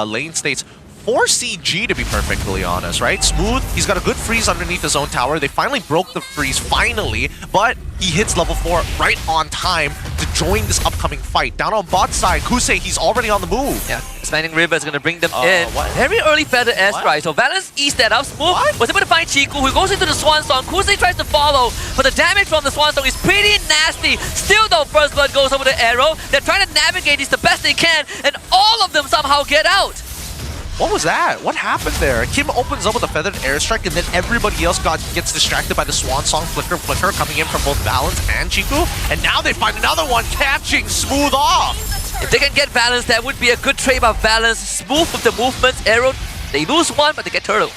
lane states for CG, to be perfectly honest, right? Smooth, he's got a good freeze underneath his own tower. They finally broke the freeze, finally, but he hits level 4 right on time to join this upcoming fight. Down on bot side, Kusei, he's already on the move. Yeah, Expanding River is going to bring them in. Very early feather airstrike, so Valence eats that up. Smooth was able to find Chiku, who goes into the Swan Song. Kusei tries to follow, but the damage from the Swan Song is pretty nasty. Still though, First Blood goes over to AERO. They're trying to navigate this the best they can, and all of them somehow get out. What was that? What happened there? Kim opens up with a feathered airstrike, and then everybody else gets distracted by the Swan Song flicker coming in from both Valence and Chiku. And now they find another one catching Smooth off. If they can get Valence, that would be a good trade by Valence. Smooth with the movements. AERO, they lose one, but they get Turtle.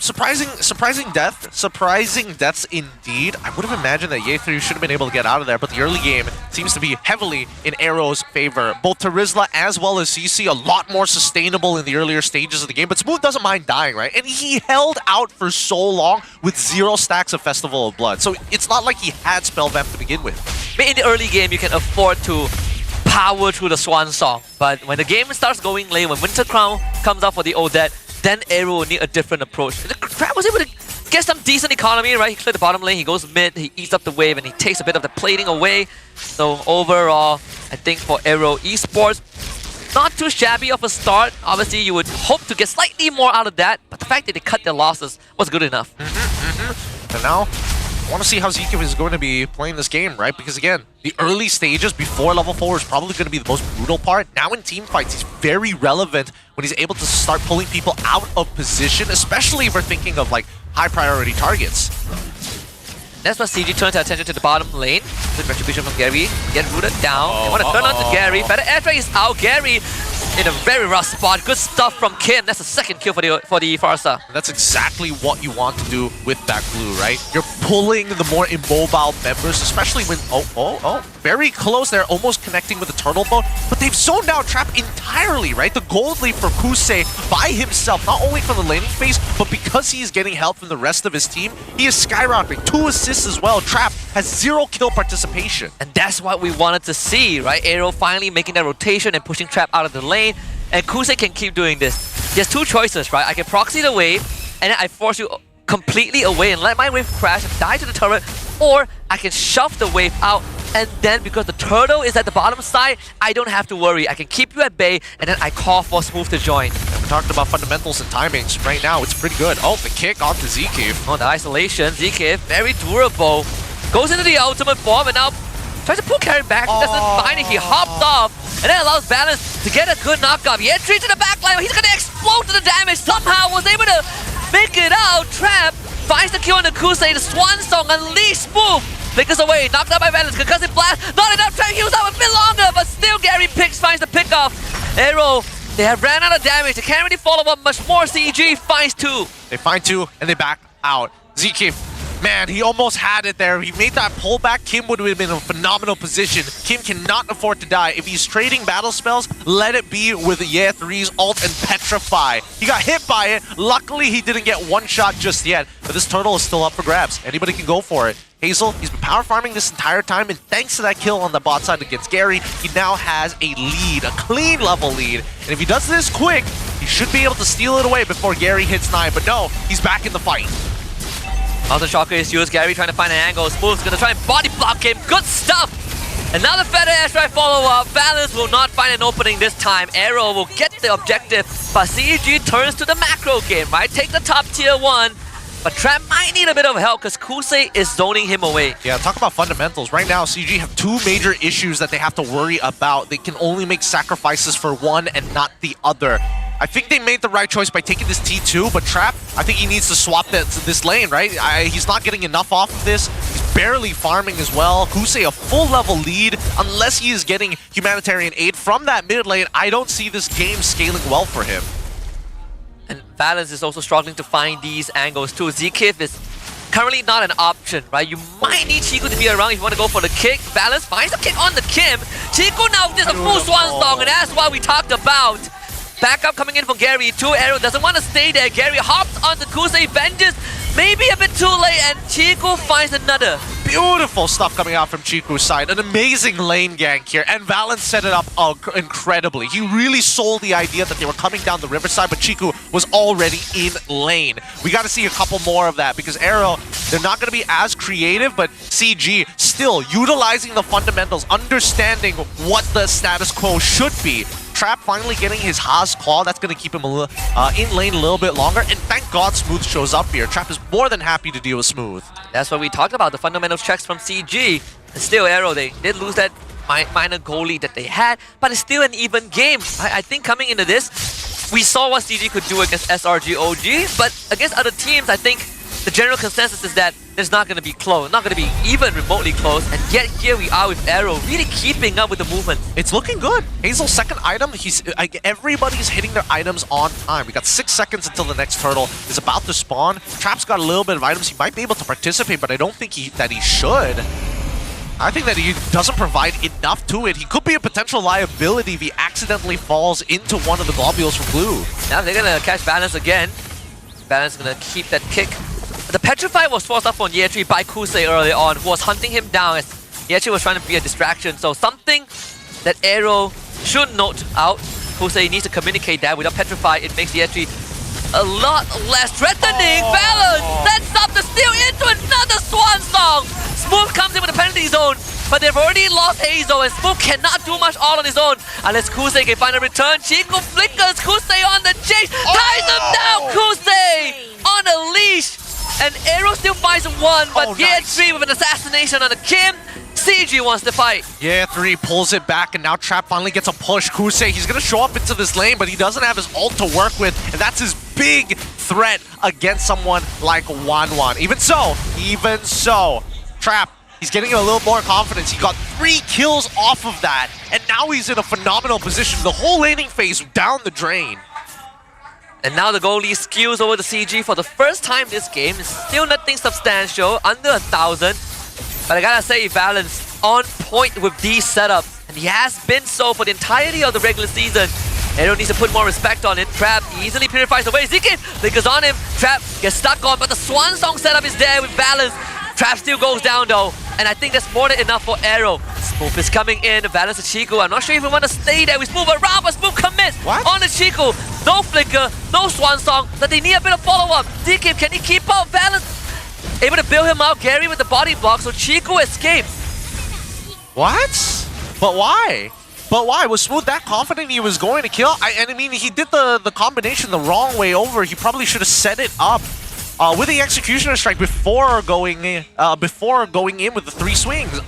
Surprising deaths indeed. I would have imagined that Ye3 should have been able to get out of there, but the early game seems to be heavily in AERO's favor. Both Terizla as well as CC a lot more sustainable in the earlier stages of the game, but Smooth doesn't mind dying, right? And he held out for so long with 0 stacks of Festival of Blood, so it's not like he had Spell Vamp to begin with. In the early game, you can afford to power through the Swan Song, but when the game starts going late, when Winter Crown comes out for the Odette, then AERO will need a different approach. The Crab was able to get some decent economy, right? He cleared the bottom lane, he goes mid, he eats up the wave, and he takes a bit of the plating away. So overall, I think for AERO Esports, not too shabby of a start. Obviously, you would hope to get slightly more out of that, but the fact that they cut their losses was good enough. And now, I want to see how Zeke is going to be playing this game, right? Because again, the early stages before level 4 is probably going to be the most brutal part. Now in team fights, he's very relevant when he's able to start pulling people out of position, especially if we're thinking of like high priority targets. That's why CG turns their attention to the bottom lane. Good retribution from Gary. Get rooted down. They want to turn on to Gary. Better airstrike is out. Gary in a very rough spot. Good stuff from Kim. That's the second kill for the Farsa. That's exactly what you want to do with that glue, right? You're pulling the more immobile members, especially when very close there, almost connecting with the turtle boat, but they've zoned out Trap entirely, right? The gold lead for Kusei by himself, not only from the laning phase, but because he's getting help from the rest of his team, he is skyrocketing. 2 assists as well. Trap has 0 kill participation. And that's what we wanted to see, right? AERO finally making that rotation and pushing Trap out of the lane, and Kusei can keep doing this. He has 2 choices, right? I can proxy the wave, and then I force you completely away and let my wave crash and die to the turret, or I can shove the wave out, and then because the turtle is at the bottom side, I don't have to worry. I can keep you at bay, and then I call for Smooth to join. We talked about fundamentals and timings. Right now, it's pretty good. Oh, the kick onto Zeke. Oh, the isolation. Zeke, very durable. Goes into the ultimate form, and now tries to pull Carry back. Doesn't find it. He hops off, and then allows Balance to get a good knockoff. He entry to the backline. He's going to explode to the damage. Somehow was able to make it out. Trap finds the kill on the Kusei. The Swan Song unleashed. Smooth flickers away, knocked out by Valence. Concussive blast, not enough. Trying to use out a bit longer, but still Gary finds the pickoff. AERO, they have ran out of damage. They can't really follow up much more. CG finds 2. They find 2 and they back out. Zeke, man, he almost had it there. He made that pullback. Kim would have been in a phenomenal position. Kim cannot afford to die. If he's trading battle spells, let it be with Ye3's ult and Petrify. He got hit by it. Luckily, he didn't get one shot just yet, but this turtle is still up for grabs. Anybody can go for it. Hazel, he's been power farming this entire time, and thanks to that kill on the bot side against Gary, he now has a lead, a clean level lead. And if he does this quick, he should be able to steal it away before Gary hits 9. But no, he's back in the fight. Auto Shocker is used. Gary trying to find an angle. Smooth's gonna try and body block him. Good stuff! Another feather airstrike follow-up. Valence will not find an opening this time. AERO will get the objective, but CG turns to the macro game, right? Take the top tier 1. But Trap might need a bit of help because Kusei is zoning him away. Yeah, talk about fundamentals. Right now, CG have 2 major issues that they have to worry about. They can only make sacrifices for one and not the other. I think they made the right choice by taking this T2, but Trap, I think he needs to swap this lane, right? He's not getting enough off of this. He's barely farming as well. Kusei, a full level lead. Unless he is getting humanitarian aid from that mid lane, I don't see this game scaling well for him. And Valence is also struggling to find these angles too. Zkif is currently not an option, right? You might need Chiku to be around if you want to go for the kick. Valence finds the kick on the Kim. Chiku now just a full Swan Song, and that's what we talked about. Backup coming in from Gary. 2 AERO doesn't want to stay there. Gary hops on the Kusei, vengeance maybe a bit too late, and Chiku finds another Beautiful stuff coming out from Chiku's side. An amazing lane gank here, and Valence set it up incredibly. He really sold the idea that they were coming down the riverside, but Chiku was already in lane. We got to see a couple more of that, because AERO, they're not going to be as creative, but CG still utilizing the fundamentals, understanding what the status quo should be. Trap finally getting his Haas Claw. That's going to keep him in lane a little bit longer. And thank God Smooth shows up here. Trap is more than happy to deal with Smooth. That's what we talked about, the fundamental checks from CG. And still, AERO, they did lose that minor goal lead that they had, but it's still an even game. I think coming into this, we saw what CG could do against SRG OG, but against other teams, I think the general consensus is that it's not going to be close, not going to be even remotely close, and yet here we are with AERO really keeping up with the movement. It's looking good. Hazel's second item, everybody's hitting their items on time. We got 6 seconds until the next turtle is about to spawn. Trap's got a little bit of items. He might be able to participate, but I don't think that he should. I think that he doesn't provide enough to it. He could be a potential liability if he accidentally falls into one of the globules from blue. Now they're going to catch Balance again. Balance going to keep that kick. The Petrify was forced up on Yetri by Kusei early on, who was hunting him down as Yetri was trying to be a distraction. So something that AERO should note out. Kusei needs to communicate that. Without Petrify, it makes Yetri a lot less threatening. Balance sets up the steal into another Swan Song. Smooth comes in with a penalty zone, but they've already lost Hazel, and Smooth cannot do much all on his own unless Kusei can find a return. Chico flickers Kusei on the chase, ties him down. Kusei on a leash. And AERO still finds one, but Year3 with an assassination on the Kim. CG wants to fight. Year3 pulls it back, and now Trap finally gets a push. Kusei, he's going to show up into this lane, but he doesn't have his ult to work with, and that's his big threat against someone like Wanwan. Even so, Trap, he's getting a little more confidence. He got 3 kills off of that, and now he's in a phenomenal position. The whole laning phase down the drain. And now the goalie skews over to CG for the first time this game. It's still nothing substantial, under 1,000. But I gotta say, Valence on point with these setups. And he has been so for the entirety of the regular season. AERO needs to put more respect on it. Trap easily purifies away. ZK flickers on him. Trap gets stuck on, but the Swan Song setup is there with Valence. Trap still goes down though. And I think that's more than enough for AERO. Smooth is coming in, Valence to Chico. I'm not sure if we want to stay there. We Smooth around, but Smooth commits on the Chico. No flicker, no Swan Song, but they need a bit of follow-up. DK, can he keep up? Valence able to bail him out. Gary with the body block, so Chico escapes. What? But why? But why? Was Smooth that confident he was going to kill? I mean, he did the combination the wrong way over. He probably should have set it up with the Executioner Strike before going in with the 3 swings.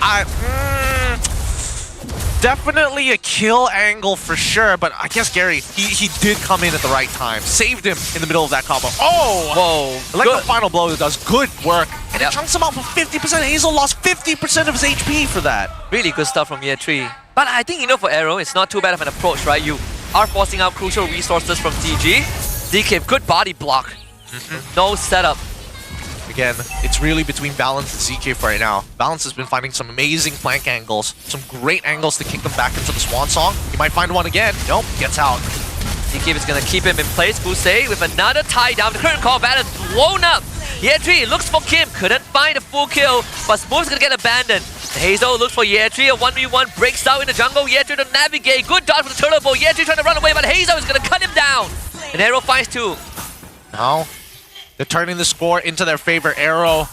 Definitely a kill angle for sure, but I guess Gary, he did come in at the right time. Saved him in the middle of that combo. Oh! Whoa! Like the final blow does good work. And it chunks him out for 50%. Hazel lost 50% of his HP for that. Really good stuff from Year3. But I think, for AERO, it's not too bad of an approach, right? You are forcing out crucial resources from CG. DK, good body block. No setup. Again, it's really between Valence and ZK for right now. Valence has been finding some amazing flank angles, some great angles to kick them back into the Swan Song. He might find one again. Nope, gets out. ZK is going to keep him in place. Kusei with another tie down. The current call, Valence blown up. Year3 looks for Kim, couldn't find a full kill, but Smooth's going to get abandoned. Hazel looks for Year3, a 1v1 breaks out in the jungle. Year3 to navigate, good dodge for the turtle bow. Year3 trying to run away, but Hazel is going to cut him down. And AERO finds 2. Now, they're turning the score into their favor. AERO,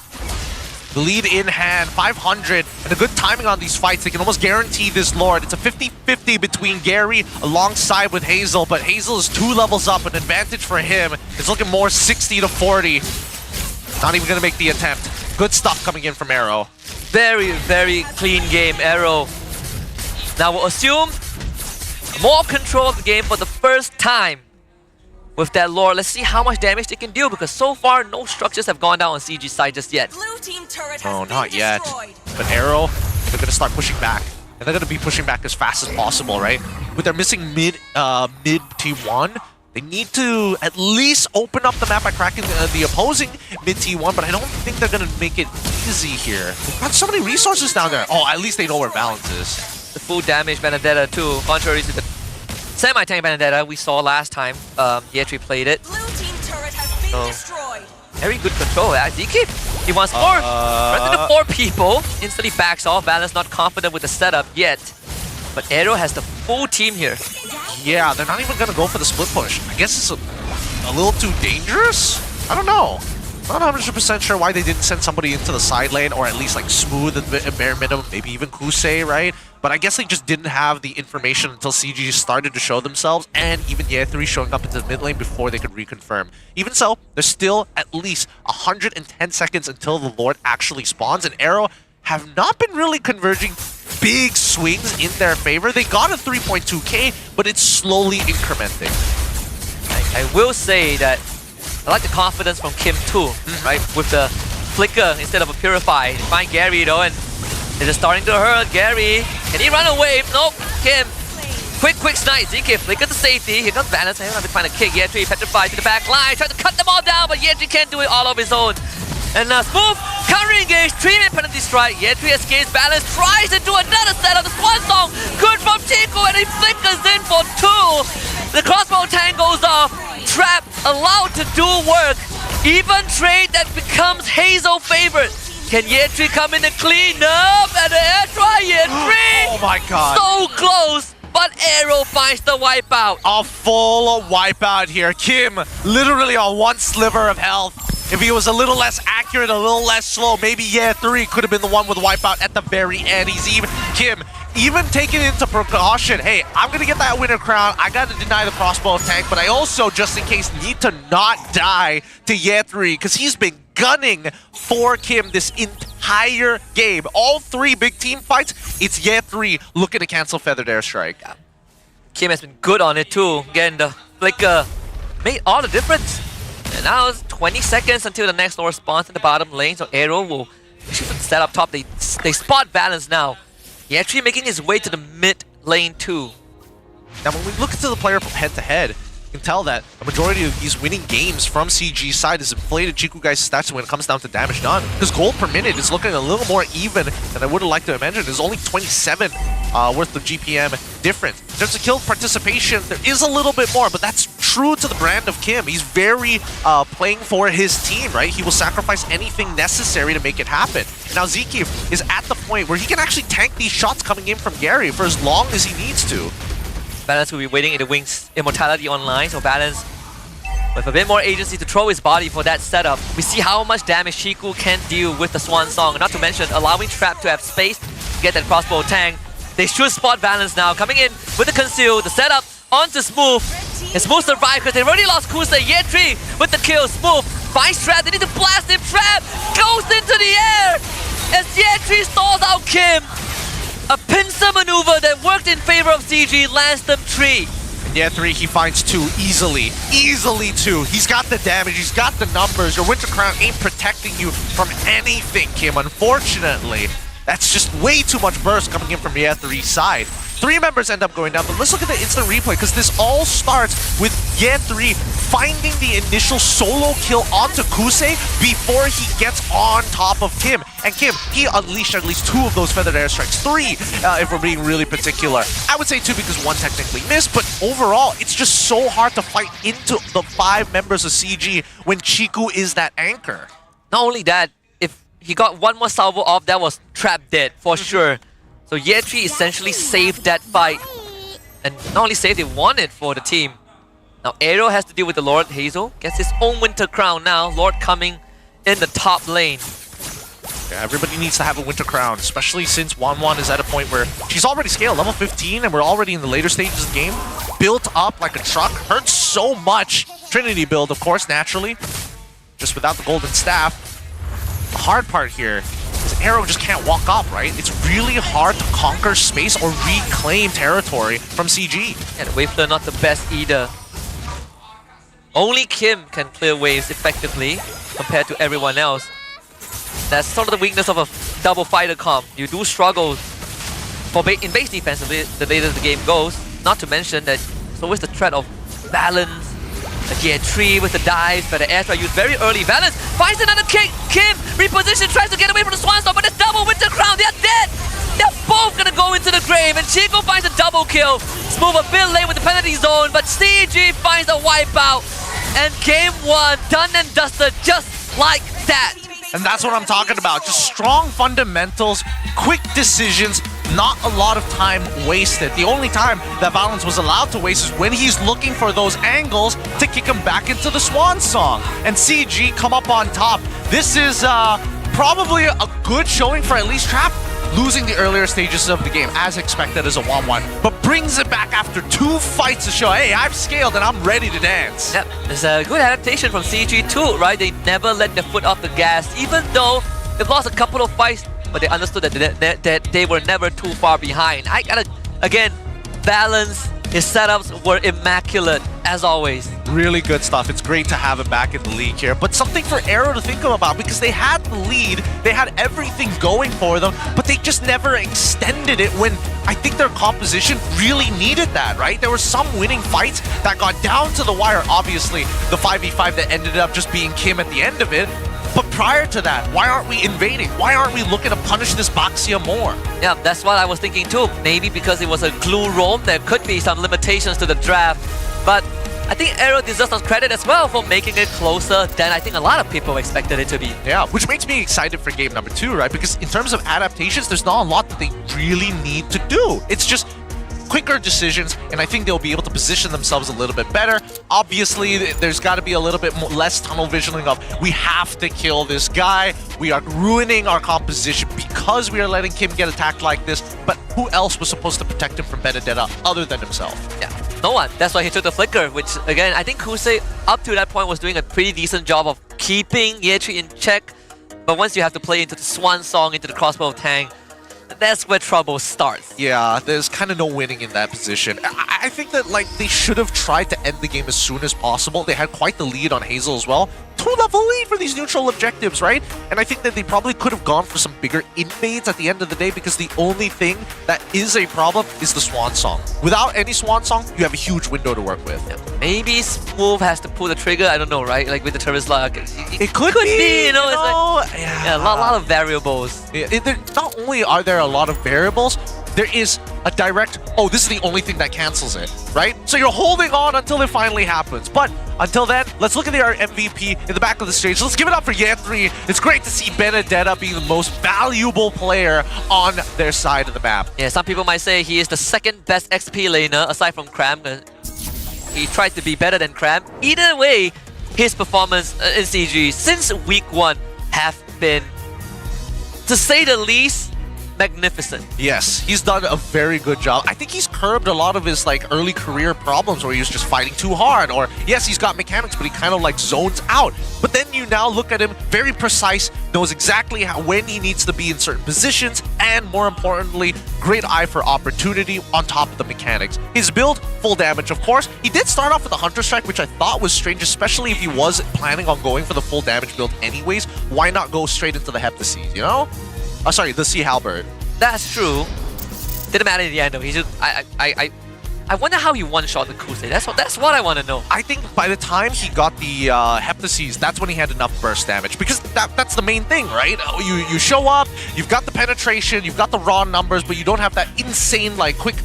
the lead in hand, 500, and a good timing on these fights. They can almost guarantee this Lord. It's a 50-50 between Gary alongside with Hazel, but Hazel is 2 levels up, an advantage for him. It's looking more 60-40. Not even gonna make the attempt. Good stuff coming in from AERO. Very, very clean game, AERO. Now we'll assume more control of the game for the first time. With that lore, let's see how much damage they can deal, because so far no structures have gone down on CG's side just yet. Oh, not yet. But AERO, they're going to start pushing back. And they're going to be pushing back as fast as possible, right? With their missing mid T1, they need to at least open up the map by cracking the opposing mid T1, but I don't think they're going to make it easy here. They've got so many resources down there. Oh, at least they know where Valence is. The full damage Benedetta too, contrary to the semi-tank Benedetta we saw last time. Year3 played it. Blue team turret has been destroyed. Very good control. ZK He wants more. Rather than 4 people, instantly backs off. Balance not confident with the setup yet. But AERO has the full team here. Yeah, they're not even gonna go for the split push. I guess it's a little too dangerous? I don't know. Not 100% sure why they didn't send somebody into the side lane, or at least like smooth at bare minimum, maybe even Kusei, right? But I guess they just didn't have the information until CG started to show themselves, and even Ye3 showing up into the mid lane before they could reconfirm. Even so, there's still at least 110 seconds until the Lord actually spawns, and AERO have not been really converging big swings in their favor. They got a 3.2k, but it's slowly incrementing. I will say that I like the confidence from Kim too, right? With the flicker instead of a purify. They find Gary though, and they're just starting to hurt Gary. Can he run away? Nope. Kim. Quick snipe. ZK flicker to safety. Here comes Balance. He'll have to find a kick. Ye3 petrified to the back line. Tries to cut them all down, but Ye3 can't do it all of his own. And Smooth, counter engage, 3-minute penalty strike. Ye3 escapes Balance, tries to do another set of the Swan Song. Good from Chico, and he flickers in for 2. The crossbow tank goes off. Trap allowed to do work. Even trade that becomes Hazel favorite. Can Ye3 come in and clean up? And the air try, Ye3! Oh my god. So close! But AERO finds the wipeout. A full wipeout here. Kim literally on one sliver of health. If he was a little less accurate, a little less slow, maybe Ye3 could have been the one with the wipeout at the very end. He's even taking into precaution. Hey, I'm gonna get that winner crown. I gotta deny the crossbow tank, but I also, just in case, need to not die to Ye3 because he's been gunning for Kim this entire game. All 3 big team fights, it's Ye3 looking to cancel Feathered Airstrike. Kim has been good on it too. Again, the flicker made all the difference. And now it's 20 seconds until the next Lord spawns in the bottom lane, so AERO will shoot the set up top. They spot Balance now. He actually making his way to the mid lane too. Now when we look into the player from head to head, you can tell that the majority of these winning games from CG's side is inflated Chiku guys' stats when it comes down to damage done. Because gold per minute is looking a little more even than I would have liked to imagine. There's only 27 worth of GPM difference. In terms of kill participation, there is a little bit more, but that's true to the brand of Kim. He's very playing for his team, right? He will sacrifice anything necessary to make it happen. And now Zeke is at the point where he can actually tank these shots coming in from Gary for as long as he needs to. Balance will be waiting in the Wings Immortality online, so Balance with a bit more agency to throw his body for that setup. We see how much damage Chiku can deal with the Swan Song, not to mention allowing Trap to have space to get that crossbow tank. They should spot Balance now, coming in with the conceal, the setup onto Smooth. And Smooth survived because they already lost Kusei. Ye3 with the kill. Smooth finds Trap, they need to blast him. Trap goes into the air as Ye3 stalls out Kim. A pincer maneuver that worked in favor of CG lands them 3. And Ye3, he finds 2 easily. Easily 2. He's got the damage, he's got the numbers. Your Winter Crown ain't protecting you from anything, Kim, unfortunately. That's just way too much burst coming in from Ye3's side. 3 members end up going down, but let's look at the instant replay, because this all starts with Ye3 finding the initial solo kill onto Kusei before he gets on top of Kim. And Kim, he unleashed at least 2 of those Feathered Airstrikes. 3, if we're being really particular. I would say 2 because 1 technically missed, but overall, it's just so hard to fight into the 5 members of CG when Chiku is that anchor. Not only that, if he got 1 more salvo off, that was Trap dead, for sure. So Ye3 essentially saved that fight. And not only saved, they won it for the team. Now AERO has to deal with the Lord. Hazel gets his own Winter Crown now. Lord coming in the top lane. Yeah, everybody needs to have a Winter Crown, especially since Wanwan is at a point where she's already scaled, level 15, and we're already in the later stages of the game. Built up like a truck, hurts so much. Trinity build, of course, naturally. Just without the golden staff. The hard part here is AERO just can't walk up, right? It's really hard to conquer space or reclaim territory from CG. And Waveler not the best either. Only Kim can clear waves effectively compared to everyone else. That's sort of the weakness of a double fighter comp. You do struggle in base defense the later the game goes. Not to mention that there's always the threat of balance. A Ye3 with the dives, but the airstrike used very early. Balance finds another kick. Kim reposition, tries to get away from the Swan Song, but it's double Winter Crown. They're dead. They're both gonna go into the grave, and Chico finds a double kill. Smooth a bit late with the penalty zone, but CG finds a wipeout. And game 1 done and dusted just like that. And that's what I'm talking about. Just strong fundamentals, quick decisions, not a lot of time wasted. The only time that Valens was allowed to waste is when he's looking for those angles to kick him back into the Swan Song. And CG come up on top. This is probably a good showing for at least Trap, losing the earlier stages of the game as expected as a 1-1, but brings it back after 2 fights to show, hey, I've scaled and I'm ready to dance. Yep, it's a good adaptation from CG too, right? They never let their foot off the gas, even though they've lost a couple of fights, but they understood that they were never too far behind. I gotta, again, balance. His setups were immaculate, as always. Really good stuff. It's great to have him back in the league here. But something for AERO to think about, because they had the lead, they had everything going for them, but they just never extended it when I think their composition really needed that, right? There were some winning fights that got down to the wire. Obviously, the 5v5 that ended up just being Kim at the end of it. But prior to that, why aren't we invading? Why aren't we looking to punish this Baxia more? Yeah, that's what I was thinking too. Maybe because it was a glue roam, there could be some limitations to the draft. But I think AERO deserves some credit as well for making it closer than I think a lot of people expected it to be. Yeah, which makes me excited for game number 2, right? Because in terms of adaptations, there's not a lot that they really need to do. It's just quicker decisions, and I think they'll be able to position themselves a little bit better. Obviously, there's got to be a little bit more, less tunnel visioning of, we have to kill this guy, we are ruining our composition because we are letting Kim get attacked like this, but who else was supposed to protect him from Benedetta other than himself? Yeah, no one. That's why he took the flicker, which again, I think Kusei up to that point was doing a pretty decent job of keeping Yetri in check, but once you have to play into the Swan Song, into the crossbow Tang, that's where trouble starts. Yeah, there's kind of no winning in that position. I think that like they should have tried to end the game as soon as possible. They had quite the lead on Hazel as well. 2-level lead for these neutral objectives, right? And I think that they probably could have gone for some bigger invades at the end of the day, because the only thing that is a problem is the Swan Song. Without any Swan Song, you have a huge window to work with. Yeah, maybe Smooth has to pull the trigger, I don't know, right? Like with the Terizla. It could be, you know, it's like, yeah, a lot of variables. Yeah, not only are there a lot of variables, there is a direct, oh, this is the only thing that cancels it, right? So you're holding on until it finally happens. But until then, let's look at our MVP in the back of the stage. Let's give it up for Yetri. It's great to see Benedetta being the most valuable player on their side of the map. Yeah, some people might say he is the second best XP laner aside from Cram. He tried to be better than Cram. Either way, his performance in CG since week 1 have been, to say the least, magnificent. Yes, he's done a very good job. I think he's curbed a lot of his like early career problems where he was just fighting too hard, or yes, he's got mechanics, but he kind of like zones out. But then you now look at him, very precise, knows exactly when he needs to be in certain positions, and more importantly, great eye for opportunity on top of the mechanics. His build, full damage, of course. He did start off with a Hunter Strike, which I thought was strange, especially if he was planning on going for the full damage build anyways. Why not go straight into the Heptases, you know? Oh, sorry, the Sea Halberd. That's true. Didn't matter in the end though. He just, I wonder how he one-shot the Kusei. That's what I want to know. I think by the time he got the Heptases, that's when he had enough burst damage, because that's the main thing, right? You show up, you've got the penetration, you've got the raw numbers, but you don't have that insane like quick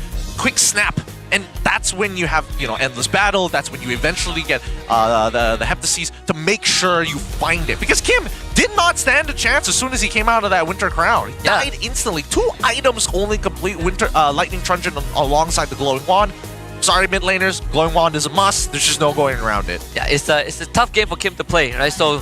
snap. And that's when you have, you know, endless battle. That's when you eventually get the Heptases to make sure you find it. Because Kim did not stand a chance as soon as he came out of that Winter Crown. He died instantly. 2 items only complete Winter Lightning Truncheon alongside the Glowing Wand. Sorry, mid laners, Glowing Wand is a must. There's just no going around it. Yeah, it's a tough game for Kim to play, right? So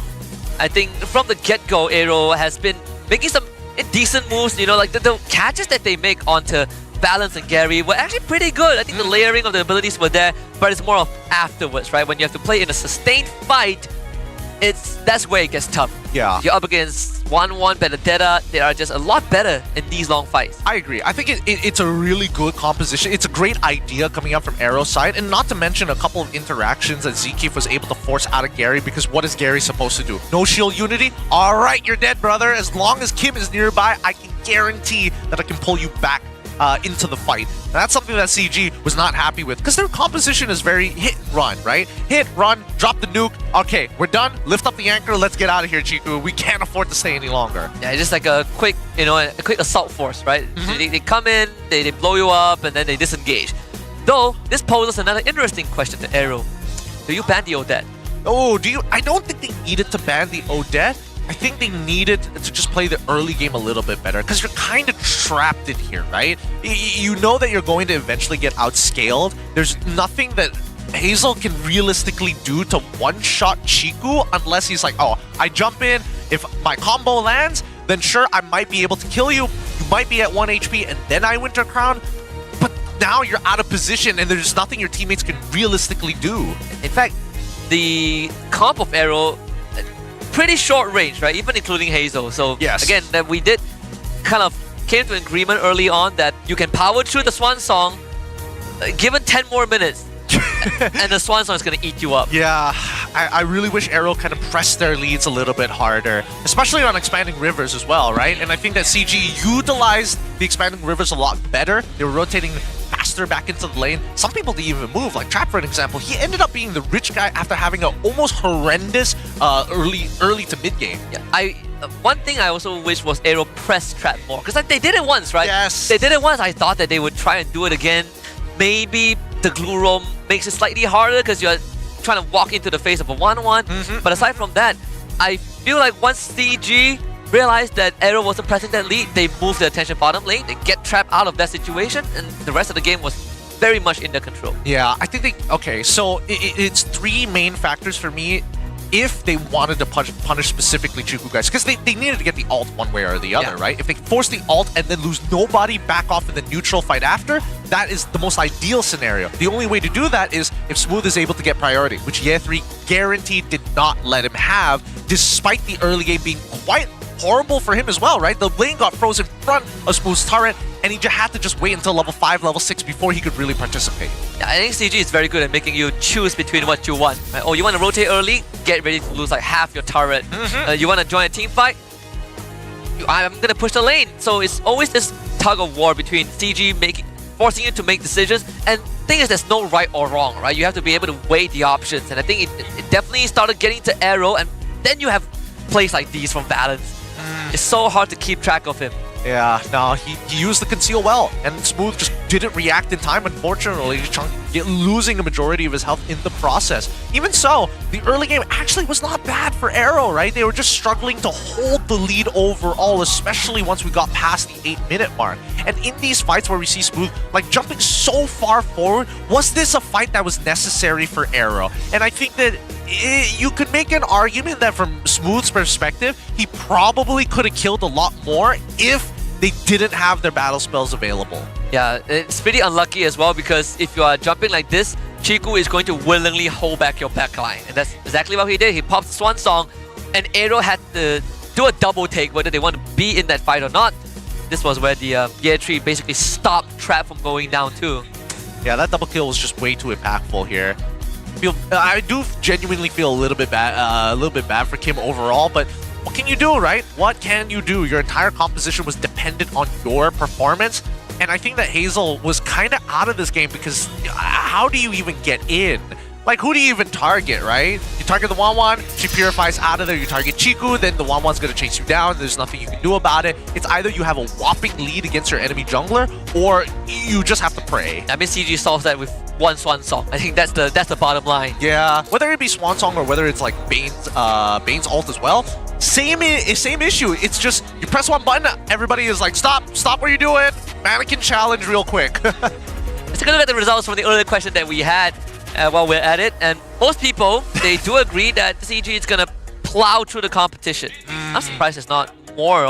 I think from the get-go, AERO has been making some decent moves. You know, like the catches that they make onto Balance and Gary were actually pretty good. I think the layering of the abilities were there, but it's more of afterwards, right? When you have to play in a sustained fight, that's where it gets tough. Yeah. You're up against 1-1 Benedetta. They are just a lot better in these long fights. I agree. I think it's a really good composition. It's a great idea coming up from AERO's side, and not to mention a couple of interactions that Zkeef was able to force out of Gary, because what is Gary supposed to do? No shield unity? All right, you're dead, brother. As long as Kim is nearby, I can guarantee that I can pull you back into the fight. And that's something that CG was not happy with, because their composition is very hit and run, right? Hit, run, drop the nuke. Okay, we're done. Lift up the anchor. Let's get out of here, Chiku. We can't afford to stay any longer. Yeah, it's just like a quick, a quick assault force, right? They come in, they blow you up, and then they disengage. Though, this poses another interesting question to AERO. Do you ban the Odette? Oh, I don't think they needed to ban the Odette, I think they needed to just play the early game a little bit better because you're kind of trapped in here, right? You know that you're going to eventually get outscaled. There's nothing that Hazel can realistically do to one-shot Chiku unless he's like, oh, I jump in, if my combo lands, then sure, I might be able to kill you. You might be at 1 HP and then I Winter Crown. But now you're out of position and there's nothing your teammates can realistically do. In fact, the comp of AERO, pretty short range, right? Even including Hazel. So yes. Again, that we did kind of came to an agreement early on that you can power through the Swan Song, given 10 more minutes, and the Swan Song is going to eat you up. Yeah, I really wish AERO kind of pressed their leads a little bit harder, especially on expanding rivers as well, right? And I think that CG utilized the expanding rivers a lot better. They were rotating faster back into the lane. Some people didn't even move, like Trap for an example. He ended up being the rich guy after having an almost horrendous early to mid game. Yeah, one thing I also wish was AERO press Trap more, because like, they did it once, right? Yes. They did it once. I thought that they would try and do it again. Maybe the glue roam makes it slightly harder because you're trying to walk into the face of a 1-1. But aside from that, I feel like once CG realized that AERO wasn't pressing that lead, they moved their attention bottom lane, they get trapped out of that situation, and the rest of the game was very much in their control. Yeah, I think okay, so it's three main factors for me if they wanted to punish specifically Chiku guys, because they needed to get the ult one way or the other, right? If they force the ult and then lose nobody back off in the neutral fight after, that is the most ideal scenario. The only way to do that is if Smooth is able to get priority, which Ye3 guaranteed did not let him have, despite the early game being quite horrible for him as well, right? The lane got frozen in front of Smooth's turret, and he just had to just wait until level 5, level 6 before he could really participate. Yeah, I think CG is very good at making you choose between what you want. Right? Oh, you want to rotate early? Get ready to lose like half your turret. You want to join a team fight? I'm going to push the lane. So it's always this tug of war between CG forcing you to make decisions. And the thing is, there's no right or wrong, right? You have to be able to weigh the options. And I think it definitely started getting to AERO, and then you have plays like these from Valence. It's so hard to keep track of him. Yeah, no, he used the conceal well, and Smooth just didn't react in time, unfortunately, losing a majority of his health in the process. Even so, the early game actually was not bad for AERO, right? They were just struggling to hold the lead overall, especially once we got past the 8-minute mark. And in these fights where we see Smooth like jumping so far forward, was this a fight that was necessary for AERO? And I think that you could make an argument that from Smooth's perspective, he probably could have killed a lot more if they didn't have their battle spells available. Yeah, it's pretty unlucky as well, because if you are jumping like this, Chiku is going to willingly hold back your backline. And that's exactly what he did. He popped the Swan Song, and AERO had to do a double take whether they want to be in that fight or not. This was where the Ye3 basically stopped Trap from going down too. Yeah, that double kill was just way too impactful here. I do genuinely feel a little bit bad for Kim overall, but what can you do, right? What can you do? Your entire composition was dependent on your performance, and I think that Hazel was kind of out of this game because how do you even get in? Like, who do you even target, right? You target the 1-1, she purifies out of there. You target Chiku, then the 1-1's going to chase you down. There's nothing you can do about it. It's either you have a whopping lead against your enemy jungler, or you just have to pray. I mean, CG solves that with one Swan Song. I think that's the bottom line. Yeah, whether it be Swan Song or whether it's like Bane's ult as well, same issue. It's just you press one button, everybody is like, stop what you're doing. Mannequin challenge real quick. Let's take a look at the results from the earlier question that we had while we're at it. And most people, they do agree that CG is going to plow through the competition. I'm surprised it's not more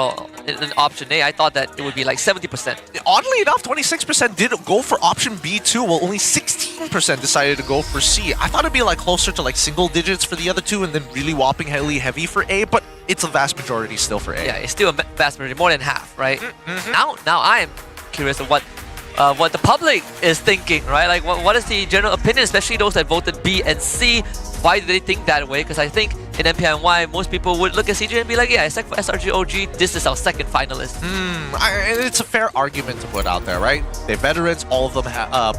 in option A. I thought that it would be like 70%. Oddly enough, 26% did go for option B too, while only 16% decided to go for C. I thought it'd be like closer to like single digits for the other two and then really whoppingly heavy for A, but it's a vast majority still for A. Yeah, it's still a vast majority, more than half, right? Now I am curious of what the public is thinking, right? Like, what is the general opinion, especially those that voted B and C? Why do they think that way? Because I think in MPL MY, most people would look at CG and be like, yeah, except for SRG OG, this is our second finalist. It's a fair argument to put out there, right? They're veterans, all of them,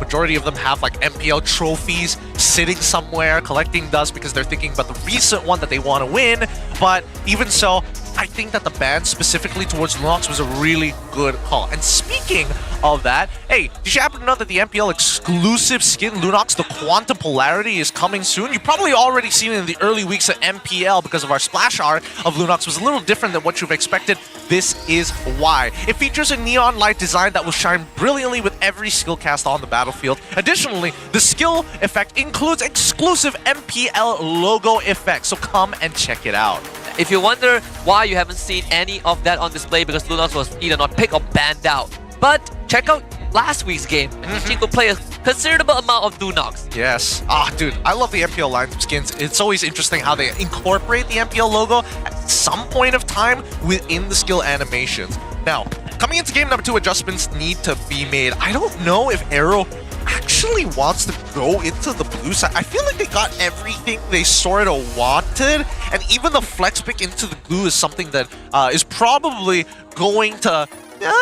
majority of them have like MPL trophies sitting somewhere, collecting dust because they're thinking about the recent one that they want to win. But even so, I think that the ban specifically towards Lunox was a really good call. And speaking of that, hey, did you happen to know that the MPL exclusive skin Lunox, the Quantum Polarity, is coming soon? You probably already seen it in the early weeks of MPL because of our splash art of Lunox was a little different than what you've expected. This is why. It features a neon light design that will shine brilliantly with every skill cast on the battlefield. Additionally, the skill effect includes exclusive MPL logo effects, so come and check it out. If you wonder why you haven't seen any of that on display because Lunox was either not picked or banned out, but check out last week's game. You could play a considerable amount of Lunox. Yes. Dude, I love the MPL line of skins. It's always interesting how they incorporate the MPL logo at some point of time within the skill animations. Now, coming into game number 2, adjustments need to be made. I don't know if AERO actually wants to go into the blue side. I feel like they got everything they sort of wanted, and even the flex pick into the blue is something that is probably going to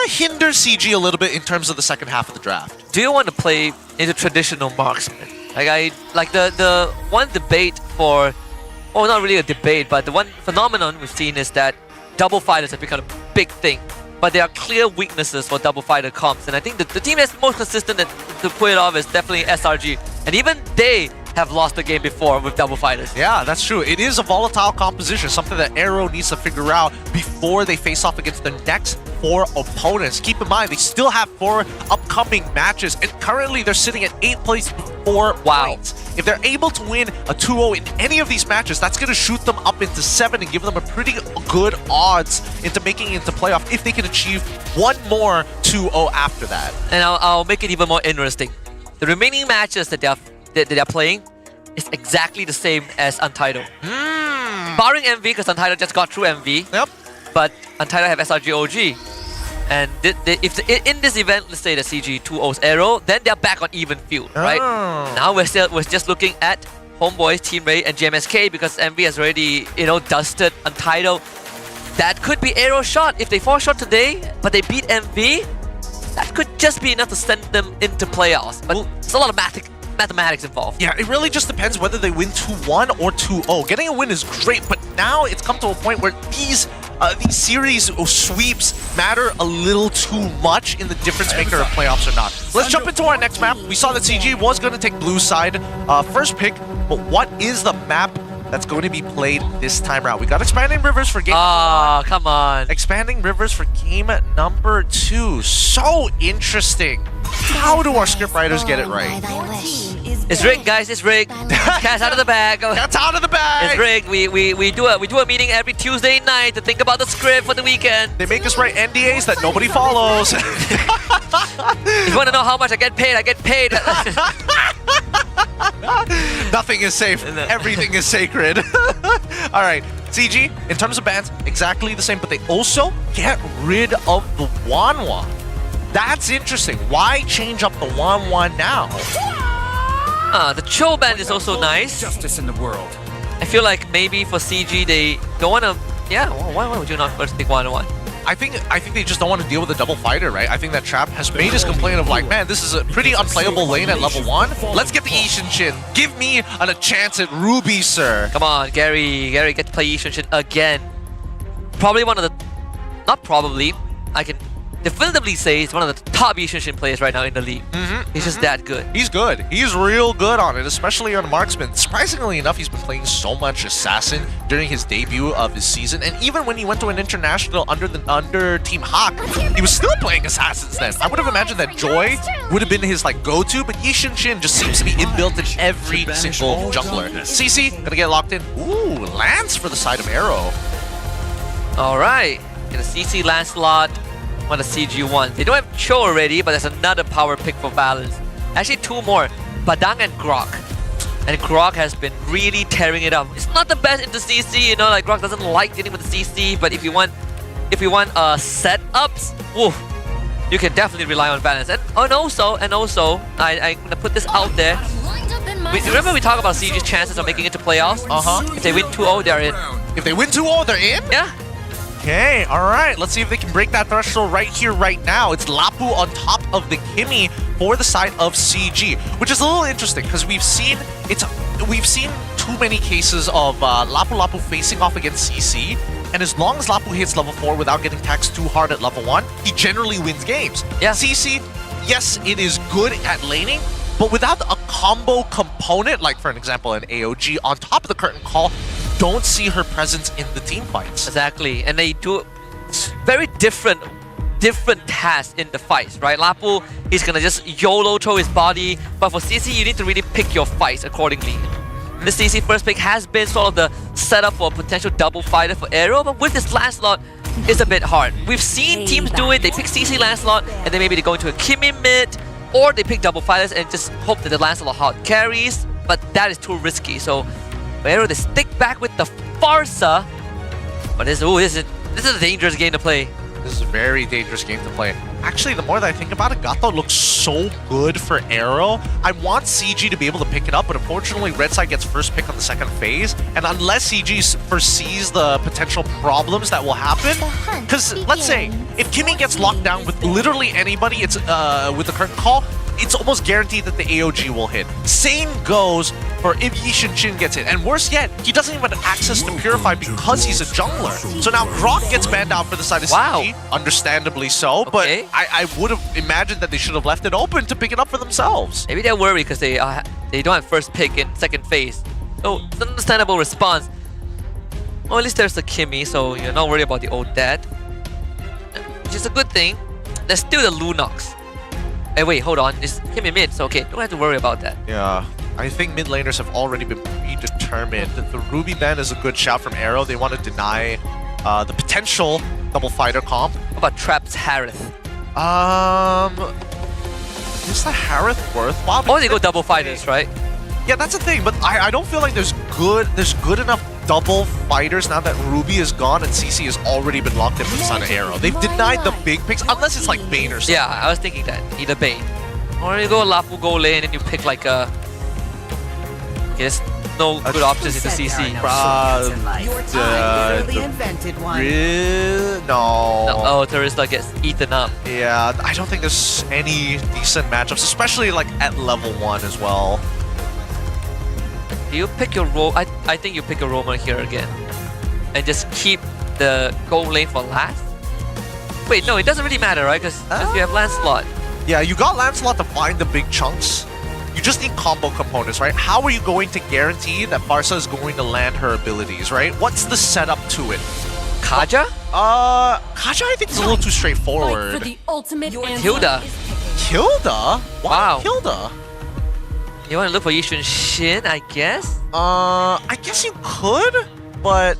hinder CG a little bit in terms of the second half of the draft. Do you want to play into traditional marksman? Like the one debate for, oh, not really a debate, but the one phenomenon we've seen is that double fighters have become a big thing. But there are clear weaknesses for double fighter comps, and I think the team that's most consistent to pull it off is definitely SRG. And even they have lost the game before with double fighters. Yeah, that's true. It is a volatile composition, something that AERO needs to figure out before they face off against the next 4 opponents. Keep in mind, they still have 4 upcoming matches, and currently they're sitting at 8th place with 4 points. If they're able to win a 2-0 in any of these matches, that's going to shoot them up into 7 and give them a pretty good odds into making it into playoff if they can achieve one more 2-0 after that. And I'll make it even more interesting. The remaining matches that they're playing is exactly the same as Untitled. Barring MV, because Untitled just got through MV. Yep. But Untitled have SRG OG. And if in this event, let's say the CG 2-0's AERO, then they're back on even field, right? Now we're just looking at Homeboys, Team Ray, and JMSK because MV has already, dusted Untitled. That could be AERO's shot. If they fall short today, but they beat MV, that could just be enough to send them into playoffs. But it's a lot of mathematics involved. Yeah, it really just depends whether they win 2-1 or 2-0. Getting a win is great, but now it's come to a point where these series sweeps matter a little too much in the difference maker of playoffs or not. Let's jump into our next map. We saw that CG was going to take blue side first pick, but what is the map that's going to be played this time around? We got Expanding Rivers for game. Come on. Expanding Rivers for game number 2. So interesting. How do our script writers get it right? It's rigged, guys. It's rigged. Cat's out of the bag. Cat's out of the bag. It's rigged. We do a meeting every Tuesday night to think about the script for the weekend. They make us write NDAs that nobody follows. If you want to know how much I get paid, I get paid. Nothing is safe. Everything is sacred. All right. CG, in terms of bans, exactly the same, but they also get rid of the Wanwan. That's interesting. Why change up the Wanwan now? The Cho band is also nice. Justice in the world. I feel like maybe for CG they don't want to. Yeah, why would you not first pick 1-1? I think they just don't want to deal with the double fighter, right? I think that Trap has made his complaint of like, man, this is a pretty unplayable lane at level 1. Let's get the Ishin Shin. Give me a chance at Ruby, sir. Come on, Gary get to play Ishin Shin again. Probably one of the, not probably, I can definitively say he's one of the top Ishin Shin players right now in the league. He's just that good. He's good. He's real good on it, especially on Marksman. Surprisingly enough, he's been playing so much Assassin during his debut of his season, and even when he went to an international under Team Hawk, he was still playing Assassins then. I would have imagined that Joy would have been his go-to, but Ishin Shin just seems to be inbuilt in every single jungler. CC, gonna get locked in. Ooh, Lance for the side of AERO. Alright, get a CC Lancelot. On the CG1. They don't have Cho already, but there's another power pick for balance. Actually, 2 more. Badang and Grok. And Grok has been really tearing it up. It's not the best into CC, like Grok doesn't like dealing with the CC, but if you want setups, woo, you can definitely rely on balance. And also, I'm gonna put this out there. Remember we talked about CG's chances of making it to playoffs? If they win 2-0, they're in. If they win 2-0, they're in? Yeah. Okay, alright. Let's see if they can break that threshold right here, right now. It's Lapu on top of the Kimmy for the side of CG, which is a little interesting because we've seen too many cases of Lapu facing off against CC And as long as Lapu hits level 4 without getting taxed too hard at level 1, he generally wins games. Yeah. CC, yes, it is good at laning, but without a combo component, like for an example an AOG on top of the curtain call, don't see her presence in the team fights. Exactly, and they do very different tasks in the fights, right? Lapu, he's gonna just YOLO throw his body, but for CC, you need to really pick your fights accordingly. The CC first pick has been sort of the setup for a potential double fighter for AERO, but with this Lancelot, it's a bit hard. We've seen teams do it, they pick CC Lancelot, and then maybe they go into a Kimi mid, or they pick double fighters and just hope that the Lancelot hard carries, but that is too risky. So AERO, they stick back with the Farsa, but this is a dangerous game to play. This is a very dangerous game to play. Actually, the more that I think about it, Gato looks so good for AERO. I want CG to be able to pick it up, but unfortunately, Red Side gets first pick on the second phase. And unless CG foresees the potential problems that will happen, because let's say, if Kimi gets locked down with literally anybody, it's with the curtain call, it's almost guaranteed that the AOG will hit. Same goes for if Yi Shin gets hit. And worse yet, he doesn't even have access to Purify because he's a jungler. So now Grok gets banned out for the side of CG, understandably so, but I would have imagined that they should have left it open to pick it up for themselves. Maybe they're worried because they don't have first pick in second phase. So it's an understandable response. Well, at least there's a Kimi, so you're not worried about the old dad. Which is a good thing. There's still the Lunox. Hey, wait, hold on. It's Kimi mid, so okay, don't have to worry about that. Yeah, I think mid laners have already been predetermined. The Ruby ban is a good shout from AERO. They want to deny the potential double fighter comp. What about Traps Harith? Is the Harith worthwhile? Or they go double fighters, right? Yeah, that's the thing, but I don't feel like there's good enough double fighters now that Ruby is gone and CC has already been locked in for the side of AERO. They've denied the big picks, unless it's like Bane or something. Yeah, I was thinking that. Either Bane. Or you go Lapu, go lane, and you pick like a... Okay, there's no good options into CC. No. Teresa gets eaten up. Yeah, I don't think there's any decent matchups, especially like at level 1 as well. You pick your role. I think you pick a roamer here again, and just keep the gold lane for last. Wait, no, it doesn't really matter, right? Because you have Lancelot. Yeah, you got Lancelot to find the big chunks. You just need combo components, right? How are you going to guarantee that Farsa is going to land her abilities, right? What's the setup to it? Kaja? Kaja I think is a little too straightforward. Hilda. Hilda? Wow. Hilda? You want to look for Yishun Shin, I guess? I guess you could, but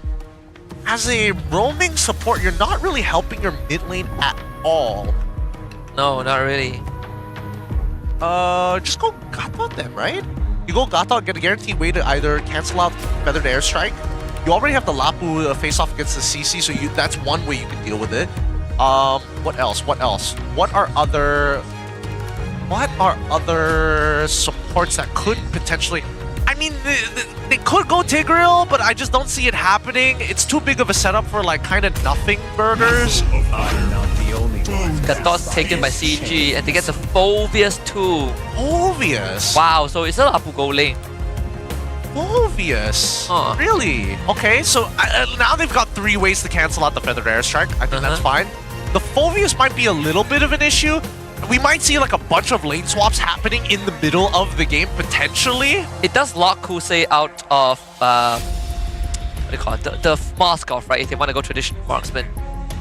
as a roaming support, you're not really helping your mid lane at all. No, not really. Just go Gata then, right? You go Gata, get a guaranteed way to either cancel out Feathered Airstrike. You already have the Lapu face off against the CC, so that's one way you can deal with it. What else? What else? What are other supports that could potentially... I mean, they could go Tigreal, but I just don't see it happening. It's too big of a setup for like kind of nothing burgers. Gatos taken by CG, and they get the Phobius too. Phobius? Wow, so it's a Lapu go lane. Phobius? Huh. Really? Okay, so now they've got 3 ways to cancel out the Feathered Airstrike. I think that's fine. The Phobius might be a little bit of an issue. We might see like a bunch of lane swaps happening in the middle of the game, potentially. It does lock Kusei out of, what do you call it? The mask off, right? If they want to go traditional marksman.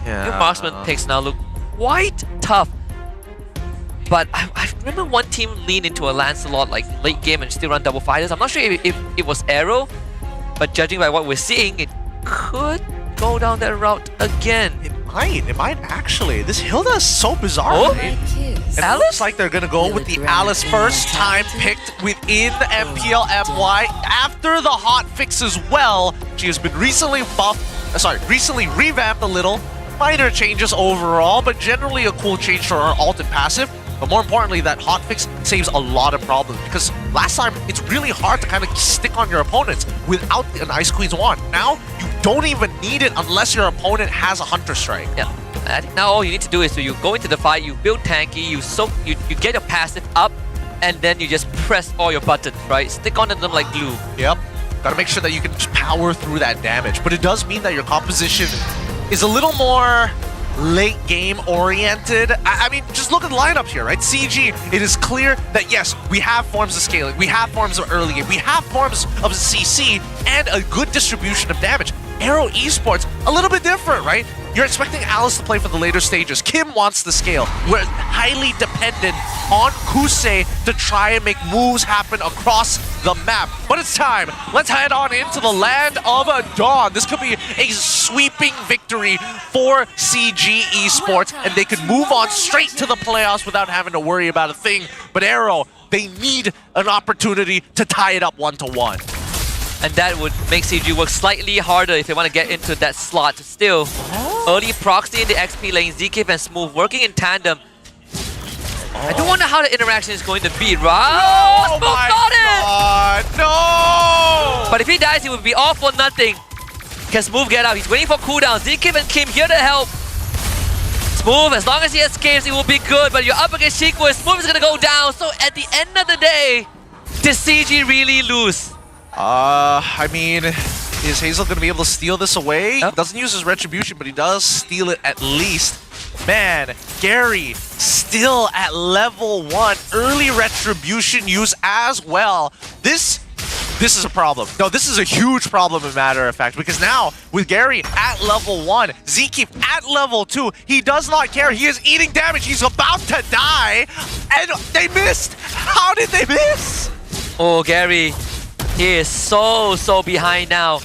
Yeah. Your marksman picks now look quite tough. But I remember one team lean into a Lancelot like late game and still run double fighters. I'm not sure if it was AERO, but judging by what we're seeing, it could go down that route again. It might actually. This Hilda is so bizarre, right? It looks like they're gonna go with the Alice first time picked within the MPL MY after the hot fix as well. She has been recently recently revamped a little. Minor changes overall, but generally a cool change to her ult and passive. But more importantly, that hotfix saves a lot of problems because last time it's really hard to kind of stick on your opponents without an Ice Queen's wand. Now you don't even need it unless your opponent has a Hunter Strike. Yeah. I think now all you need to do is you go into the fight, you build tanky, you get your passive up, and then you just press all your buttons, right? Stick onto them like glue. Yep. Gotta make sure that you can just power through that damage. But it does mean that your composition is a little more late game oriented. I mean, just look at the lineup here, right? CG, it is clear that yes, we have forms of scaling, we have forms of early game, we have forms of CC, and a good distribution of damage. AERO Esports, a little bit different, right? You're expecting Alice to play for the later stages. Kim wants the scale. We're highly dependent on Kusei to try and make moves happen across the map. But it's time. Let's head on into the land of Dawn. This could be a sweeping victory for CG Esports, and they could move on straight to the playoffs without having to worry about a thing. But AERO, they need an opportunity to tie it up 1-1. And that would make CG work slightly harder if they want to get into that slot. Still, early proxy in the XP lane, ZK and Smooth working in tandem. I do wonder how the interaction is going to be, right? Oh my god, no! But if he dies, he would be all for nothing. Can Smooth get out? He's waiting for cooldown. ZK and Kim here to help. Smooth, as long as he escapes, it will be good. But you're up against Chico, Smooth is going to go down. So at the end of the day, does CG really lose? I mean, is Hazel going to be able to steal this away? He doesn't use his retribution, but he does steal it at least. Man, Gary still at level 1. Early retribution use as well. This is a problem. No, this is a huge problem, as a matter of fact, because now with Gary at level 1, Zeke at level 2, he does not care. He is eating damage. He's about to die, and they missed. How did they miss? Oh, Gary. He is so behind now.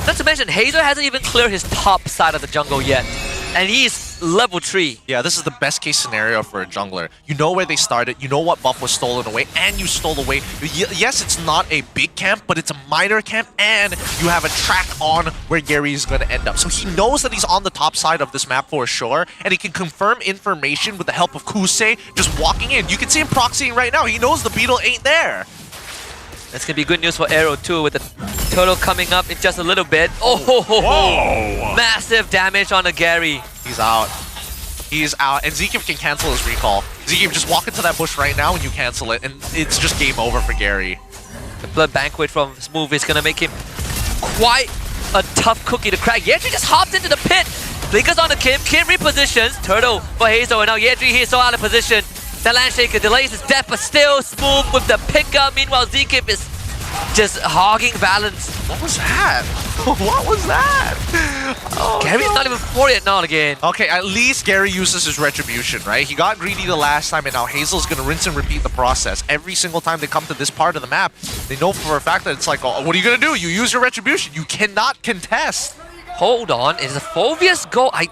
Not to mention, Hazel hasn't even cleared his top side of the jungle yet. And he's level 3. Yeah, this is the best case scenario for a jungler. You know where they started, you know what buff was stolen away, and you stole away. Yes, it's not a big camp, but it's a minor camp, and you have a track on where Gary is going to end up. So he knows that he's on the top side of this map for sure, and he can confirm information with the help of Kusei just walking in. You can see him proxying right now. He knows the beetle ain't there. That's going to be good news for AERO too, with the turtle coming up in just a little bit. Oh, ho, ho, ho. Massive damage on the Gary. He's out. He's out. And Zekiv can cancel his recall. Zekiv, just walk into that bush right now and you cancel it, and it's just game over for Gary. The Blood Banquet from Smooth is going to make him quite a tough cookie to crack. Yetri just hopped into the pit. Blinkers on the Kim. Kim repositions. Turtle for Hazel, and now Yetri here so out of position. The Landshaker delays his death, but still Smooth with the pickup. Meanwhile, Zekip is just hogging balance. What was that? What was that? Oh, Gary's not even for it now again. Okay, at least Gary uses his retribution, right? He got greedy the last time, and now Hazel's going to rinse and repeat the process. Every single time they come to this part of the map, they know for a fact that it's like, oh, what are you going to do? You use your retribution. You cannot contest. Hold on. Is a Phoveus gold? I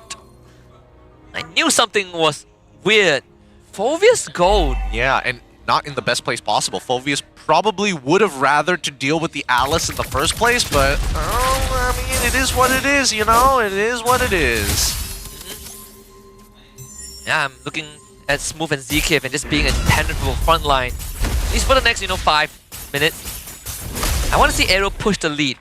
knew something was weird. Phoveus gold. Yeah, and not in the best place possible. Phoveus probably would have rather to deal with the Alice in the first place, but I mean, it is what it is, you know? It is what it is. Yeah, I'm looking at Smooth and Zekip and just being a impenetrable front line. At least for the next, 5 minutes. I want to see AERO push the lead.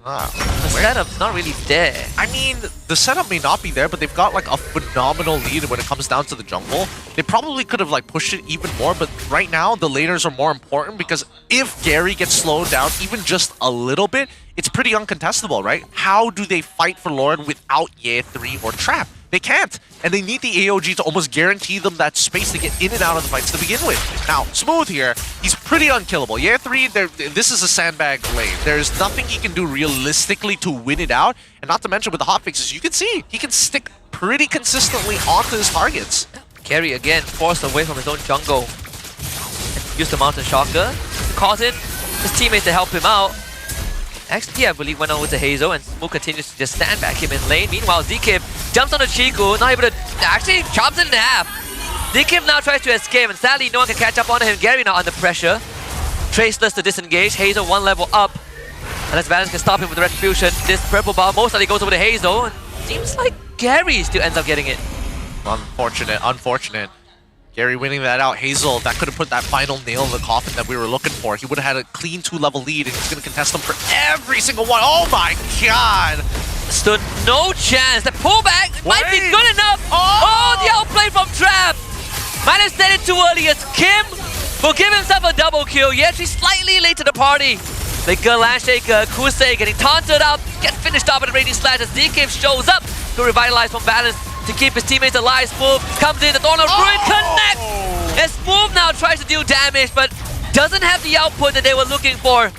The setup's not really there. I mean, the setup may not be there, but they've got like a phenomenal lead when it comes down to the jungle. They probably could have like pushed it even more, but right now the laners are more important because if Gary gets slowed down even just a little bit, it's pretty uncontestable, right? How do they fight for Lord without Ye 3 or Trap? They can't, and they need the AOG to almost guarantee them that space to get in and out of the fights to begin with. Now, Smooth here, he's pretty unkillable. Year 3, this is a sandbag lane. There's nothing he can do realistically to win it out, and not to mention with the hotfixes, you can see he can stick pretty consistently onto his targets. Gary again forced away from his own jungle. Used the Mountain Shocker, caught in his teammates to help him out. XP, I believe, went over to Hazel, and Smooth continues to just stand back him in lane. Meanwhile, Zekip jumps on the Chiku, not able to actually chops it in half. Zekip now tries to escape, and sadly, no one can catch up on him. Gary now under pressure. Traceless to disengage. Hazel 1 level up. Unless Valence can stop him with the retribution. This purple ball most likely goes over to Hazel, and seems like Gary still ends up getting it. Unfortunate, unfortunate. Gary winning that out. Hazel, that could have put that final nail in the coffin that we were looking for. He would have had a clean 2-level lead, and he's going to contest them for every single one. Oh my god! Stood no chance. The pullback might be good enough. Oh, the outplay from Trap. Might have said it too early as Kim will give himself a double kill. Yet she's slightly late to the party. Flicker, Land Shaker, Kusei getting taunted out, get finished off with a Raging Slash as DK shows up to revitalize from balance to keep his teammates alive. Smooth comes in, the Dawn of Ruin connects! And Smooth now tries to deal damage, but doesn't have the output that they were looking for.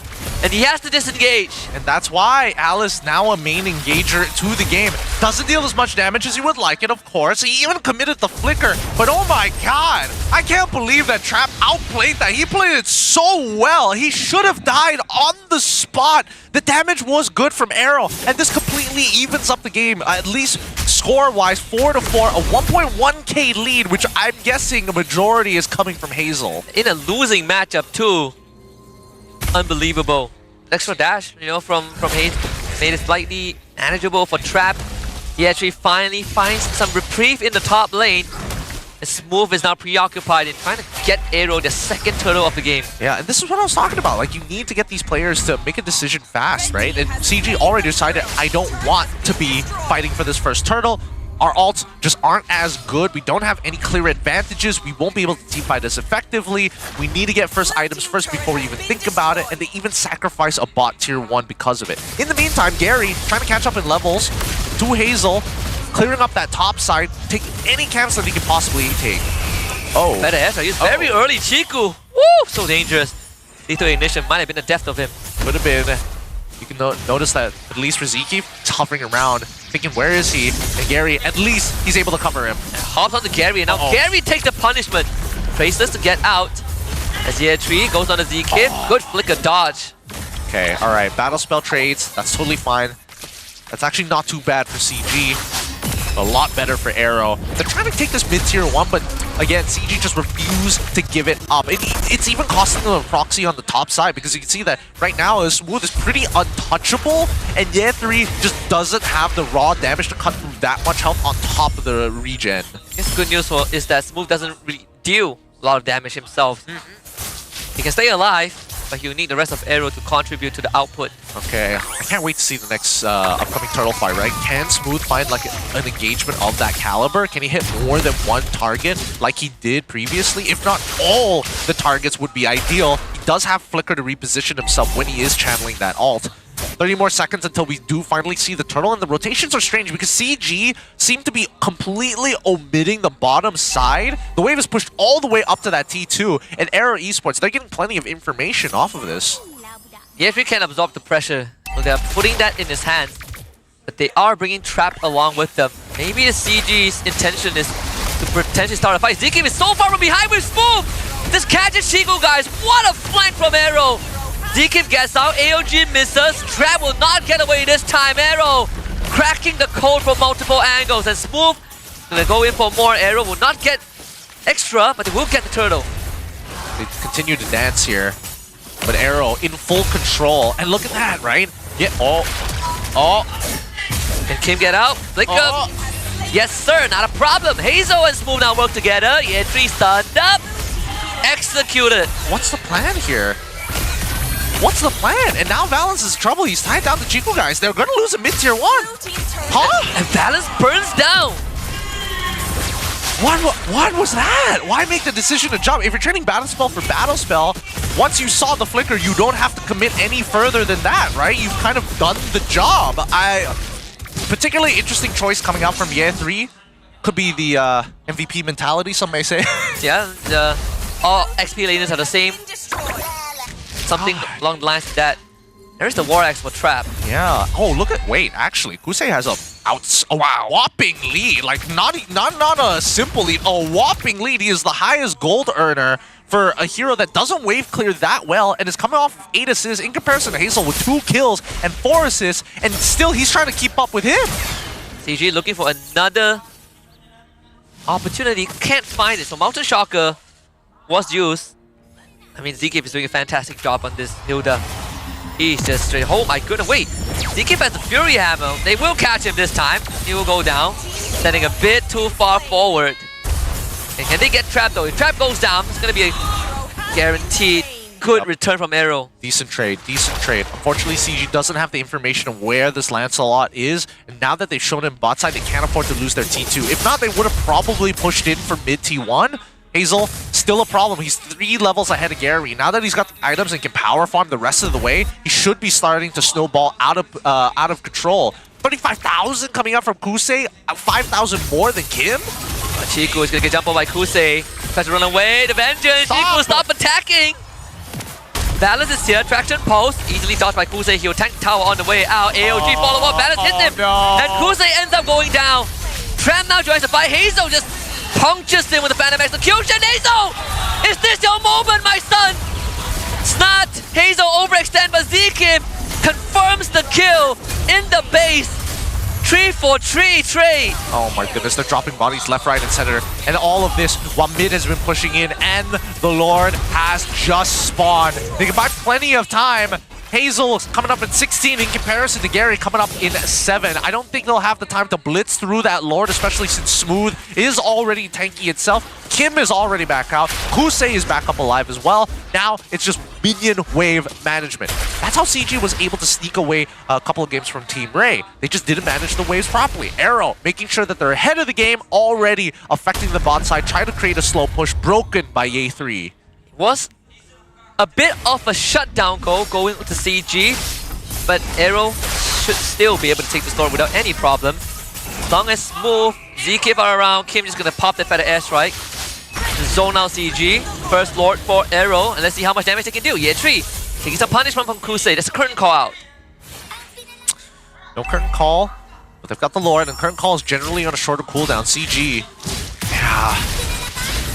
And he has to disengage. And that's why Alice, now a main engager to the game, doesn't deal as much damage as he would like it, of course. He even committed the flicker, but oh my god, I can't believe that Trap outplayed that. He played it so well. He should have died on the spot. The damage was good from AERO, and this completely evens up the game, at least score-wise, 4-4, a 1.1k lead, which I'm guessing a majority is coming from Hazel. In a losing matchup too. Unbelievable. Extra dash, you know, from Hayes made it slightly manageable for Trap. He actually finally finds some reprieve in the top lane. And Smooth is now preoccupied in trying to get AERO the second turtle of the game. Yeah, and this is what I was talking about. Like, you need to get these players to make a decision fast, right? And CG already decided, I don't want to be fighting for this first turtle. Our ults just aren't as good. We don't have any clear advantages. We won't be able to teamfight as effectively. We need to get first items first before we even think about it. And they even sacrifice a bot tier 1 because of it. In the meantime, Gary trying to catch up in levels to Hazel, clearing up that top side, taking any camps that he can possibly take. Oh. Better answer. He's very early. Chiku. Woo! So dangerous. Lethal Ignition might have been the death of him. Could have been. You can notice that at least for Zeke, he's hovering around, thinking, where is he? And Gary, at least he's able to cover him. Hops onto Gary, and now Gary takes the punishment. Traces to get out. As Year 3 goes on to Zeke. Good flicker dodge. Okay, alright. Battle spell trades. That's totally fine. That's actually not too bad for CG. A lot better for AERO. They're trying to take this mid-tier 1, but again, CG just refused to give it up. It's even costing them a proxy on the top side, because you can see that right now Smooth is pretty untouchable, and Year 3 just doesn't have the raw damage to cut through that much health on top of the regen. I guess good news is that Smooth doesn't really deal a lot of damage himself. He can stay alive, but he'll need the rest of AERO to contribute to the output. Okay, I can't wait to see the next upcoming turtle fight, right? Can Smooth find like an engagement of that caliber? Can he hit more than one target like he did previously? If not all the targets would be ideal. He does have Flicker to reposition himself when he is channeling that ult. 30 more seconds until we do finally see the turtle, and the rotations are strange because CG seem to be completely omitting the bottom side. The wave is pushed all the way up to that T2, and AERO Esports, they're getting plenty of information off of this. Yes, we can absorb the pressure, so they're putting that in his hands, but they are bringing Trap along with them. Maybe the CG's intention is to potentially start a fight. Zeke is so far from behind with Smooth! This catches Chico, guys! What a flank from AERO! Zeke gets out, AOG misses, Trap will not get away this time. AERO cracking the code from multiple angles, and Smooth gonna go in for more. AERO will not get extra, but they will get the turtle. They continue to dance here, but AERO in full control, and look at that, right? Yeah, Can Kim get out? Flicker. Yes, sir, not a problem. Hazel and Smooth now work together. Year 3 stunned up. Executed. What's the plan here? What's the plan? And now Valence is in trouble. He's tied down the Chico guys. They're gonna lose a mid-tier 1. Huh? And Valence burns down. What was that? Why make the decision to jump? If you're trading Battle Spell for Battle Spell, once you saw the flicker, you don't have to commit any further than that, right? You've kind of done the job. Particularly interesting choice coming out from Year 3. Could be the MVP mentality, some may say. Yeah, all XP laners are the same. Something along the lines of that. There's the War Axe for Trap. Yeah. Oh, look at... Wait, actually, Kusei has a whopping lead. Like, not a simple lead, a whopping lead. He is the highest gold earner for a hero that doesn't wave clear that well and is coming off of 8 assists in comparison to Hazel with 2 kills and 4 assists, and still he's trying to keep up with him. CG looking for another opportunity. Can't find it, so Mountain Shocker was used. I mean, Zeke is doing a fantastic job on this Hilda. He's just straight. Oh my goodness, wait. Zeke has the Fury Hammer. They will catch him this time. He will go down, standing a bit too far forward. And can they get Trap though? If Trap goes down, it's going to be a guaranteed good return from AERO. Decent trade, decent trade. Unfortunately, CG doesn't have the information of where this Lancelot is, and now that they've shown him bot side, they can't afford to lose their T2. If not, they would have probably pushed in for mid T1. Hazel, still a problem. He's 3 levels ahead of Gary. Now that he's got the items and can power farm the rest of the way, he should be starting to snowball out of control. 35,000 coming up from Kusei, 5,000 more than Kim. Chico is going to get jumped on by Kusei. Tries to run away. The Vengeance. Chico, stop attacking. Balance is here. Traction pulse. Easily dodged by Kusei. He'll tank tower on the way out. AOG follow up. Balance hits him. And Kusei ends up going down. Tram now joins the fight. Hazel just punctures him with the Phantom Execution. Hazel! Is this your moment, my son? Snot. Hazel overextend, but Z-Kim confirms the kill in the base. 3-for-3 trade. Oh my goodness, they're dropping bodies left, right, and center. And all of this while mid has been pushing in and the Lord has just spawned. They can buy plenty of time. Hazel coming up in 16 in comparison to Gary coming up in 7. I don't think they'll have the time to blitz through that Lord, especially since Smooth is already tanky itself. Kim is already back out. Kusei is back up alive as well. Now it's just minion wave management. That's how CG was able to sneak away a couple of games from Team Ray. They just didn't manage the waves properly. AERO making sure that they're ahead of the game, already affecting the bot side, trying to create a slow push, broken by Ye3. Was a bit of a shutdown goal going to CG, but AERO should still be able to take the store without any problem. As long as Smooth, ZK are around, Kim just gonna pop that feather airstrike. Zone out CG. First Lord for AERO, and let's see how much damage they can do. Ye3 taking some punishment from Kusei. That's a curtain call out. No curtain call, but they've got the Lord, and curtain call is generally on a shorter cooldown. CG, yeah.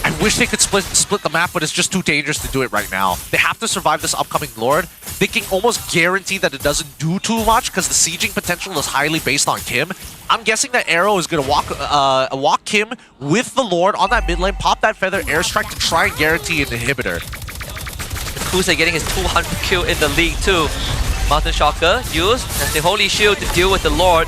I wish they could split the map, but it's just too dangerous to do it right now. They have to survive this upcoming Lord. They can almost guarantee that it doesn't do too much because the sieging potential is highly based on Kim. I'm guessing that AERO is going to walk Kim with the Lord on that mid lane, pop that feather airstrike to try and guarantee an inhibitor. Kusei getting his 200 kill in the league too. Mountain Shocker used as the Holy Shield to deal with the Lord.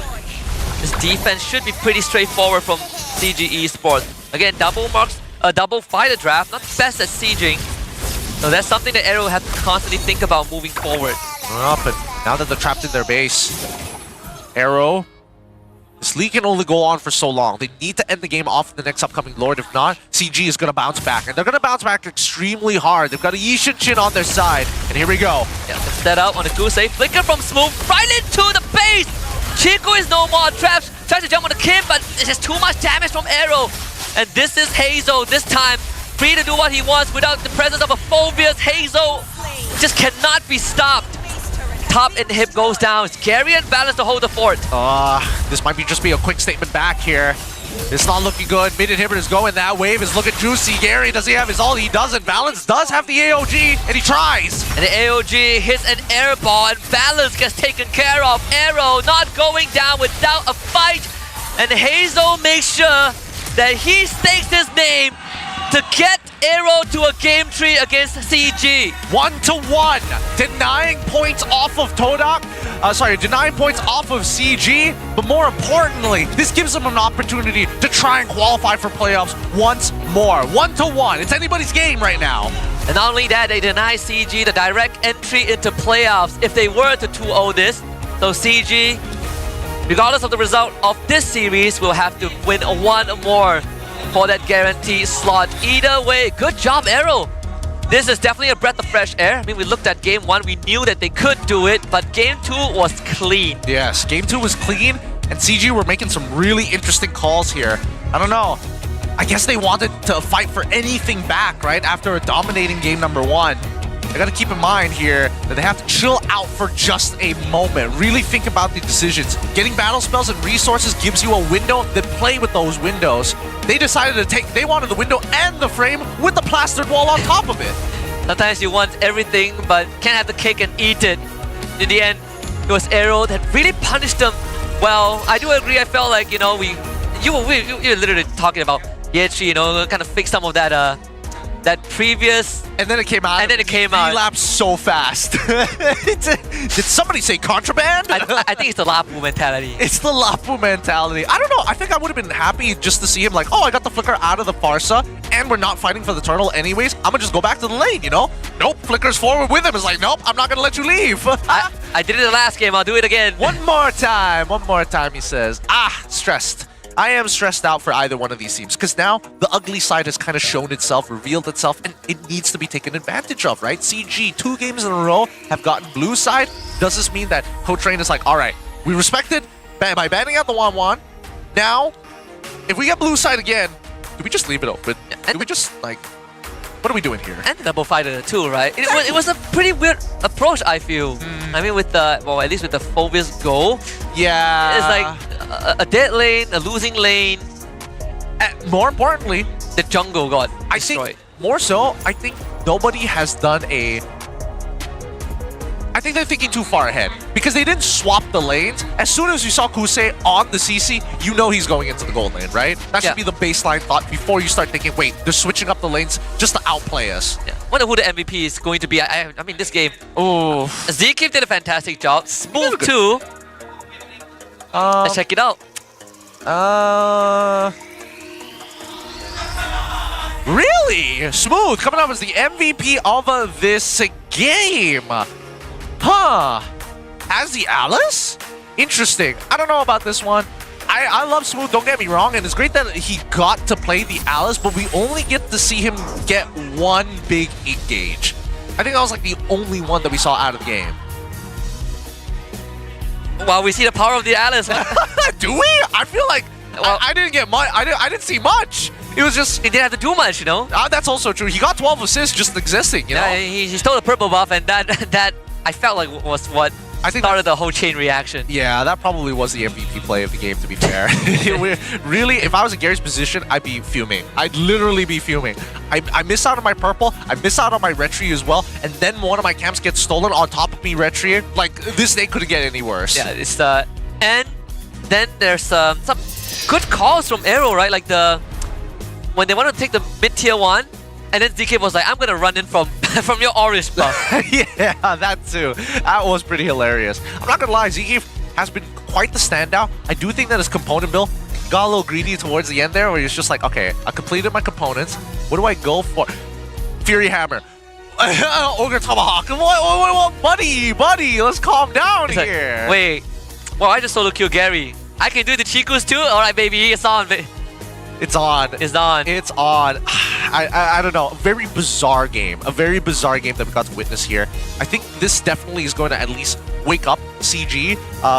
This defense should be pretty straightforward from CG Esports. Again, double fighter draft, not best at sieging. So that's something that AERO have to constantly think about moving forward. But now that they're trapped in their base, AERO, this league can only go on for so long. They need to end the game off in the next upcoming Lord. If not, CG is going to bounce back. And they're going to bounce back extremely hard. They've got a Yishin Chin on their side. And here we go. Yeah, set out on the Kusei. Flicker from Smooth right into the base. Chico is no more trapped. Tries to jump on the Kim, but it's just too much damage from AERO. And this is Hazel this time. Free to do what he wants without the presence of a Phobius. Hazel just cannot be stopped. Top inhib goes down. It's Gary and Balance to hold the fort. This might just be a quick statement back here. It's not looking good. Mid inhibitors going. That wave is looking juicy. Gary, does he have his ult? He doesn't. Balance does have the AOG, and he tries. And the AOG hits an air ball, and Balance gets taken care of. AERO not going down without a fight. And Hazel makes sure that he stakes his name to get AERO to a game 3 against CG. 1-1, denying points off of Todak. Denying points off of CG, but more importantly, this gives them an opportunity to try and qualify for playoffs once more. 1-1, it's anybody's game right now. And not only that, they deny CG the direct entry into playoffs if they were to 2-0 this. So CG, regardless of the result of this series, will have to win one more for that guaranteed slot. Either way, good job, AERO. This is definitely a breath of fresh air. I mean, we looked at game 1, we knew that they could do it, but game 2 was clean. Yes, game 2 was clean, and CG were making some really interesting calls here. I don't know. I guess they wanted to fight for anything back, right? After a dominating game number 1. They gotta keep in mind here that they have to chill out for just a moment. Really think about the decisions. Getting battle spells and resources gives you a window, then play with those windows. They decided to they wanted the window and the frame with the plastered wall on top of it. Sometimes you want everything, but can't have the cake and eat it. In the end, it was AERO that really punished them. Well, I do agree. I felt like, you know, you were literally talking about Ye3, you know, kind of fix some of that that previous... And then it came out. And then it came out. Relapsed so fast. Did somebody say contraband? I think it's the Lapu mentality. It's the Lapu mentality. I don't know. I think I would have been happy just to see him like, oh, I got the Flicker out of the Farsa, and we're not fighting for the turtle anyways. I'm gonna just go back to the lane, you know? Nope, Flicker's forward with him. It's like, nope, I'm not gonna let you leave. I did it the last game. I'll do it again. One more time, he says. Stressed. I am stressed out for either one of these teams because now the ugly side has kind of shown itself, revealed itself, and it needs to be taken advantage of, right? CG, 2 games in a row have gotten blue side. Does this mean that Coach Rain is like, all right, we respect it by banning out the 1-1. Now, if we get blue side again, do we just leave it open? Do we just, like, what are we doing here? And the double fighter too, right? It was a pretty weird approach, I feel. I mean, with the, well, at least with the Phobia's goal. Yeah. It's like a dead lane, a losing lane. And more importantly, the jungle got destroyed. I think, more so, I think nobody has done a... I think they're thinking too far ahead because they didn't swap the lanes. As soon as you saw Kusei on the CC, you know he's going into the gold lane, right? That should be the baseline thought before you start thinking, wait, they're switching up the lanes just to outplay us. Yeah. Wonder who the MVP is going to be. I mean, this game. Oh, Zkeep did a fantastic job. Smooth too. Let's check it out. Really? Smooth coming up as the MVP of this game. Huh. As the Alice? Interesting. I don't know about this one. I love Smooth, don't get me wrong, and it's great that he got to play the Alice, but we only get to see him get one big engage. I think that was like the only one that we saw out of the game. Wow, we see the power of the Alice. Do we? I feel like I didn't get much. I didn't see much. It was just... He didn't have to do much, you know? That's also true. He got 12 assists just existing, you know? He stole the purple buff, and that I felt like was what started the whole chain reaction. Yeah, that probably was the MVP play of the game, to be fair. Really, if I was in Gary's position, I'd be fuming. I'd literally be fuming. I miss out on my purple, I miss out on my retri as well, and then one of my camps gets stolen on top of me retri. Like, this day couldn't get any worse. Yeah, it's and then there's some good calls from AERO, right? Like when they want to take the mid-tier one, and then ZK was like, I'm gonna run in from your orange buff. Yeah, that too. That was pretty hilarious. I'm not gonna lie, ZK has been quite the standout. I do think that his component build got a little greedy towards the end there, where he's just like, okay, I completed my components. What do I go for? Fury Hammer. Ogre Tomahawk. What? Buddy, let's calm down here. Like, wait, well, I just solo kill Gary. I can do the Chikus too? Alright, baby, it's on. It's on. It's on. It's on. I don't know. A very bizarre game. A very bizarre game that we got to witness here. I think this definitely is going to at least wake up CG.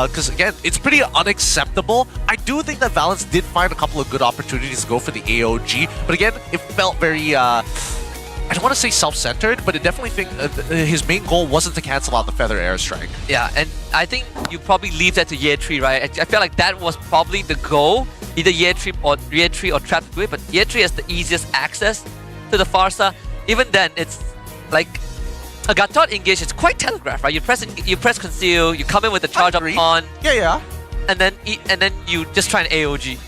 Because again, it's pretty unacceptable. I do think that Valence did find a couple of good opportunities to go for the AOG. But again, it felt very... I don't want to say self-centered, but I definitely think his main goal wasn't to cancel out the Feather Airstrike. Yeah, and I think you probably leave that to Year 3, right? I feel like that was probably the goal. Either Year 3 or Trap to do it, but Year 3 has the easiest access to the Farsa. Even then, it's like a Gatot engage is quite telegraphed, right? You press conceal, you come in with the charge up on. Yeah. And then you just try an AOG.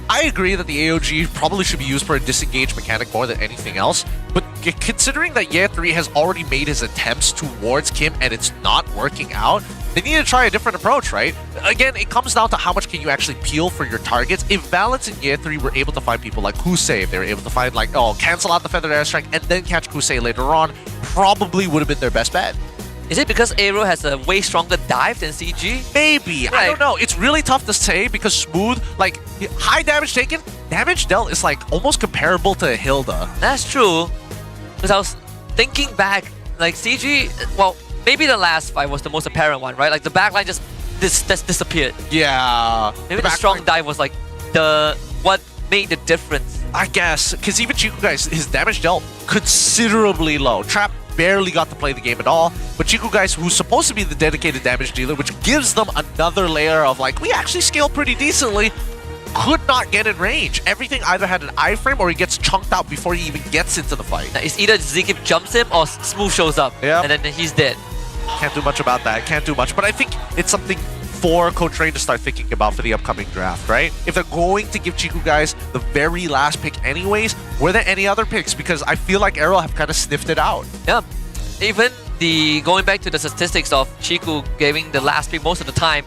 I agree that the AOG probably should be used for a disengage mechanic more than anything else, but considering that Year 3 has already made his attempts towards Kim and it's not working out, they need to try a different approach, right? Again, it comes down to how much can you actually peel for your targets. If Valence and Year 3 were able to find people like Kusei, if they were able to find like, cancel out the Feather Airstrike and then catch Kusei later on, probably would have been their best bet. Is it because AERO has a way stronger dive than CG? Maybe. I don't know. It's really tough to say because Smooth, like, high damage taken, damage dealt is like almost comparable to Hilda. That's true. Because I was thinking back, like CG, well, maybe the last fight was the most apparent one, right? Like the backline just disappeared. Yeah. Maybe the strong dive was like what made the difference. I guess, because even Chiku guys, his damage dealt considerably low. Trap barely got to play the game at all, but Chiku guys, who's supposed to be the dedicated damage dealer, which gives them another layer of like, we actually scale pretty decently, could not get in range. Everything either had an iframe or he gets chunked out before he even gets into the fight. It's either Zkeep jumps him or Smooth shows up, and then he's dead. Can't do much about that, can't do much, but I think it's something for Coach Rain to start thinking about for the upcoming draft, right? If they're going to give Chiku guys the very last pick anyways, were there any other picks? Because I feel like AERO have kind of sniffed it out. Yeah, even going back to the statistics of Chiku giving the last pick most of the time,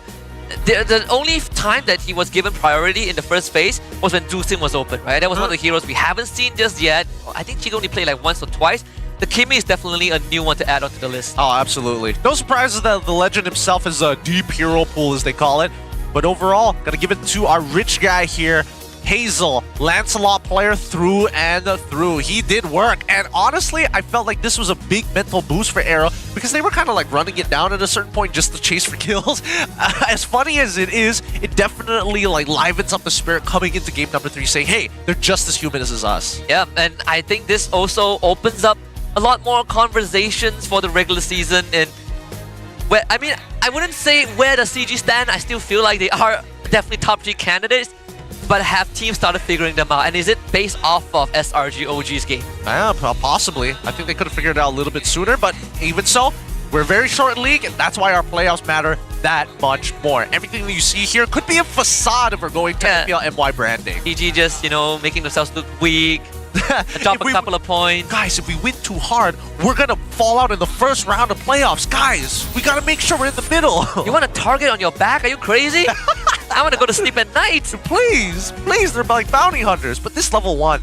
the only time that he was given priority in the first phase was when Zusin was open, right? That was one of the heroes we haven't seen just yet. I think Chiku only played like once or twice. The Kimi is definitely a new one to add onto the list. Oh, absolutely. No surprises that the legend himself is a deep hero pool, as they call it. But overall, gotta give it to our rich guy here, Hazel, Lancelot player through and through. He did work, and honestly, I felt like this was a big mental boost for AERO because they were kind of like running it down at a certain point just to chase for kills. As funny as it is, it definitely like livens up the spirit coming into game number 3, saying, hey, they're just as human as us. Yeah, and I think this also opens up a lot more conversations for the regular season. And where, I mean, I wouldn't say where the CG stand. I still feel like they are definitely top 3 candidates. But have teams started figuring them out? And is it based off of SRG OG's game? Yeah, possibly. I think they could have figured it out a little bit sooner, but even so, we're very short in league, and that's why our playoffs matter that much more. Everything that you see here could be a facade if we're going to MPL MY branding. CG just, you know, making themselves look weak, drop a couple of points. Guys, if we win too hard, we're gonna fall out in the first round of playoffs. Guys, we gotta make sure we're in the middle. You want a target on your back? Are you crazy? I want to go to sleep at night. Please, they're like bounty hunters. But this level 1,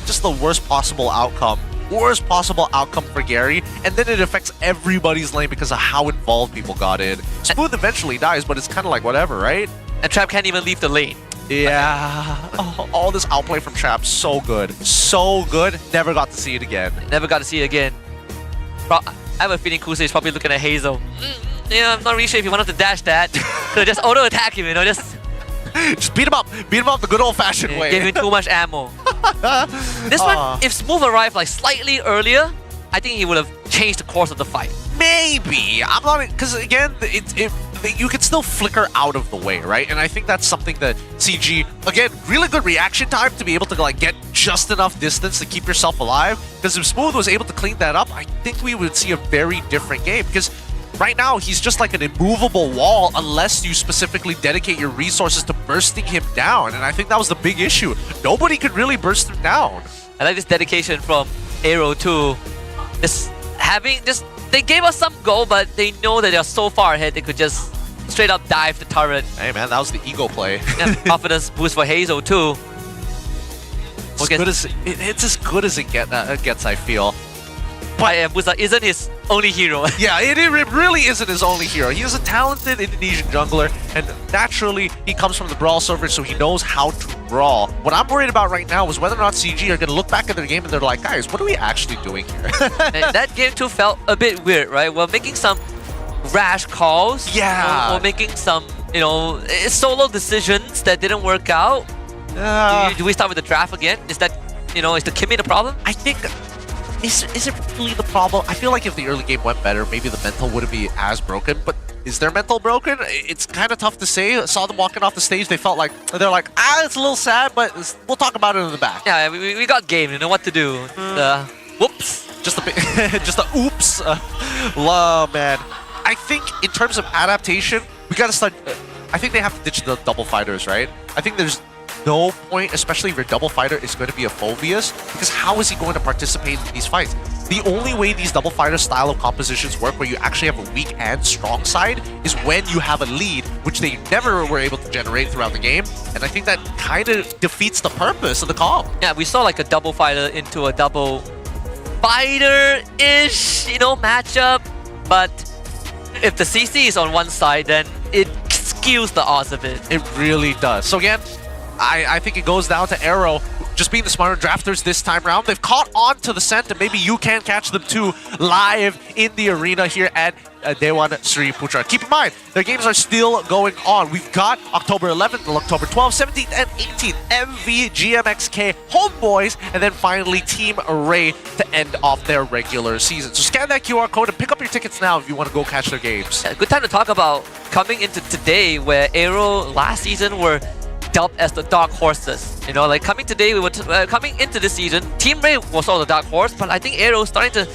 just the worst possible outcome. Worst possible outcome for Gary. And then it affects everybody's lane because of how involved people got in. Smooth eventually dies, but it's kind of like whatever, right? And Trap can't even leave the lane. Yeah. All this outplay from Trap, so good. So good. Never got to see it again. Never got to see it again. I have a feeling Kusa is probably looking at Hazel. Yeah, I'm not really sure if he wanted to dash that. So just auto attack him, you know, just beat him up the good old-fashioned way. Gave him too much ammo. This one, if Smooth arrived like slightly earlier, I think he would have changed the course of the fight. Maybe. I'm not, because again, you can still flicker out of the way, right? And I think that's something that CG, again, really good reaction time to be able to like get just enough distance to keep yourself alive. Because if Smooth was able to clean that up, I think we would see a very different game. Because right now, he's just like an immovable wall unless you specifically dedicate your resources to bursting him down. And I think that was the big issue. Nobody could really burst him down. I like this dedication from AERO too. They gave us some goal, but they know that they're so far ahead, they could just straight up dive the turret. Hey man, that was the ego play. Yeah, confidence boost for Hazel too. It's as good as it gets, I feel. But Busa isn't his only hero. Yeah, it really isn't his only hero. He is a talented Indonesian jungler, and naturally, he comes from the Brawl server, so he knows how to brawl. What I'm worried about right now is whether or not CG are going to look back at their game and they're like, guys, what are we actually doing here? That game too felt a bit weird, right? We're making some rash calls. Yeah. We're making some, you know, solo decisions that didn't work out. Do we start with the draft again? Is that, you know, is the Kimmy the problem? I think... Is it really the problem? I feel like if the early game went better, maybe the mental wouldn't be as broken, but is their mental broken? It's kind of tough to say. I saw them walking off the stage, they're like, it's a little sad, but we'll talk about it in the back. Yeah, we got game, you know what to do. Whoops. Just a oops. Man. I think in terms of adaptation, we gotta start, I think they have to ditch the double fighters, right? I think there's no point, especially if your double fighter is going to be a Phobius, because how is he going to participate in these fights? The only way these double fighter style of compositions work, where you actually have a weak and strong side, is when you have a lead, which they never were able to generate throughout the game. And I think that kind of defeats the purpose of the comp. Yeah, we saw like a double fighter into a double fighter-ish, you know, matchup. But if the CC is on one side, then it skews the odds of it. It really does. So again, I think it goes down to AERO just being the smarter drafters this time around. They've caught on to the scent, and maybe you can catch them too live in the arena here at Dewan Sri Putra. Keep in mind, their games are still going on. We've got October 11th, October 12th, 17th, and 18th. MV, GMXK, Homeboys, and then finally Team Array to end off their regular season. So scan that QR code and pick up your tickets now if you want to go catch their games. Yeah, good time to talk about coming into today, where AERO last season were dubbed as the dark horses. You know, like coming today, we were coming into this season, Team Ray was all the dark horse, but I think AERO is starting to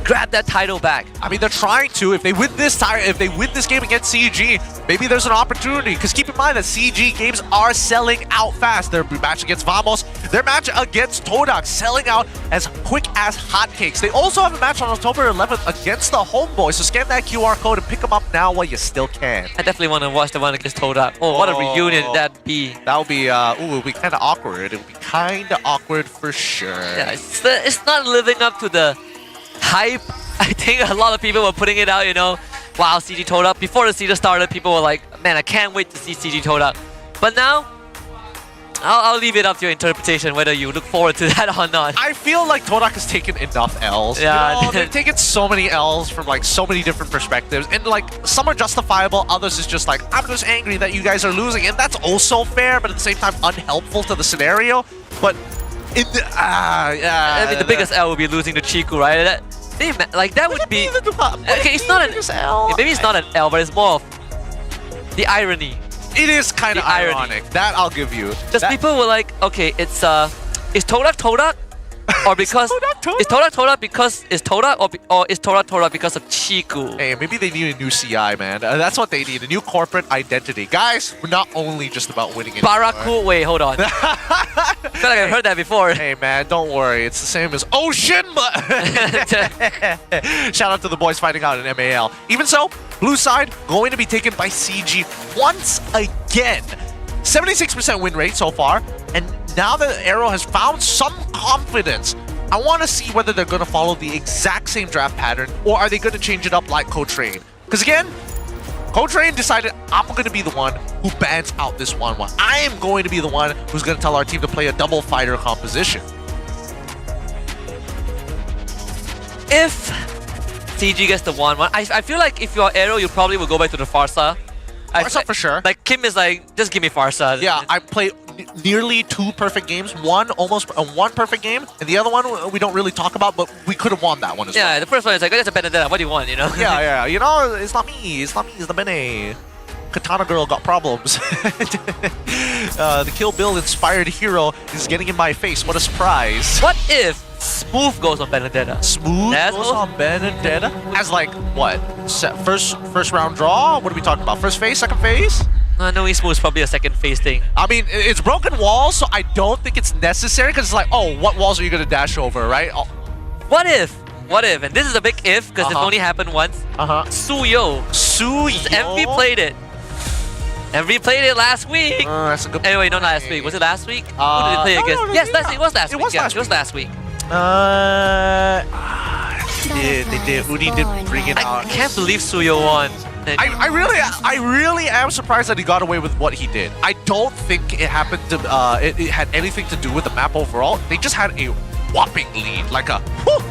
grab that title back. I mean, they're trying to. If they win this game against CG, maybe there's an opportunity. Because keep in mind that CG games are selling out fast. Their match against Vamos, their match against Todak, selling out as quick as hotcakes. They also have a match on October 11th against the Homeboys. So scan that QR code and pick them up now while you still can. I definitely want to watch the one against Todak. Oh, what a reunion that'd be. That would be, it would be kind of awkward. It would be kind of awkward for sure. Yeah, it's not living up to the hype. I think a lot of people were putting it out, you know. wow, CG Todak. Before the season started, people were like, man, I can't wait to see CG Todak. But now, I'll leave it up to your interpretation whether you look forward to that or not. I feel like Todak has taken enough L's. Yeah. You know, they've taken so many L's from like so many different perspectives, and like some are justifiable, others is just like, I'm just angry that you guys are losing, and that's also fair, but at the same time unhelpful to the scenario. But in the I mean, the biggest L would be losing to Chiku, right? That would be okay. It's not an L. Maybe it's not an L, but it's more of the irony. It is kind of ironic. That I'll give you. Just people were like, okay, is Todak, or because is Todak because is Todak, or is Todak because of Chiku? Hey, maybe they need a new CI, man. That's what they need, a new corporate identity. Guys, we're not only just about winning anymore. Baraku, wait, hold on. I feel like I've heard that before. Hey, man, don't worry. It's the same as Ocean, but shout out to the boys fighting out in MAL. Even so, blue side going to be taken by CG once again. 76% win rate so far, and now that AERO has found some confidence, I want to see whether they're going to follow the exact same draft pattern, or are they going to change it up like Co-Train? Because again, Co-Train decided, I'm going to be the one who bans out this 1-1. I am going to be the one who's going to tell our team to play a double fighter composition. If CG gets the 1-1, I feel like if you're AERO, you probably will go back to the Farsa. Farsa for sure. Like Kim is like, just give me Farsa. Yeah, I play nearly 2 perfect games. One perfect game, and the other one we don't really talk about, but we could have won that one as well. Yeah, the first one is like, oh, that's a Benedetta. What do you want, you know? Yeah. You know, it's not me. It's the Bene. Katana Girl got problems. The Kill Bill inspired hero is getting in my face. What a surprise. What if Smooth goes on Benedetta? Smooth goes on Benedetta? As like, what? First round draw? What are we talking about? First phase? Second phase? No, Smooth is probably a second phase thing. I mean, it's broken walls, so I don't think it's necessary, because it's like, oh, what walls are you going to dash over, right? Oh. What if, and this is a big if, because it's only happened once, Suyo. MV played it. MV played it last week. That's a good anyway, not last week. Was it last week? Who did they play against? No, yes, it was last week. It was last week. They did. Udi did bring it out. I can't believe Suyo won. I really am surprised that he got away with what he did. I don't think it happened to it had anything to do with the map overall. They just had a whopping lead, like a whew,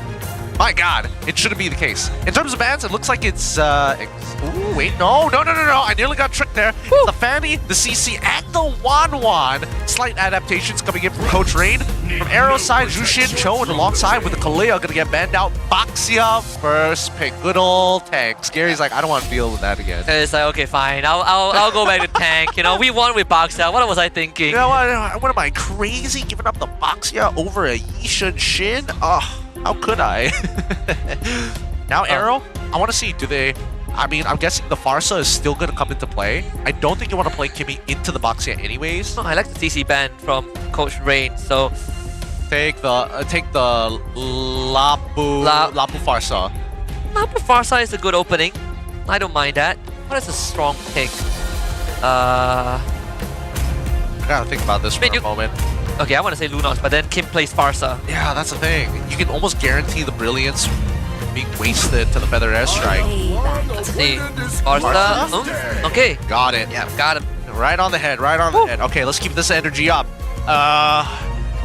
my god, it shouldn't be the case. In terms of bans, it looks like it's ooh, wait, no. I nearly got tricked there. It's the Fanny, the CC, and the Wanwan. Slight adaptations coming in from Coach Rain. From AERO side, Jushin Cho, and alongside with the Kalea gonna get banned out. Baxia first pick. Good old tanks. Gary's like, I don't want to deal with that again. It's like, okay, fine. I'll go back to tank. You know, we won with Baxia. What was I thinking? You know what am I crazy giving up the Baxia over a Yishin Shin? Oh, how could I? Now AERO, I want to see, do they... I mean, I'm guessing the Farsa is still going to come into play. I don't think you want to play Kimmy into the Baxia anyways. Oh, I like the CC ban from Coach Rain, so... Take the Lapu Farsa. Lapu Farsa is a good opening. I don't mind that. What is a strong pick? I gotta think about this for a moment. Okay, I want to say Lunox, but then Kim plays Farsa. Yeah, that's the thing. You can almost guarantee the brilliance being wasted to the Feather Airstrike. Let's see. Farsa. Okay. Got it. Yeah, got him. Right on the head, right on the head. Okay, let's keep this energy up.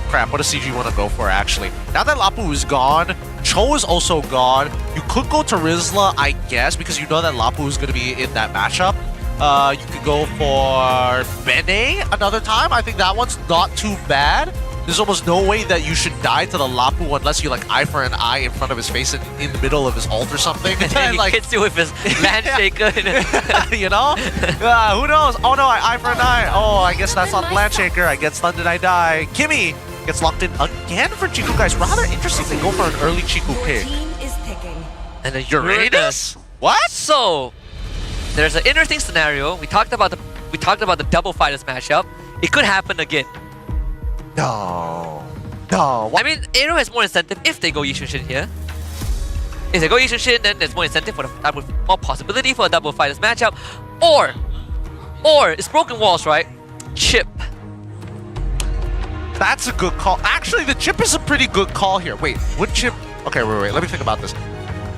Crap, what does CG want to go for, actually? Now that Lapu is gone, Cho is also gone. You could go to Rizla, I guess, because you know that Lapu is going to be in that matchup. You could go for Bene another time. I think that one's not too bad. There's almost no way that you should die to the Lapu unless you like eye for an eye in front of his face in the middle of his ult or something. And then he like, hits you with his Landshaker. You know? Who knows? Oh no, eye for an eye. Oh, I guess that's not Landshaker. I get stunned and I die. Kimmy gets locked in again for Chiku, guys. Rather interesting they go for an early Chiku pick. And then Uranus? What? So there's an interesting scenario. We talked about the double fighters matchup. It could happen again. No. I mean, AERO has more incentive if they go Yishun here. If they go Yishun, then there's more incentive for more possibility for a double fighters matchup. Or it's broken walls, right? Chip. That's a good call. Actually, the chip is a pretty good call here. Wait, would chip... Okay, wait. Let me think about this.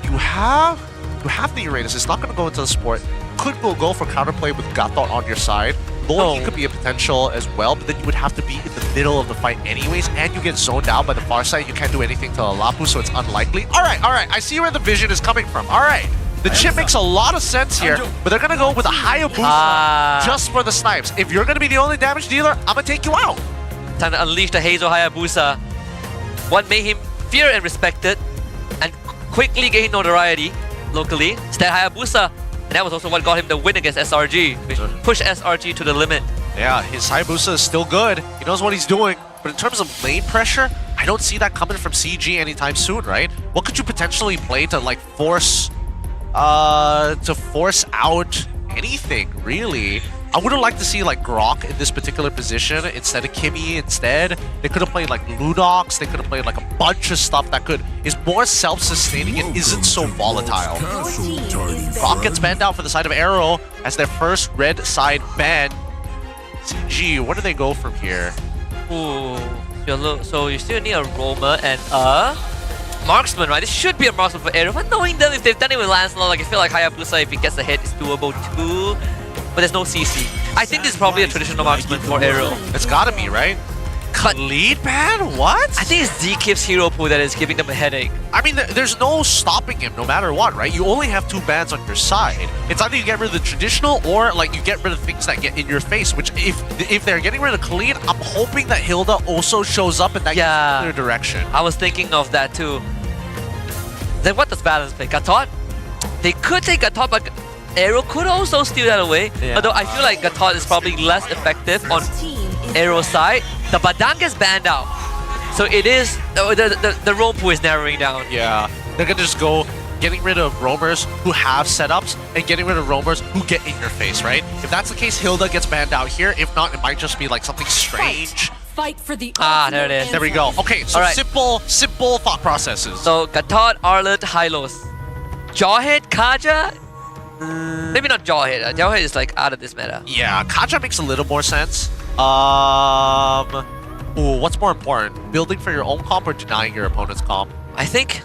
You have you have the Uranus. It's not going to go into the support. Could go for counterplay with Gatot on your side. Loki could be a potential as well, but then you would have to be in the middle of the fight anyways, and you get zoned out by the far side. You can't do anything to Alapu, so it's unlikely. All right. I see where the vision is coming from. All right. The chip makes a lot of sense here, but they're going to go with a Hayabusa just for the snipes. If you're going to be the only damage dealer, I'm going to take you out. Time to unleash the Hazel Hayabusa. What made him feared and respected, and quickly gained notoriety locally. It's that Hayabusa, and that was also what got him the win against SRG, which pushed SRG to the limit. Yeah, his Hayabusa is still good. He knows what he's doing. But in terms of lane pressure, I don't see that coming from CG anytime soon, right? What could you potentially play to like force out anything, really? I would have liked to see like Grok in this particular position instead of Kimmy instead. They could have played like Ludox, they could have played like a bunch of stuff that is more self-sustaining and isn't so volatile. Grok gets banned out for the side of AERO as their first red side ban. CG, where do they go from here? Ooh, so you still need a roamer and a marksman, right? This should be a marksman for AERO, but knowing them, if they've done it with Lancelot, like I feel like Hayabusa, if he gets the hit, is doable too. But there's no CC. I think this is probably a traditional marksman for AERO. It's gotta be, right? Lead ban? What? I think it's Zkip's hero pool that is giving them a headache. I mean, there's no stopping him no matter what, right? You only have 2 bans on your side. It's either you get rid of the traditional or like you get rid of things that get in your face, which if they're getting rid of Khalid, I'm hoping that Hilda also shows up in that particular direction. I was thinking of that too. Then what does Balance play? Gatot? They could take Gatot, but AERO could also steal that away. Yeah. Although I feel like Gatot is probably less effective on AERO's side. The Badan gets banned out. So it is, the roam pool is narrowing down. Yeah, they're gonna just go getting rid of roamers who have setups and getting rid of roamers who get in your face, right? If that's the case, Hilda gets banned out here. If not, it might just be like something strange. Fight for the there it is. There we go. Okay, so simple thought processes. So Gatot, Arlet, Hylos. Jawhead, Kaja? Maybe not Jawhead. Jawhead is like out of this meta. Yeah, Kaja makes a little more sense. What's more important? Building for your own comp or denying your opponent's comp? I think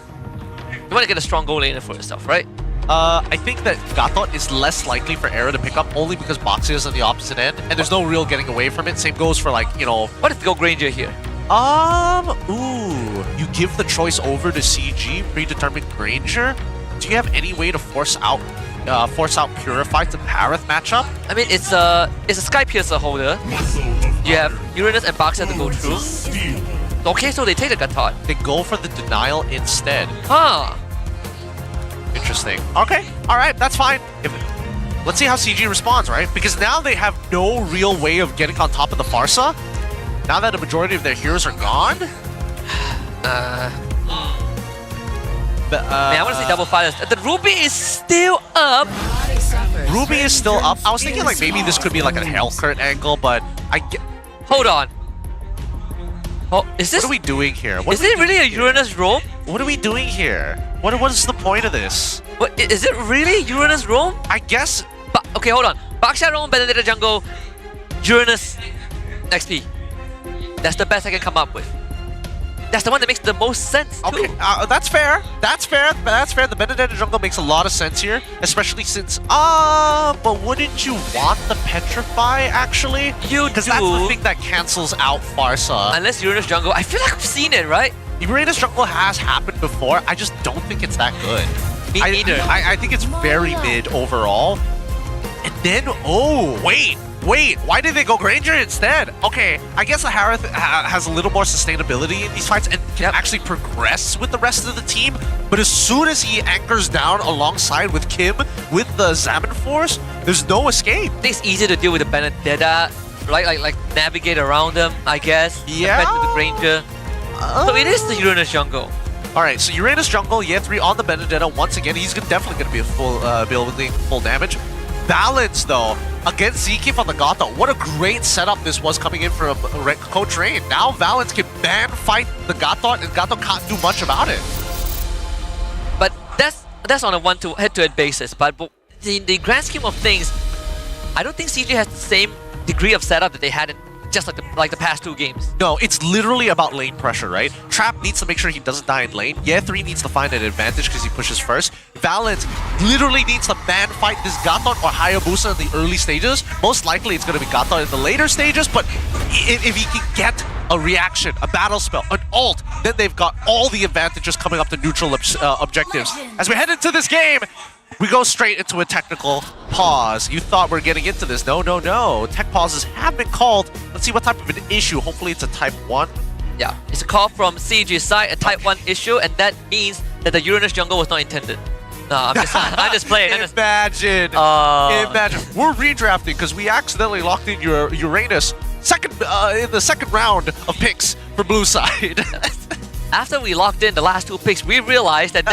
you want to get a strong goal laner for yourself, right? I think that Gatot is less likely for AERO to pick up only because Boxy is on the opposite end and there's no real getting away from it. Same goes for like, you know... What if you go Granger here? You give the choice over to CG, predetermined Granger? Do you have any way to force out Purify to Parath matchup? I mean, it's a Sky Piercer holder. You have Uranus and Boxer to go through. Okay, so they take the Gatot. They go for the denial instead. Huh. Interesting. Okay, alright, that's fine. Let's see how CG responds, right? Because now they have no real way of getting on top of the Farsa. Now that a majority of their heroes are gone. Man, I want to say double fire. The Ruby is still up. Ruby is still up. I was thinking like maybe this could be like a Hellcurt angle, but I get... Hold on. Oh, is this... What are we doing here? Is it really a Uranus roam? What are we doing here? What is the point of this? What, is it really Uranus roam? I guess... Okay, hold on. Baksha roam, Benedetta jungle, Uranus XP. That's the best I can come up with. That's the one that makes the most sense, too. Okay, that's fair. That's fair. The Benedetta jungle makes a lot of sense here, especially since... but wouldn't you want the Petrify, actually? You do. Because that's the thing that cancels out Farsa. Unless Uranus jungle... I feel like I've seen it, right? Uranus jungle has happened before. I just don't think it's that good. Me neither. I think it's very mid overall. And then... Oh, wait. Why did they go Granger instead? Okay, I guess the Harith has a little more sustainability in these fights and can actually progress with the rest of the team. But as soon as he anchors down alongside with Kim, with the Zaman Force, there's no escape. I think it's easier to deal with the Benedetta, right? Like navigate around them, I guess. Yeah. Compared to the Granger. So it is the Uranus jungle. Alright, so Uranus jungle, Ye3 on the Benedetta. Once again, he's definitely going to be a full building full damage. Balance though, against Zkif on the Gatot. What a great setup this was coming in from Coach Rain. Now Valence can fight the Gatot and Gatot can't do much about it. But that's on a head-to-head basis. But in the grand scheme of things, I don't think CG has the same degree of setup that they had in just like the past 2 games? No, it's literally about lane pressure, right? Trap needs to make sure he doesn't die in lane. Yeah, 3 needs to find an advantage because he pushes first. Valiant literally needs to man fight this Gaton or Hayabusa in the early stages. Most likely it's going to be Gaton in the later stages, but if he can get a reaction, a battle spell, an ult, then they've got all the advantages coming up to neutral objectives. As we head into this game, we go straight into a technical pause. You thought we're getting into this. No, no, no. Tech pauses have been called. Let's see what type of an issue. Hopefully it's a type 1. Yeah, it's a call from CG's side, a type 1 issue, and that means that the Uranus jungle was not intended. No, I'm just playing. Imagine. Imagine. We're redrafting because we accidentally locked in your Uranus in the second round of picks for blue side. After we locked in the last 2 picks, we realized that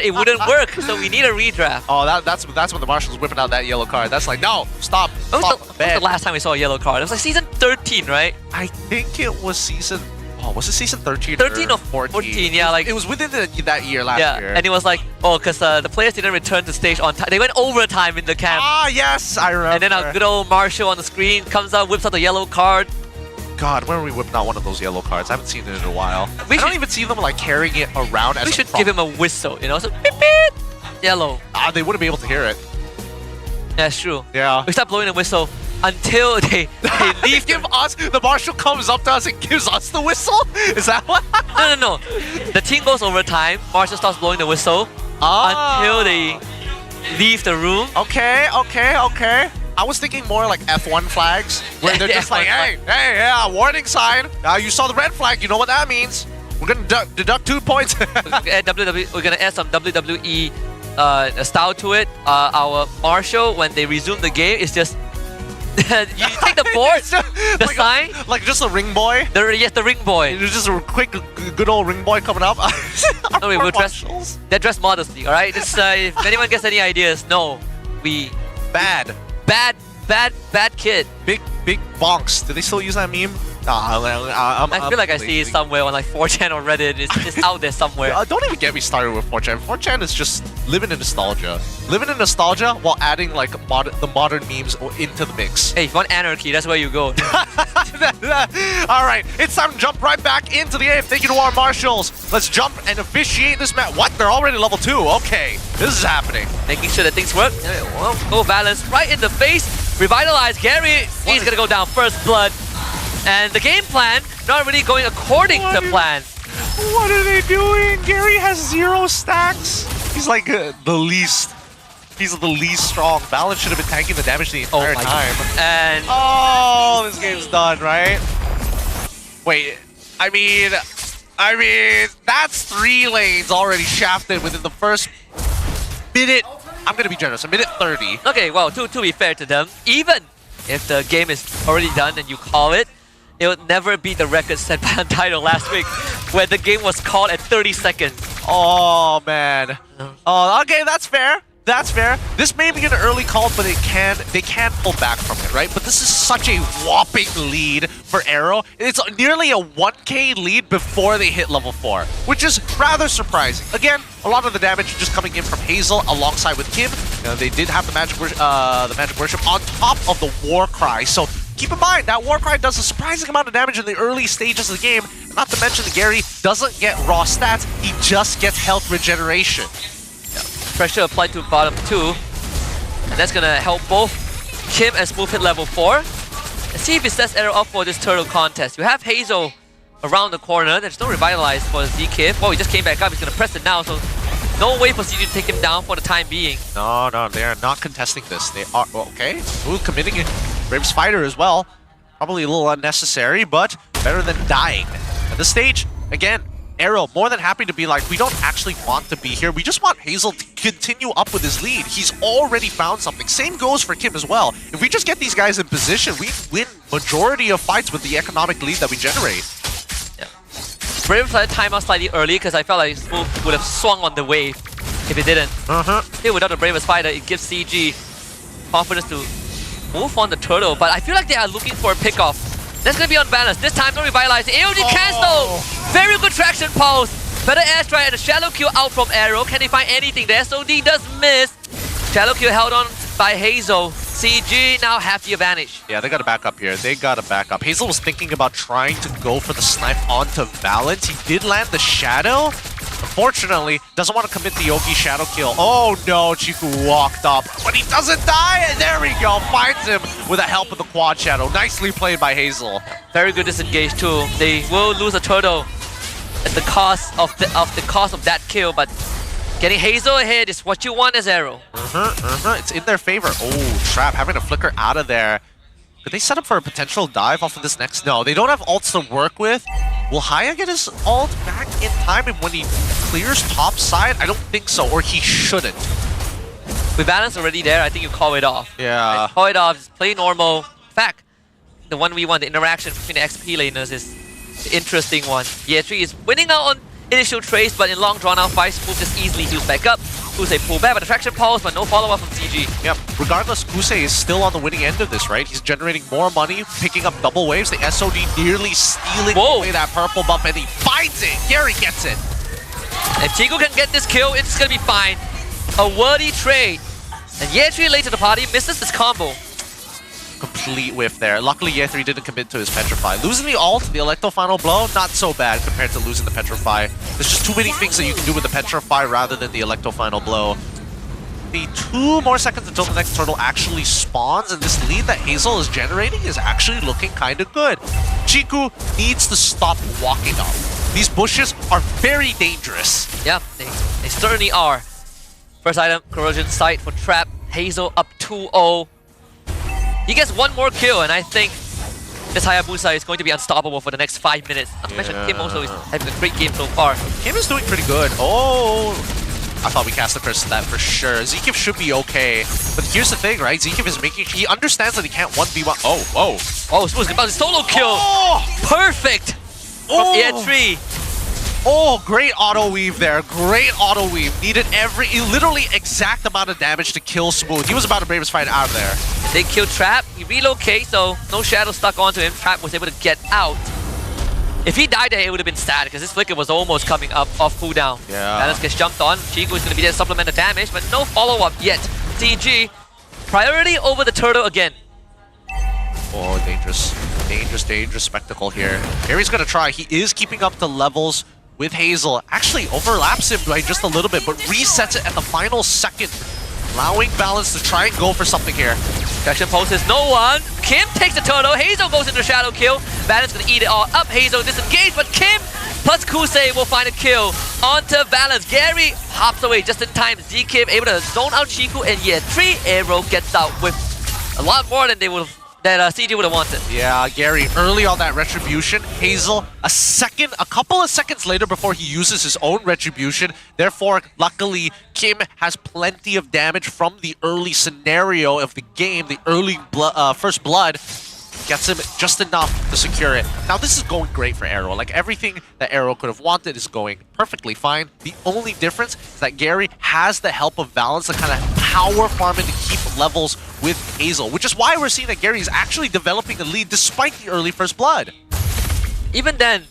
it wouldn't work, so we need a redraft. Oh, that's when the Marshal's whipping out that yellow card. That's like, no, stop. When was the last time we saw a yellow card? It was like season 13, right? I think it was season... Oh, was it season 13? 13 or 14, yeah. Like, it was within that year last year. And it was like, oh, because the players didn't return to stage on time. They went overtime in the camp. Ah, yes, I remember. And then our good old Marshall on the screen comes out, whips out the yellow card. God, when are we whipping out one of those yellow cards? I haven't seen it in a while. I don't even see them like carrying it around as we should give him a whistle, you know? So, beep, beep, yellow. They wouldn't be able to hear it. Yeah, it's true. Yeah. We start blowing the whistle until they leave. Give us, the Marshal comes up to us and gives us the whistle? Is that what? No. The team goes overtime. Marshall starts blowing the whistle until they leave the room. Okay. I was thinking more like F1 flags, where they're just like, hey, warning sign. You saw the red flag, you know what that means. We're gonna deduct 2 points. We're gonna add some WWE style to it. Our Marshall, when they resume the game, is just you take the board, the sign, like just a ring boy. The ring boy. It's just a quick, good old ring boy coming up. No, we'll they're dressed modestly. All right. If anyone gets any ideas, no, we bad kid. Big bonks. Do they still use that meme? I feel like I see it somewhere on like 4chan or Reddit. It's out there somewhere. Don't even get me started with 4chan. 4chan is just living in nostalgia. Living in nostalgia while adding like the modern memes into the mix. Hey, if you want anarchy, that's where you go. Alright, it's time to jump right back into the game. Thank you to our Marshals. Let's jump and officiate this match. What? They're already level 2. Okay, this is happening. Making sure that things work. Go balance right in the face. Revitalize Gary. He's gonna go down first blood. And the game plan not really going according to plan. What are they doing? Gary has 0 stacks. He's like the least. He's the least strong. Balance should have been tanking the damage the entire time. And this game's done, right? Wait, I mean, that's 3 lanes already shafted within the first minute. I'm gonna be generous. A minute 30. Okay, well, to be fair to them, even if the game is already done and you call it, it would never beat the record set by Untitled last week, where the game was called at 30 seconds. Oh, man. Oh, okay, that's fair. That's fair. This may be an early call, but they can pull back from it, right? But this is such a whopping lead for AERO. It's nearly a 1k lead before they hit level 4, which is rather surprising. Again, a lot of the damage just coming in from Hazel alongside with Kim. They did have the magic worship on top of the war cry, so keep in mind that war cry does a surprising amount of damage in the early stages of the game. Not to mention that Gary doesn't get raw stats; he just gets health regeneration. Pressure applied to bottom 2, and that's gonna help both Kim and Smooth hit level 4. Let's see if it sets AERO up for this turtle contest. We have Hazel around the corner. There's no revitalize for ZK. Well, he just came back up. He's gonna press it now, so no way for CG to take him down for the time being. No, they are not contesting this. They are okay. Ooh, committing a Brave Spider as well. Probably a little unnecessary, but better than dying. At this stage, again, AERO more than happy to be like, we don't actually want to be here. We just want Hazel to continue up with his lead. He's already found something. Same goes for Kim as well. If we just get these guys in position, we win majority of fights with the economic lead that we generate. Yeah. Brave played timeout slightly early because I felt like Smooth would have swung on the wave if it didn't. Here without the Brave Spider, it gives CG confidence to move on the turtle, but I feel like they are looking for a pickoff. That's gonna be unbalanced. This time, no revitalize. AOD cancel! Very good traction pulse. Better airstrike and a shallow kill out from AERO. Can they find anything? The SOD does miss. Shallow kill held on by Hazel. CG now have the advantage. Yeah, they got to back up here. They got to back up. Hazel was thinking about trying to go for the snipe onto Valence. He did land the Shadow. Unfortunately, doesn't want to commit the Yogi Shadow kill. Oh no, Chiku walked up, but he doesn't die. And there we go, finds him with the help of the Quad Shadow. Nicely played by Hazel. Very good disengage too. They will lose a turtle at the cost of that kill, but getting Hazel ahead is what you want as AERO. It's in their favor. Oh, Trap having to flicker out of there. Could they set up for a potential dive off of this next? No, they don't have ults to work with. Will Haya get his ult back in time and when he clears top side? I don't think so, or he shouldn't. With Balance already there, I think you call it off. Yeah. Right? Call it off, just play normal. In fact, the 1v1, the interaction between the XP laners is the interesting one. Ye3 is winning out on initial trace, but in long drawn out fights, Smooth just easily heals back up. Kusei pull back, but attraction pulse, but no follow-up from CG. Yep, regardless, Kusei is still on the winning end of this, right? He's generating more money, picking up double waves, the SOD nearly stealing away that purple buff, and he finds it! Gary gets it! If Chico can get this kill, it's gonna be fine. A worthy trade. And Ye3 late to the party, misses this combo. Complete whiff there. Luckily, Ye3 didn't commit to his Petrify. Losing the ult, the Electro Final Blow, not so bad compared to losing the Petrify. There's just too many things that you can do with the Petrify rather than the Electro Final Blow. The 2 more seconds until the next turtle actually spawns, and this lead that Hazel is generating is actually looking kind of good. Chiku needs to stop walking up. These bushes are very dangerous. Yeah, they certainly are. First item, Corrosion Sight for Trap. Hazel up 2-0. He gets one more kill, and I think this Hayabusa is going to be unstoppable for the next 5 minutes. Not to mention Kim also is having a great game so far. Kim is doing pretty good. Oh, I thought we cast the curse to that for sure. Zekiv should be okay. But here's the thing, right? Zekiv is making... He understands that he can't 1v1... Oh, Smooth's about to solo kill! Oh! Perfect! From Ye3. Oh, great auto weave there. Great auto weave. Needed literally exact amount of damage to kill Smooth. He was about to brave his fight out of there. They killed Trap. He relocates, so no shadow stuck onto him. Trap was able to get out. If he died there, it would have been sad because his flicker was almost coming up off cooldown. Yeah. Balance gets jumped on. Chico is going to be there to supplement the damage, but no follow-up yet. CG, priority over the turtle again. Oh, dangerous. Dangerous spectacle here. Gary's going to try. He is keeping up the levels with Hazel. Actually overlaps him by just a little bit, but resets it at the final second, allowing Balance to try and go for something here. Action pulse is no one. Kim takes the turtle. Hazel goes into shadow kill. Balance gonna eat it all up. Hazel disengaged, but Kim plus Kusei will find a kill onto Balance. Gary hops away just in time. Zekiv able to zone out Chiku, and Ye3 AERO gets out with a lot more than they would have. That CG would have wanted. Yeah, Gary, early on that Retribution. Hazel, a couple of seconds later before he uses his own Retribution. Therefore, luckily, Kim has plenty of damage from the early scenario of the game. The early first blood gets him just enough to secure it. Now, this is going great for AERO. Like, everything that AERO could have wanted is going perfectly fine. The only difference is that Gary has the help of Balance to kind of power farm and to keep levels with Hazel, which is why we're seeing that Gary is actually developing a lead despite the early first blood. Even then,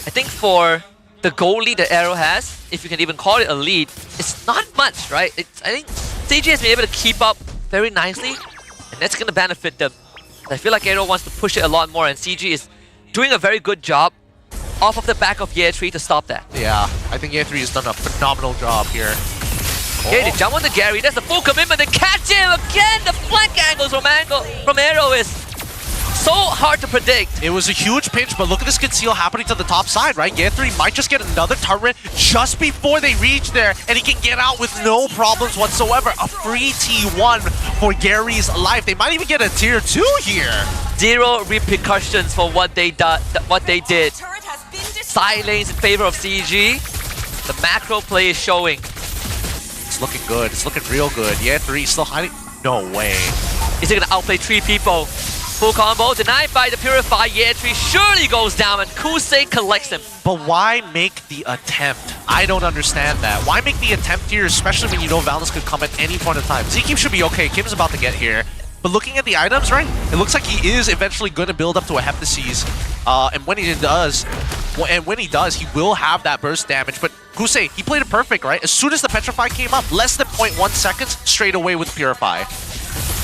I think for the goal lead that AERO has, if you can even call it a lead, it's not much, right? I think CG has been able to keep up very nicely, and that's going to benefit them. I feel like AERO wants to push it a lot more, and CG is doing a very good job off of the back of Ye3 to stop that. Yeah, I think Ye3 has done a phenomenal job here. Okay, they jump onto Gary. That's the full commitment. They catch him again. The flank angles from AERO is so hard to predict. It was a huge pinch, but look at this conceal happening to the top side, right? Ye3 might just get another turret just before they reach there, and he can get out with no problems whatsoever. A free T1 for Gary's life. They might even get a tier 2 here. Zero repercussions for what they did. Side lanes in favor of CG. The macro play is showing. It's looking good. It's looking real good. Ye3 still hiding. No way. Is he gonna outplay 3 people? Full combo denied by the Purify. Ye3 surely goes down, and Kusei collects him. But why make the attempt? I don't understand that. Why make the attempt here, especially when you know Valence could come at any point in time? Zekiv should be okay. Kim's about to get here. But looking at the items, right, it looks like he is eventually going to build up to a Heptases. And when he does, he will have that burst damage. But Kusei, he played it perfect, right? As soon as the Petrify came up, less than 0.1 seconds, straight away with Purify.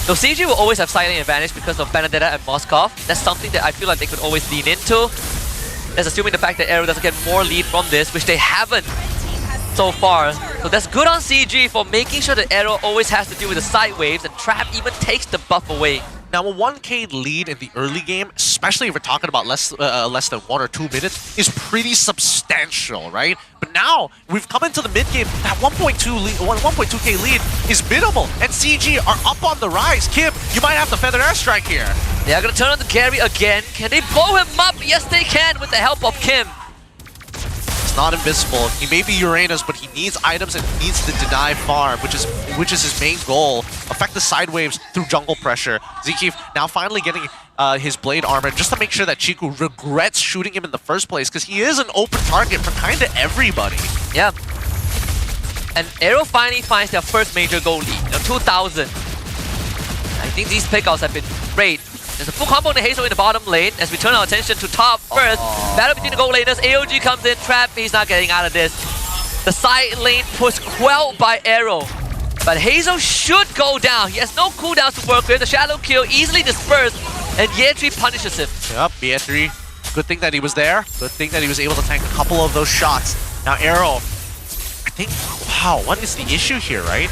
So CG will always have side lane advantage because of Benedetta and Moskov. That's something that I feel like they could always lean into. That's assuming the fact that AERO doesn't get more lead from this, which they haven't so far. So that's good on CG for making sure that AERO always has to deal with the side waves, and Trap even takes the buff away. Now, a 1k lead in the early game, especially if we're talking about less than 1 or 2 minutes, is pretty substantial, right? But now, we've come into the mid-game, that 1.2k lead is minimal, and CG are up on the rise. Kim, you might have to feather airstrike here. They are going to turn on the Gary again. Can they blow him up? Yes, they can with the help of Kim. He's not invisible. He may be Uranus, but he needs items and he needs to deny farm, which is his main goal. Affect the side waves through jungle pressure. Zkeef now finally getting his blade armor just to make sure that Chiku regrets shooting him in the first place, because he is an open target for kind of everybody. Yeah. And AERO finally finds their first major goal lead. 2,000. I think these pickouts have been great. There's a full combo on the Hazel in the bottom lane as we turn our attention to top first. Battle between the gold laners. AOG comes in. Trap, he's not getting out of this. The side lane push quelled by AERO. But Hazel should go down. He has no cooldowns to work with. The shallow kill easily dispersed. And Ye3 punishes him. Yep, Ye3. Good thing that he was there. Good thing that he was able to tank a couple of those shots. Now AERO, I think, wow, what is the issue here, right?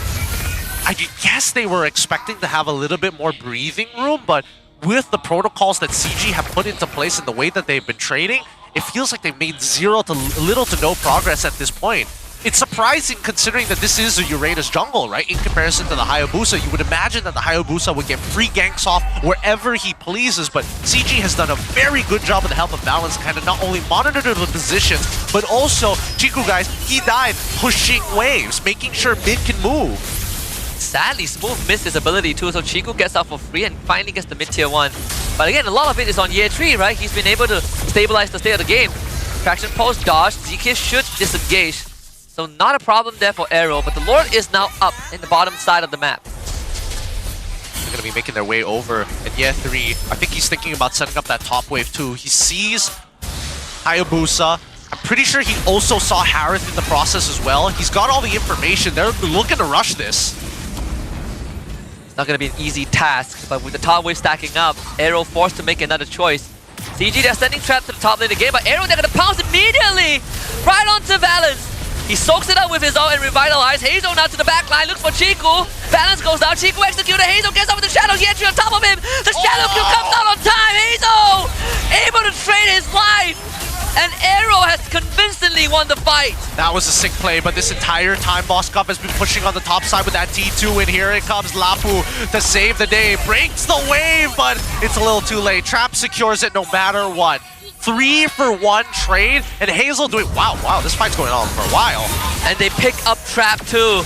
I guess they were expecting to have a little bit more breathing room, but with the protocols that CG have put into place and the way that they've been trading, it feels like they've made little to no progress at this point. It's surprising considering that this is a Uranus jungle, right? In comparison to the Hayabusa, you would imagine that the Hayabusa would get free ganks off wherever he pleases, but CG has done a very good job with the help of balance, kind of not only monitor the positions, but also, Chiku guys, he died pushing waves, making sure mid can move. Sadly, Smooth missed his ability too, so Chiku gets out for free and finally gets the mid-tier 1. But again, a lot of it is on Ye3, right? He's been able to stabilize the state of the game. Traction pulse, dodge, Zkeef should disengage. So not a problem there for AERO, but the Lord is now up in the bottom side of the map. They're going to be making their way over. And Ye3, I think he's thinking about setting up that top wave too. He sees Hayabusa. I'm pretty sure he also saw Harith in the process as well. He's got all the information. They're looking to rush this. It's not going to be an easy task, but with the top wave stacking up, AERO forced to make another choice. CG, they're sending Trap to the top lane again, but AERO, they're going to pounce immediately! Right onto Valence! He soaks it up with his ult and revitalize. Hazel now to the back line, looks for Chiku. Valence goes down, Chiku executed. Hazel gets over the shadows, Ye3 on top of him. The shadow kill comes out on time. Hazel able to trade his life. And AERO has convincingly won the fight. That was a sick play, but this entire time Moskov has been pushing on the top side with that T2, and here it comes Lapu to save the day. Breaks the wave, but it's a little too late. Trap secures it no matter what. 3-for-1 trade, and Hazel doing, wow, this fight's going on for a while. And they pick up Trap too.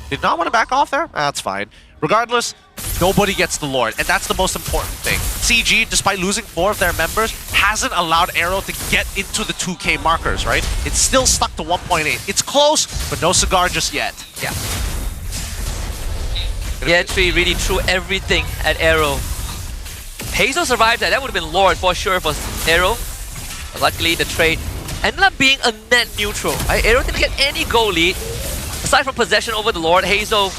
Did not want to back off there? That's fine. Regardless, nobody gets the Lord, and that's the most important thing. CG, despite losing 4 of their members, hasn't allowed AERO to get into the 2K markers, right? It's still stuck to 1.8. It's close, but no cigar just yet. Yeah. Ye3 really threw everything at AERO. Hazel survived that. That would have been Lord for sure for AERO. But luckily, the trade ended up being a net neutral. Right? AERO didn't get any goal lead. Aside from possession over the Lord, Hazel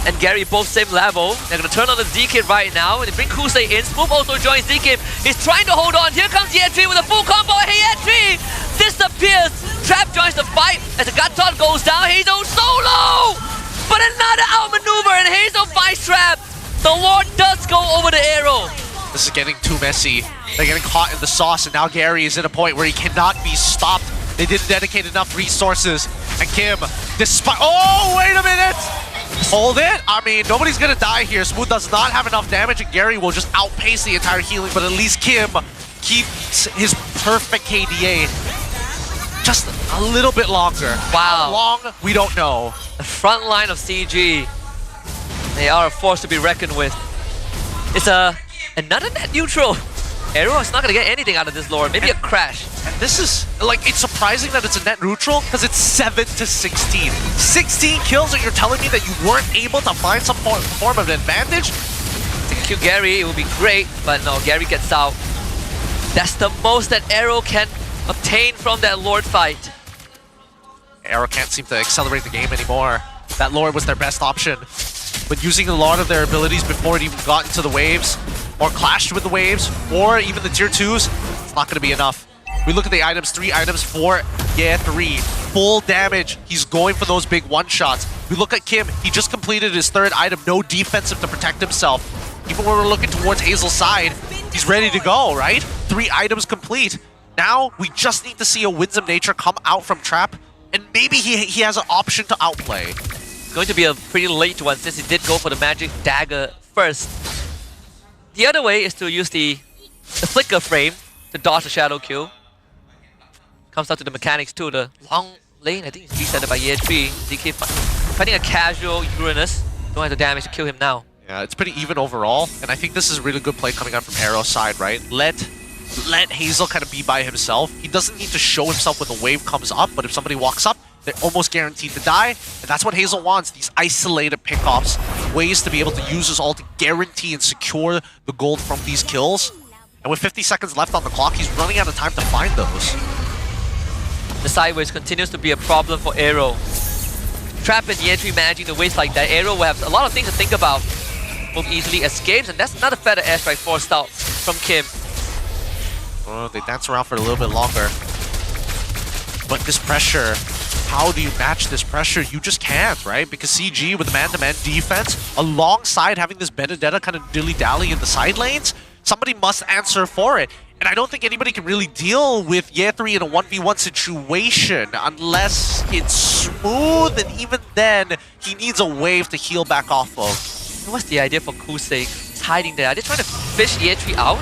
and Gary both same level. They're going to turn on the Zkeef right now. And they bring Kusei in. Smooth also joins Zkeef. He's trying to hold on. Here comes Ye3 with a full combo. Hey, Ye3 disappears. Trap joins the fight as the Gatot goes down. Hazel solo! But another outmaneuver, and Hazel fights Trap. The Lord does go over to AERO. This is getting too messy. They're getting caught in the sauce, and now Gary is at a point where he cannot be stopped. They didn't dedicate enough resources. And Kim, despite... Oh, wait a minute! Hold it! I mean, nobody's gonna die here. Smooth does not have enough damage, and Gary will just outpace the entire healing, but at least Kim keeps his perfect KDA just a little bit longer. Wow. How long? We don't know. The front line of CG, they are a force to be reckoned with. It's another net neutral. AERO is not going to get anything out of this Lord. Maybe a crash. And this is, like, it's surprising that it's a net neutral because it's 7-16. 16 kills, and you're telling me that you weren't able to find some form of advantage? To kill Gary, it would be great, but no, Gary gets out. That's the most that AERO can obtain from that Lord fight. AERO can't seem to accelerate the game anymore. That Lord was their best option. but using a lot of their abilities before it even got into the waves, or clashed with the waves, or even the tier 2s, it's not going to be enough. We look at the items, 3 items for Ye3. Full damage. He's going for those big one-shots. We look at Kim. He just completed his 3rd item. No defensive to protect himself. Even when we're looking towards Hazel's side, he's ready to go, right? 3 items complete. Now, we just need to see a Winsome Nature come out from Trap, and maybe he has an option to outplay. Going to be a pretty late one since he did go for the Magic Dagger first. The other way is to use the Flicker frame to dodge the Shadow Kill. Comes down to the mechanics too. The long lane, I think it's resetted by Ye3. DK finding a casual Uranus. Don't have the damage to kill him now. Yeah, it's pretty even overall, and I think this is a really good play coming out from AERO's side, right? Let Hazel kind of be by himself. He doesn't need to show himself when the wave comes up, but if somebody walks up, they're almost guaranteed to die, and that's what Hazel wants, these isolated pickoffs, ways to be able to use his ult to guarantee and secure the gold from these kills. And with 50 seconds left on the clock, he's running out of time to find those. The sideways continues to be a problem for AERO. Trap and Ye3 managing the waves like that, AERO will have a lot of things to think about. Both easily escapes, and that's another feather airstrike forced out from Kim. Oh, they dance around for a little bit longer. But this pressure, how do you match this pressure? You just can't, right? Because CG with the man-to-man defense, alongside having this Benedetta kind of dilly-dally in the side lanes, somebody must answer for it. And I don't think anybody can really deal with Ye3 in a 1v1 situation unless it's smooth, and even then, he needs a wave to heal back off of. What's the idea for Kusei? He's hiding there. Are they trying to fish Ye3 out?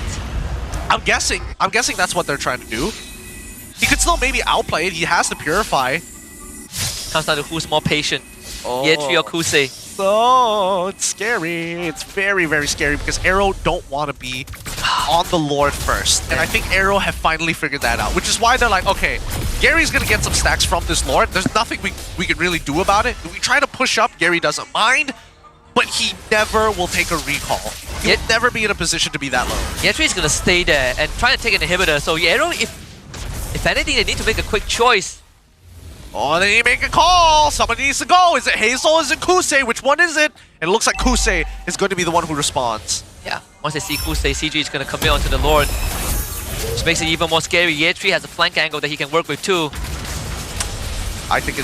I'm guessing that's what they're trying to do. He could still maybe outplay it. He has to purify. Comes down to who's more patient. Ye3 or Kusei. Oh, it's scary. It's very, very scary because AERO don't want to be on the Lord first. And I think AERO have finally figured that out, which is why they're like, okay, Gary's going to get some stacks from this Lord. There's nothing we can really do about it. If we try to push up, Gary doesn't mind, but he never will take a recall. He'll never be in a position to be that low. Ye3 is going to stay there and try to take an inhibitor. So AERO, if anything, they need to make a quick choice. Oh, they need to make a call. Somebody needs to go. Is it Hazel? Is it Kusei? Which one is it? And it looks like Kusei is going to be the one who responds. Yeah, once they see Kusei, CG is going to commit onto the Lord. Which makes it even more scary. Ye3 has a flank angle that he can work with too. I think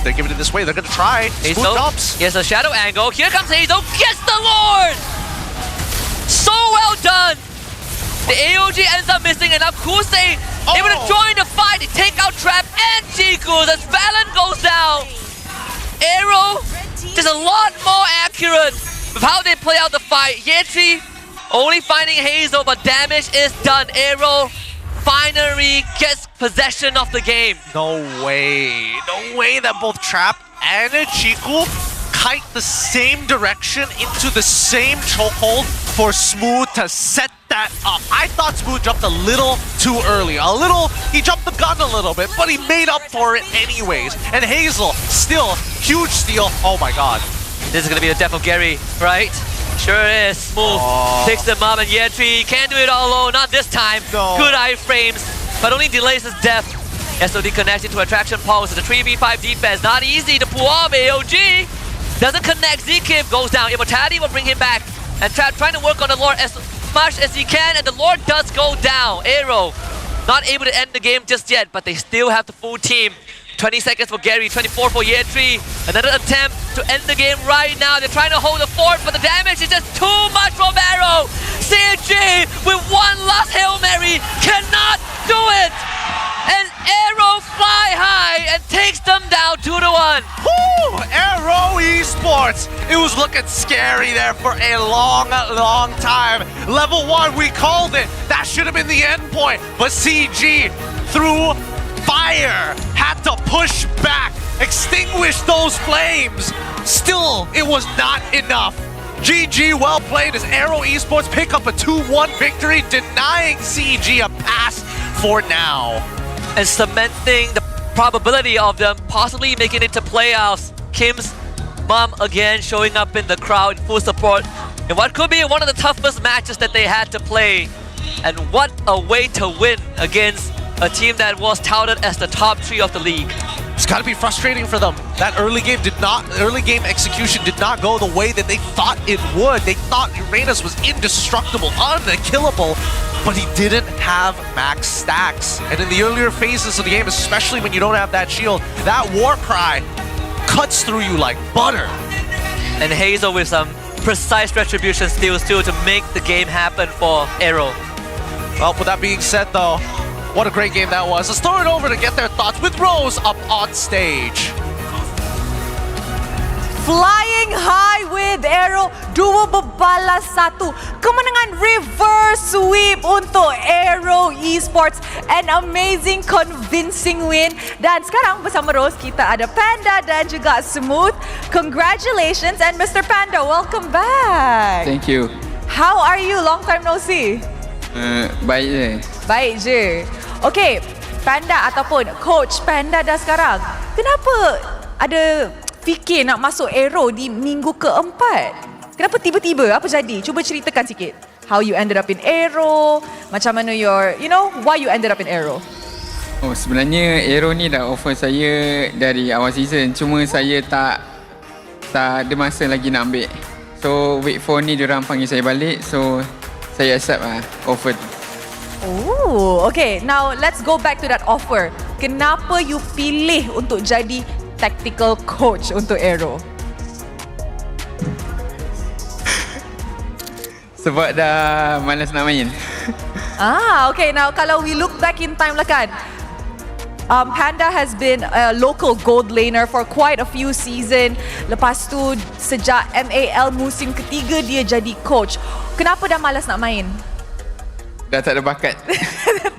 they're giving it this way. They're going to try. Hazel, Smooth jumps. he has a shadow angle. Here comes Hazel. Gets the Lord! So well done! The AOG ends up missing, and now Kusei able to join the fight. They take out Trap and Chiku as Valen goes down. AERO just a lot more accurate with how they play out the fight. Ye3 only finding Hazel, but damage is done. AERO finally gets possession of the game. No way. No way that both Trap and Chiku kite the same direction into the same chokehold for Smooth to set that up. I thought Smooth jumped a little too early. He jumped the gun a little bit, but he made up for it anyways. And Hazel, still, huge steal. Oh my god. This is gonna be the death of Gary, right? Sure is. Smooth picks him up, and Ye3 can't do it all alone. Not this time. No. Good iframes, but only delays his death. SOD connects into Attraction Pulse. It's a 3v5 defense. Not easy to pull off. AOG doesn't connect. Zkip goes down. Immortality will bring him back. And Trap trying to work on the Lord as much as he can, and the Lord does go down. AERO not able to end the game just yet, but they still have the full team. 20 seconds for Gary, 24 for Ye3. Another attempt to end the game right now. They're trying to hold the fort, but the damage is just too much from AERO. CG with one last Hail Mary cannot do it. And AERO fly high and takes them down 2-1. Woo! AERO Esports. It was looking scary there for a long, long time. Level 1, we called it. That should have been the end point. But CG, through fire, had to push back, extinguish those flames. Still, it was not enough. GG, well played as AERO Esports pick up a 2-1 victory, denying CG a pass for now. And cementing the probability of them possibly making it to playoffs. Kim's mom again showing up in the crowd in full support in what could be one of the toughest matches that they had to play. And what a way to win against a team that was touted as the top 3 of the league. It's got to be frustrating for them. That early game execution did not go the way that they thought it would. They thought Uranus was indestructible, unkillable, but he didn't have max stacks. And in the earlier phases of the game, especially when you don't have that shield, that war cry cuts through you like butter. And Hazel with some precise retribution steals too to make the game happen for AERO. Well, with that being said though, what a great game that was. Let's throw it over to get their thoughts with Rose up on stage. Flying high with AERO, 2-1. Kemenangan reverse sweep untuk AERO Esports. An amazing, convincing win. Dan sekarang bersama Rose, kita ada Panda dan juga Smooth. Congratulations, and Mr. Panda, welcome back. Thank you. How are you? Long time no see. Baik je. Baik je. Okay, Panda ataupun Coach Panda dah sekarang, kenapa ada fikir nak masuk AERO di minggu keempat? Kenapa tiba-tiba? Apa jadi? Cuba ceritakan sikit. How you ended up in AERO, macam mana why you ended up in AERO? Oh, sebenarnya AERO ni dah offer saya dari awal season. Cuma saya tak ada masa lagi nak ambil. So, week 4 ni diorang panggil saya balik. So, saya accept offer tu. Oh, okay. Now, let's go back to that offer. Kenapa you pilih untuk jadi tactical coach untuk AERO? Sebab dah malas nak main. Okay. Now, kalau we look back in time lah kan, Panda has been a local gold laner for quite a few seasons. Lepas tu, sejak MAL musim ketiga, dia jadi coach. Kenapa dah malas nak main? Dah tak ada bakat.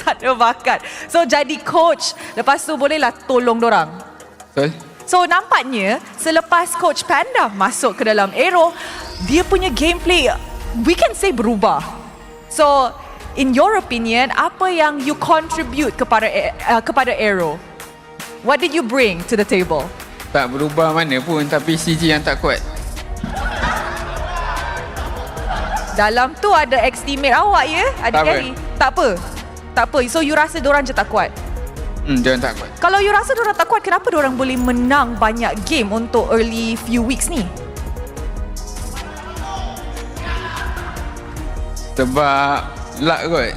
Tak ada bakat. So, jadi coach. Lepas tu, bolehlah tolong dorang. Betul. So, nampaknya, selepas Coach Panda masuk ke dalam AERO, dia punya gameplay, we can say berubah. So, in your opinion, apa yang you contribute kepada AERO? What did you bring to the table? Tak berubah mana pun, tapi CG yang tak kuat. Dalam tu ada ex-teammate awak ya? Ada carry? Tak apa. So, you rasa diorang je tak kuat? Diorang tak kuat. Kalau you rasa diorang tak kuat, kenapa diorang boleh menang banyak game untuk early few weeks ni? Sebab luck kot.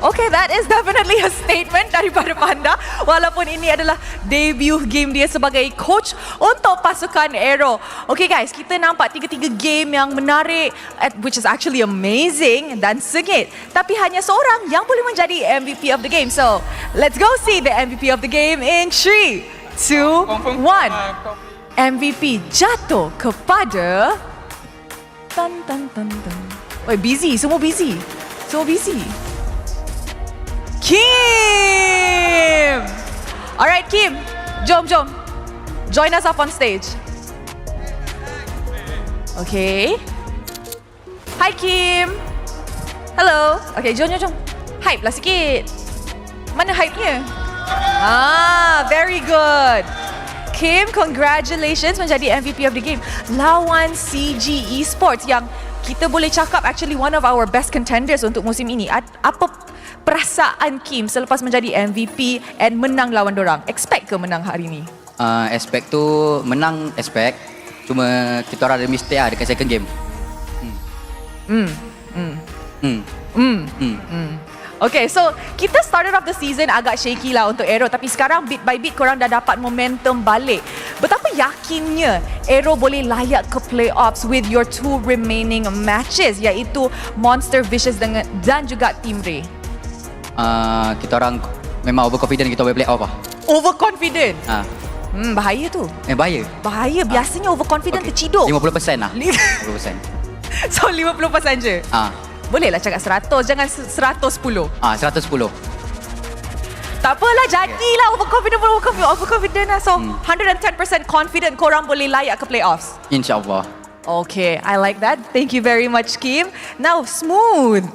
Okay, that is definitely a statement daripada Panda. Walaupun ini adalah debut game dia sebagai coach untuk pasukan AERO. Okay guys, kita nampak 3-3 game yang menarik, which is actually amazing dan sengit. Tapi hanya seorang yang boleh menjadi MVP of the game. So, let's go see the MVP of the game in 3, 2, 1. MVP jatuh kepada... Wait, busy. Semua busy. Kim! Alright, Kim. Jom. Join us up on stage. Okay. Hi, Kim. Hello. Okay, jom. Hype lah sikit. Mana hype-nya? Very good. Kim, congratulations menjadi MVP of the game. Lawan CG Esports yang kita boleh cakap actually one of our best contenders untuk musim ini. Apa perasaan Kim selepas menjadi MVP and menang lawan dorang? Expect ke menang hari ni? Expect tu menang, expect. Cuma kita orang ada mistake lah dekat second game. Okay, so kita started off the season agak shaky lah untuk AERO, tapi sekarang bit by bit korang dah dapat momentum balik. Betapa yakinnya AERO boleh layak ke playoffs with your 2 remaining matches, iaitu Monster Vicious dan juga Team Ray? Kita orang memang overconfident kita boleh playoff lah. Overconfident? Bahaya tu. Bahaya. Biasanya overconfident terciduk. 50% lah. 50%. So 50% je? Bolehlah cakap 100, jangan 110. 110. Tak apalah, jadilah overconfident lah. So 110% confident korang boleh layak ke playoffs? InsyaAllah. Okay, I like that. Thank you very much, Kim. Now, Smooth,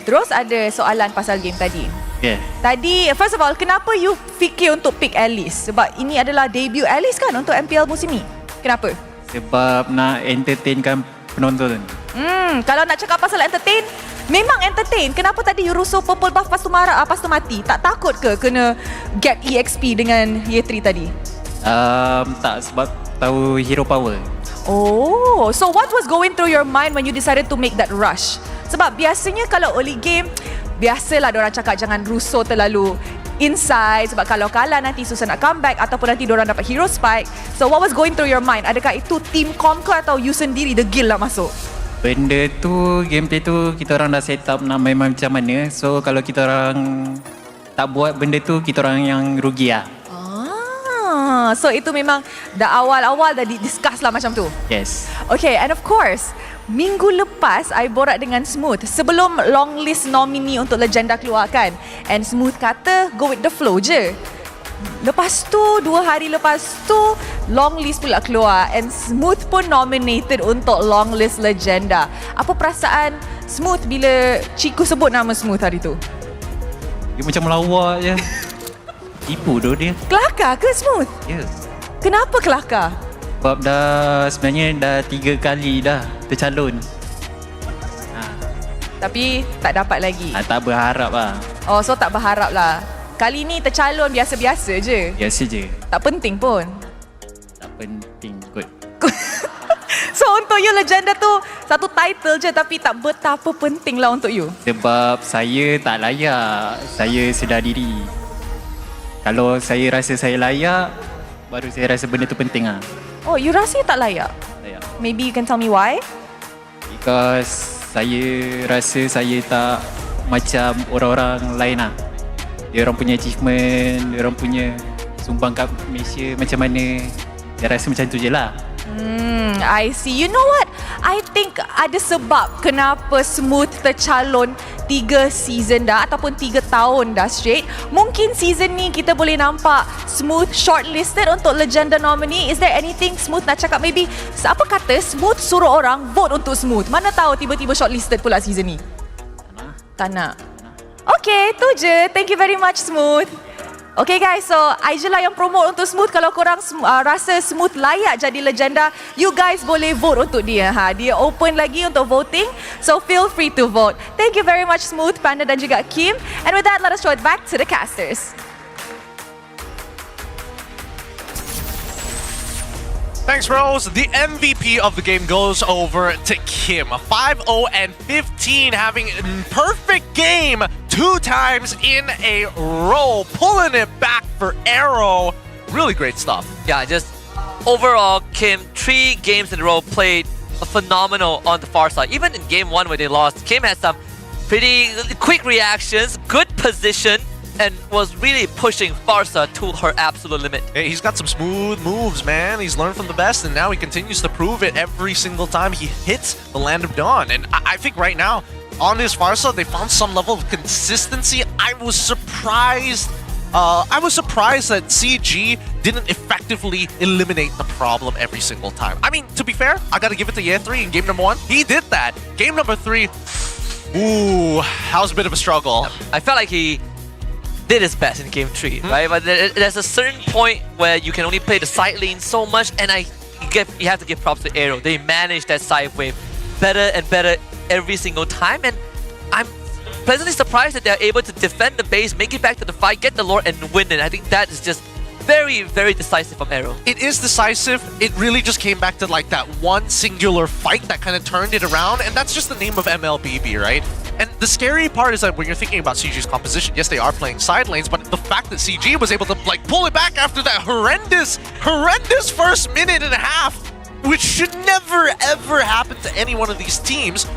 terus ada soalan pasal game tadi. Okay. Tadi, first of all, kenapa you fikir untuk pick Alice? Sebab ini adalah debut Alice kan untuk MPL musim ni. Kenapa? Sebab nak entertainkan penonton. Kalau nak cakap pasal entertain, Memang entertain. Kenapa tadi you rusuh purple buff lepas tu marah, lepas tu mati? Tak takut ke kena get EXP dengan year 3 tadi? Tak, sebab tahu hero power. Oh, so what was going through your mind when you decided to make that rush? Sebab biasanya kalau early game, biasalah diorang cakap jangan rusuh terlalu inside sebab kalau kalah nanti susah nak comeback ataupun nanti diorang dapat hero spike. So what was going through your mind? Adakah itu team comp ke atau you sendiri the guild lah masuk? Benda tu, gameplay tu kita orang dah set up nak main macam mana. So kalau kita orang tak buat benda tu, kita orang yang rugi lah. So itu memang dah awal-awal dah di-discuss lah macam tu? Yes. Okay, and of course, minggu lepas I borak dengan Smooth sebelum long list nominee untuk Legenda keluar kan. And Smooth kata go with the flow je. Lepas tu 2 hari lepas tu long list pula keluar and Smooth pun nominated untuk long list Legenda. Apa perasaan Smooth bila Ciku sebut nama Smooth hari tu? Dia macam melawak je. Tipu tu dia. Kelakar ke Smooth? Ya. Kenapa kelakar? Sebab sebenarnya dah 3 kali dah tercalon. Tapi tak dapat lagi. Tak berharap lah. Oh, so tak berharap lah. Kali ni tercalon biasa-biasa je. Biasa je. Tak penting pun. Tak penting kot. So untuk you Legenda tu satu title je tapi tak betapa penting lah untuk you. Sebab saya tak layak. Saya sedar diri. Kalau saya rasa saya layak, baru saya rasa benda tu penting lah. Oh, you rasa tak layak? Layak. Maybe you can tell me why? Because saya rasa saya tak macam orang-orang lain lah. Dia orang punya achievement, dia orang punya sumbang kat Malaysia macam mana. Saya rasa macam tu je lah. I see. You know what? I think ada sebab kenapa Smooth tercalon 3 season dah ataupun 3 tahun dah straight. Mungkin season ni kita boleh nampak Smooth shortlisted untuk Legenda nominee. Is there anything Smooth nak cakap? Maybe siapa kata Smooth suruh orang vote untuk Smooth? Mana tahu tiba-tiba shortlisted pula season ni. Tak nak. Okay, tu je. Thank you very much Smooth. Okay guys, so I je lah yang promote untuk Smooth. Kalau korang rasa Smooth layak jadi Legenda, you guys boleh vote untuk dia. Dia open lagi untuk voting, so feel free to vote. Thank you very much Smooth, Panda dan juga Kim. And with that, let us throw it back to the casters. Thanks, Rose. The MVP of the game goes over to Kim. 5-0-15, having a perfect game 2 times in a row, pulling it back for AERO. Really great stuff. Yeah, just overall, Kim, 3 games in a row played phenomenal on the far side. Even in game 1 where they lost, Kim had some pretty quick reactions, good position, and was really pushing Farsa to her absolute limit. Yeah, he's got some smooth moves, man. He's learned from the best, and now he continues to prove it every single time he hits the Land of Dawn. And I think right now, on this Farsa, they found some level of consistency. I was surprised that CG didn't effectively eliminate the problem every single time. I mean, to be fair, I gotta give it to Year 3 in game number 1. He did that. Game number 3, ooh, that was a bit of a struggle. I felt like he did his best in game 3, right? But there's a certain point where you can only play the side lane so much, and you have to give props to AERO. They managed that side wave better and better every single time, and I'm pleasantly surprised that they're able to defend the base, make it back to the fight, get the lore, and win it. I think that is just very, very decisive from AERO. It is decisive. It really just came back to like that one singular fight that kind of turned it around, and that's just the name of MLBB, right? And the scary part is that when you're thinking about CG's composition, yes, they are playing side lanes, but the fact that CG was able to like pull it back after that horrendous first minute and a half, which should never ever happen to any one of these teams.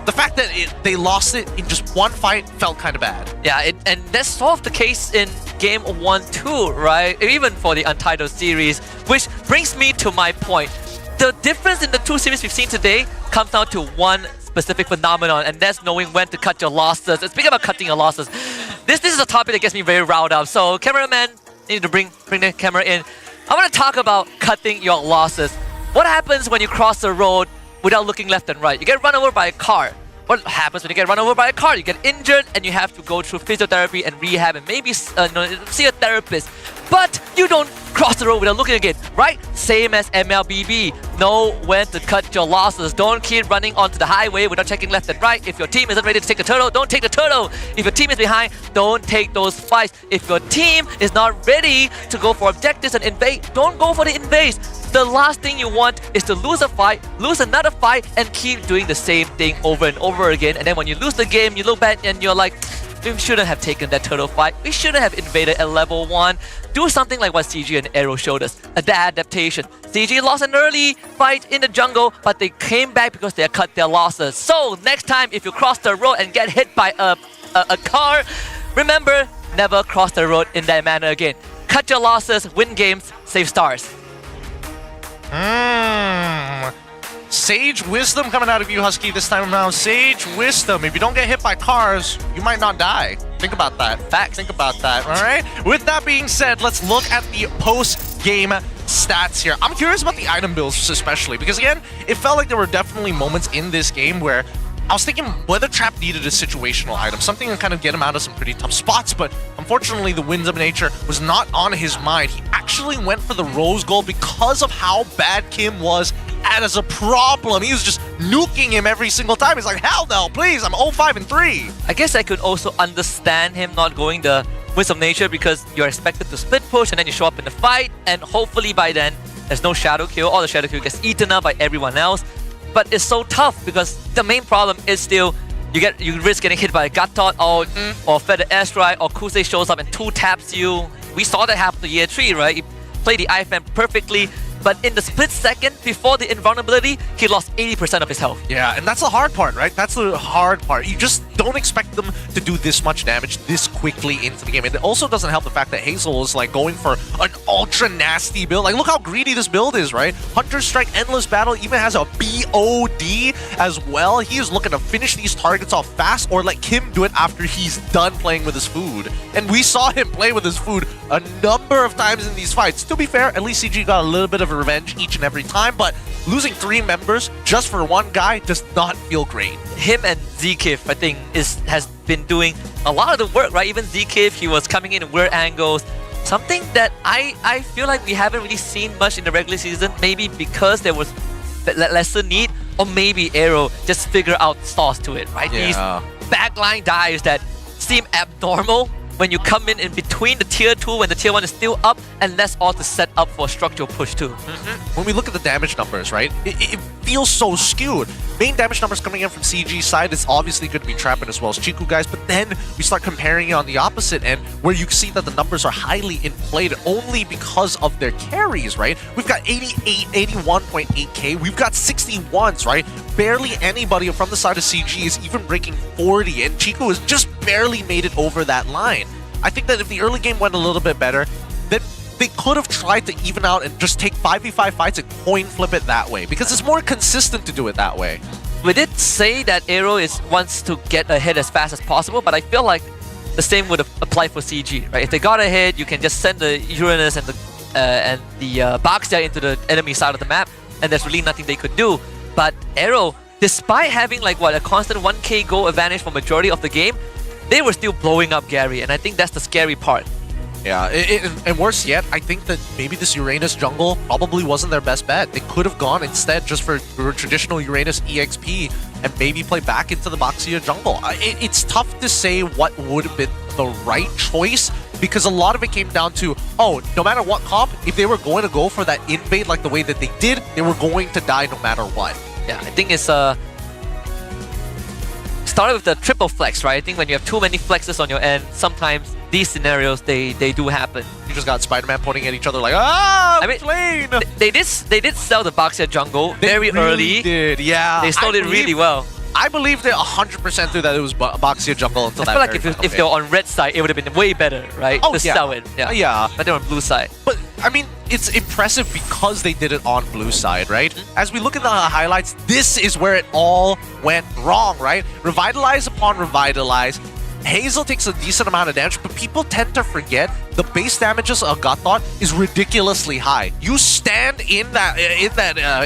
The fact that they lost it in just one fight felt kind of bad. Yeah, and that's sort of the case in game 1 too, right? Even for the Untitled series, which brings me to my point. The difference in the 2 series we've seen today comes down to one specific phenomenon, and that's knowing when to cut your losses. Speaking about cutting your losses, this is a topic that gets me very riled up. So cameraman, need to bring the camera in. I want to talk about cutting your losses. What happens when you cross the road without looking left and right? You get run over by a car. What happens when you get run over by a car? You get injured and you have to go through physiotherapy and rehab and maybe see a therapist. But you don't cross the road without looking again, right? Same as MLBB. Know when to cut your losses. Don't keep running onto the highway without checking left and right. If your team isn't ready to take the turtle, don't take the turtle. If your team is behind, don't take those fights. If your team is not ready to go for objectives and invade, don't go for the invades. The last thing you want is to lose a fight, lose another fight, and keep doing the same thing over and over again. And then when you lose the game, you look back and you're like, we shouldn't have taken that turtle fight. We shouldn't have invaded at level 1. Do something like what CG and AERO showed us. The adaptation. CG lost an early fight in the jungle, but they came back because they cut their losses. So next time, if you cross the road and get hit by a car, remember, never cross the road in that manner again. Cut your losses, win games, save stars. Sage wisdom coming out of you, Husky, this time around. Sage wisdom. If you don't get hit by cars, you might not die. Think about that. Facts. Think about that, all right? With that being said, let's look at the post-game stats here. I'm curious about the item builds especially, because again, it felt like there were definitely moments in this game where I was thinking Weather Trap needed a situational item, something to kind of get him out of some pretty tough spots, but unfortunately the Winds of Nature was not on his mind. He actually went for the Rose Gold because of how bad Kim was as a problem. He was just nuking him every single time. He's like, hell no, please, I'm 0-5-3. I guess I could also understand him not going the Winds of Nature because you're expected to split push and then you show up in the fight, and hopefully by then there's no shadow kill, or the shadow kill gets eaten up by everyone else. But it's so tough because the main problem is still you risk getting hit by a Gatot or Feather Airstrike, or Kusei shows up and 2-taps you. We saw that happen to Year 3, right? He played the IFM perfectly, but in the split second before the invulnerability, he lost 80% of his health. Yeah, and that's the hard part, right? That's the hard part. You just don't expect them to do this much damage this quickly into the game. And it also doesn't help the fact that Hazel is like going for an ultra nasty build. Like, look how greedy this build is, right? Hunter Strike, Endless Battle, even has a BOD as well. He is looking to finish these targets off fast, or let Kim do it after he's done playing with his food. And we saw him play with his food a number of times in these fights. To be fair, at least CG got a little bit of revenge each and every time, but losing 3 members just for one guy does not feel great. Him and Zkif, I think, has been doing a lot of the work, right? Even Zkif, he was coming in weird angles. Something that I feel like we haven't really seen much in the regular season, maybe because there was lesser need, or maybe AERO just figure out sauce to it, right? Yeah. These backline dives that seem abnormal when you come in between the tier 2 when the tier 1 is still up, and that's all to set up for a structural push too. When we look at the damage numbers, right, it feels so skewed. Main damage numbers coming in from CG's side is obviously going to be trapping as well as Chiku guys, but then we start comparing it on the opposite end where you can see that the numbers are highly inflated only because of their carries, right? We've got 81.8k, we've got 61s, right? Barely anybody from the side of CG is even breaking 40, and Chiku has just barely made it over that line. I think that if the early game went a little bit better, then they could have tried to even out and just take 5v5 fights and coin flip it that way, because it's more consistent to do it that way. We did say that AERO wants to get ahead as fast as possible, but I feel like the same would apply for CG, right? If they got ahead, you can just send the Uranus and the Baxia into the enemy side of the map, and there's really nothing they could do. But AERO, despite having like a constant 1k goal advantage for majority of the game, they were still blowing up Gary, and I think that's the scary part. Yeah, and worse yet, I think that maybe this Uranus jungle probably wasn't their best bet. They could have gone instead just for traditional Uranus EXP and maybe play back into the Baxia jungle. It's tough to say what would have been the right choice, because a lot of it came down to, oh, no matter what comp, if they were going to go for that invade like the way that they did, they were going to die no matter what. Yeah, I think it's started with the triple flex, right? I think when you have too many flexes on your end, sometimes these scenarios they do happen. You just got Spider-Man pointing at each other like, ah, I mean, plane! They did sell the Baxia jungle very early. Did, yeah. They sold it really well. I believed it 100% through that it was Baxia jungle until that. I feel like if they were on red side, it would have been way better, right? Oh, to sell it. Yeah. Yeah. But they're on blue side. But I mean, it's impressive because they did it on blue side, right? As we look at the highlights, this is where it all went wrong, right? Revitalize upon revitalize. Hazel takes a decent amount of damage, but people tend to forget the base damages of Gatot is ridiculously high. You stand in that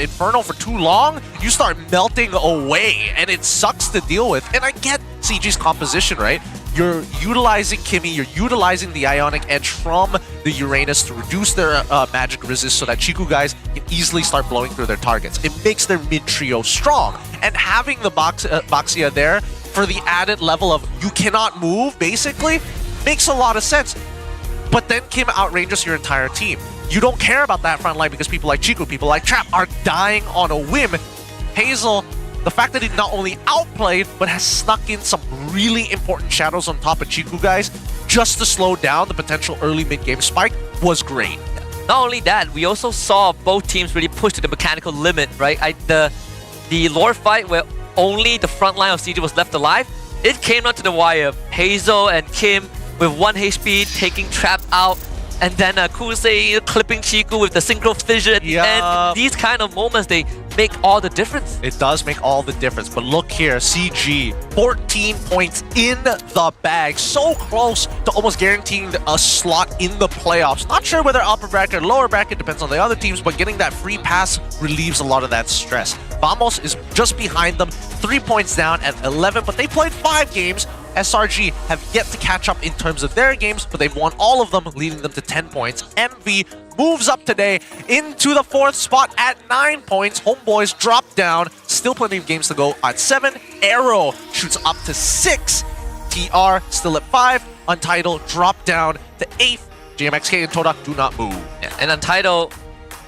Inferno for too long, you start melting away, and it sucks to deal with. And I get CG's composition, right? you're utilizing Kimmy, you're utilizing the Ionic Edge from the Uranus to reduce their magic resist so that Chiku guys can easily start blowing through their targets. It makes their mid trio strong. And having the Boxia there for the added level of you cannot move, basically, makes a lot of sense. But then Kim outranges your entire team. You don't care about that front line because people like Chiku, people like Trap are dying on a whim. Hazel, the fact that he not only outplayed, but has snuck in some really important shadows on top of Chiku guys just to slow down the potential early mid-game spike was great. Not only that, we also saw both teams really push to the mechanical limit, right? The lore fight where only the front line of CG was left alive, it came down to the wire. Hazel and Kim with 1 HP taking Trap out, and then Kusei clipping Chiku with the synchro fissure at the end. These kind of moments, they make all the difference. It does make all the difference, but look here, CG, 14 points in the bag. So close to almost guaranteeing a slot in the playoffs. Not sure whether upper bracket or lower bracket, depends on the other teams, but getting that free pass relieves a lot of that stress. Vamos is just behind them, 3 points down at 11, but they played 5 games. SRG have yet to catch up in terms of their games, but they've won all of them, leading them to 10 points. MV moves up today into the 4th spot at 9 points. Homeboys drop down. Still plenty of games to go at 7. AERO shoots up to 6. TR still at 5. Untitled drop down to 8th. JMXK and Todak do not move. Yeah, and Untitled,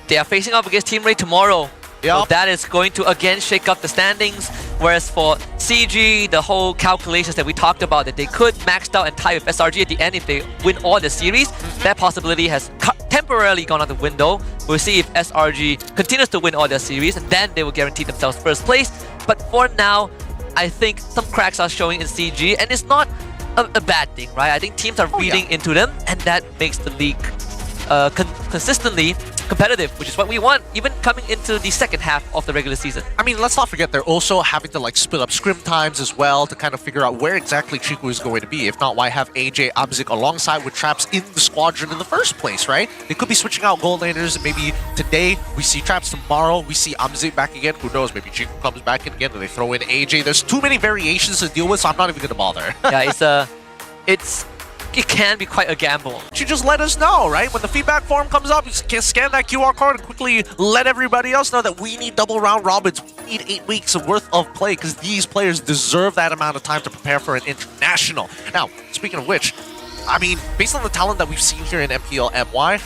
they are facing off against Team Ray tomorrow. So that is going to again shake up the standings. Whereas for CG, the whole calculations that we talked about, that they could max out and tie with SRG at the end if they win all the series, that possibility has temporarily gone out the window. We'll see if SRG continues to win all their series, and then they will guarantee themselves first place. But for now, I think some cracks are showing in CG, and it's not a bad thing, right? I think teams are reading into them, and that makes the league consistently competitive, which is what we want, even coming into the second half of the regular season. I mean, let's not forget they're also having to like split up scrim times as well to kind of figure out where exactly Chiku is going to be. If not, why have AJ Amzik alongside with Traps in the squadron in the first place, right? They could be switching out gold laners. Maybe today we see Traps, tomorrow we see Amzik back again. Who knows? Maybe Chiku comes back in again and they throw in AJ. There's too many variations to deal with, so I'm not even going to bother. Yeah, it can be quite a gamble. You just let us know, right? When the feedback form comes up, you can scan that QR code and quickly let everybody else know that we need double round robins. We need 8 weeks of worth of play because these players deserve that amount of time to prepare for an international. Now, speaking of which, I mean, based on the talent that we've seen here in MPL MY,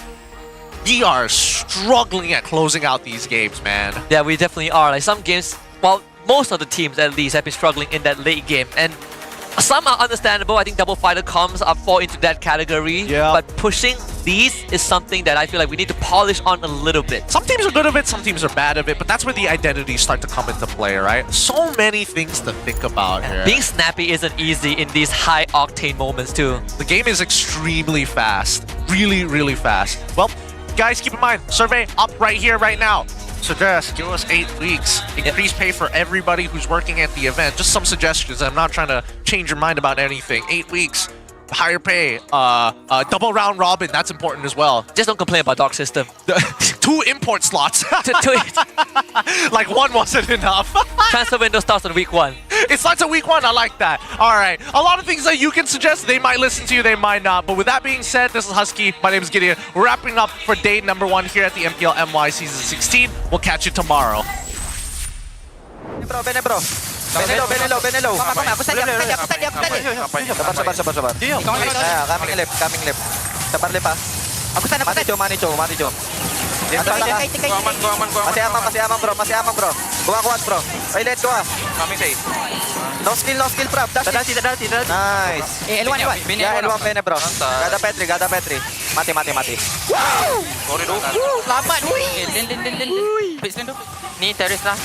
we are struggling at closing out these games, man. Yeah, we definitely are. Like some games, well, most of the teams at least have been struggling in that late game. And some are understandable. I think double fighter comms fall into that category. Yeah. But pushing these is something that I feel like we need to polish on a little bit. Some teams are good of it, some teams are bad of it, but that's where the identities start to come into play, right? So many things to think about here. Being snappy isn't easy in these high octane moments too. The game is extremely fast. Really, really fast. Well, guys, keep in mind, survey up right here, right now. Suggest, give us 8 weeks. Increase pay for everybody who's working at the event. Just some suggestions. I'm not trying to change your mind about anything. 8 weeks, higher pay, double round robin, that's important as well. Just don't complain about Dark System. 2 import slots. Like 1 wasn't enough. Transfer window starts on week 1. It starts at week 1, I like that. All right, a lot of things that you can suggest, they might listen to you, they might not. But with that being said, this is Husky, my name is Gideon. We're wrapping up for day number 1 here at the MPL MY Season 16. We'll catch you tomorrow. Bro, Benelo. Aku tadi. Sabar. Coming left. Sabar lepas. Aku sana. Mati Jo. Masih aman bro. Kuat bro. Hey, let's go. No skill bro. Tidak. Nice. L1. Ya, L1 Bene bro. Gak ada Petri. Mati. Lambat. Ni terus lah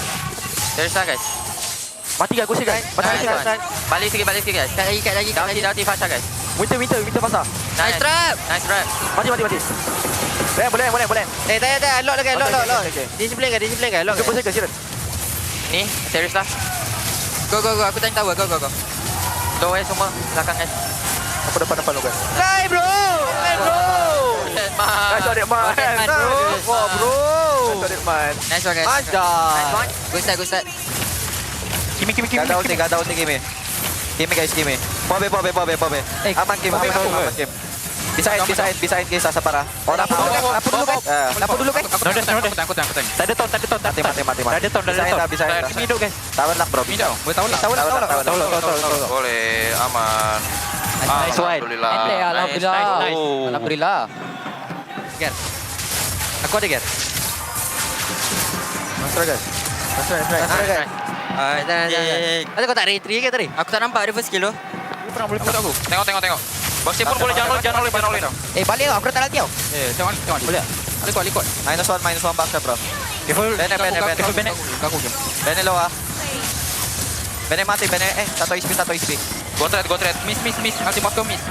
guys. Mati gak gue sih guys. Balik sikit guys. Kat lagi. Daun fasa guys. Winter fasa. Nice trap. Mati. Boleh. Tak. Lock lagi. Display ke? Lock. Jumpa saya ke Ni, terus lah. Go. Aku tanya tahu. Go. Doa semua belakang guys. Aku depan lo guys. Live bro. Nice Adikman. Wah bro. Nice one guys. Mantap. Good start. Gak ada ulti Gimme guys. Pobe. Aman Kim. Bisain guys asa para. Orang Lapor dulu guys. Lapor dulu guys. Aku tang. Tadi ton. Mati. Bisa. Hidup guys. Tahan lah bro. Boleh tahu lah. Boleh, aman. Nice one. Alhamdulillah. Alhamdulillah. Ger. Aku ada Ger. Masuk guys. Ada kau tak retry ke tadi? Aku tak nampak ada first kill tu. Pernah boleh fokus aku. Tengok. Bos pun boleh jangan oleh. Balik kau, aku tak latih kau. Tengok. Boleh. Likod. Minus one back bro. Careful. Bene. Aku. Bene low ah. Bene mati. Satu HP. Go trade. Miss. Nanti mau miss.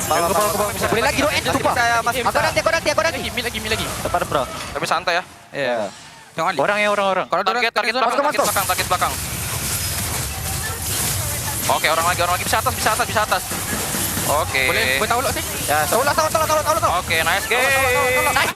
Boleh lagi doa itu lupa. Aku nanti. Mid lagi. Tepat bro. Tapi santai ya. Iya. Tengok Ali. Orang. Target belakang. Oke, orang lagi bisa atas. Oke. Boleh tahu lo sih? Ya, tahu. Oke, nice game. Nice